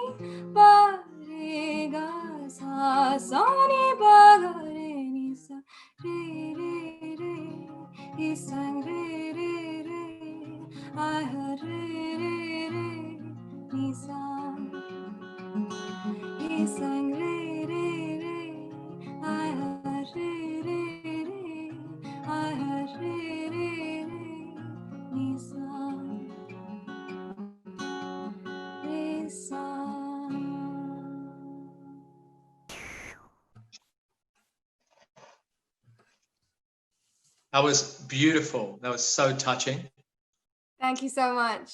pa dee ga sa sa ni pa ga re ni sa re re re. He sang re re re, I heard re re re ni sa. He sang re re re, I heard re re re, I heard re re re ni sa, re sa. That was beautiful. That was so touching. Thank you so much.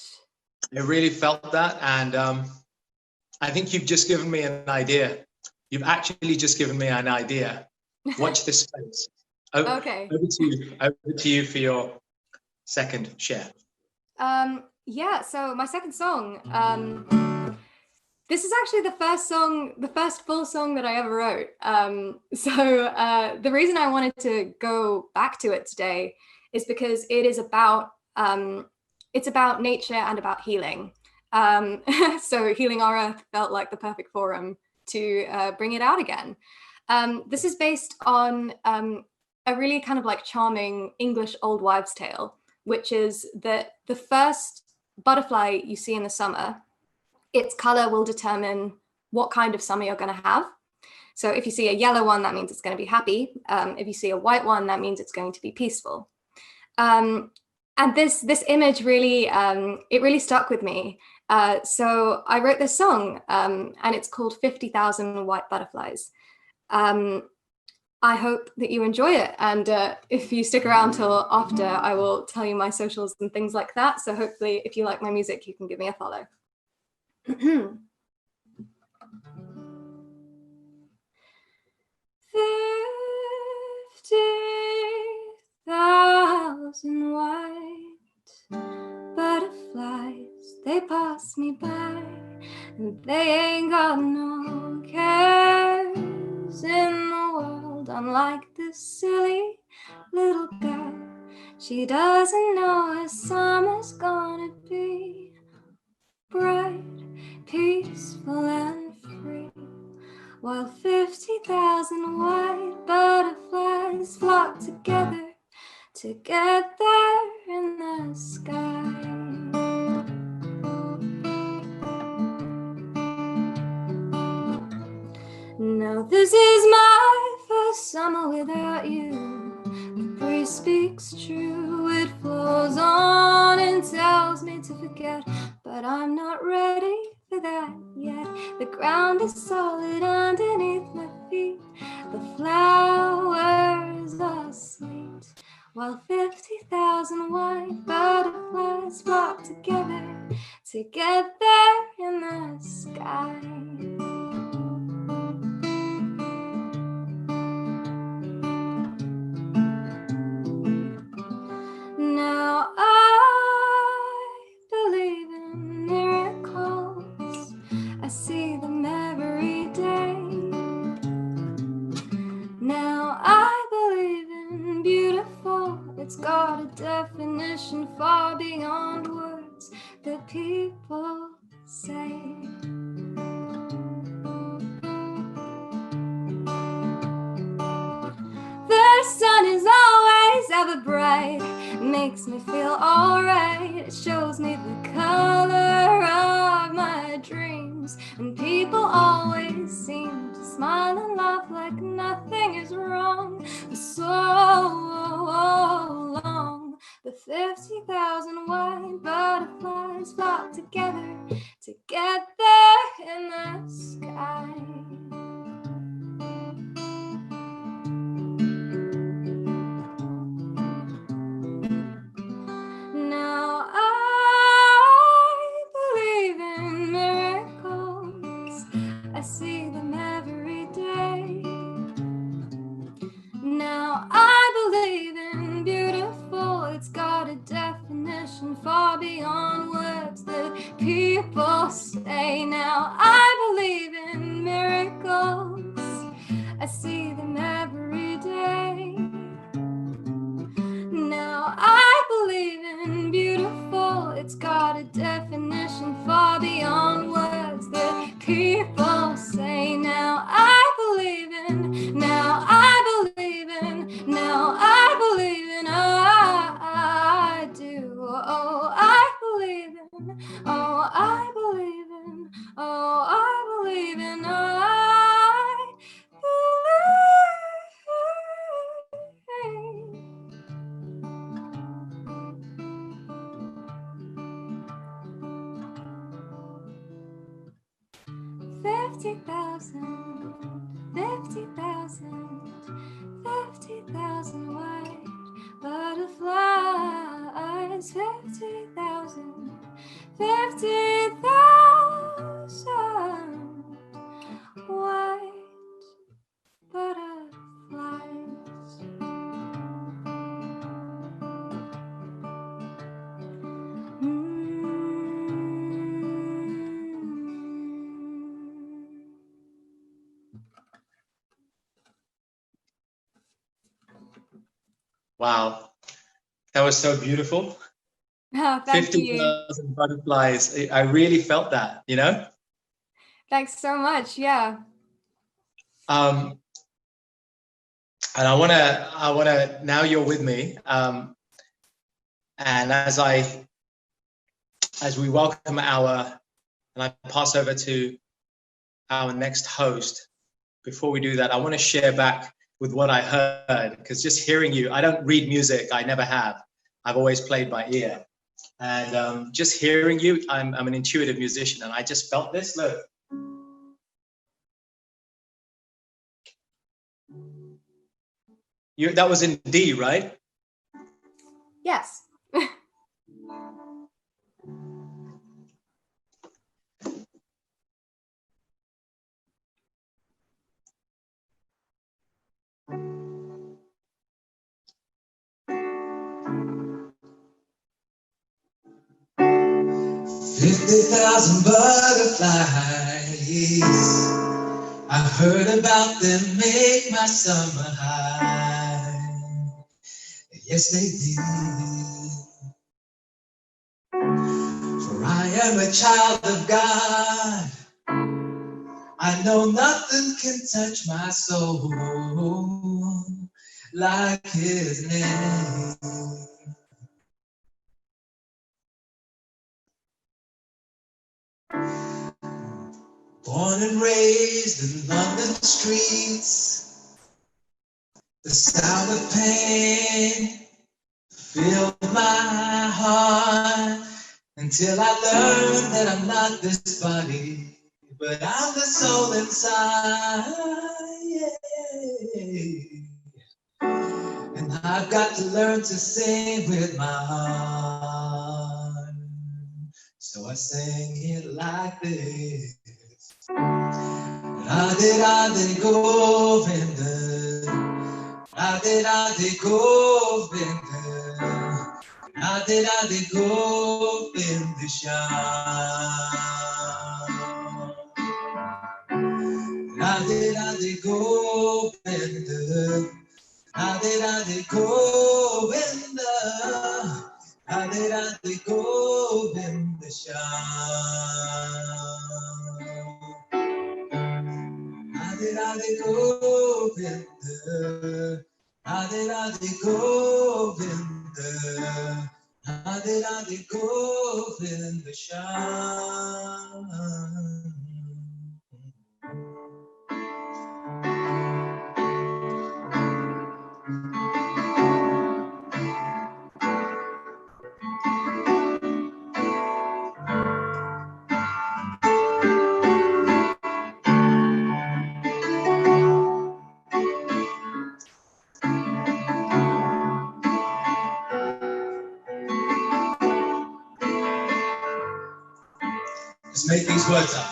I really felt that, and I think you've just given me an idea. You've actually just given me an idea. Watch this space. Okay. Over to you for your second share. Yeah, so my second song, this is actually the first full song that I ever wrote. So the reason I wanted to go back to it today is because it is about, it's about nature and about healing. So Healing Our Earth felt like the perfect forum to bring it out again. This is based on a really kind of like charming English old wives' tale, which is that the first butterfly you see in the summer, its color will determine what kind of summer you're going to have. So if you see a yellow one, that means it's going to be happy. If you see a white one, that means it's going to be peaceful. And this image really, it really stuck with me. So I wrote this song, and it's called 50,000 White Butterflies. I hope that you enjoy it. And if you stick around till after, I will tell you my socials and things like that. So hopefully if you like my music, you can give me a follow. and they ain't got no cares in the world, unlike this silly little girl. She doesn't know her summer's gonna be bright, peaceful, and free, while 50,000 white butterflies flock together to get there in the sky. Now this is my first summer without you. The breeze speaks true, it flows on and tells me to forget, but I'm not ready for that yet. The ground is solid underneath my feet, the flowers are sweet, while 50,000 white butterflies flock together to get there in the sky. Now I believe in miracles, I see them every day. Now I believe in beautiful, it's got a definition far beyond words that people say. The sun is always ever bright, makes me feel alright. It shows me the color of my dreams, and people always seem to smile and laugh like nothing is wrong for so long. The 50,000 white butterflies flock together to get there in the sky. Now I believe in miracles, I see them every day. Now I believe in beautiful, it's got a definition far beyond words that people say. Now I believe in miracles, I see them every day. Now I believe in beautiful, it's got a definition far beyond words that people say. Now I believe in, now I believe in, now I believe in, I do. Oh, I believe in, oh, I believe in, oh, I believe in, I believe. 50,000, 50,000, 50,000 white butterflies. 50,000, 50,000 white butterflies. Wow, that was so beautiful. Oh, thank you. 50,000 butterflies. I really felt that, you know? Thanks so much. Yeah. And I wanna, now you're with me. And as we welcome and I pass over to our next host, before we do that, I want to share back with what I heard, because just hearing you, I don't read music, I never have. I've always played by ear. And just hearing you, I'm an intuitive musician, and I just felt this, look. That was in D, right? Yes. 50,000 butterflies. I heard about them make my summer high. Yes, they did. For I am a child of God. I know nothing can touch my soul like His name. Born and raised in London streets, the sound of pain filled my heart until I learned that I'm not this body, but I'm the soul inside. And I've got to learn to sing with my heart. So I sing it like this. Radhe Radhe Govinda, Radhe Radhe Govinda, Radhe Radhe Govinda Shyam. Radhe Radhe Govinda, Radhe Radhe Govinda, Radhe Radhe Govinda Shyam. Radhe Radhe Govinda, Radhe Radhe Govinda, Radhe Radhe Govinda Shyam. Let's make these words up.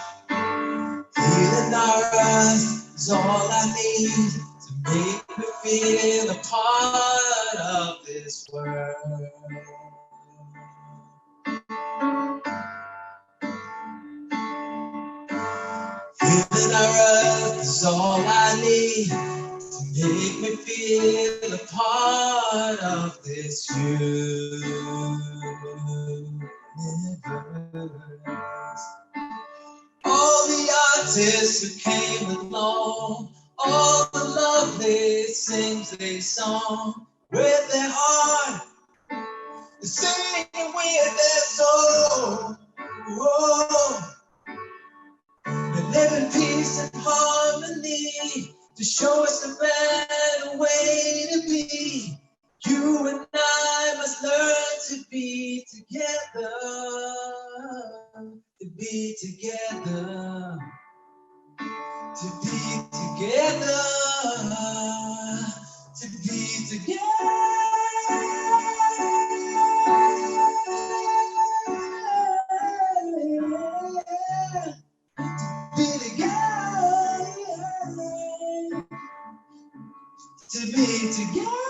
Healing our earth is all I need to make me feel a part of this world. Healing our earth is all I need to make me feel a part of this universe. All the artists who came along, all the lovely things they sung with their heart, singing with their soul. Whoa. They live in peace and harmony to show us a better way to be. You and I must learn to be together. To be together, to be together, to be together, to be together.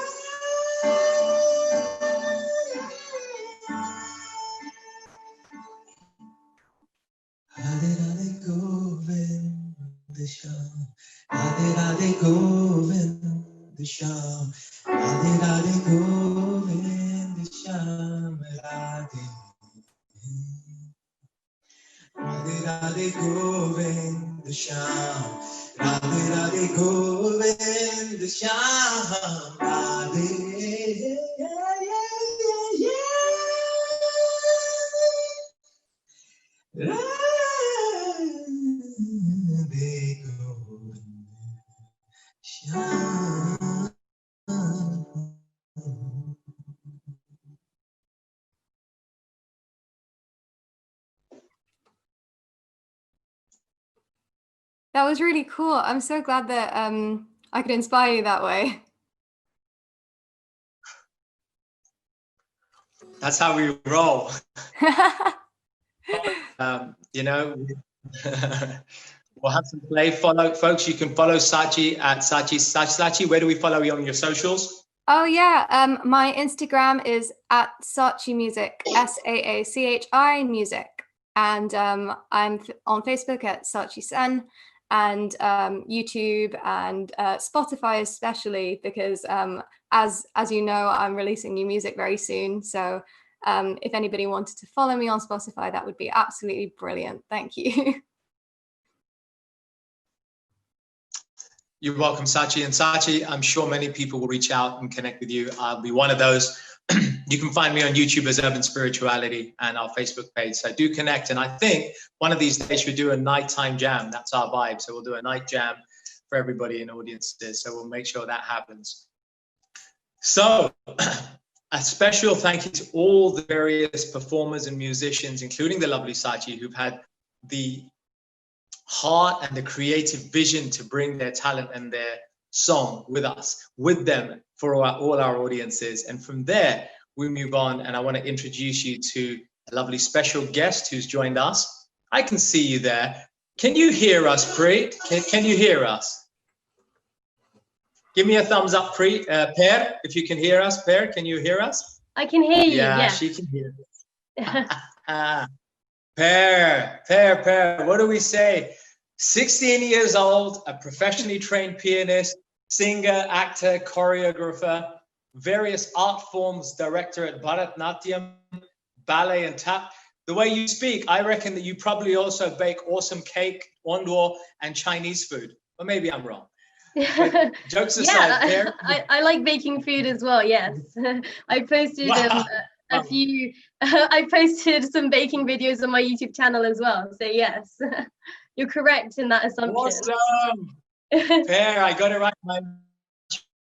Radhe Radhe Govinda Shyam, Radhe Radhe Govinda Shyam, Radhe Radhe Govinda Shyam, Radhe Radhe Radhe Govinda Shyam, Radhe Radhe Govinda Shyam, Radhe That was really cool. I'm so glad that I could inspire you that way. That's how we roll. You know, we'll have some play. Follow, folks. You can follow Sachi at Sachi. Where do we follow you on your socials? Oh yeah, my Instagram is at Sachi Music, SAACHI Music. And I'm on Facebook at Sachi Sen, and YouTube and Spotify especially, because as you know, I'm releasing new music very soon. So if anybody wanted to follow me on Spotify, that would be absolutely brilliant. Thank you. You're welcome, Sachi. And Sachi, I'm sure many people will reach out and connect with you. I'll be one of those. You can find me on YouTube as Urban Spirituality and our Facebook page. So do connect. And I think one of these days we'll do a nighttime jam. That's our vibe. So we'll do a night jam for everybody in audiences. So we'll make sure that happens. So a special thank you to all the various performers and musicians, including the lovely Sachi, who've had the heart and the creative vision to bring their talent and their song with them for all our audiences. And from there, we move on, and I want to introduce you to a lovely special guest who's joined us. I can see you there. Can you hear us, Pri? Can you hear us? Give me a thumbs up, Pri. Per, if you can hear us. Per, can you hear us? I can hear you, yeah. yes. She can hear us. Per, what do we say? 16 years old, a professionally trained pianist, singer, actor, choreographer, various art forms director at Bharatnatyam, ballet and tap. The way you speak, I reckon that you probably also bake awesome cake, ondor, and Chinese food. Or maybe I'm wrong. But jokes aside, yeah, I like baking food as well, yes. I posted a few, I posted some baking videos on my YouTube channel as well. So yes, you're correct in that assumption. Awesome. Per, I got it right. My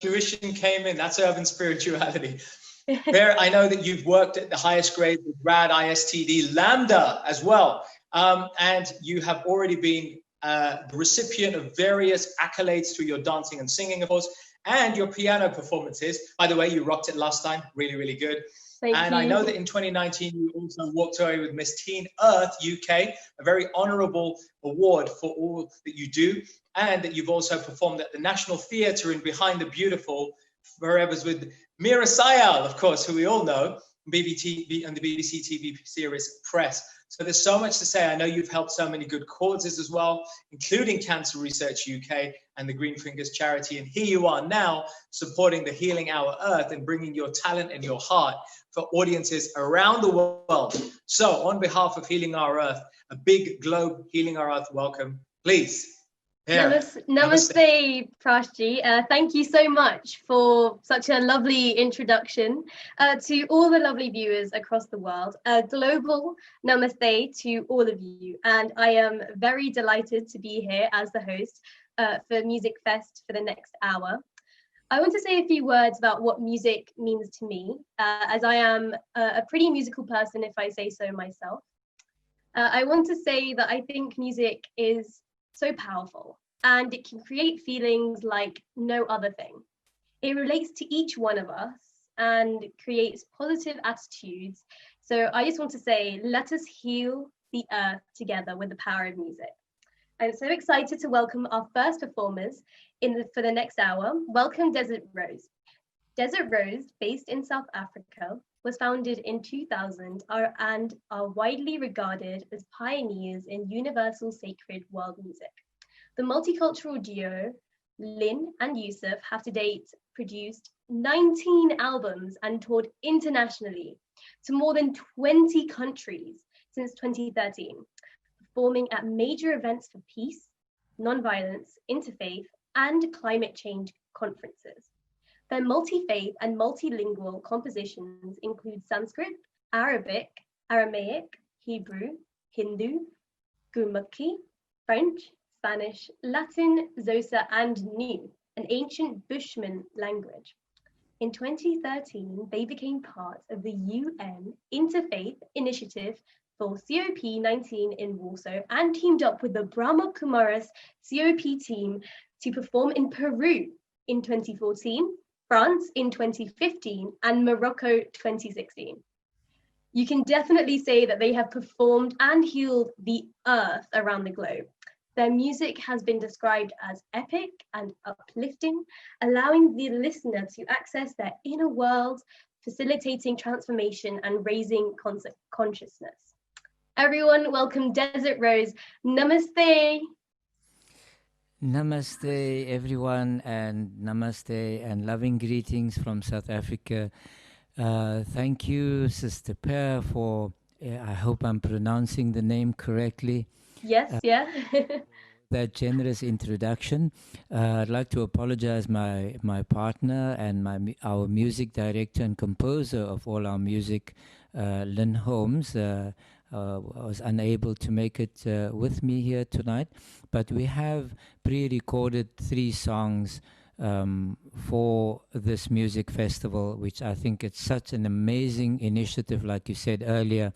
tuition came in. That's Urban Spirituality. Per, I know that you've worked at the highest grade with RAD, ISTD, Lambda as well. And you have already been the recipient of various accolades through your dancing and singing, of course, and your piano performances. By the way, you rocked it last time. Really, really good. Thank and you. I know that in 2019, you also walked away with Miss Teen Earth UK, a very honorable award for all that you do, and that you've also performed at the National Theatre in Behind the Beautiful, Forever's with Mira Sayal, of course, who we all know, BBC and the BBC TV series Press. So there's so much to say. I know you've helped so many good causes as well, including Cancer Research UK and the Green Fingers charity. And here you are now supporting the Healing Our Earth and bringing your talent and your heart for audiences around the world. So on behalf of Healing Our Earth, a big globe Healing Our Earth welcome, please. Namaste, Prashji. Thank you so much for such a lovely introduction to all the lovely viewers across the world. Global namaste to all of you. And I am very delighted to be here as the host for MusicFest for the next hour. I want to say a few words about what music means to me, as I am a pretty musical person, if I say so myself. I want to say that I think music is so powerful, and it can create feelings like no other thing. It relates to each one of us and creates positive attitudes. So I just want to say, let us heal the earth together with the power of music. I'm so excited to welcome our first performers for the next hour. Welcome Desert Rose. Desert Rose, based in South Africa, was founded in 2000 and are widely regarded as pioneers in universal sacred world music. The multicultural duo, Lynn and Yusuf, have to date produced 19 albums and toured internationally to more than 20 countries since 2013, performing at major events for peace, nonviolence, interfaith, and climate change conferences. Their multi-faith and multilingual compositions include Sanskrit, Arabic, Aramaic, Hebrew, Hindu, Gurmukhi, French, Spanish, Latin, Xhosa, and Nu, an ancient Bushman language. In 2013, they became part of the UN Interfaith Initiative for COP19 in Warsaw and teamed up with the Brahma Kumaris COP team to perform in Peru in 2014, France in 2015, and Morocco 2016. You can definitely say that they have performed and healed the earth around the globe. Their music has been described as epic and uplifting, allowing the listener to access their inner world, facilitating transformation and raising consciousness. Everyone, welcome Desert Rose. Namaste. Namaste, everyone, and namaste and loving greetings from South Africa. Thank you, Sister Per, for, I hope I'm pronouncing the name correctly. Yes, yeah. That generous introduction. I'd like to apologize my partner and our music director and composer of all our music, Lynn Holmes, was unable to make it with me here tonight, but we have pre-recorded 3 songs for this music festival, which I think it's such an amazing initiative. Like you said earlier,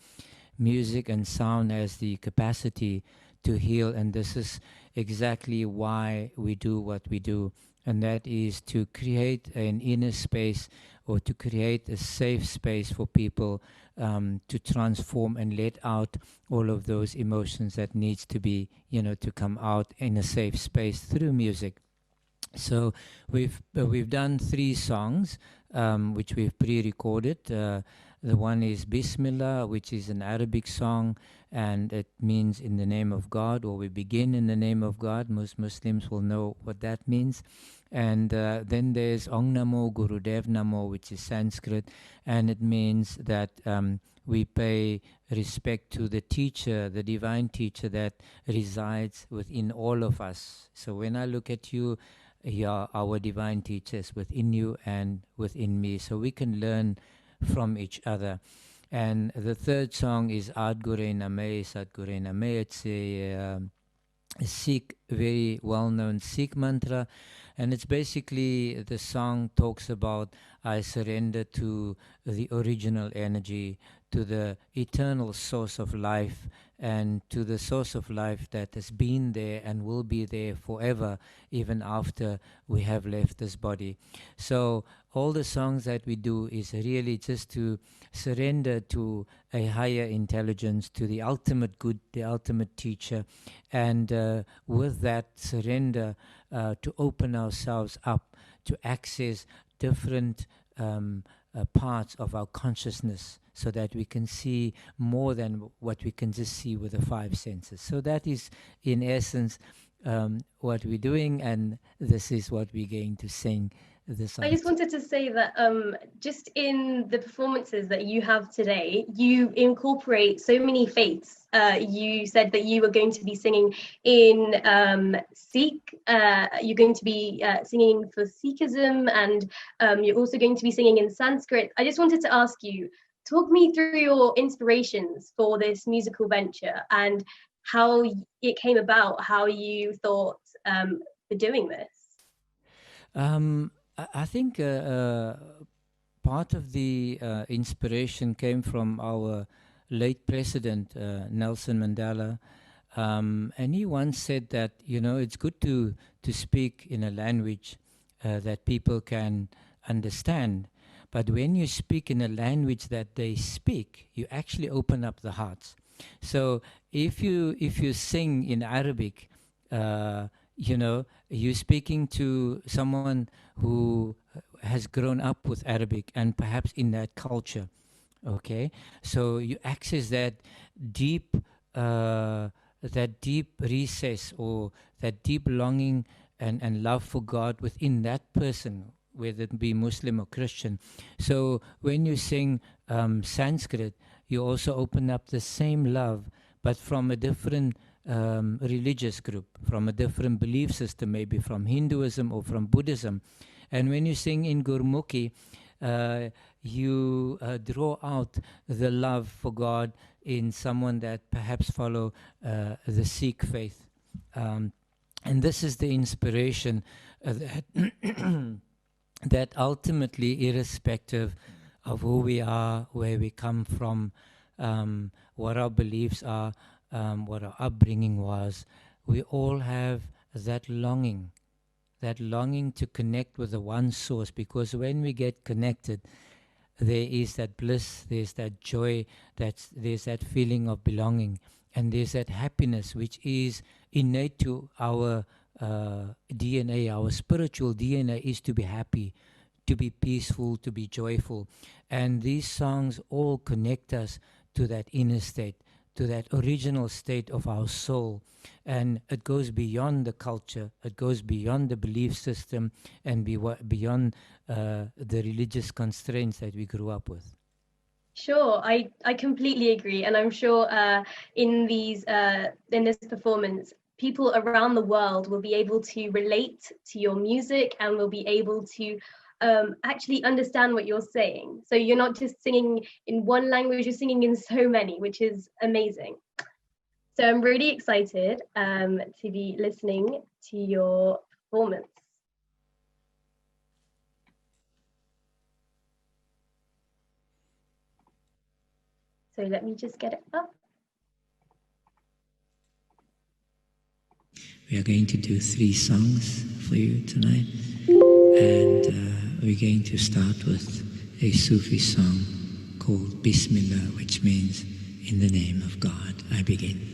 music and sound has the capacity to heal, and this is exactly why we do what we do, and that is to create an inner space, or to create a safe space for people to transform and let out all of those emotions that needs to be, to come out in a safe space through music. So we've done 3 songs which we've pre-recorded. The one is Bismillah, which is an Arabic song, and it means in the name of God, or we begin in the name of God. Most Muslims will know what that means. And then there's Ong Namo Gurudev Namo, which is Sanskrit, and it means that we pay respect to the teacher, the divine teacher that resides within all of us. So when I look at you, our divine teachers within you and within me, so we can learn from each other. And the third song is Adgure Name, Sadgure Name. It's a Sikh, very well-known Sikh mantra, and it's basically, the song talks about, I surrender to the original energy, to the eternal source of life, and to the source of life that has been there and will be there forever, even after we have left this body. So all the songs that we do is really just to surrender to a higher intelligence, to the ultimate good, the ultimate teacher, and with that surrender, to open ourselves up to access different parts of our consciousness, so that we can see more than what we can just see with the 5 senses. So that is, in essence, what we're doing, and this is what we're going to sing this I just wanted to say that just in the performances that you have today, you incorporate so many faiths. You said that you were going to be singing in Sikh, you're going to be singing for Sikhism, and you're also going to be singing in Sanskrit. I just wanted to ask you, talk me through your inspirations for this musical venture and how it came about, how you thought for doing this. I think part of the inspiration came from our late president, Nelson Mandela, and he once said that, it's good to speak in a language that people can understand, but when you speak in a language that they speak, you actually open up the hearts. So if you sing in Arabic, you're speaking to someone who has grown up with Arabic and perhaps in that culture, okay? So you access that deep recess, or that deep longing and love for God within that person, whether it be Muslim or Christian. So when you sing Sanskrit, you also open up the same love, but from a different religious group, from a different belief system, maybe from Hinduism or from Buddhism. And when you sing in Gurmukhi, you draw out the love for God in someone that perhaps follow the Sikh faith. And this is the inspiration that ultimately, irrespective of who we are, where we come from, what our beliefs are, what our upbringing was, we all have that longing to connect with the one source, because when we get connected, there is that bliss, there's that joy, there's that feeling of belonging, and there's that happiness which is innate to our DNA. Our spiritual DNA is to be happy, to be peaceful, to be joyful. And these songs all connect us to that inner state, to that original state of our soul. And it goes beyond the culture, it goes beyond the belief system, and beyond the religious constraints that we grew up with. Sure, I completely agree, and I'm sure in this performance, people around the world will be able to relate to your music and will be able to actually understand what you're saying. So you're not just singing in one language, you're singing in so many, which is amazing. So I'm really excited to be listening to your performance. So let me just get it up. We are going to do 3 songs for you tonight, and we're going to start with a Sufi song called Bismillah, which means in the name of God I begin.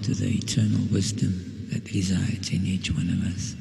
to the eternal wisdom that resides in each one of us.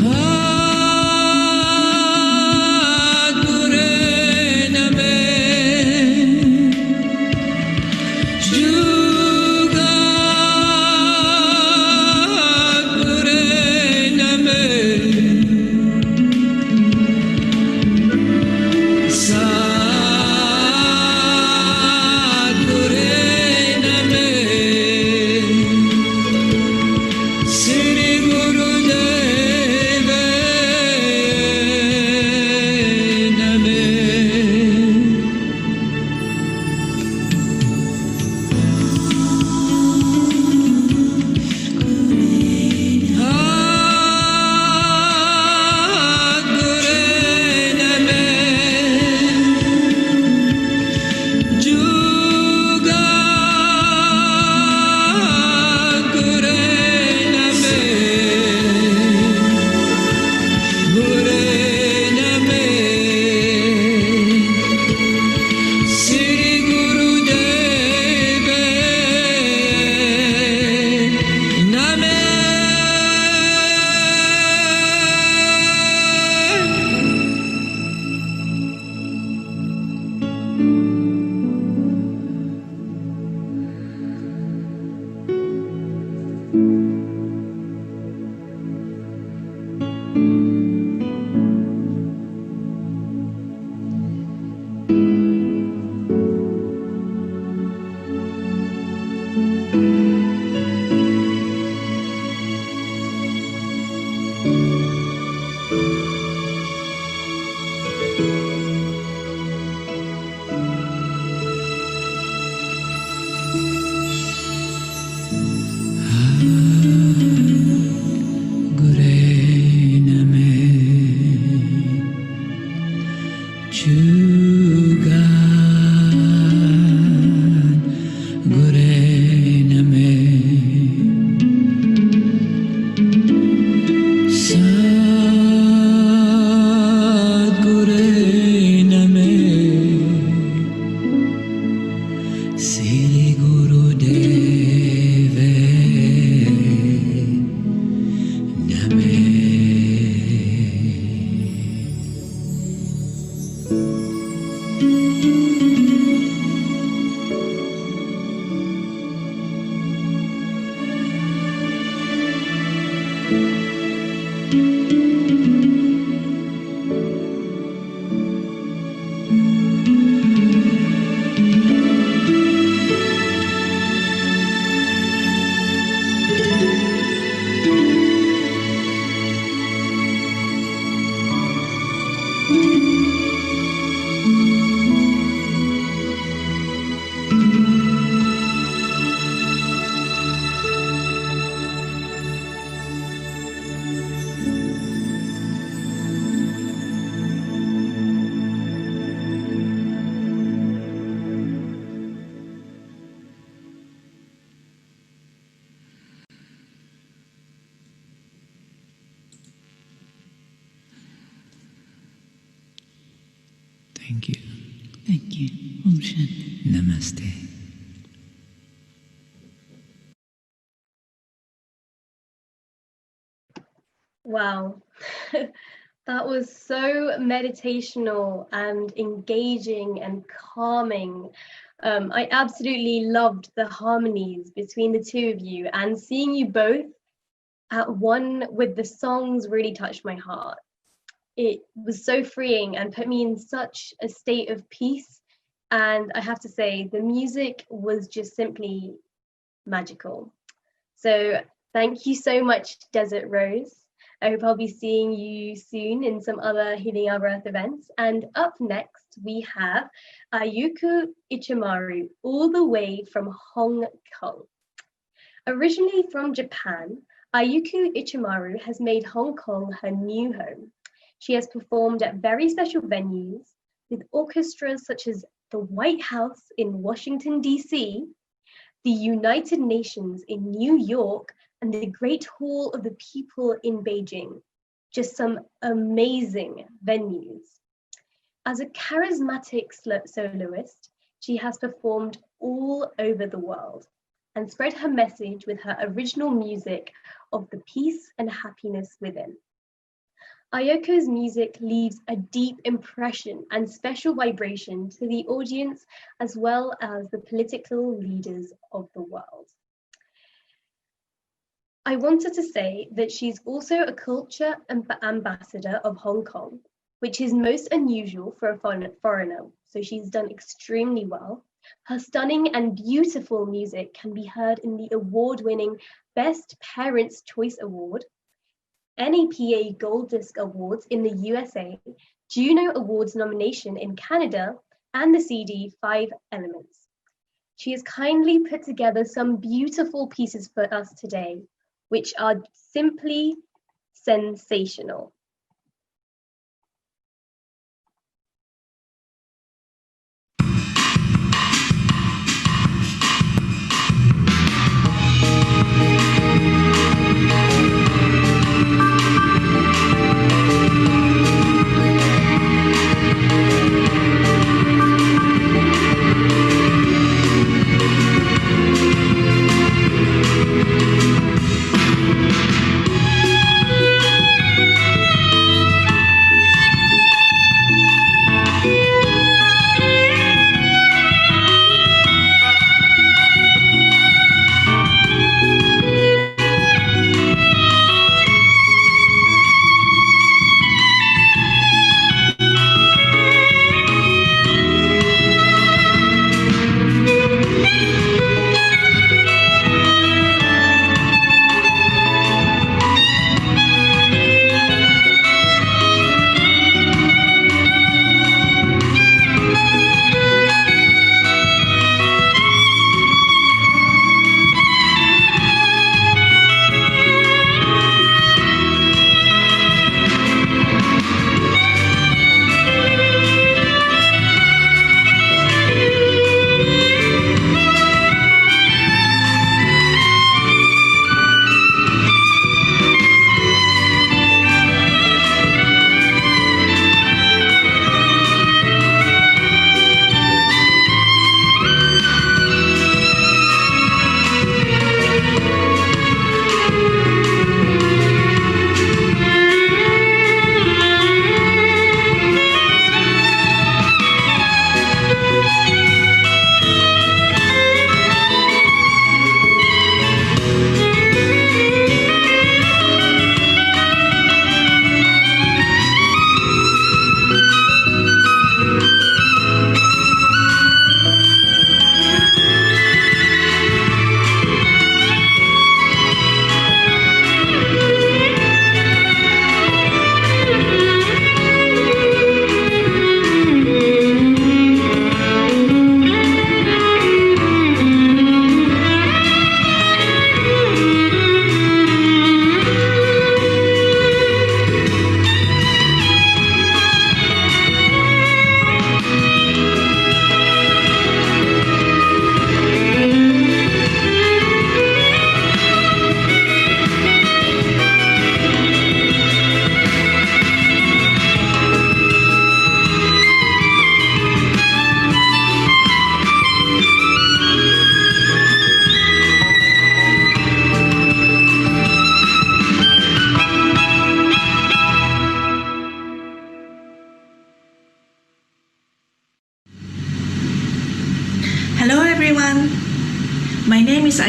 Oh Thank you. Thank you. Om Shanti. Namaste. Wow. That was so meditational and engaging and calming. I absolutely loved the harmonies between the two of you, and seeing you both at one with the songs really touched my heart. It was so freeing and put me in such a state of peace. And I have to say, the music was just simply magical. So thank you so much, Desert Rose. I hope I'll be seeing you soon in some other Healing Our Earth events. And up next, we have Ayuku Ichimaru, all the way from Hong Kong. Originally from Japan, Ayuku Ichimaru has made Hong Kong her new home. She has performed at very special venues with orchestras such as the White House in Washington, D.C., the United Nations in New York, and the Great Hall of the People in Beijing. Just some amazing venues. As a charismatic soloist, she has performed all over the world and spread her message with her original music of the peace and happiness within. Ayoko's music leaves a deep impression and special vibration to the audience as well as the political leaders of the world. I wanted to say that she's also a culture ambassador of Hong Kong, which is most unusual for a foreigner, so she's done extremely well. Her stunning and beautiful music can be heard in the award-winning Best Parents' Choice Award, NAPA Gold Disc Awards in the USA, Juno Awards nomination in Canada, and the CD 5 Elements. She has kindly put together some beautiful pieces for us today, which are simply sensational.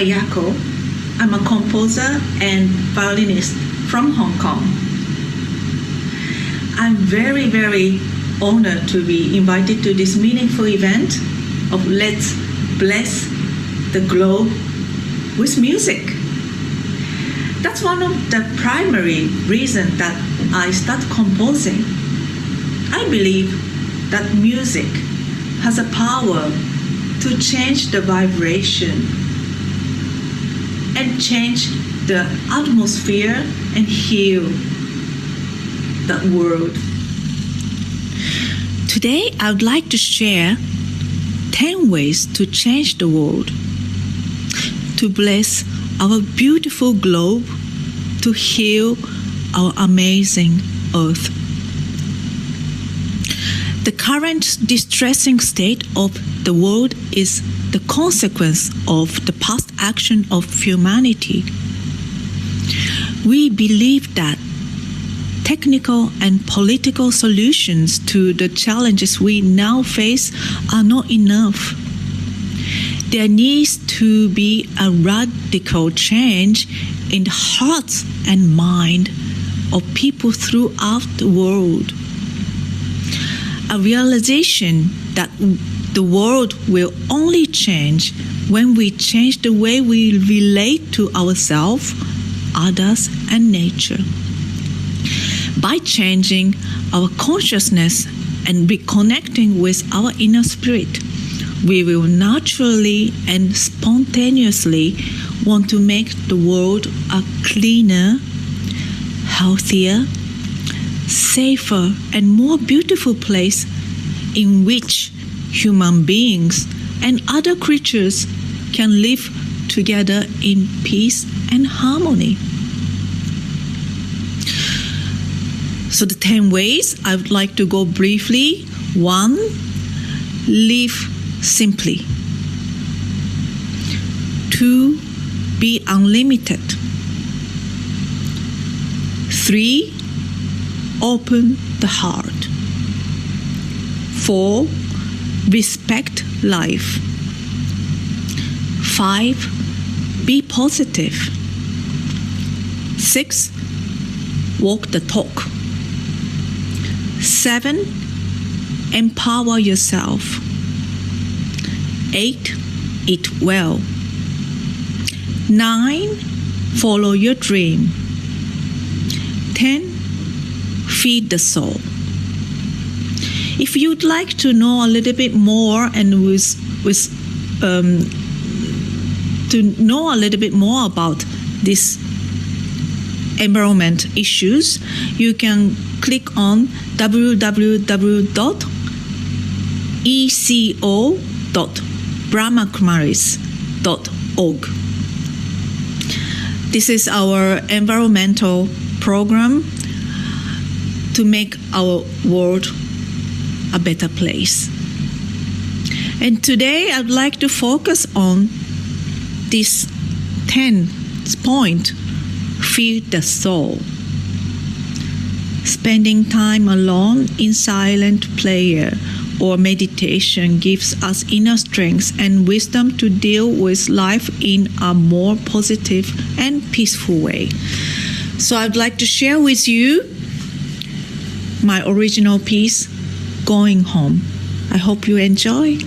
Ayako. I'm a composer and violinist from Hong Kong. I'm very, very honored to be invited to this meaningful event of Let's Bless the Globe with Music. That's one of the primary reasons that I start composing. I believe that music has a power to change the vibration and change the atmosphere and heal the world. Today, I would like to share 10 ways to change the world, to bless our beautiful globe, to heal our amazing earth. The current distressing state of the world is the consequence of the past action of humanity. We believe that technical and political solutions to the challenges we now face are not enough. There needs to be a radical change in the hearts and mind of people throughout the world. A realization that the world will only change when we change the way we relate to ourselves, others, and nature. By changing our consciousness and reconnecting with our inner spirit, we will naturally and spontaneously want to make the world a cleaner, healthier, safer, and more beautiful place in which human beings and other creatures can live together in peace and harmony. So the 10 ways I would like to go briefly. 1, live simply. 2, be unlimited. 3, open the heart. 4, respect life. 5, be positive. 6, walk the talk. 7, empower yourself. 8, eat well. 9, follow your dream. 10, feed the soul. If you'd like to know a little bit more and to know a little bit more about this environment issues, you can click on www.eco.brahmakumaris.org. This is our environmental program to make our world a better place. And today I'd like to focus on this 10th point, feed the soul. Spending time alone in silent prayer or meditation gives us inner strength and wisdom to deal with life in a more positive and peaceful way. So I'd like to share with you my original piece, Going Home. I hope you enjoy.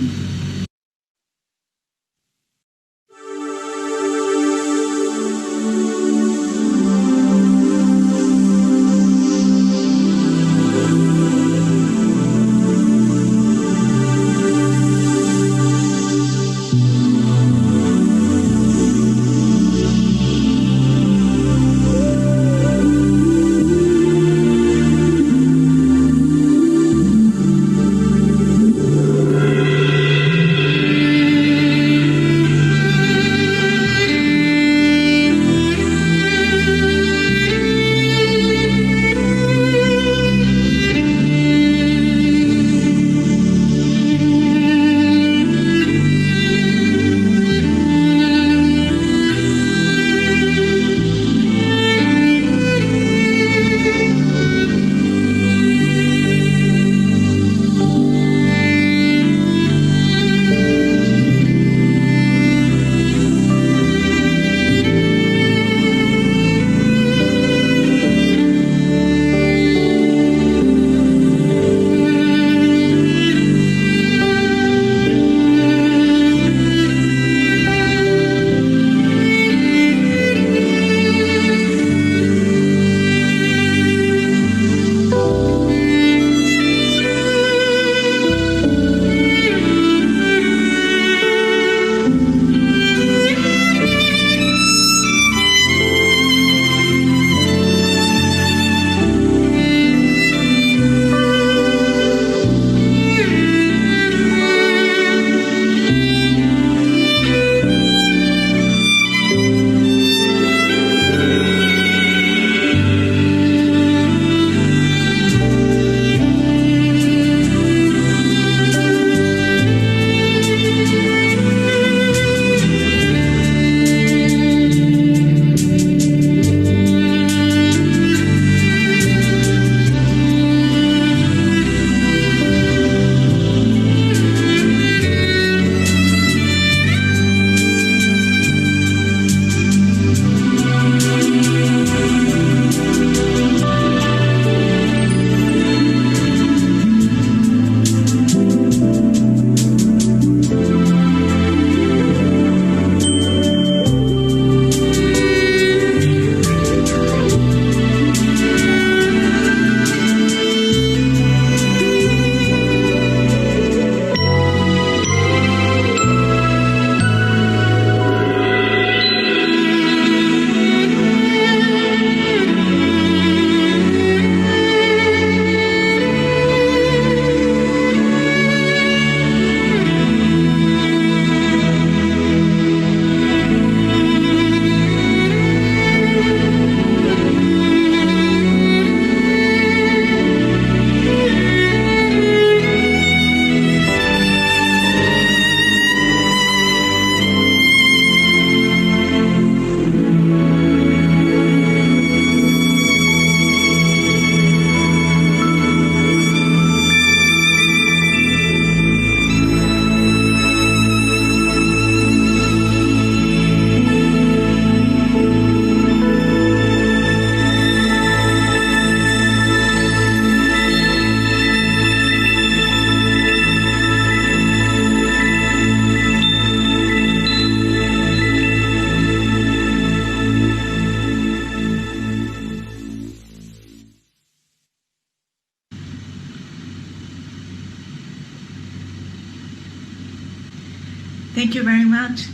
Thank you very much.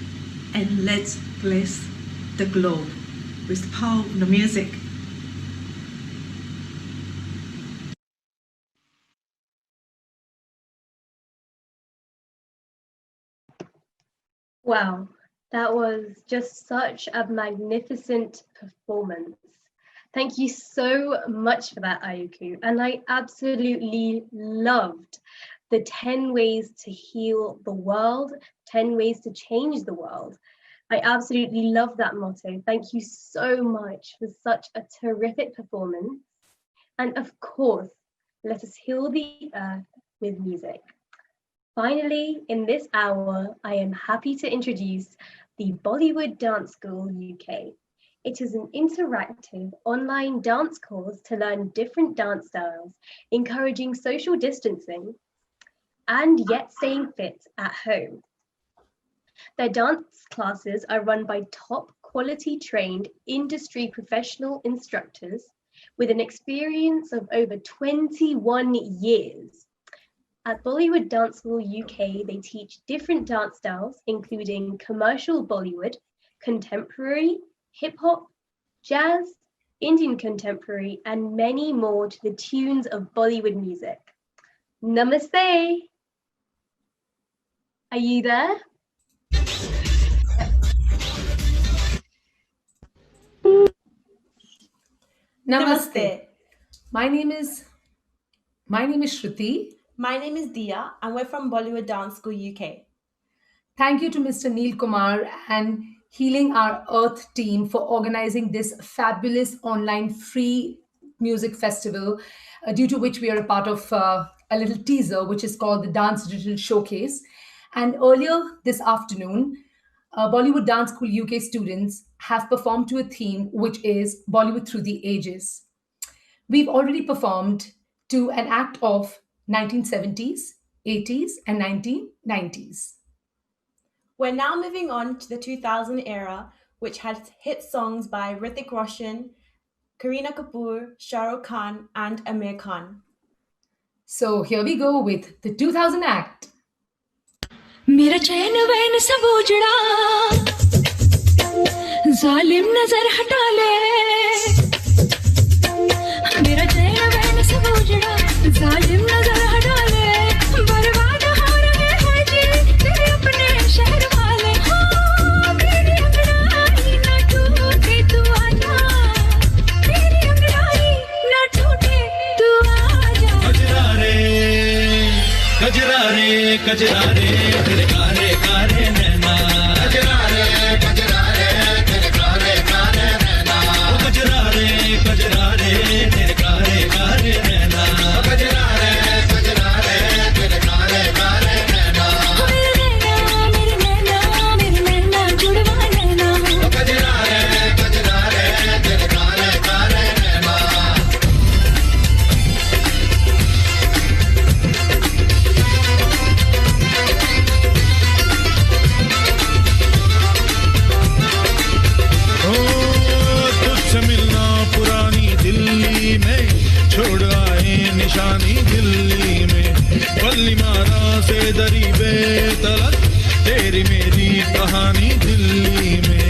And let's bless the globe with the power of the music. Wow, that was just such a magnificent performance. Thank you so much for that, Ayuku. And I absolutely loved the 10 ways to heal the world, 10 ways to change the world. I absolutely love that motto. Thank you so much for such a terrific performance. And of course, let us heal the earth with music. Finally, in this hour, I am happy to introduce the Bollywood Dance School UK. It is an interactive online dance course to learn different dance styles, encouraging social distancing and yet staying fit at home. Their dance classes are run by top quality trained industry professional instructors with an experience of over 21 years. At Bollywood Dance School UK, they teach different dance styles, including commercial Bollywood, contemporary, hip-hop, jazz, Indian contemporary, and many more to the tunes of Bollywood music. Namaste! Are you there? Namaste. My name is Shruti. My name is Dia, and we're from Bollywood Dance School UK. Thank you to Mr. Neil Kumar and Healing Our Earth team for organizing this fabulous online free music festival, due to which we are a part of a little teaser, which is called the Dance Digital Showcase. And earlier this afternoon, Bollywood Dance School UK students have performed to a theme which is Bollywood Through the Ages. We've already performed to an act of 1970s, 80s, and 1990s. We're now moving on to the 2000 era, which had hit songs by Hrithik Roshan, Kareena Kapoor, Shah Rukh Khan, and Amir Khan. So here we go with the 2000 act. मेरा चैन van सब उजड़ा जालिम नजर हटा ले मेरा चैन van सब उजड़ा जालिम नजर हटा ले बर्बाद हो रहे हैं जी तेरे अपने शहर वाले हाँ मेरी अंगड़ाई ना टूटे तू आजा मेरी अंगड़ाई ना टूटे तू आजा कजरा रे कजरा रे तेरे कारे कारे नैना कजरा रे तेरे कारे कारे नैना कजरा रे तेरे कारे कारे नैना कजरा रे तेरे कारे कारे नैना मेरे नैना जुड़वा नैना कजरा रे तेरे कारे कारे नैना मिलना पुरानी दिल्ली में छोड़ आए निशानी दिल्ली में बल्ली मारा से दरी बेतलक तेरी मेरी कहानी दिल्ली में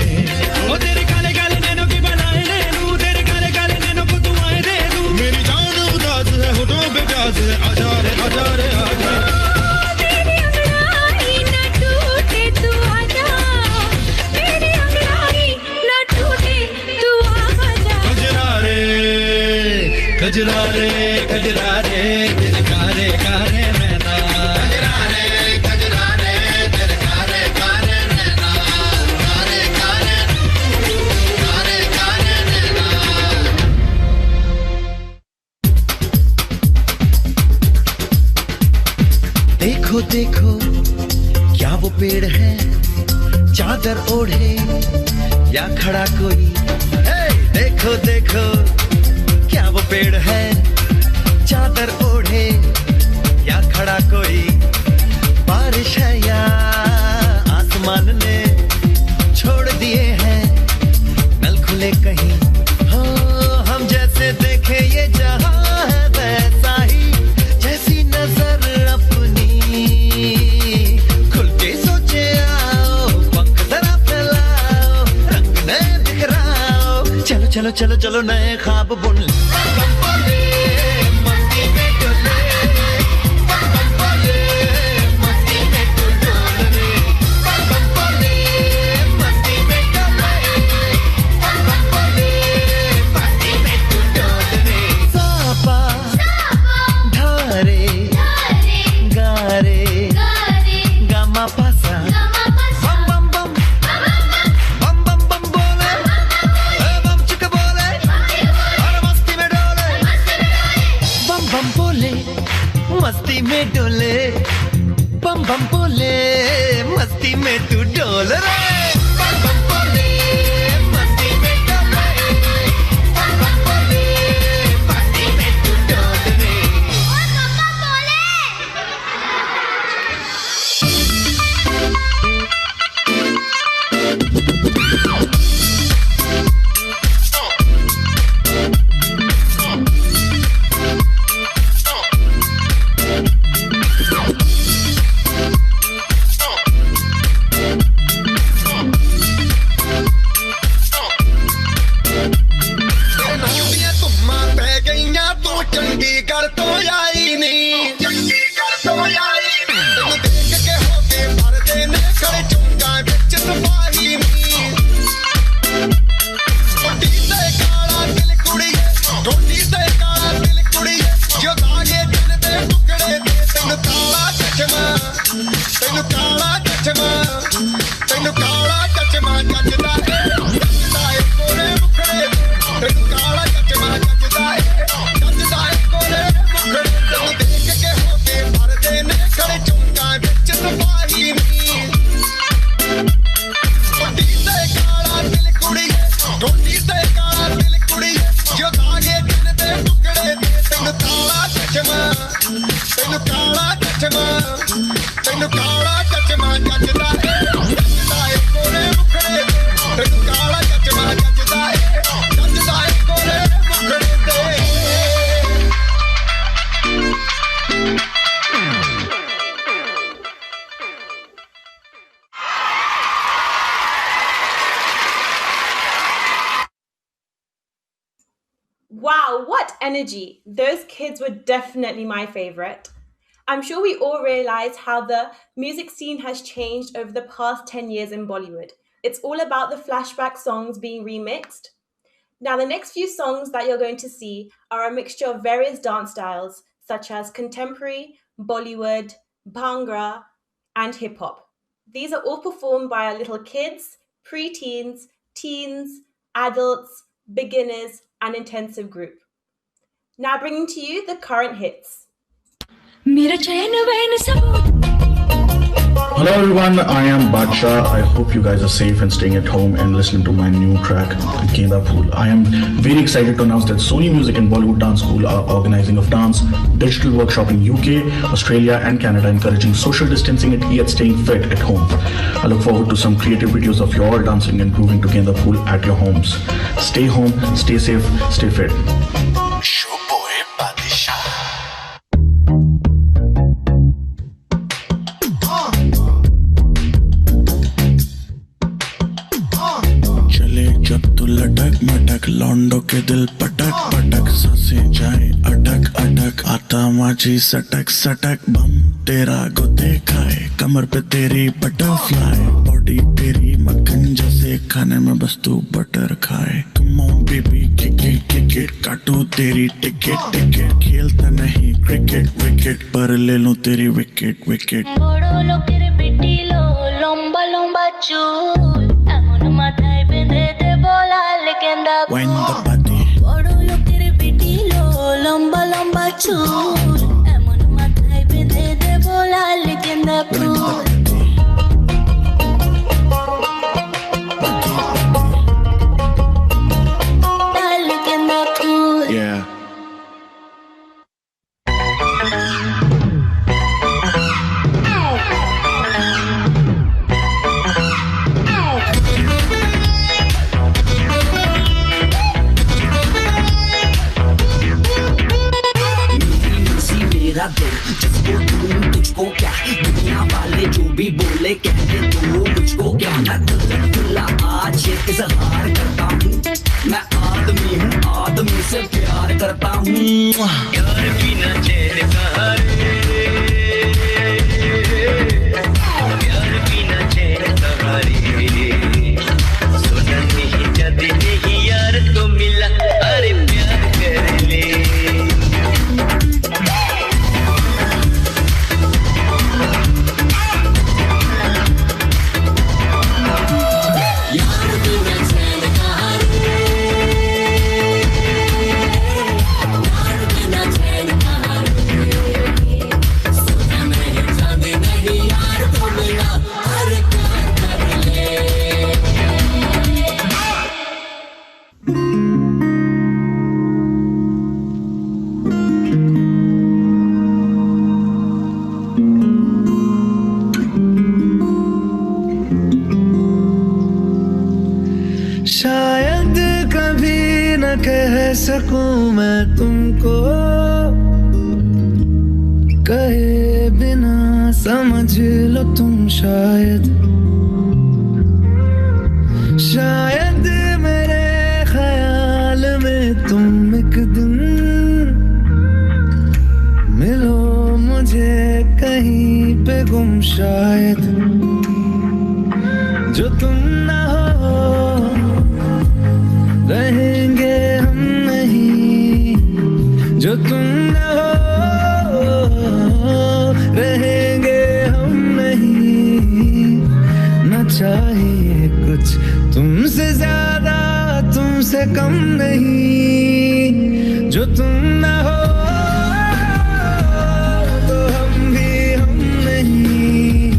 ओ तेरे काले काले नैनों की बनाए ले लूं तेरे काले काले नैनों को दुआएं दे दूं मेरी जान उदास है होठों पे प्यास है आजा रे आजा रे आजा मेरी अंगड़ाई ना टूटे तू आजा मेरी अंगड़ाई ना टूटे तू आजा कजरा रे तेरे कारे कारे नैना कजरा रे तेरे कारे कारे नैना कारे कारे नैना देखो देखो क्या वो पेड़ है चादर ओढ़े या खड़ा कोई देखो देखो क्या वो पेड़ है चादर ओढ़े या खड़ा कोई बारिश है या आसमान ने छोड़ दिए हैं नल खुले कहीं हो हम जैसे देखे ये जहां है वैसा ही जैसी नजर अपनी खुल के सोचे चलो चलो चलो नए ख्वाब बुन ले बम बोले मस्ती में डोले बम बोले मस्ती में तू डोल रे बम बोले मस्ती में डोले बम बोले मस्ती में तू डोल रे सापा धारे गारे गामा पासा बम बम बम बम बम बोले बम चिक बोले और मस्ती में डोले बम बम बोले मस्ती में डोले बम बम बोले मस्ती में तू डोल रे बम बम बोले मस्ती में डोले बम बम बोले मस्ती में तू डोल रे चंडीगढ़ तो आई नहीं चंडीगढ़ तो आई नहीं देख के होके भर देने खड़े चुंगा बिच सफाही नहीं कोटी से काला दिल कुड़िए कोटी से काला दिल कुड़िए जो धागे दिल दे टुकड़े दे तेनु काला चचमा तेनु काला चचमा तेनु काला चचमा जचदा है कोरे मुखड़े तेनु काला चचमा जचदा है देख के होके भर देने खड़े चुंगा बिच सफाही नहीं कोटी से काला दिल कुड़िए कोटी से काला दिल कुड़िए जो धागे दिल दे टुकड़े दे तेनु काला चचमा तेनु काला चचमा तेनु काला चचमा जचदा है कोरे मुखड़े तेनु काला चचमा जचदा है कोरे मुखड़े दे Wow, what energy! Those kids were definitely my favorite. I'm sure we all realize how the music scene has changed over the past 10 years in Bollywood. It's all about the flashback songs being remixed. Now, the next few songs that you're going to see are a mixture of various dance styles, such as contemporary, Bollywood, Bhangra, and hip hop. These are all performed by our little kids, pre-teens, teens, adults, beginners, and intensive group. Now bringing to you the current hits. Hello everyone, I am Badsha. I hope you guys are safe and staying at home and listening to my new track, Genda Phool. I am very excited to announce that Sony Music and Bollywood Dance School are organizing a dance digital workshop in UK, Australia and Canada, encouraging social distancing and yet staying fit at home. I look forward to some creative videos of you all dancing and grooving to Genda Phool at your homes. Stay home, stay safe, stay fit. लटक मटक लौंडो के दिल पटक पटक सांसें जाए अटक अटक आता माझी सटक सटक बम तेरा गोते खाए कमर पे तेरी बटरफ्लाई बॉडी तेरी मक्खन जैसे खाने में बस तू बटर खाए come on baby kick it काटू तेरी टिकट टिकट खेलता नहीं क्रिकेट विकेट पर ले लूं तेरी विकेट विकेट बड़ो लोकेर बेटी लो लंबा लंबा चूल एमन माথায় বেঁধে দে বলাল গেন্দা When the party বড় লোকের বেটি লো লম্বা লম্বা চুল এমন মাথায় বেঁধে দে বলাল গেন্দা ফুল লাল গেন্দা ফুল Yeah. मेरा दिल जिसको दूं तुझको क्या दुनिया वाले जो भी बोले कहते तू मुझको क्या मैं खुला आज ये इजहार करता हूँ मैं आदमी तुझसे प्यार करता हूँ यार बिना चैन कहाँ रे प्यार बिना चैन कहाँ रे सुना नहीं जब नहीं यार तो मिला अरे प्यार कर ले शायद कभी न कह सकूं मैं तुमको कहे बिना समझ लो तुम शायद शायद मेरे ख्याल में तुम एक दिन मिलो मुझे कहीं पे गुम शायद जो तुम ना हो रहेंगे हम नहीं जो तुम न हो रहेंगे हम नहीं न चाहिए कुछ तुमसे ज्यादा तुमसे कम नहीं जो तुम न हो तो हम भी हम नहीं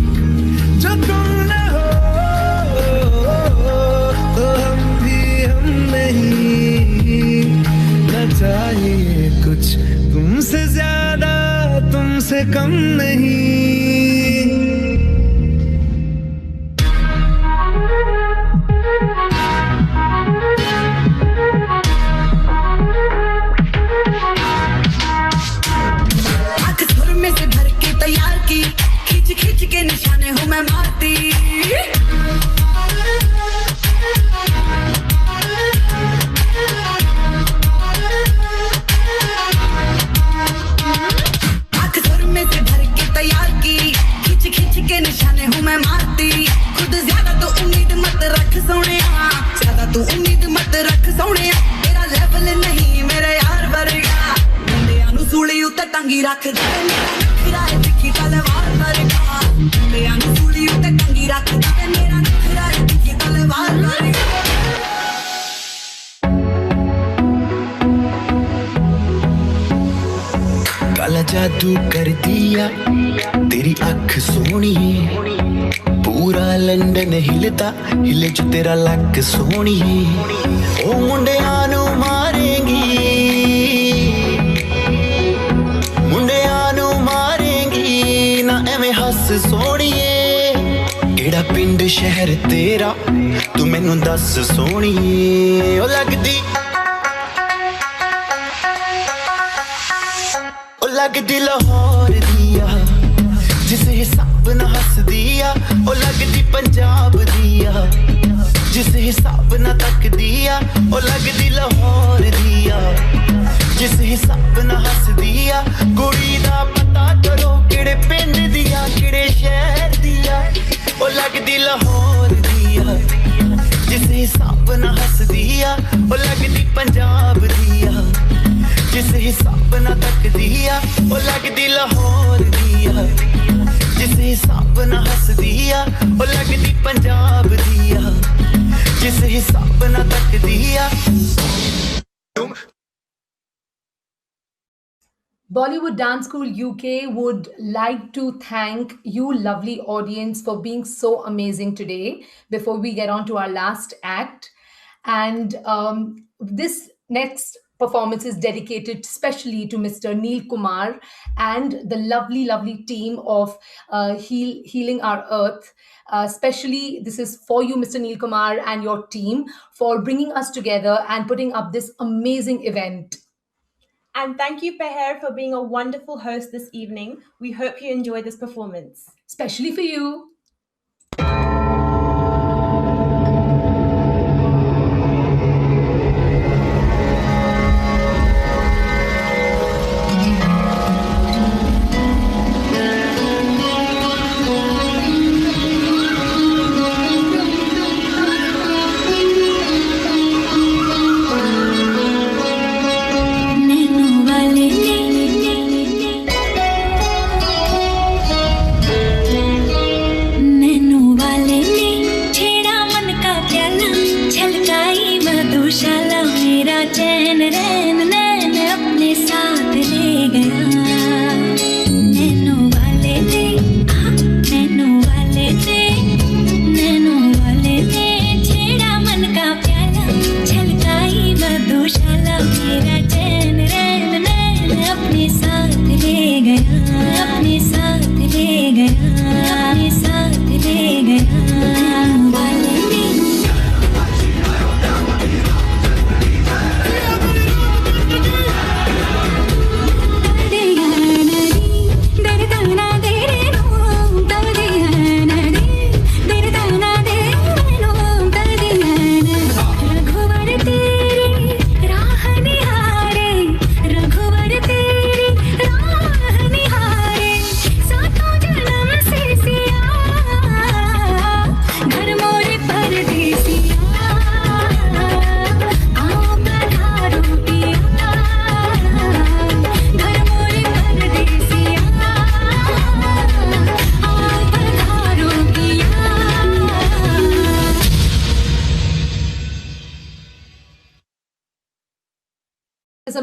जो तुम न हो तो हम भी हम नहीं न चाहिए कुछ तुमसे ज्यादा तुमसे कम नहीं तैयार की खींच खींच के निशाने हूँ मैं मारती आँख सुर में से भर के तैयार की खींच खींच के निशाने हूँ मैं मारती खुद ज्यादा तो उम्मीद मत रख सोने ज्यादा तो उम्मीद मत रख सोने तेरा लेवल नहीं मेरे यार वर्गा मुंडिया नू सूली उत्ते टंगी रख दे मेरा दिखी तलवार वर्गा मुंडिया नू सूली उत्ते टंगी रख दे मेरा दिखी तलवार वर्गा काला जादू कर दिया तेरी अख सोनी पूरा लंदन हिलता हिले जो तेरा लक सोनी ओ मुंडिया नू मारेंगी ना एवें हस सोनिए केड़ा पिंड शहर तेरा तू मैनू दस सोनिए ओ लगदी लाहौर दिया जिस हिसाब ना हस दिया ओ लगदी पंजाब दिया जिस हिसाब ना तक दिया ओ लगदी लाहौर दिया जिस हिसाब ना हस दिया कुड़ी दा पता करो केड़े पिंड दिया केड़े शहर दिया ओ लगदी लाहौर दिया जिस हिसाब ना हस दिया ओ लगदी पंजाब दिया जिस हिसाब ना तक दिया ओ लगदी लाहौर दिया जिस हिसाब ना हस दिया ओ लगदी पंजाब दिया जिस हिसाब ना तक दिया Bollywood Dance School UK would like to thank you, lovely audience, for being so amazing today before we get on to our last act. And this next performance is dedicated specially to Mr. Neil Kumar and the lovely, lovely team of Healing Our Earth. Especially, this is for you, Mr. Neil Kumar, and your team for bringing us together and putting up this amazing event. And thank you, Peher, for being a wonderful host this evening. We hope you enjoy this performance. Especially for you.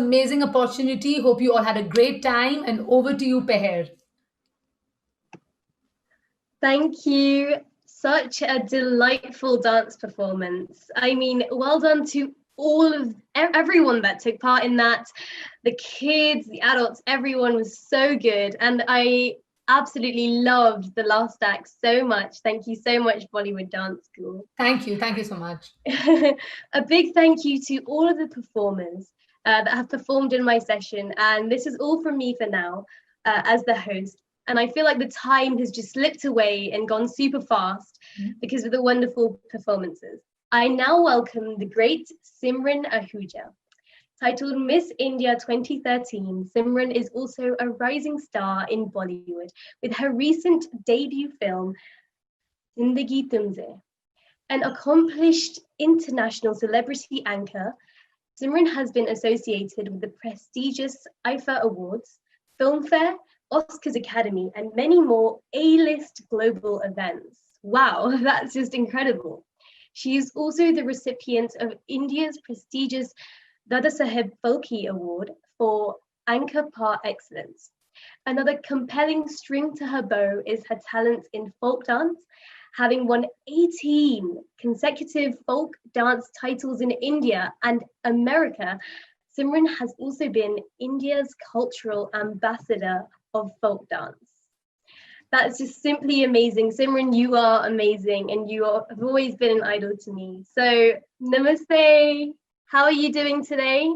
amazing opportunity. Hope you all had a great time. And over to you, Peher. Thank you. Such a delightful dance performance. I mean, well done to all of everyone that took part in that. The kids, the adults, everyone was so good. And I absolutely loved the last act so much. Thank you so much, Bollywood Dance School. Thank you. Thank you so much. A big thank you to all of the performers that have performed in my session. And this is all from me for now as the host. And I feel like the time has just slipped away and gone super fast because of the wonderful performances. I now welcome the great Simran Ahuja. Titled Miss India 2013, Simran is also a rising star in Bollywood with her recent debut film, Zindagi Tumse. An accomplished international celebrity anchor, Simran has been associated with the prestigious IFA Awards, Filmfare, Oscars Academy, and many more A-list global events. Wow, that's just incredible. She is also the recipient of India's prestigious Dada Saheb Phalke Award for Anchor Par Excellence. Another compelling string to her bow is her talent in folk dance, having won 18 consecutive folk dance titles in India and America. Simran has also been India's cultural ambassador of folk dance. That's just simply amazing. Simran, you are amazing and you have always been an idol to me. So, namaste. How are you doing today?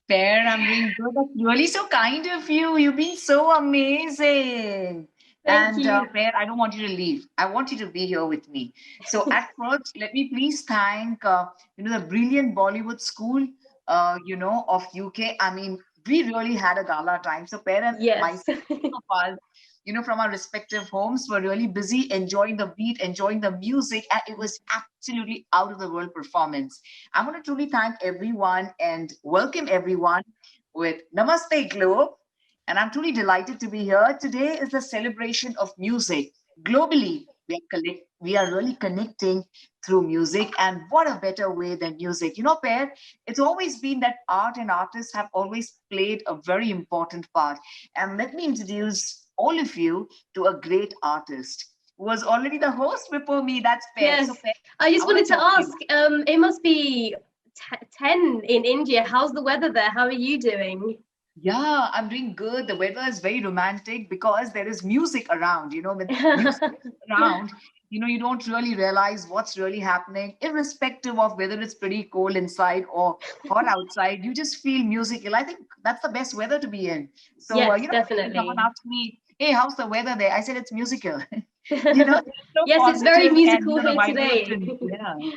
Fair, I'm doing good. That's really so kind of you. You've been so amazing. Thank you. Fair, I don't want you to leave. I want you to be here with me. So at first, let me please thank, the brilliant Bollywood school, of UK. I mean, we really had a gala time. So Fair and myself, of us, from our respective homes, were really busy enjoying the beat, enjoying the music, and it was absolutely out of the world performance. I want to truly thank everyone and welcome everyone with Namaste Globe. And I'm truly delighted to be here. Today is a celebration of music. Globally, we are really connecting through music. And what a better way than music. Pear, it's always been that art and artists have always played a very important part. And let me introduce all of you to a great artist who was already the host before me. That's Pear. Yes. So Pear, I just wanted to talk ask, it must be 10 in India. How's the weather there? How are you doing? Yeah, I'm doing good. The weather is very romantic because there is music around. When music is around, you don't really realize what's really happening, irrespective of whether it's pretty cold inside or hot outside. You just feel musical. I think that's the best weather to be in. So, Yes, when definitely. someone asked me, "Hey, how's the weather there?" I said it's musical. So Yes, it's very positive musical and, the here today. vibration. Yeah.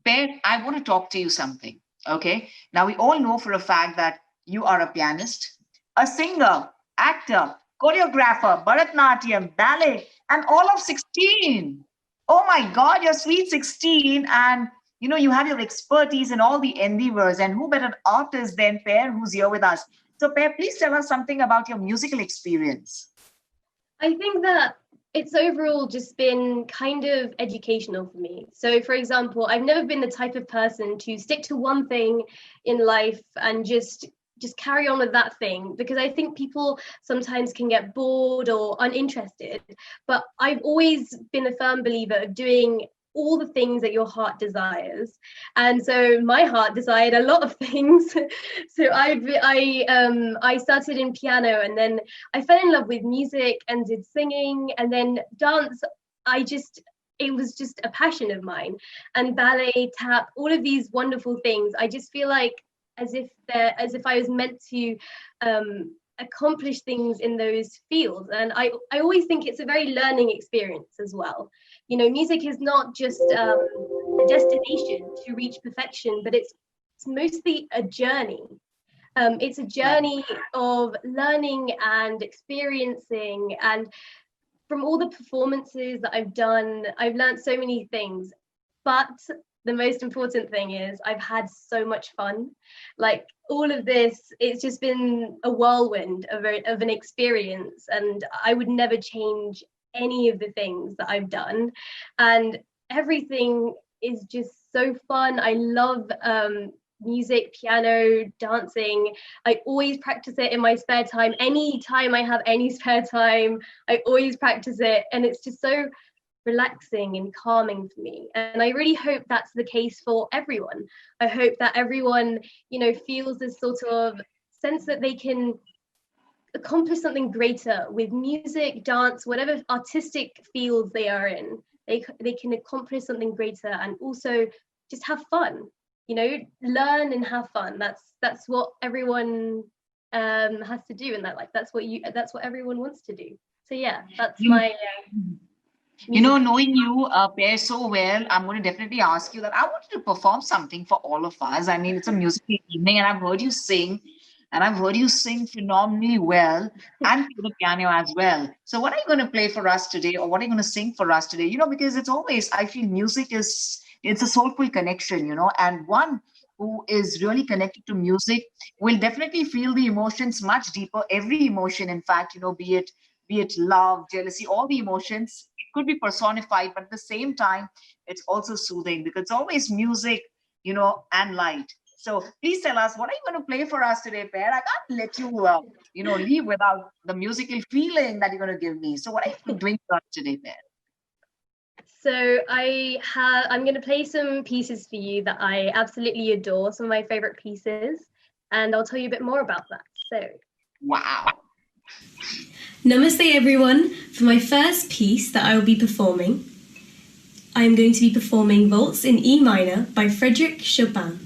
Pear, I want to talk to you something. Okay. Now we all know for a fact that you are a pianist, a singer, actor, choreographer, Bharatnatyam, ballet, and all of 16. Oh my God, you're sweet 16. And you have your expertise in all the endeavors. And who better artist than Pear, who's here with us? So Pear, please tell us something about your musical experience. I think that it's overall just been kind of educational for me. So, for example, I've never been the type of person to stick to one thing in life and just carry on with that thing, because I think people sometimes can get bored or uninterested. But I've always been a firm believer of doing all the things that your heart desires, and so my heart desired a lot of things. So I started in piano, and then I fell in love with music and did singing, and then dance. It was just a passion of mine, and ballet, tap, all of these wonderful things. I just feel like as if I was meant to accomplish things in those fields. And I always think it's a very learning experience as well. Music is not just a destination to reach perfection, but it's mostly a journey. It's a journey of learning and experiencing, and from all the performances that I've done, I've learned so many things. But the most important thing is I've had so much fun. Like all of this, it's just been a whirlwind of an experience, and I would never change any of the things that I've done. And everything is just so fun. I love music, piano, dancing. I always practice it in my spare time. Any time I have any spare time, I always practice it. And it's just so relaxing and calming for me. And I really hope that's the case for everyone. I hope that everyone, you know, feels this sort of sense that they can accomplish something greater with music, dance, whatever artistic fields they are in. They can accomplish something greater and also just have fun, you know, learn and have fun. That's what everyone has to do in that life. That's what everyone wants to do. So yeah, that's my you know, knowing you, Pear, so well, I'm going to definitely ask you that I wanted to perform something for all of us. I mean, it's a musical evening, and I've heard you sing, and I've heard you sing phenomenally well, and play the piano as well. So, what are you going to play for us today, or what are you going to sing for us today? You know, because it's always, I feel music it's a soulful connection, you know, and one who is really connected to music will definitely feel the emotions much deeper. Every emotion, in fact, you know, be it love, jealousy, all the emotions, it could be personified, but at the same time, it's also soothing because it's always music, you know, and light. So please tell us, what are you going to play for us today, Pear? I can't let you, you know, leave without the musical feeling that you're going to give me. So what are you doing for us today, Pear? So I'm going to play some pieces for you that I absolutely adore, some of my favorite pieces, and I'll tell you a bit more about that. So, wow. Namaste everyone. For my first piece that I will be performing, I am going to be performing Waltz in E minor by Frédéric Chopin.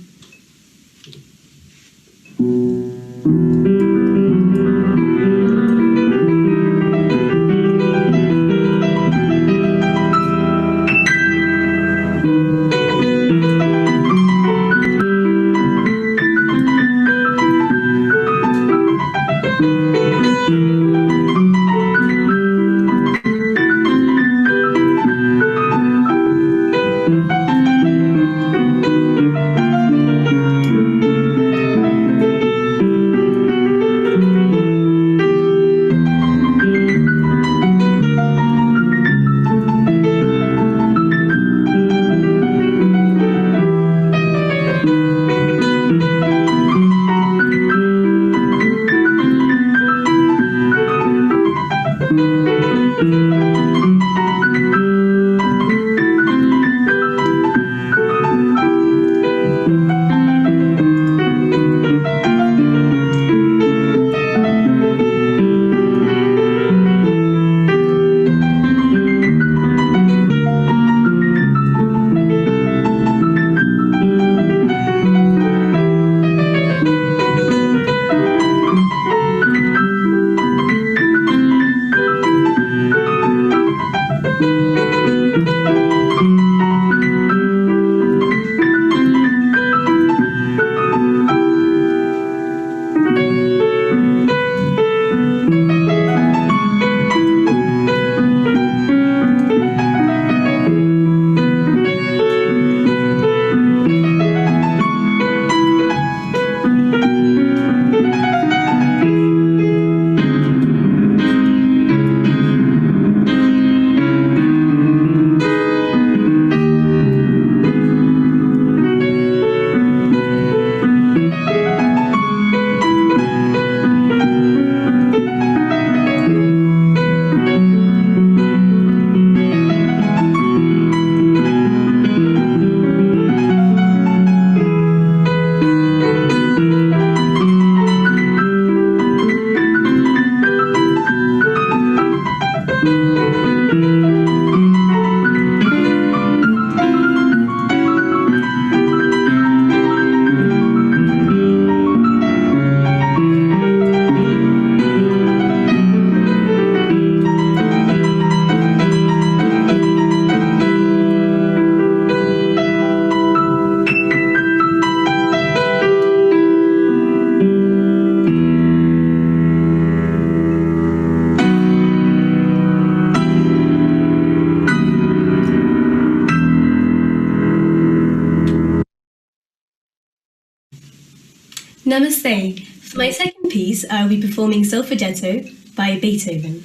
Namaste. For my second piece, I will be performing Solfeggetto by Beethoven.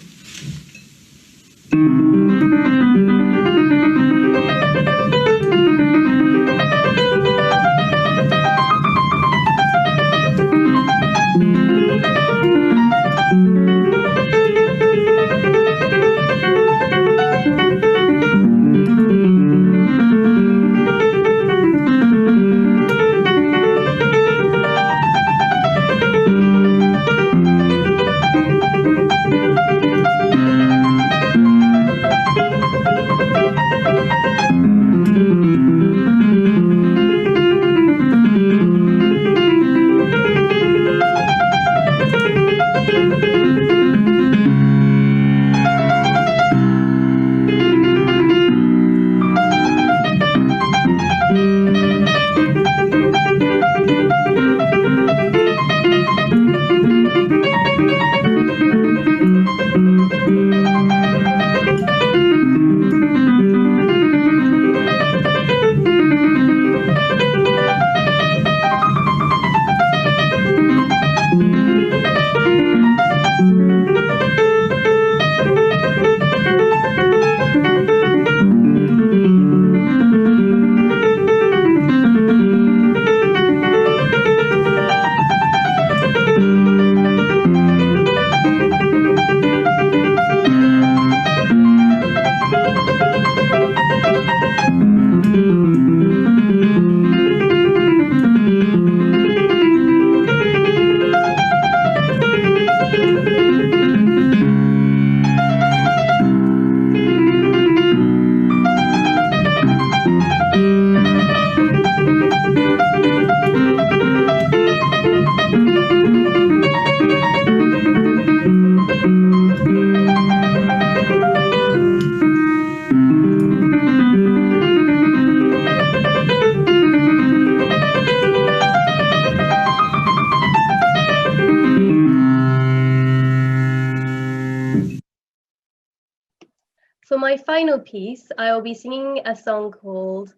for my final piece, I'll be singing a song called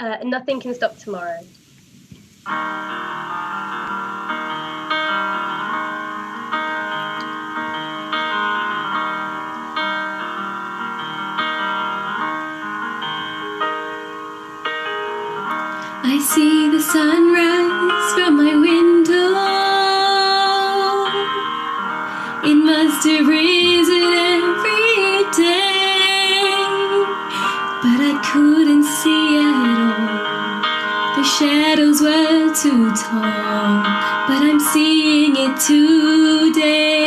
Nothing Can Stop Tomorrow. I see the sunrise from my window. It must have risen every day, but I couldn't see it all. The shadows were too tall, but I'm seeing it today.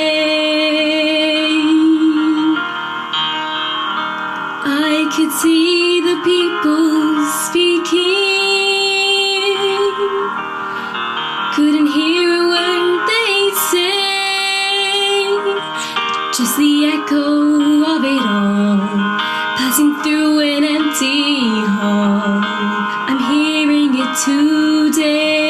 I could see the people speaking, couldn't hear a word they say, just the echo of it all, passing through an empty hall. I'm hearing it today,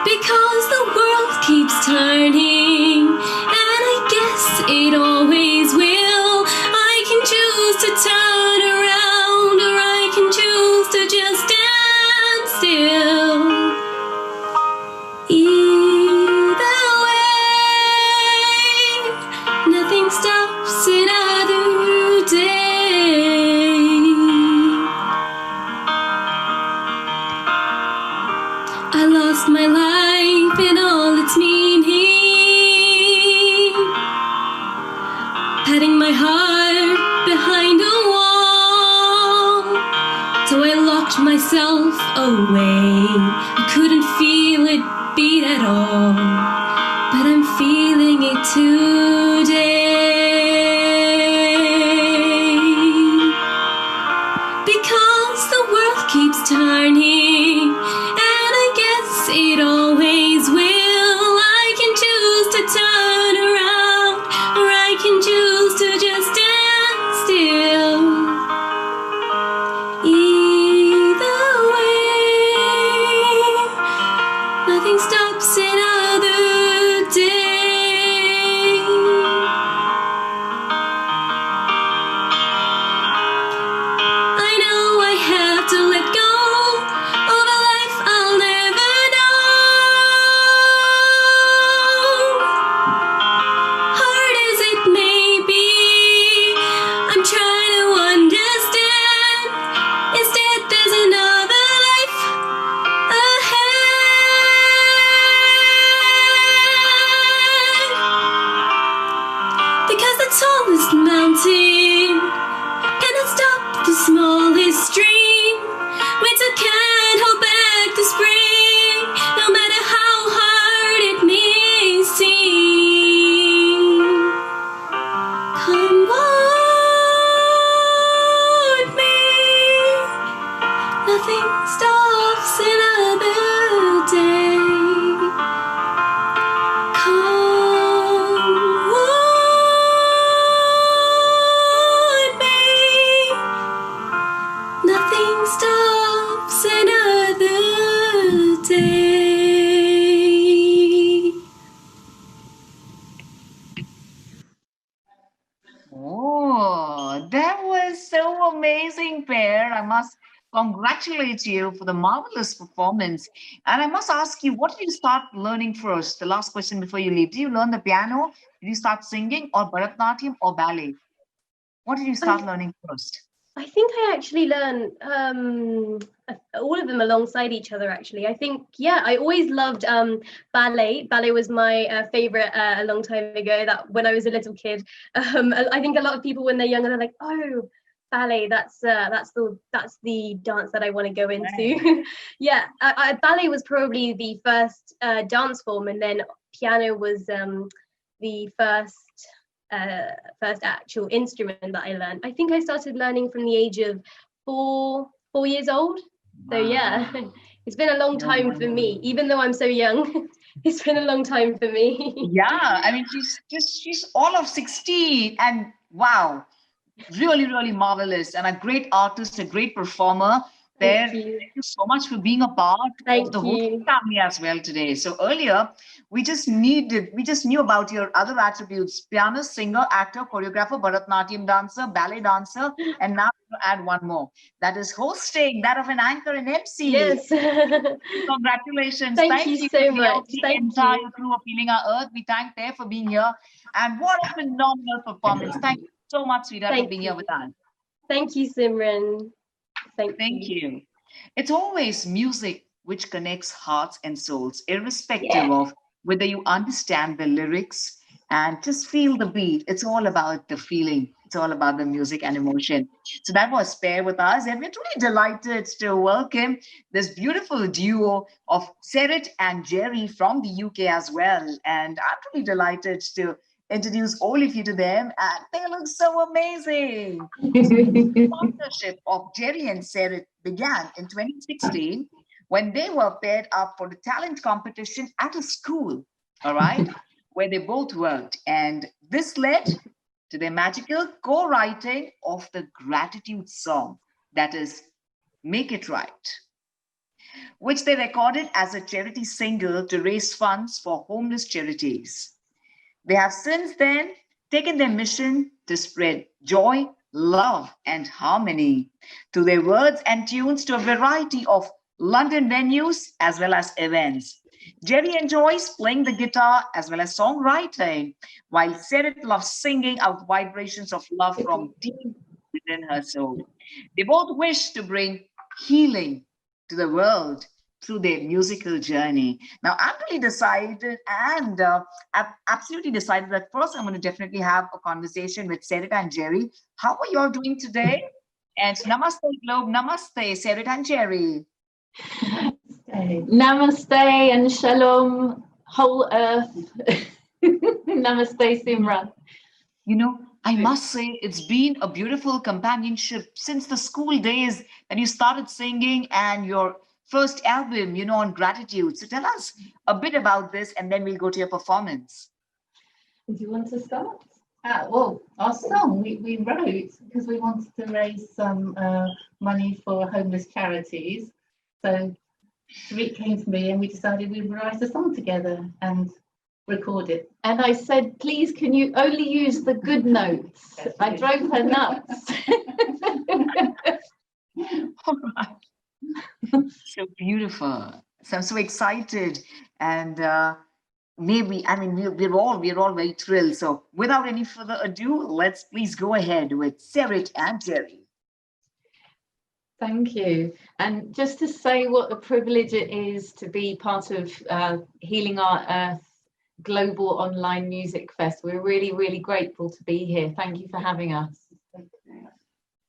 because the world keeps turning, and I guess it always will. I can choose to turn around, or I can choose to just stand still. Either way, nothing stops another day. I lost my life in all its meaning, patting my heart behind a wall. So I locked myself away. I couldn't feel it beat at all, but I'm feeling it today, because the world keeps turning, and I guess it always will. I can choose to turn around, or I can choose to just stand still. Either way, nothing stops another day. I know I have to let go of a life I'll never know. Hard as it may be, I'm trying to understand. Instead, there's another life ahead. Because the tallest mountain cannot stop the smallest stream. Winter can't hold back the spring, no matter how hard it may seem. Come on me, nothing stops another day. Come on me, nothing stops another day. Oh, that was so amazing, pair. I must congratulate you for the marvelous performance. And I must ask you, what did you start learning first? The last question before you leave. Did you learn the piano? Did you start singing, or Bharatanatyam, or ballet? What did you start learning first? I think I actually learned all of them alongside each other, actually. I think, yeah, I always loved ballet. Ballet was my favorite a long time ago, that when I was a little kid. I think a lot of people when they're younger, they're like, oh, ballet, that's the dance that I want to go into. Yeah, ballet was probably the first dance form, and then piano was the first actual instrument that I learned. I think I started learning from the age of four years old. So yeah, it's been a long time for me, even though I'm so young. It's been a long time for me. Yeah, I mean, she's all of 16, and wow, really, really marvelous, and a great artist, a great performer. Thank you so much for being a part of the whole family as well today. So earlier, we just knew about your other attributes: pianist, singer, actor, choreographer, Bharatanatyam dancer, ballet dancer, and now you add one more. That is hosting, that of an anchor and MC. Yes. Congratulations. Thank you so much. The Thank entire you. crew of Healing Our Earth. We thank Teh for being here. And what a phenomenal performance. Thank you so much, sweetheart, for being here with us. Thank you, Simran. Thank you. It's always music which connects hearts and souls, irrespective of whether you understand the lyrics and just feel the beat. It's all about the feeling. It's all about the music and emotion. So that was Pair with us, and we're truly delighted to welcome this beautiful duo of Serit and Jerry from the UK as well. And I'm truly delighted to introduce all of you to them, and they look so amazing. The partnership of Jerry and Serit began in 2016 when they were paired up for the talent competition at a school, all right, where they both worked. And this led to their magical co-writing of the gratitude song, that is Make It Right, which they recorded as a charity single to raise funds for homeless charities. They have since then taken their mission to spread joy, love, and harmony through their words and tunes to a variety of London venues as well as events. Jerry enjoys playing the guitar as well as songwriting, while Serit loves singing out vibrations of love from deep within her soul. They both wish to bring healing to the world through their musical journey. Now, I'm really decided, and I've absolutely decided that first I'm going to definitely have a conversation with Serit and Jerry. How are you all doing today? And Namaste Globe, Namaste, Serit and Jerry. Namaste and Shalom, whole earth. Namaste, Simran. You know, I must say it's been a beautiful companionship since the school days that you started singing and your first album, on gratitude. So tell us a bit about this and then we'll go to your performance. Do you want to start? Well, our song we wrote because we wanted to raise some money for homeless charities. So Rick came to me and we decided we would write a song together and record it. And I said, please, can you only use the good notes? I drove her nuts. All right. So beautiful. So I'm so excited. And we're all very thrilled. So without any further ado, let's please go ahead with Serit and Jerry. Thank you. And just to say what a privilege it is to be part of Healing Our Earth Global Online Music Fest. We're really, really grateful to be here. Thank you for having us.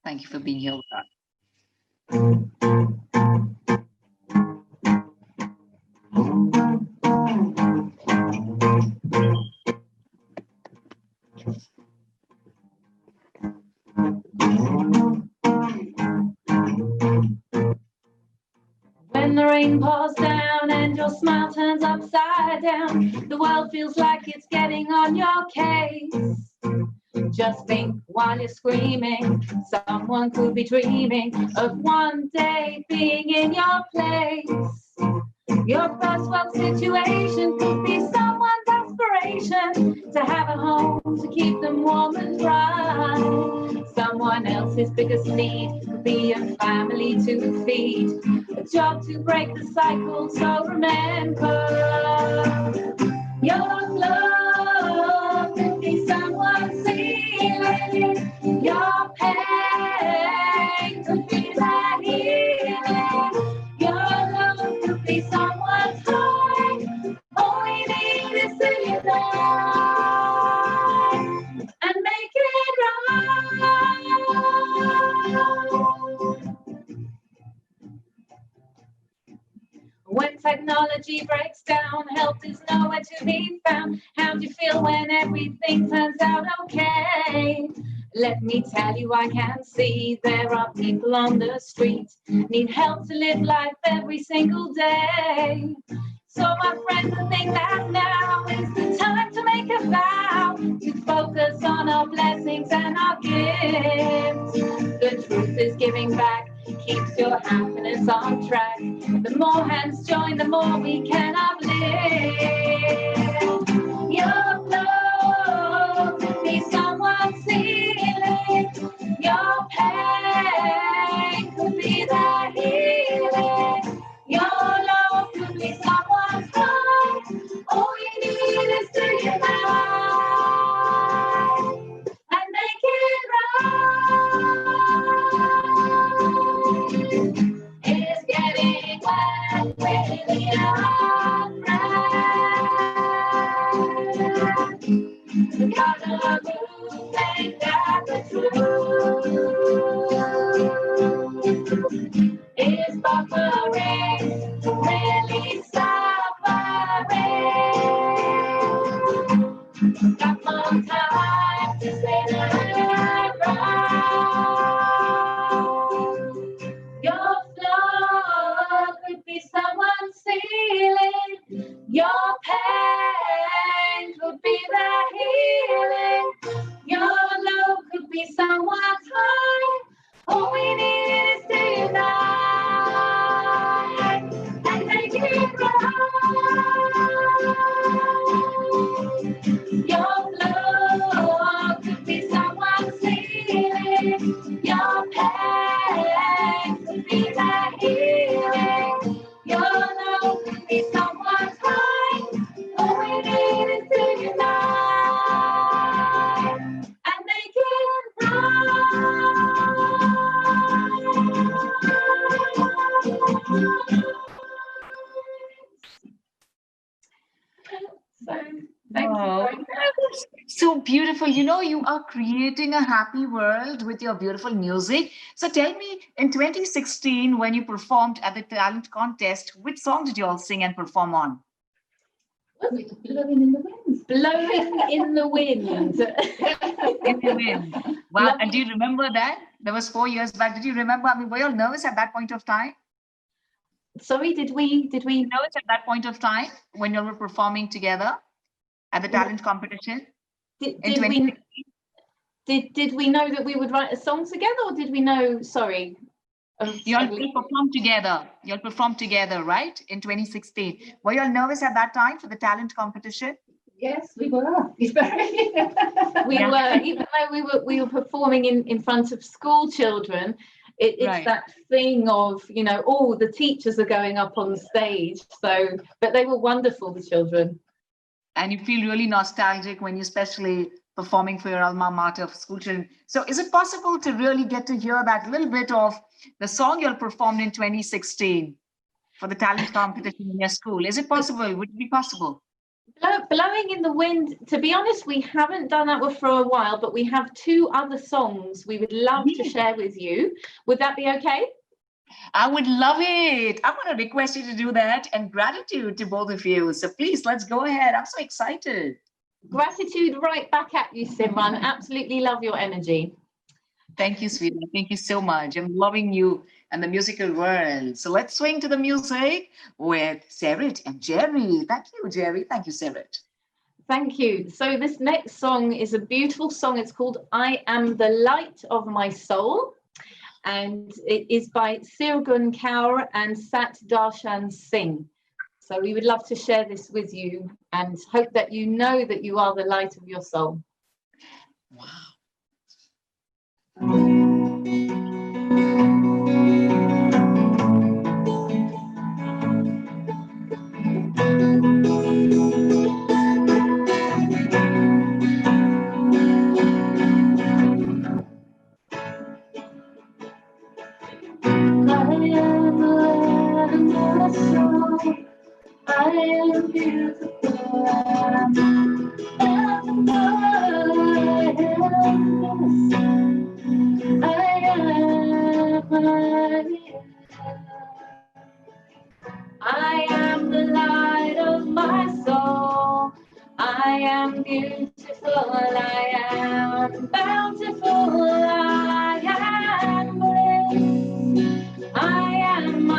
Thank you for being here with us. When the rain pours down and your smile turns upside down, the world feels like it's getting on your case. Just think while you're screaming, someone could be dreaming of one day being in your place. Your first world situation could be someone's aspiration to have a home to keep them warm and dry. Someone else's biggest need could be a family to feed, a job to break the cycle. So remember, your love could be someone's healing. Your pain could be that healing. Your love could be someone's high. All we need is to unite and make it right. When technology breaks down, help is nowhere to be found. How do you feel when everything turns out okay? Let me tell you, I can see there are people on the street need help to live life every single day. So my friends, I think that now is the time to make a vow to focus on our blessings and our gifts. The truth is giving back keeps your happiness on track. The more hands join, the more we can uplift. Your flow could be someone's healing. Your pain could be their healing. Your love could be someone's high. All you need is to unite and make it right. It's getting wet with the unwrapped. The color movement that the truth is buffering, really suffering. Got more time to say that right. Your flow could be someone's healing. Your pain could be their healing. Your love could be someone's high. All we need is to unite and make it right. Your love could be someone's healing. Your pain could be their healing. Your love could be someone's high. All we need is to unite and make it Thank you. So beautiful. You know, you are creating a happy world with your beautiful music. So tell me, in 2016, when you performed at the talent contest, which song did you all sing and perform on? Blowing in the wind. Blowing in the wind. In the wind. Wow. And do you remember that? That was 4 years back. Did you remember? I mean, were you all nervous at that point of time? Sorry, did we nervous at that point of time when you were performing together at the talent competition? Did we know that we would write a song together, or did we know? Sorry, you all performed together. You all performed together, right? In 2016. Were you all nervous at that time for the talent competition? Yes, we were. We were, even though we were performing in front of school children. It's that thing of, you know, all the teachers are going up on stage. So, but they were wonderful, the children. And you feel really nostalgic when you're especially performing for your alma mater of school children. So is it possible to really get to hear that little bit of the song you all performed in 2016 for the talent competition in your school? Is it possible? Would it be possible? Blowing in the Wind, to be honest, we haven't done that for a while, but we have 2 other songs we would love to share with you. Would that be okay? I would love it. I'm going to request you to do that, and gratitude to both of you. So please, let's go ahead. I'm so excited. Gratitude right back at you, Simran. Absolutely love your energy. Thank you, sweetie. Thank you so much. I'm loving you and the musical world. So let's swing to the music with Sarit and Jerry. Thank you, Jerry. Thank you, Sarit. Thank you. So this next song is a beautiful song. It's called I Am the Light of My Soul. And it is by Sirgun Kaur and Sat Darshan Singh. So we would love to share this with you and hope that you know that you are the light of your soul. Wow. I am beautiful. I am the light of my soul. I am beautiful. I am bountiful. I am bliss. I am.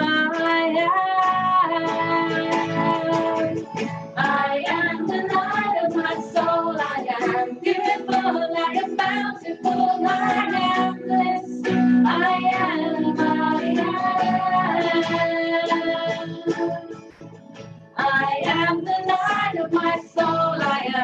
I am the light of my soul. I am beautiful. I am bountiful. I am bliss. I am.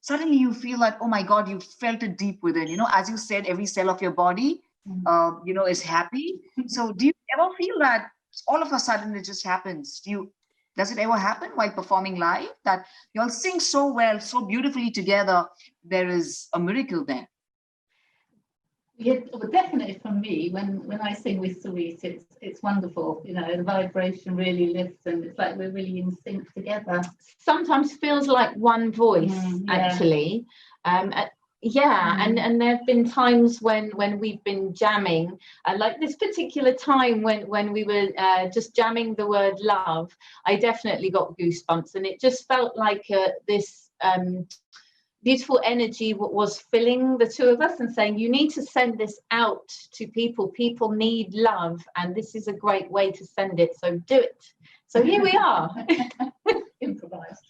suddenly you feel like, oh my God, you felt it deep within. As you said, every cell of your body, is happy. So do you ever feel that all of a sudden it just happens? Does it ever happen while performing live that you all sing so well, so beautifully together? There is a miracle there. Yeah, well, definitely for me, when I sing with Cerise, it's wonderful. The vibration really lifts, and it's like we're really in sync together. Sometimes feels like one voice, actually. And there have been times when we've been jamming, like this particular time when we were just jamming the word love. I definitely got goosebumps, and it just felt like this. Beautiful energy was filling the two of us and saying, you need to send this out to people. People need love, and this is a great way to send it. So do it. So here we are. Improvised.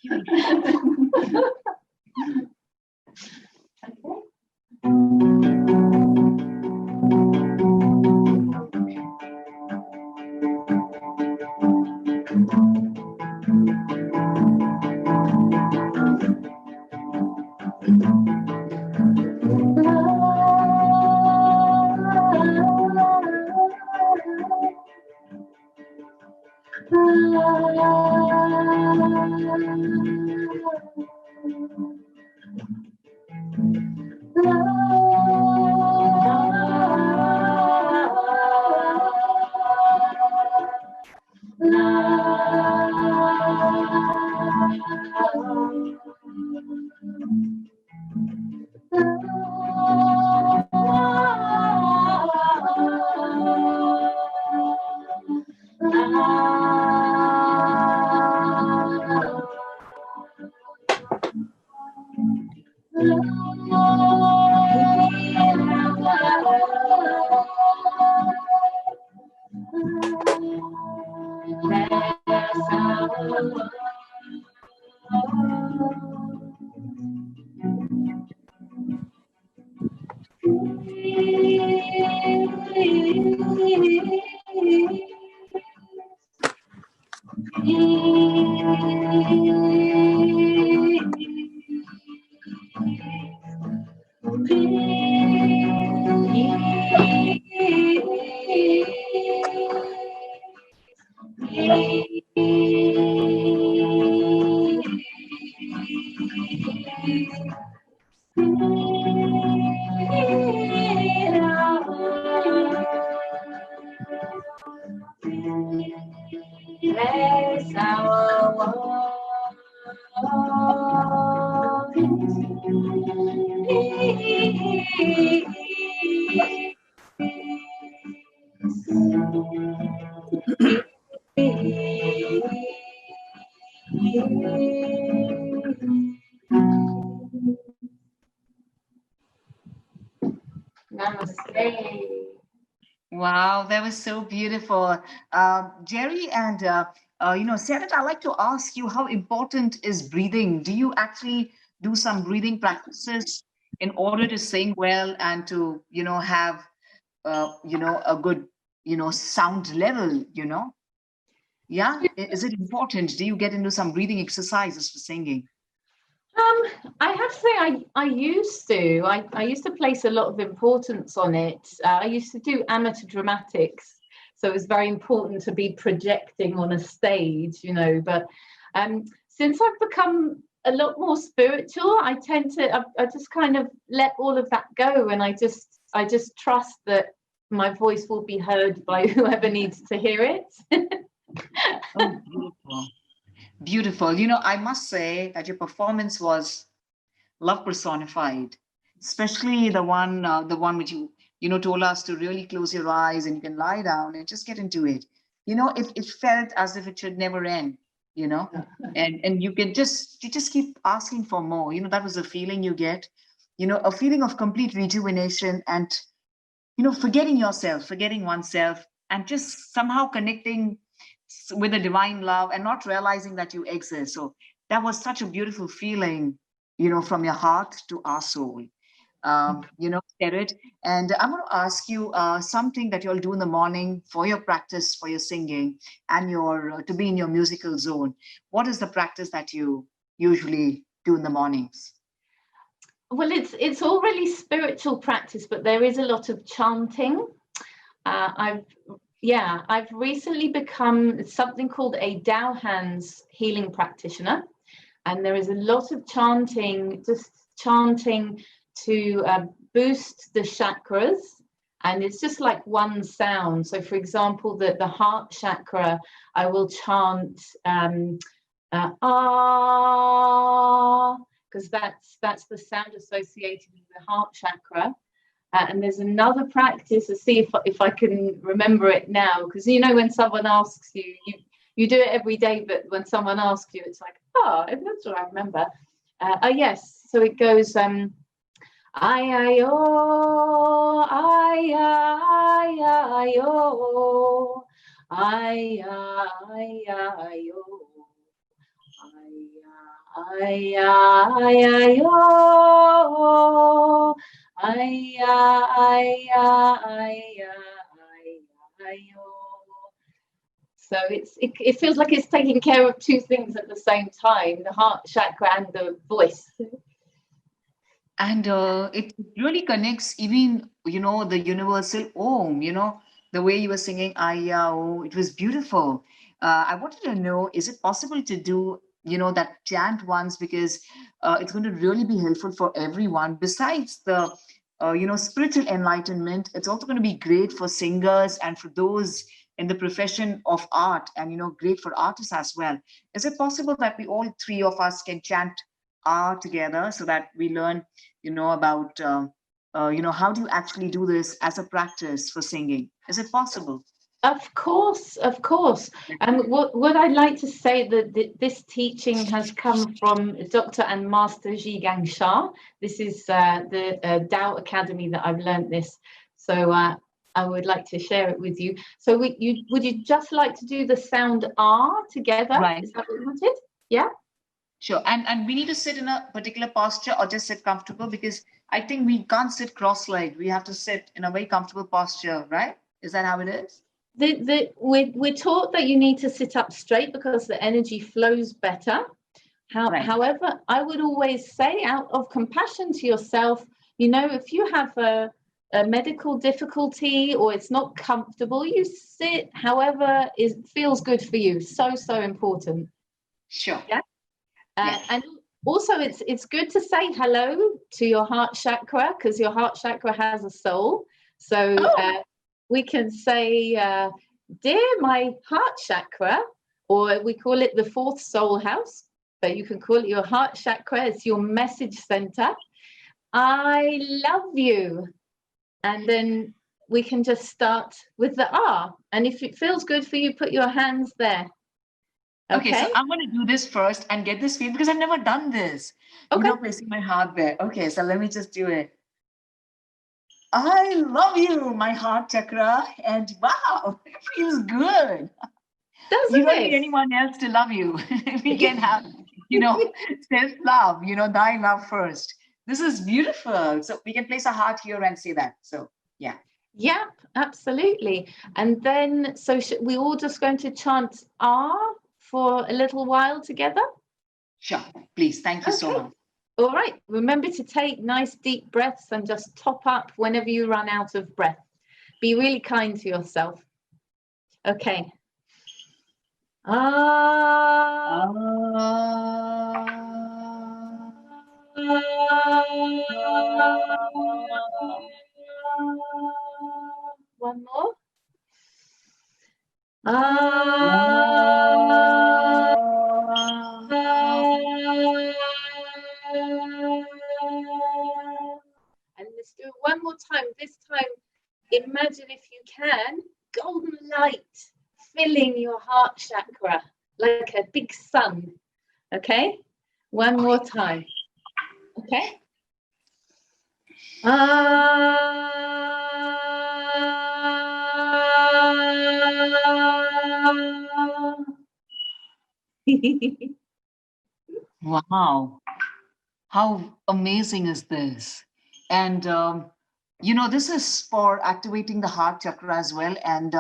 Namaste. Wow, that was so beautiful. Jerry and Sarah, I'd like to ask you, how important is breathing? Do you actually do some breathing practices in order to sing well and to, have, a good, sound level, Yeah, is it important? Do you get into some breathing exercises for singing? I have to say I used to. I used to place a lot of importance on it. I used to do amateur dramatics, so it was very important to be projecting on a stage, but since I've become a lot more spiritual, I just kind of let all of that go, and I just trust that my voice will be heard by whoever needs to hear it. Oh, beautiful. Beautiful. I must say that your performance was love personified, especially the one which you told us to really close your eyes and you can lie down and just get into it. It felt as if it should never end, and you just keep asking for more. That was a feeling you get, a feeling of complete rejuvenation and, forgetting yourself, forgetting oneself, and just somehow connecting with the divine love and not realizing that you exist. So that was such a beautiful feeling, from your heart to our soul, spirit. And I'm going to ask you something that you'll do in the morning for your practice, for your singing, and your to be in your musical zone. What is the practice that you usually do in the mornings? Well, it's all really spiritual practice, but there is a lot of chanting. I've recently become something called a Dao Hands healing practitioner, and there is a lot of chanting, just chanting to boost the chakras, and it's just like one sound. So, for example, the heart chakra, I will chant ah, because that's the sound associated with the heart chakra. And there's another practice to see if I can remember it now, because you know when someone asks you, you do it every day, but when someone asks you, it's like, oh, that's what I remember. Yes, so it goes I oh I oh I oh ay, ay, oh, ay, ay, ay, ay, oh. So it feels like it's taking care of two things at the same time, the heart chakra and the voice. And it really connects even, the universal Om, the way you were singing Aya, oh, it was beautiful. I wanted to know, is it possible to do, that chant once, because it's going to really be helpful for everyone. Besides the, spiritual enlightenment, it's also going to be great for singers and for those in the profession of art, and, great for artists as well. Is it possible that we all three of us can chant R together so that we learn about how do you actually do this as a practice for singing? Is it possible? Of course. And what I'd like to say that this teaching has come from Dr. and Master Zhigang Shah. This is the Tao Academy that I've learned this. So I would like to share it with you. So would you just like to do the sound R together? Right. Is that what you wanted? Yeah. Sure. And we need to sit in a particular posture or just sit comfortable, because I think we can't sit cross-legged. We have to sit in a very comfortable posture, right? Is that how it is? We're taught that you need to sit up straight because the energy flows better. However, I would always say, out of compassion to yourself, if you have a medical difficulty or it's not comfortable, you sit however it feels good for you. So important. Sure. Yeah. And also it's good to say hello to your heart chakra, because your heart chakra has a soul. So we can say, dear my heart chakra, or we call it the fourth soul house, but you can call it your heart chakra. It's your message center. I love you. And then we can just start with the R. And if it feels good for you, put your hands there. Okay, so I'm going to do this first and get this feel, because I've never done this. Okay. Placing my heart there. Okay, so let me just do it. I love you, my heart chakra. And wow, it feels good. You don't need anyone else to love you. We can have, self-love, thy love first. This is beautiful. So we can place a heart here and say that. So, yeah. Yeah, absolutely. And then, so we all just going to chant R for a little while together? Sure, please. Thank you so much. All right. Remember to take nice deep breaths and just top up whenever you run out of breath. Be really kind to yourself. Okay. One more. And let's do it one more time. This time, imagine, if you can, golden light filling your heart chakra like a big sun. Okay? One more time. Okay? Wow. How amazing is this? And, this is for activating the heart chakra as well. And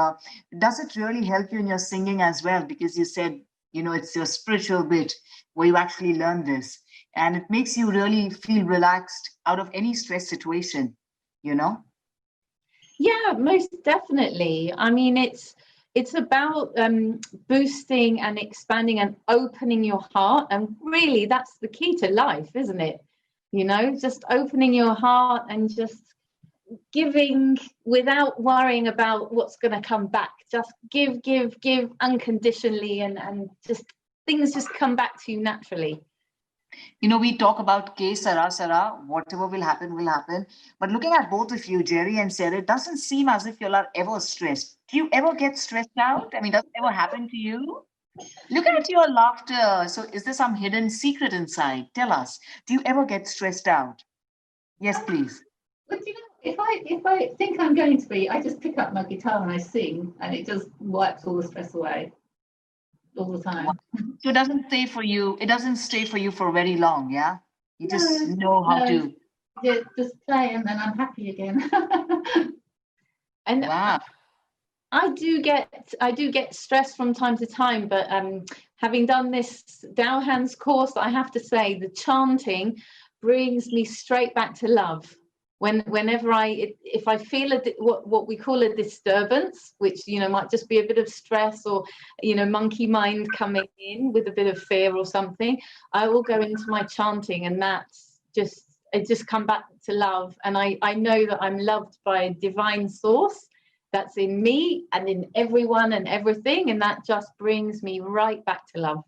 does it really help you in your singing as well? Because you said, it's your spiritual bit where you actually learn this. and it makes you really feel relaxed out of any stress situation, you know? Yeah, most definitely. I mean, it's about boosting and expanding and opening your heart, and really that's the key to life, isn't it? You know, just opening your heart and just giving without worrying about what's going to come back. Just give unconditionally, and just things just come back to you naturally. You know, we talk about K Sara Sara, whatever will happen, will happen. But looking at both of you, Jerry and Sarah, it doesn't seem as if you're ever stressed. Do you ever get stressed out? I mean, does it ever happen to you? Look at your laughter. So is there some hidden secret inside? Tell us. Do you ever get stressed out? Yes, please. But you know, if I think I'm going to be, I just pick up my guitar and I sing, and it just wipes all the stress away all the time. So it doesn't stay for you. It doesn't stay for you for very long. Yeah. You just know how to. Just play, and then I'm happy again. And wow. I do get stressed from time to time, but having done this Dao Hands course, I have to say the chanting brings me straight back to love. Whenever if I feel what we call a disturbance, which might just be a bit of stress or monkey mind coming in with a bit of fear or something, I will go into my chanting, and it just come back to love. And I know that I'm loved by a divine source that's in me and in everyone and everything, and that just brings me right back to love.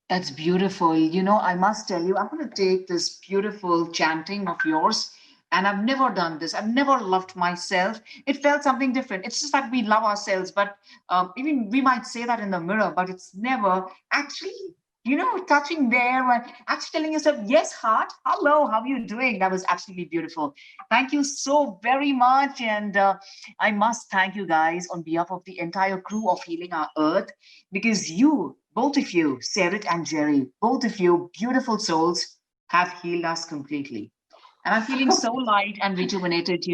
That's beautiful. You know, I must tell you, I'm going to take this beautiful chanting of yours, and I've never done this. I've never loved myself. It felt something different. It's just that we love ourselves, but even we might say that in the mirror, but it's never actually, touching there and actually telling yourself, yes, heart, hello, how are you doing? That was absolutely beautiful. Thank you so very much. And I must thank you guys on behalf of the entire crew of Healing Our Earth, because you, both of you, Sarah and Jerry, both of you, beautiful souls, have healed us completely. And I'm feeling so light and rejuvenated,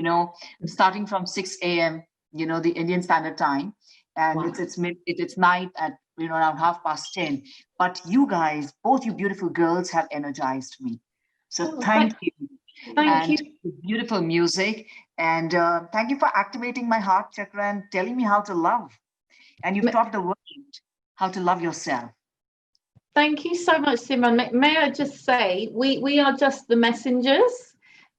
starting from 6 a.m., the Indian Standard Time. And wow. it's night at, around 10:30. But you guys, both you beautiful girls, have energized me. So thank you. Thank you. Beautiful music. And thank you for activating my heart chakra and telling me how to love. And you've taught the world how to love yourself. Thank you so much, Simran. May I just say, we are just the messengers.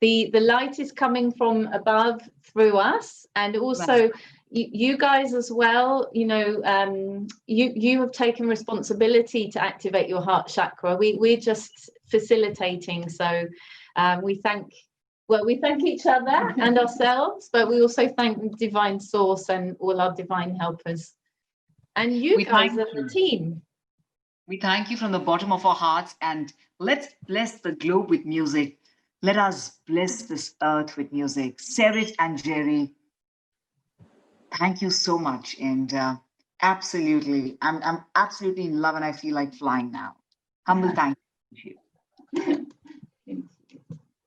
The light is coming from above through us, and also right. you guys as well. You have taken responsibility to activate your heart chakra. We're just facilitating. So we thank each other and ourselves, but we also thank Divine Source and all our divine helpers. And you guys are the team. We thank you from the bottom of our hearts, and let's bless the globe with music. Let us bless this earth with music. Sarah and Jerry, thank you so much. And absolutely, I'm absolutely in love, and I feel like flying now. Humble thank you.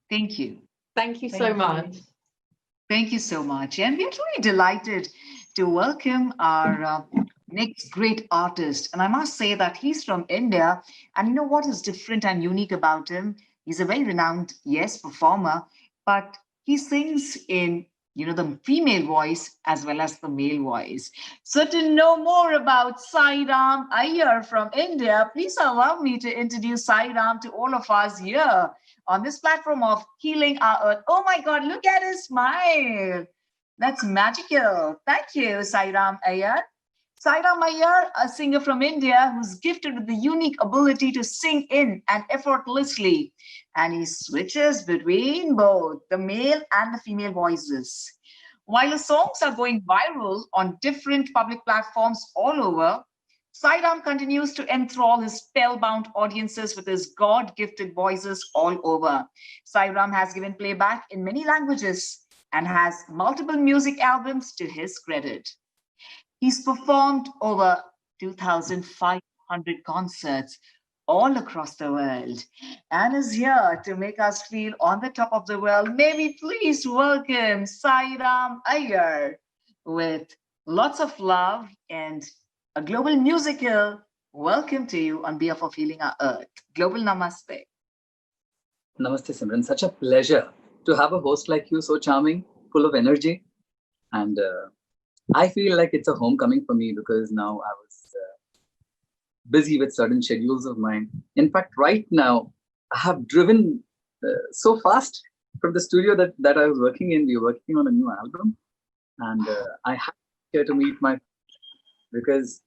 Thank you. Thank you so much. Thank you so much. And we're truly delighted to welcome our next great artist. And I must say that he's from India. And you know what is different and unique about him? He's a very renowned, performer, but he sings in, the female voice as well as the male voice. So to know more about Sai Ram Iyer from India, please allow me to introduce Sai Ram to all of us here on this platform of Healing Our Earth. Oh my God, look at his smile. That's magical. Thank you, Sai Ram Iyer. Sai Ram Iyer, a singer from India who's gifted with the unique ability to sing in and effortlessly. And he switches between both the male and the female voices. While his songs are going viral on different public platforms all over, Sai Ram continues to enthrall his spellbound audiences with his God-gifted voices all over. Sai Ram has given playback in many languages and has multiple music albums to his credit. He's performed over 2,500 concerts all across the world and is here to make us feel on the top of the world. May we please welcome Sai Ram Iyer with lots of love and a global musical welcome to you on behalf of Healing Our Earth. Global Namaste. Namaste, Simran. Such a pleasure to have a host like you, so charming, full of energy. And I feel like it's a homecoming for me because now I was busy with certain schedules of mine. In fact, right now, I have driven so fast from the studio that I was working in. We were working on a new album. And I have here to meet my, because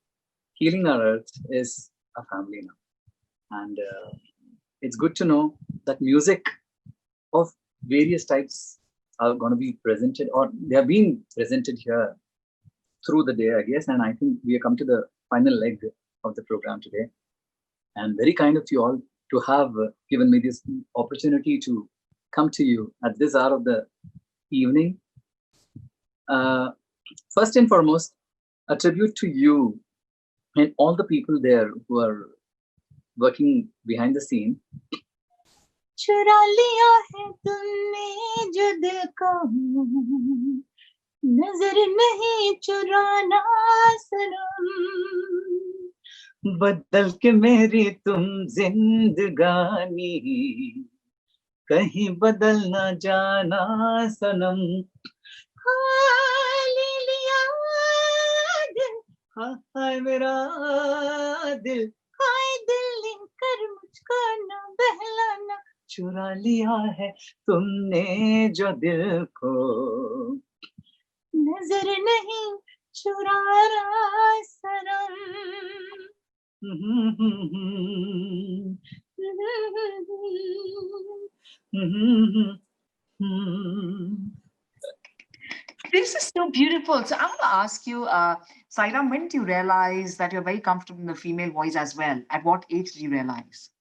Healing Our Earth is a family now. And it's good to know that music of various types are going to be presented, or they are being presented here through the day, I guess. And I think we have come to the final leg of the program today. And very kind of you all to have given me this opportunity to come to you at this hour of the evening. First and foremost, a tribute to you and all the people there who are working behind the scene. चुरा लिया है तुमने जो दिल को, नजर नहीं चुराना सनम, बदल के मेरी तुम जिंदगानी, कहीं बदल ना जाना सनम. ले लिया दिल, हाय मेरा दिल, हाय दिल लेकर मुझको न बहलाना, चुरा लिया है तुमने जो दिल को, नजर नहीं चुराना सनम. This is so beautiful. So I want to ask you, Sairam, when did you realize that you're very comfortable in the female voice as well? At what age did you realize?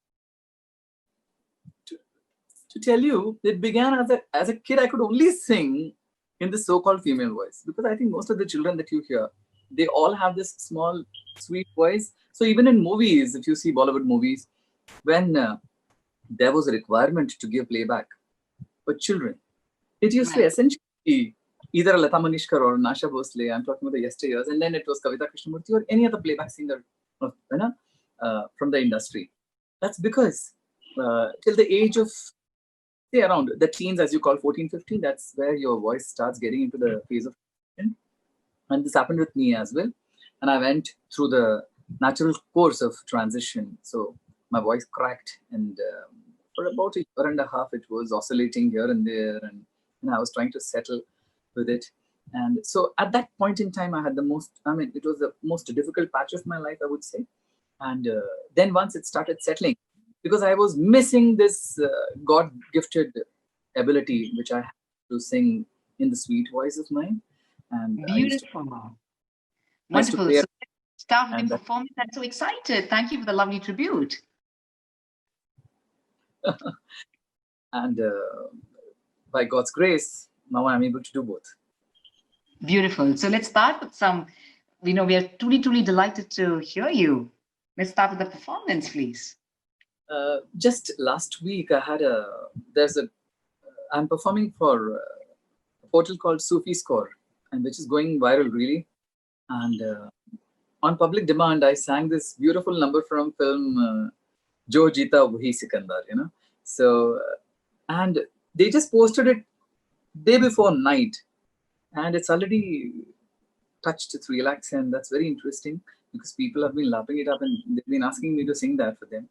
To tell you, it began as a kid. I could only sing in the so-called female voice because I think most of the children that you hear, they all have this small, sweet voice. So even in movies, if you see Bollywood movies, when there was a requirement to give playback for children, it used to essentially be either Lata Manishkar or Nasha Bhosle. I'm talking about the yesteryears, and then it was Kavita Krishnamurti or any other playback singer, from the industry. That's because till the age of, say, around the teens, as you call 14, 15, that's where your voice starts getting into the phase of, and this happened with me as well. And I went through the natural course of transition. So my voice cracked, and for about a year and a half, it was oscillating here and there, and I was trying to settle with it. And so at that point in time, I had it was the most difficult patch of my life, I would say. And then once it started settling, because I was missing this God-gifted ability, which I had to sing in the sweet voice of mine. And beautiful. Wonderful. So start with the performance. I'm so excited. Thank you for the lovely tribute. And by God's grace, now I'm able to do both. Beautiful. So let's start with some, we are truly, truly delighted to hear you. Let's start with the performance, please. Just last week, I'm performing for a portal called Sufi Score, and which is going viral really. And on public demand, I sang this beautiful number from film Jo Jeeta Wahi Sikandar, So, and they just posted it day before night, and it's already touched 3 lakhs, and that's very interesting because people have been lapping it up and they've been asking me to sing that for them.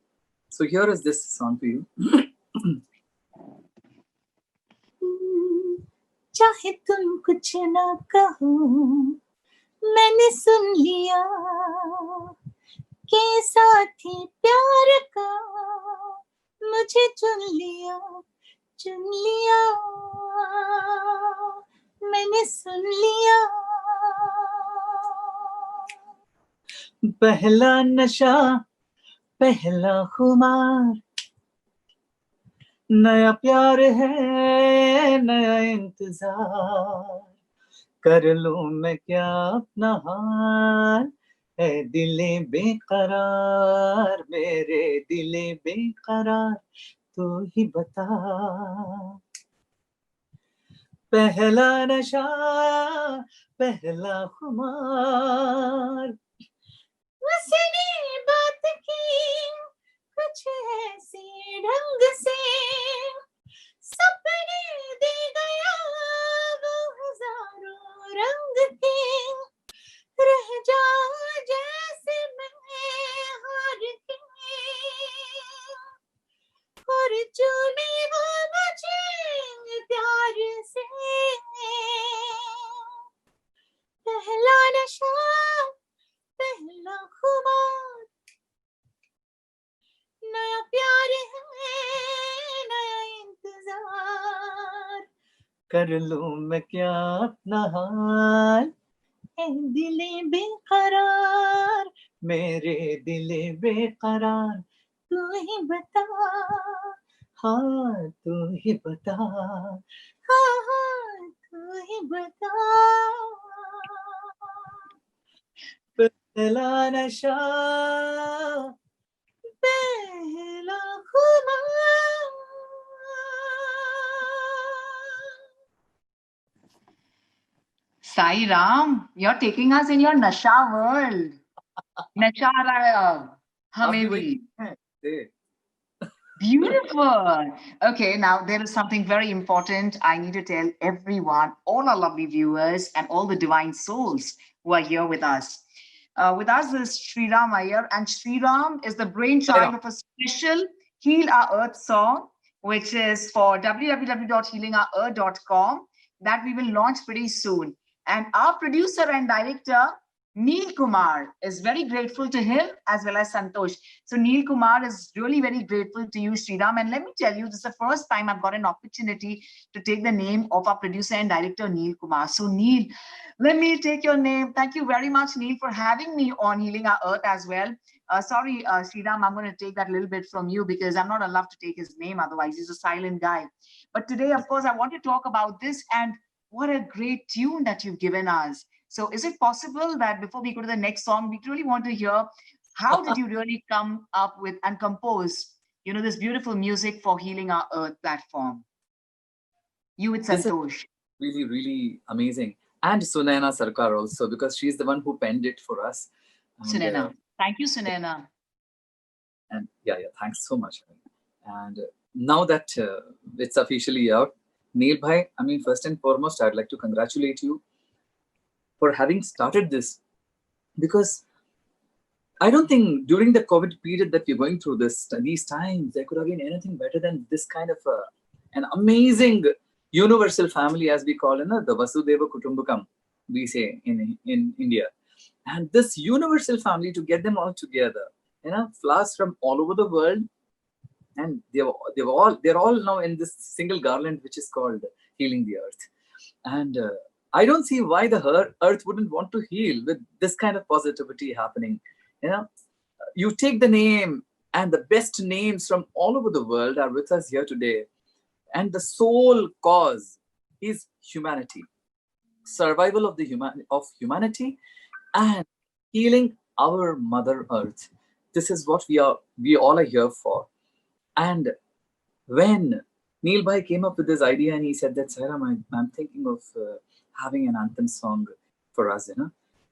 So here is this song for you. चाहे तुम कुछ ना कहो, मैंने सुन लिया के साथी प्यार का मुझे चुन लिया, मैंने सुन लिया. पहला नशा, पहला खुमार, नया प्यार है, नया इंतजार, कर लूं मैं क्या अपना हाल, है दिले बेकरार, मेरे दिले बेकरार, तू ही बता. पहला नशा, पहला खुमार, उसने बात की कुछ ऐसे ढंग से सपने दे गया वो हजारों रंग के रह जाऊं जैसे मैं हार के और चूमे वो मुझे प्यार से पहला नशा पहला खुमार नया प्यार है नया इंतजार कर लूं मैं क्या अपना हाल ए दिले बेकरार मेरे दिले बेकरार तू ही बता हाँ तू ही बता हाँ हाँ तू ही बता पहला नशा पहला खुमार Sai Ram, you're taking us in your Nasha world. Nasha Raya, hame bhi. Beautiful. Okay, now there is something very important I need to tell everyone, all our lovely viewers, and all the divine souls who are here with us. With us is Sri Ram Iyer, and Sri Ram is the brainchild of a special Heal Our Earth song, which is for www.healingourearth.com that we will launch pretty soon. And our producer and director, Neil Kumar, is very grateful to him as well as Santosh. So Neil Kumar is really very grateful to you, Sriram. And let me tell you, this is the first time I've got an opportunity to take the name of our producer and director, Neil Kumar. So Neil, let me take your name. Thank you very much, Neil, for having me on Healing Our Earth as well. Sorry, Sriram, I'm going to take that a little bit from you because I'm not allowed to take his name. Otherwise, he's a silent guy. But today, of course, I want to talk about this and what a great tune that you've given us. So is it possible that before we go to the next song, we really want to hear how did you really come up with and compose, this beautiful music for Healing Our Earth platform? You with Santosh. Really, really amazing. And Sunaina Sarkar also, because she's the one who penned it for us. Sunaina. Thank you, Sunaina. And yeah, thanks so much. And now that it's officially out, Neil Bhai, I mean, first and foremost, I'd like to congratulate you for having started this, because I don't think during the COVID period that we're going through these times, there could have been anything better than this kind of an amazing universal family, as we call it, the Vasudeva Kutumbakam, we say in India. And this universal family, to get them all together, flowers from all over the world, and they're all now in this single garland, which is called Healing the Earth. And I don't see why the earth wouldn't want to heal with this kind of positivity happening. You take the name, and the best names from all over the world are with us here today. And the sole cause is humanity, survival of humanity, and healing our Mother Earth. This is what we all are here for. And when Neil Bhai came up with this idea and he said that, Sairam, I'm thinking of having an anthem song for us,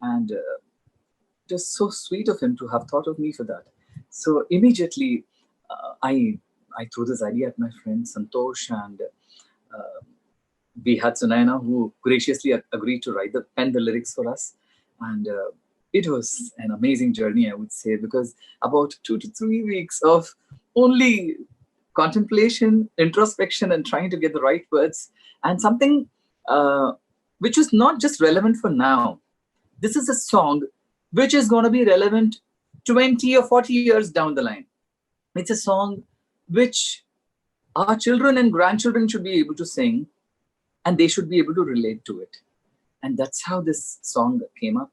and it was so sweet of him to have thought of me for that. So immediately I threw this idea at my friend Santosh, and we had Sunaina, who graciously agreed to pen the lyrics for us. And it was an amazing journey, I would say, because about 2 to 3 weeks of only contemplation, introspection, and trying to get the right words, and something which is not just relevant for now. This is a song which is going to be relevant 20 or 40 years down the line. It's a song which our children and grandchildren should be able to sing, and they should be able to relate to it. And that's how this song came up.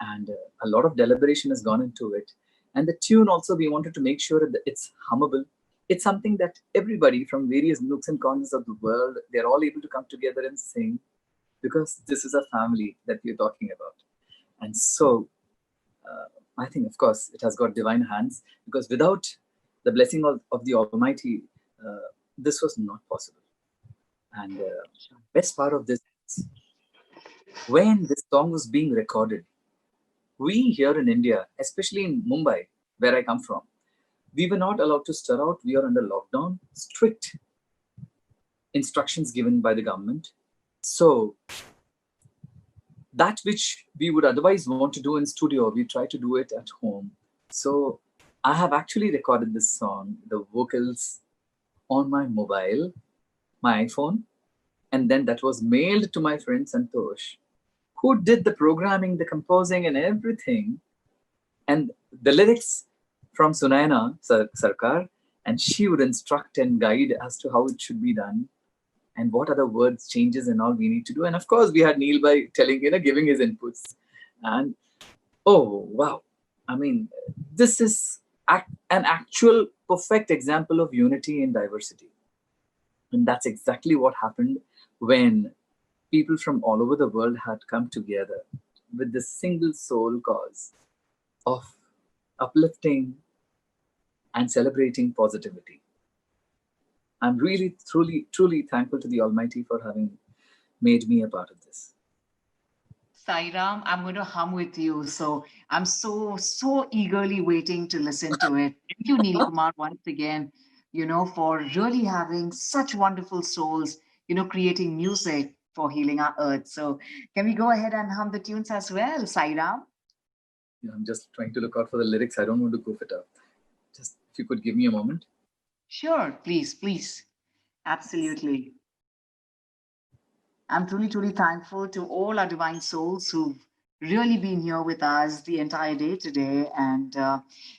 And a lot of deliberation has gone into it. And the tune also, we wanted to make sure that it's hummable. It's something that everybody from various nooks and corners of the world, they're all able to come together and sing, because this is a family that we're talking about. And so I think, of course, it has got divine hands, because without the blessing of the Almighty, this was not possible. And best part of this is, when this song was being recorded, we here in India, especially in Mumbai, where I come from, we were not allowed to stir out. We are under lockdown, strict instructions given by the government. So that which we would otherwise want to do in studio, we try to do it at home. So I have actually recorded this song, the vocals, on my mobile, my iPhone, and then that was mailed to my friend Santosh, who did the programming, the composing, and everything. And the lyrics from Sunayana Sarkar, and she would instruct and guide as to how it should be done and what other words, changes, and all we need to do. And of course, we had Neil by telling, giving his inputs. And oh, wow. I mean, this is an actual perfect example of unity in diversity. And that's exactly what happened when people from all over the world had come together with this single soul cause of uplifting and celebrating positivity. I'm really, truly, truly thankful to the Almighty for having made me a part of this. Sairam, I'm going to hum with you. So I'm so eagerly waiting to listen to it. Thank you, Neil Kumar, once again, for really having such wonderful souls, creating music for healing our earth. So can we go ahead and hum the tunes as well, Sairam? Yeah, I'm just trying to look out for the lyrics. I don't want to goof it up. Just if you could give me a moment. Sure, please. Absolutely. I'm truly, truly thankful to all our divine souls who've really been here with us the entire day today. And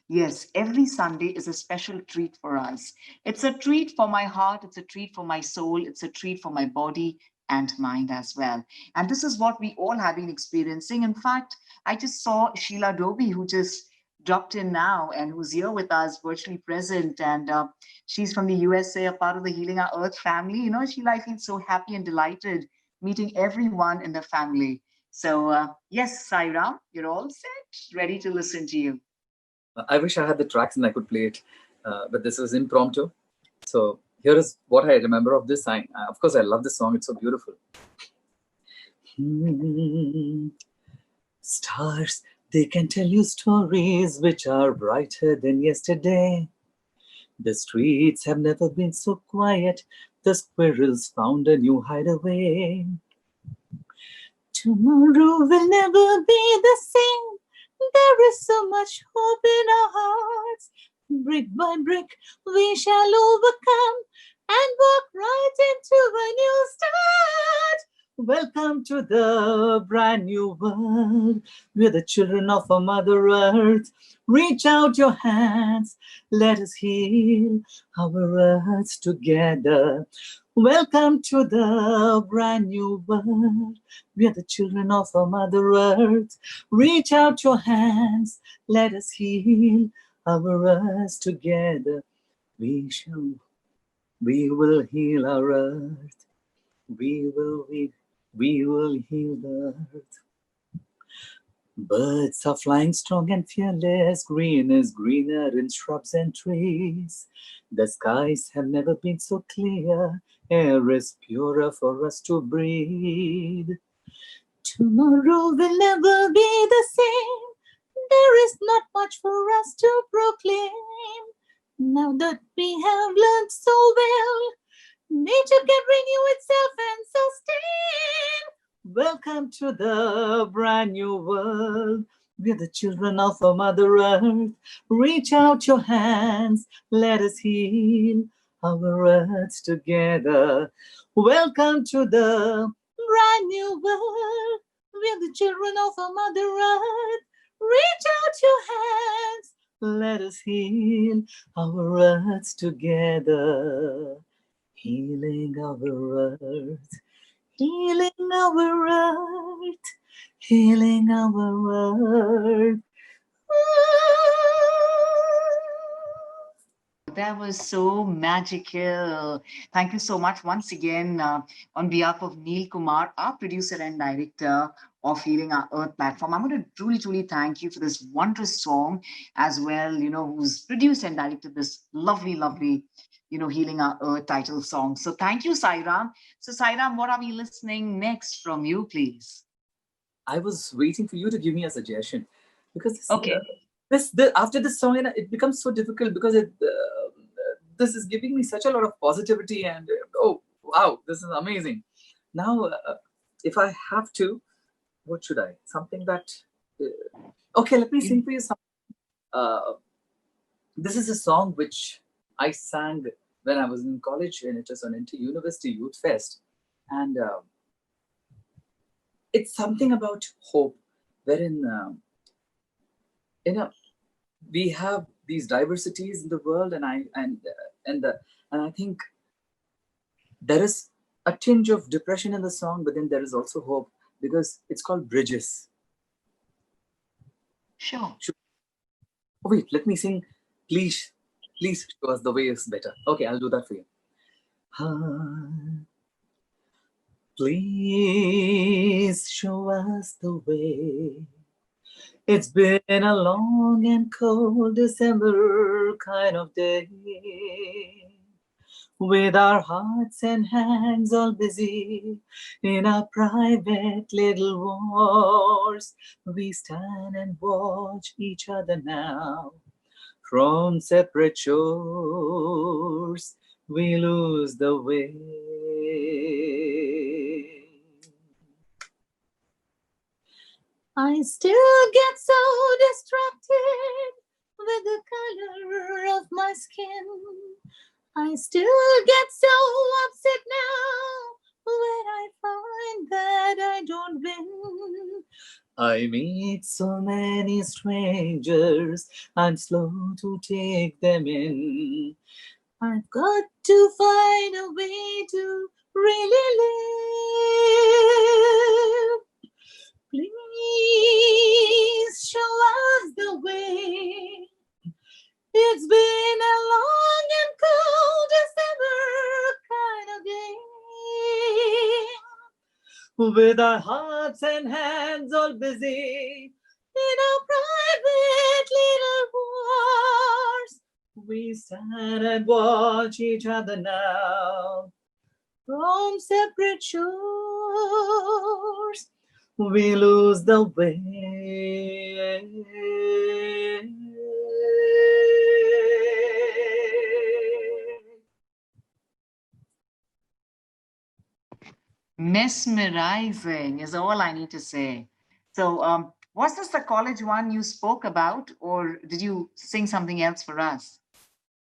yes, every Sunday is a special treat for us. It's a treat for my heart, it's a treat for my soul, it's a treat for my body and mind as well. And this is what we all have been experiencing. In fact, I just saw Sheila Doby, who just dropped in now and who's here with us, virtually present. And she's from the USA, a part of the Healing Our Earth family. Sheila, I feel so happy and delighted meeting everyone in the family. So yes, Sairam, you're all set, ready to listen to you. I wish I had the tracks and I could play it, but this is impromptu. So here is what I remember of this. Of course, I love this song. It's so beautiful. Stars, they can tell you stories which are brighter than yesterday. The streets have never been so quiet. The squirrels found a new hideaway. Tomorrow will never be the same. There is so much hope in our hearts. Brick by brick, we shall overcome and walk right into a new start. Welcome to the brand new world. We're the children of our Mother Earth. Reach out your hands. Let us heal our earth together. Welcome to the brand new world. We're the children of our Mother Earth. Reach out your hands. Let us heal our earth together. We will heal our earth. We will heal the earth. Birds are flying strong and fearless. Green is greener in shrubs and trees. The skies have never been so clear. Air is purer for us to breathe. Tomorrow will never be the same. There is not much for us to proclaim. Now that we have learned so well, nature can renew itself and sustain. Welcome to the brand new world. We're the children of our Mother Earth. Reach out your hands. Let us heal our earth together. Welcome to the brand new world. We're the children of our Mother Earth. Reach out your hands. Let us heal our earth together. Healing our earth. Healing our earth, healing our earth. That was so magical. Thank you so much once again on behalf of Neil Kumar, our producer and director of Healing Our Earth platform. I'm going to truly, truly thank you for this wondrous song as well, who's produced and directed this lovely, lovely, Healing Our Earth title song. So thank you, Sairam. So Sairam, what are we listening next from you, please? I was waiting for you to give me a suggestion because this, okay. after this song, it becomes so difficult because this is giving me such a lot of positivity and oh wow, this is amazing. Now, if I have to, what should I? Something that okay, let me sing for you something. This is a song which I sang when I was in college, and it was on Inter-University Youth Fest, and it's something about hope, wherein we have these diversities in the world, and I think there is a tinge of depression in the song, but then there is also hope because it's called Bridges. Sure. Oh, wait, let me sing. Please show us the way is better. Okay, I'll do that for you. Please show us the way. It's been a long and cold December kind of day. With our hearts and hands all busy in our private little wars, we stand and watch each other now. From separate shores, we lose the way. I still get so distracted with the color of my skin. I still get so upset now when I find that I don't win. I meet so many strangers, I'm slow to take them in. I've got to find a way to really live. Please show us the way. It's been a long and cold December kind of day. With our hearts and hands all busy in our private little wars, we stand and watch each other now. From separate shores, we lose the way. Mesmerizing is all I need to say. So, was this the college one you spoke about, or did you sing something else for us?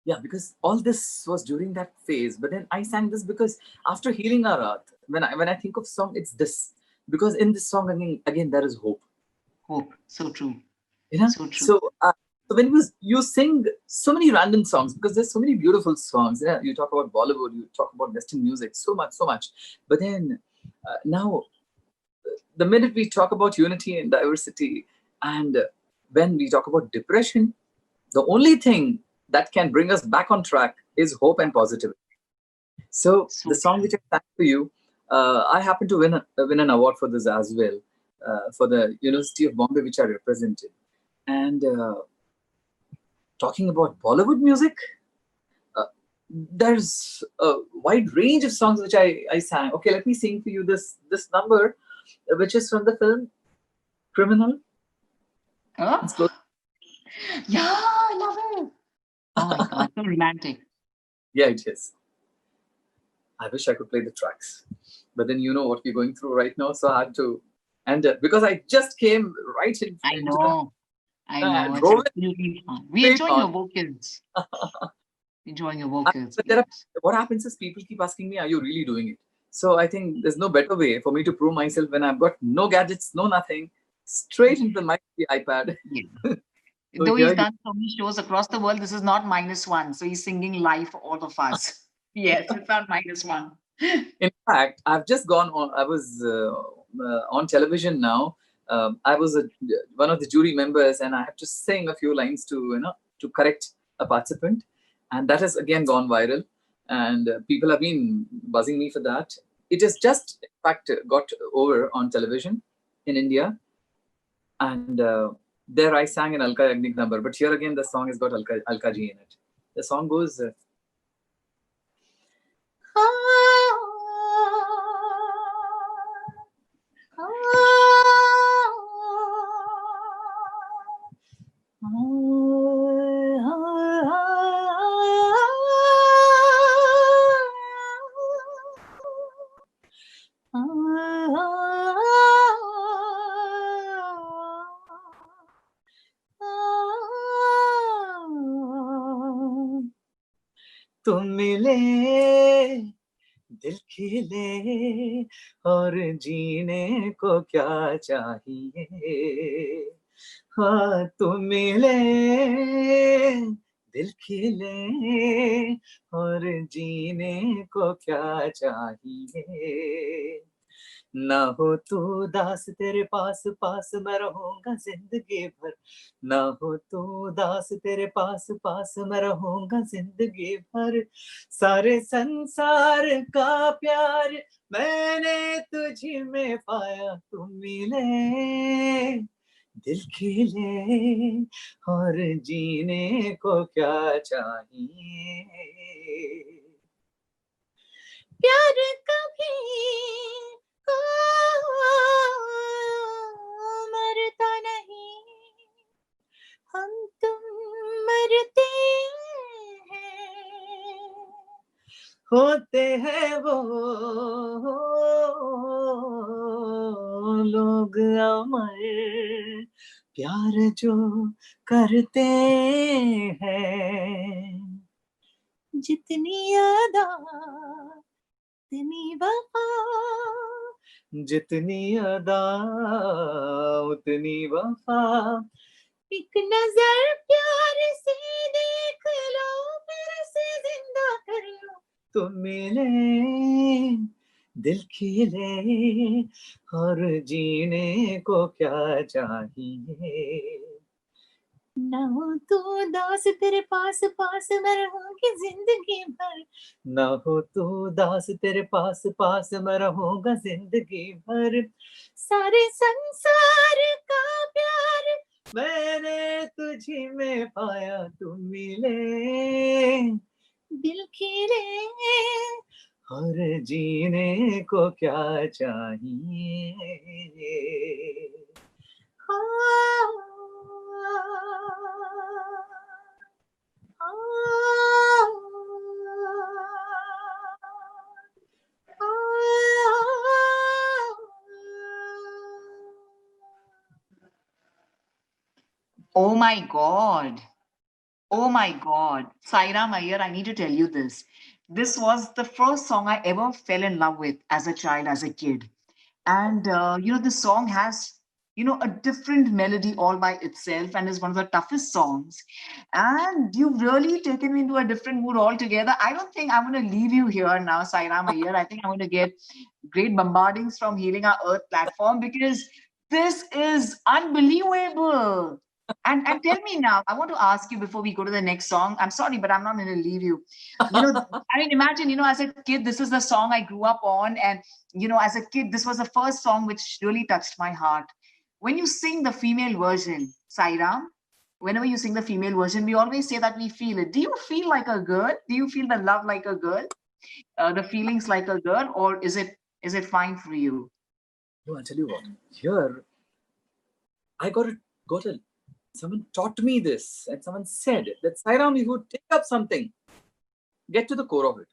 Yeah, because all this was during that phase. But then I sang this because after healing our earth, when I think of song, it's this. Because in this song again there is hope. Hope, so true. So true. So when you sing so many random songs, because there's so many beautiful songs. Yeah, you talk about Bollywood, you talk about Western music, so much. But then now, the minute we talk about unity and diversity, and when we talk about depression, the only thing that can bring us back on track is hope and positivity. So the song which I sang for you, I happen to win an award for this as well, for the University of Bombay, which I represented. And talking about Bollywood music, there's a wide range of songs which I sang. Okay, let me sing for you this number, which is from the film Criminal. Oh? Yeah, I love it. Oh my God, so romantic. Yeah, it is. I wish I could play the tracks, but then you know what we're going through right now, so I had to. And because I just came right in. I know. It's absolutely fun. We're enjoying your vocals. Enjoying your vocals. But what happens is people keep asking me, "Are you really doing it?" So I think there's no better way for me to prove myself when I've got no gadgets, no nothing, straight into the mic, the iPad. Yeah. Though he's done so many shows across the world, this is not -1. So he's singing live for all of us. Yes, it's not -1. In fact, I've just gone on. I was on television now. I was one of the jury members, and I have to sing a few lines to correct a participant, and that has again gone viral. And people have been buzzing me for that. It has just, in fact, got over on television in India, and there I sang an Alka Yagnik number. But here again, the song has got Alka ji in it. The song goes. तुम मिले दिल खिले और जीने को क्या चाहिए, हाँ तुम मिले दिल खिले और जीने को क्या चाहिए, ना हो तू दास तेरे पास पास मैं रहूंगा जिंदगी भर, ना हो तू दास तेरे पास पास मैं रहूंगा जिंदगी भर, सारे संसार का प्यार मैंने तुझी में पाया, तुम मिले दिल खिले और जीने को क्या चाहिए, प्यार कभी मरता नहीं, हम तुम मरते हैं, होते हैं वो लोग अमर प्यार जो करते हैं, जितनी अदा उतनी वफा, जितनी अदा उतनी वफा, एक नजर प्यार से देख लो फिर से जिंदा कर लो, तुम मिले दिल खिले और जीने को क्या चाहिए, ना हो तू दास तेरे पास पास मैं रहूंगी जिंदगी भर, ना हो तू दास तेरे पास पास मैं रहूंगा जिंदगी भर, सारे संसार का प्यार मैंने तुझी में पाया, तुम मिले दिल खिले और जीने को क्या चाहिए, Oh my God. Oh my God. Sairam Iyer, I need to tell you this. This was the first song I ever fell in love with as a child, as a kid. And, this song has, a different melody all by itself and is one of the toughest songs. And you've really taken me into a different mood altogether. I don't think I'm going to leave you here now, Sairam Iyer. I think I'm going to get great bombardings from Healing Our Earth platform because this is unbelievable. And tell me now, I want to ask you before we go to the next song. I'm sorry, but I'm not going to leave you. I mean, imagine, as a kid, this is the song I grew up on. And, as a kid, this was the first song which really touched my heart. When you sing the female version, Sairam, whenever you sing the female version, we always say that we feel it. Do you feel like a girl? Do you feel the love like a girl? The feelings like a girl? Or is it fine for you? No, I'll tell you what. Here, I got a someone taught me this, and someone said that Sairam, if you take up something, get to the core of it.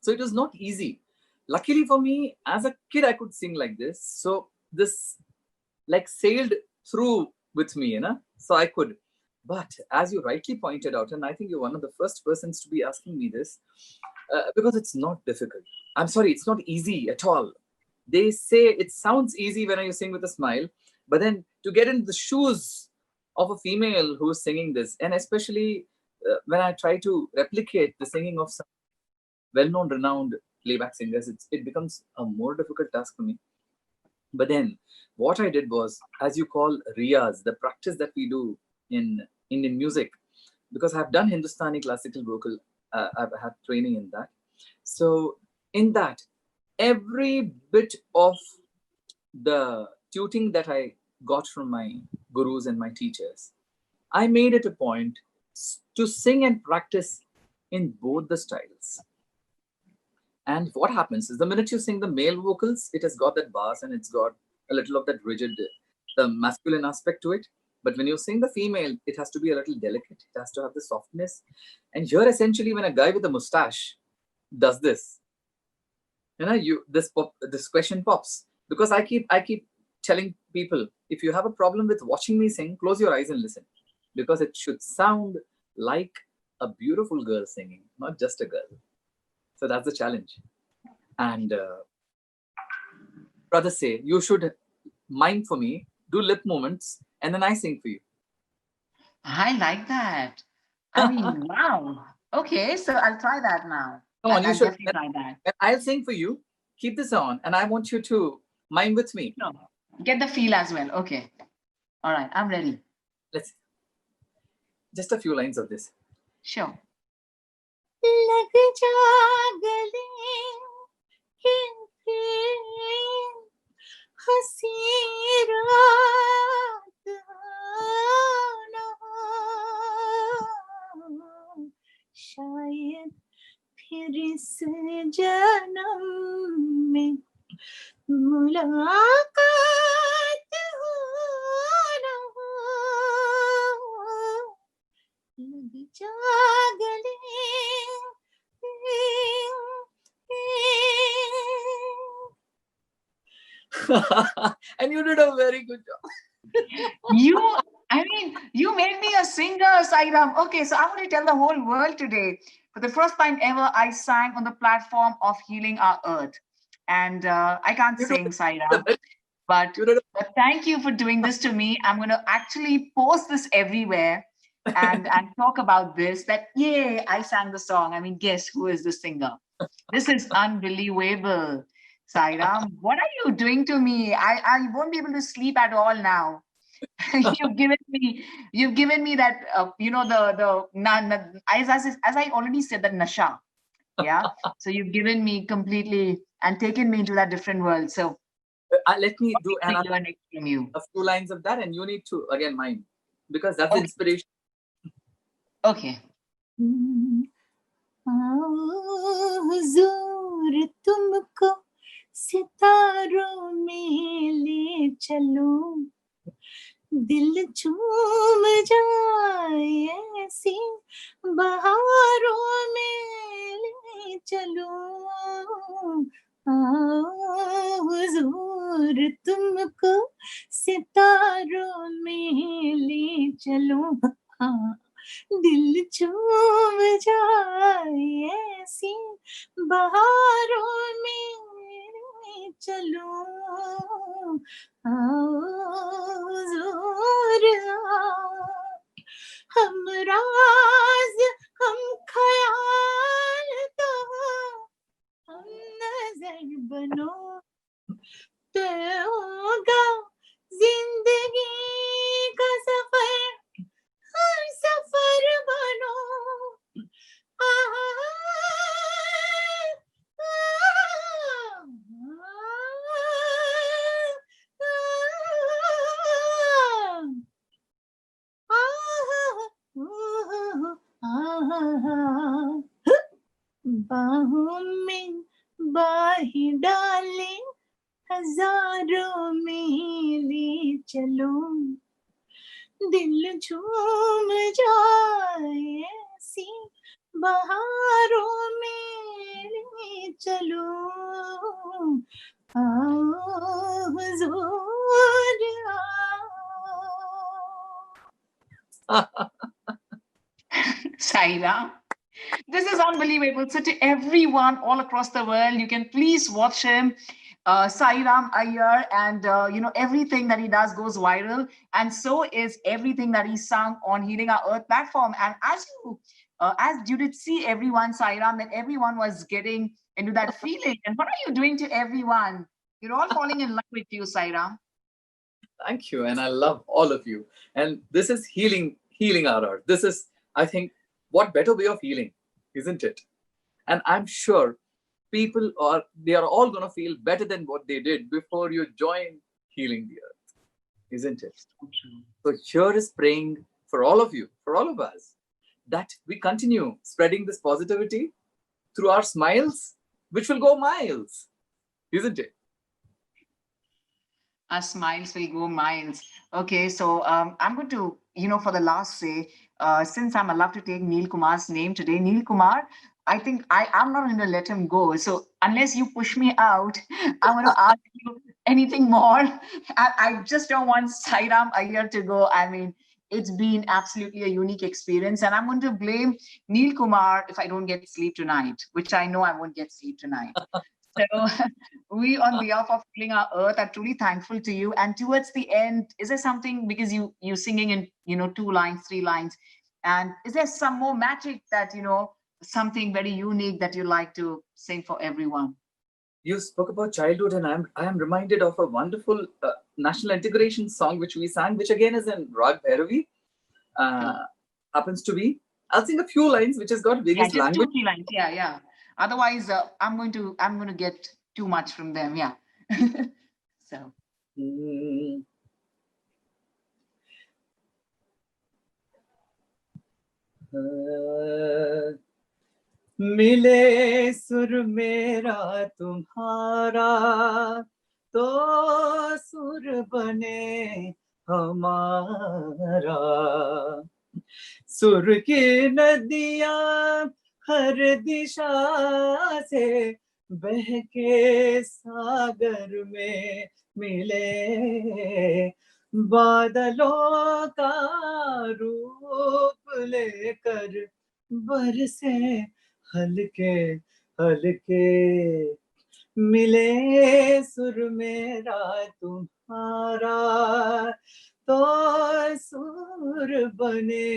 So it was not easy. Luckily for me, as a kid, I could sing like this. So this like sailed through with me, so I could. But as you rightly pointed out, and I think you're one of the first persons to be asking me this, because it's not difficult. I'm sorry, it's not easy at all. They say it sounds easy when you sing with a smile, but then to get into the shoes of a female who's singing this, and especially when I try to replicate the singing of some well-known, renowned playback singers, it becomes a more difficult task for me. But then what I did was, as you call riyaz, the practice that we do in Indian music, because I've done Hindustani classical vocal, I've had training in that. So in that, every bit of the tuning that I got from my gurus and my teachers, I made it a point to sing and practice in both the styles. And what happens is the minute you sing the male vocals, it has got that bass and it's got a little of that rigid, the masculine aspect to it. But when you sing the female, it has to be a little delicate. It has to have the softness. And here, essentially, when a guy with a mustache does this, this question pops, because I keep telling people, if you have a problem with watching me sing, close your eyes and listen, because it should sound like a beautiful girl singing, not just a girl. So that's the challenge. And brothers say, you should mime for me, do lip movements, and then I sing for you. I like that. I mean, wow. Okay, so I'll try that now. Come on, you should. Definitely try that. And I'll sing for you. Keep this on, and I want you to mime with me. No, get the feel as well. Okay. All right, I'm ready. Let's just a few lines of this. Sure. लग जा गले हंसी रात आना शायद फिर इस जन्म में मुलाकात हो ना लग जा गले And you did a very good job. You made me a singer, Sairam. Okay, so I want to tell the whole world today. For the first time ever, I sang on the platform of Healing Our Earth. And I can't sing, Sairam. But thank you for doing this to me. I'm going to actually post this everywhere and talk about this. That, yeah, I sang the song. I mean, guess who is the singer? This is unbelievable. Sairam, what are you doing to me? I won't be able to sleep at all now. You've given me that as I already said, that nasha. Yeah. So you've given me completely and taken me into that different world. So let me do another from you. A few lines of that, and you need to again mime, because that's the inspiration. Okay. हुजूर तुमको सितारों में ले चलूं दिल झूम जाए ऐसी बहारों में ले चलूं हुजूर तुमको सितारों में ले चलूं दिल झूम जाए ऐसी बहारों में चलूं हुजूर हम राज हम ख्याल तो हम नजर बनो तो होगा जिंदगी का सफर हर सफर बनो बाहों में बाही डाले हजारों में ले चलो दिल झूम जाए ऐसी बहारों में ले चलो हुजूर Sairam, this is unbelievable. So to everyone all across the world, you can please watch him. Sairam Iyer, and everything that he does goes viral, and so is everything that he sung on Healing Our Earth platform. And as you did see everyone, Sairam, that everyone was getting into that feeling. And what are you doing to everyone? You're all falling in love with you, Sairam. Thank you, and I love all of you. And this is healing our earth. This is, I think, what better way of healing, isn't it? And I'm sure people they are all going to feel better than what they did before you join Healing the Earth, isn't it? So here is praying for all of you, for all of us, that we continue spreading this positivity through our smiles, which will go miles, isn't it? Our smiles will go miles. Okay, so I'm going to, for the last say, since I'm allowed to take Neil Kumar's name today, Neil Kumar, I think I'm not going to let him go. So unless you push me out, I'm going to ask you anything more. I just don't want Sairam Iyer to go. I mean, it's been absolutely a unique experience. And I'm going to blame Neil Kumar if I don't get sleep tonight, which I know I won't get sleep tonight. So we, on behalf of Healing Our Earth, are truly thankful to you. And towards the end, is there something, because you singing in 2 lines, 3 lines, and is there some more magic that something very unique that you like to sing for everyone? You spoke about childhood, and I am reminded of a wonderful national integration song which we sang, which again is in Rag Bhairavi. Happens to be. I'll sing a few lines, which has got various just languages. 2-3 lines. Yeah. Otherwise, I'm going to get too much from them. Yeah. So. मिले सुर मेरा तुम्हारा तो सुर बने हमारा सुर की नदियां हर दिशा से बहके सागर में मिले बादलों का रूप लेकर बरसे हल्के हल्के मिले सुर मेरा तुम्हारा तो सुर बने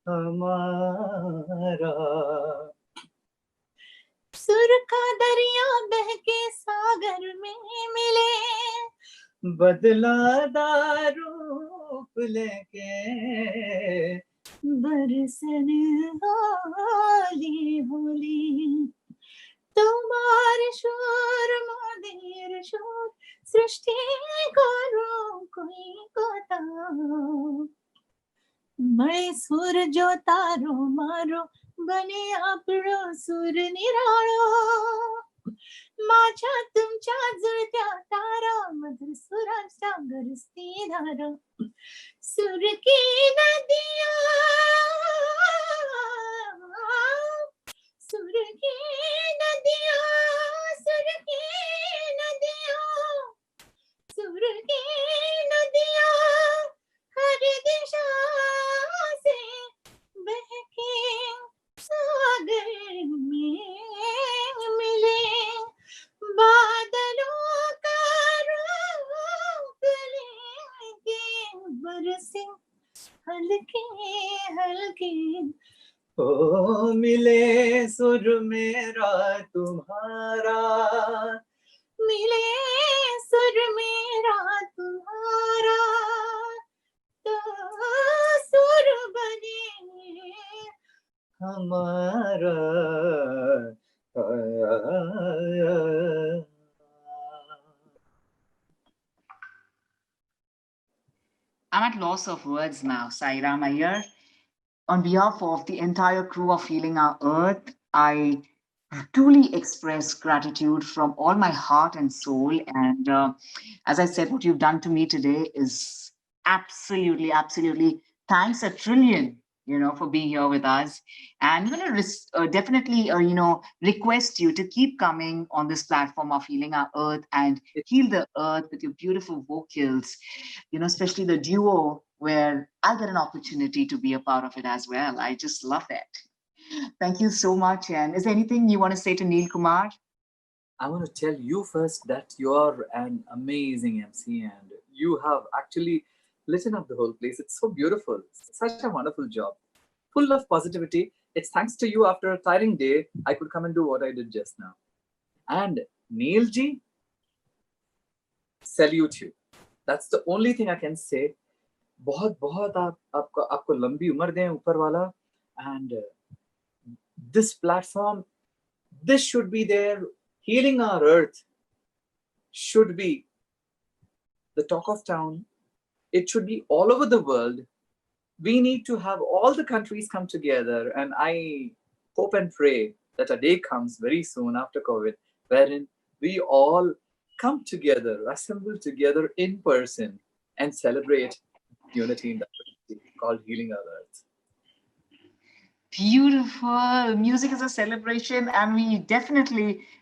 हमारा सुर का दरिया बहके सागर में मिले बदला रूप लेके बरसने होली होली तुम्हारे शोर मदिर शोर सृष्टि करो कोई कोता मैं सुर जो तारो मारो बने आपरो सुर निराळो माझ्या तुमच्या जुळत्या तारा मधुर सुरांचा गरजती धारा सुर की नदियां सुर की नदियां सुर की नदियां सुर की नदियां हर दिशा से बहके सागर में मिले बादलों का रूप लेके बरसे हल्के हल्के ओ मिले सुर मेरा तुम्हारा मिले सुर मेरा तुम्हारा तो सुर बने हमारा I'm at loss of words now, Sairam Iyer. On behalf of the entire crew of Healing Our Earth, I truly express gratitude from all my heart and soul. And as I said, what you've done to me today is absolutely, absolutely thanks a trillion, for being here with us. And I'm going to definitely, request you to keep coming on this platform of Healing Our Earth and heal the earth with your beautiful vocals, especially the duo where I get an opportunity to be a part of it as well. I just love that. Thank you so much. And is there anything you want to say to Neil Kumar? I want to tell you first that you're an amazing MC and you have actually lit up the whole place. It's so beautiful. It's such a wonderful job. Full of positivity. It's thanks to you after a tiring day, I could come and do what I did just now. And Neil ji, salute you. That's the only thing I can say. बहुत बहुत आपको लंबी उम्र दें ऊपर वाला. And this platform, this should be there. Healing Our Earth should be the talk of town. It should be all over the world. We need to have all the countries come together. And I hope and pray that a day comes very soon after COVID, wherein we all come together, assemble together in person and celebrate unity in diversity called Healing Our Earth. Beautiful. Music is a celebration, and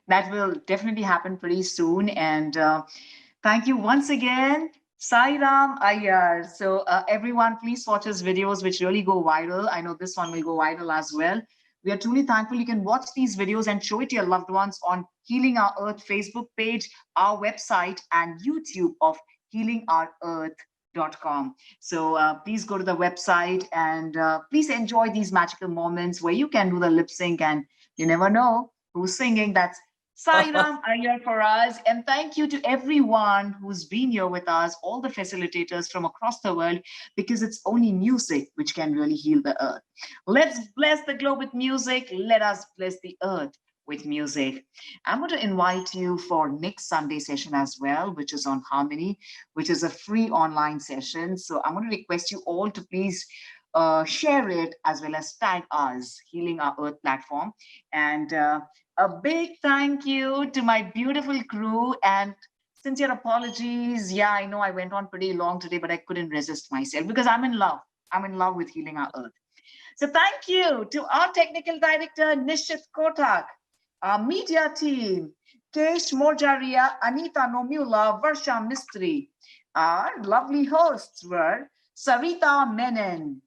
that will definitely happen pretty soon. And thank you once again, Sairam Iyer. So, everyone, please watch his videos, which really go viral. I know this one will go viral as well. We are truly thankful. You can watch these videos and show it to your loved ones on Healing Our Earth Facebook page, our website, and YouTube of healingourearth.com. So please go to the website and please enjoy these magical moments where you can do the lip sync, and you never know who's singing. That's Sairam Iyer for us. And thank you to everyone who's been here with us, all the facilitators from across the world, because it's only music which can really heal the earth. Let's bless the globe with music. Let us bless the earth with music. I'm going to invite you for next Sunday session as well, which is on harmony, which is a free online session. So I'm going to request you all to please share it as well as tag us, Healing Our Earth platform. And a big thank you to my beautiful crew and sincere apologies. Yeah, I know I went on pretty long today, but I couldn't resist myself because I'm in love. I'm in love with Healing Our Earth. So thank you to our technical director, Nishit Kotak, our media team, Kesh Morjaria, Anita Nomula, Varsha Mistry. Our lovely hosts were Sarita Menon,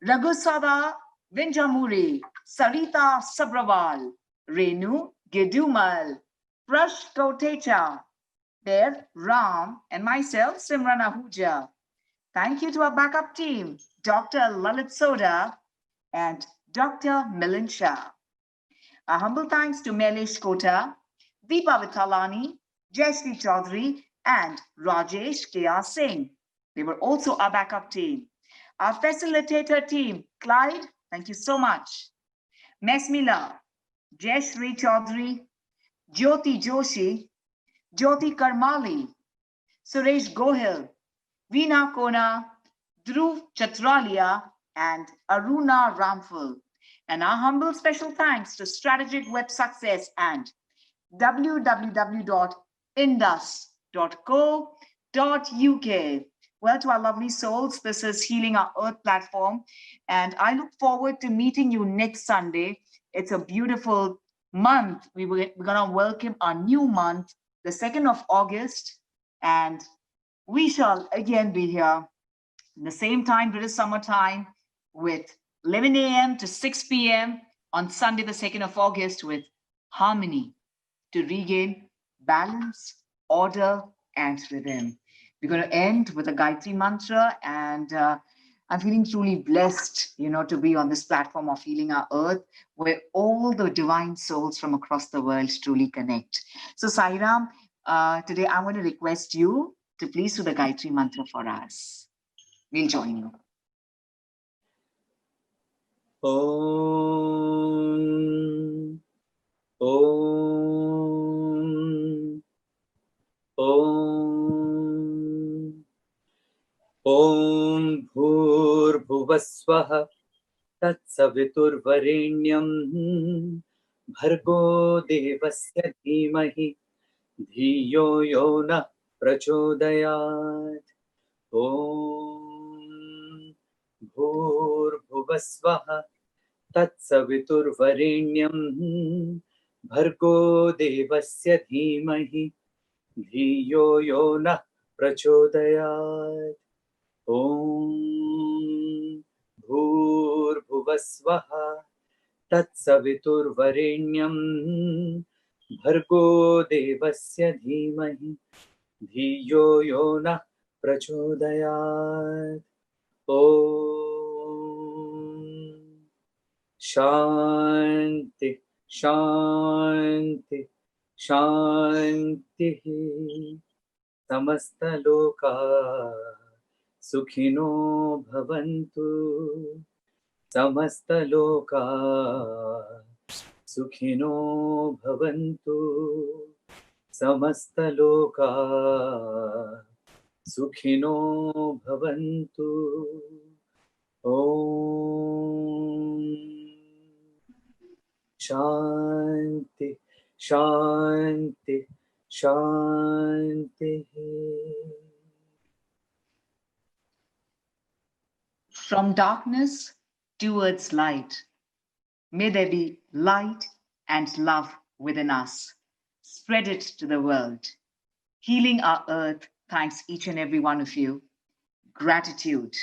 Raghusada Vinjamuri, Sarita Sabrawal, Renu Gedumal, Prash Kotecha, Dev Ram, and myself, Simran Ahuja. Thank you to our backup team, Dr. Lalit Soda and Dr. Milind Shah. A humble thanks to Melesh Kota, Deepa Vithalani, Jayashree Chaudhary, and Rajesh K.R. Singh. They were also our backup team. Our facilitator team, Clyde, thank you so much. Mes Mila, Jayashree Chaudhary, Jyoti Joshi, Jyoti Karmali, Suresh Gohil, Veena Kona, Dhruv Chatralia, and Aruna Ramphal. And our humble special thanks to Strategic Web Success and www.indus.co.uk. Well, to our lovely souls, this is Healing Our Earth platform. And I look forward to meeting you next Sunday. It's a beautiful month. We're going to welcome our new month, the 2nd of August. And we shall again be here in the same time, British summer time, with 11 a.m. to 6 p.m. on Sunday, the 2nd of August, with harmony to regain balance, order, and rhythm. We're going to end with a Gayatri mantra, and I'm feeling truly blessed, to be on this platform of Healing Our Earth, where all the divine souls from across the world truly connect. So, Sairam, today I'm going to request you to please do the Gayatri mantra for us. We'll join you. Om, Om, Om, Om Bhur-Bhuvasvaha Tatsaviturvarenyam Bhargo Devasya Dhimahi Dhiyo Yona Prachodayat. Om Bhur-Bhuvasvaha Tatsaviturvarenyam Bhargo Devasya Dhimahi Dhiyo Yona Prachodayat. Om Bhur-Bhuvasvaha Tatsaviturvarenyam Bhargo Devasya Dhimahi Dhiyo Yona Prachodayat. Om Shanti, Shanti, Shanti. Samasta Loka Sukhino Bhavantu. Samasta Loka Sukhino Bhavantu. Samasta Loka Sukhino Bhavantu. Om Shanti, Shanti, Shanti. From darkness towards light, may there be light and love within us. Spread it to the world. Healing our earth, thanks each and every one of you. Gratitude.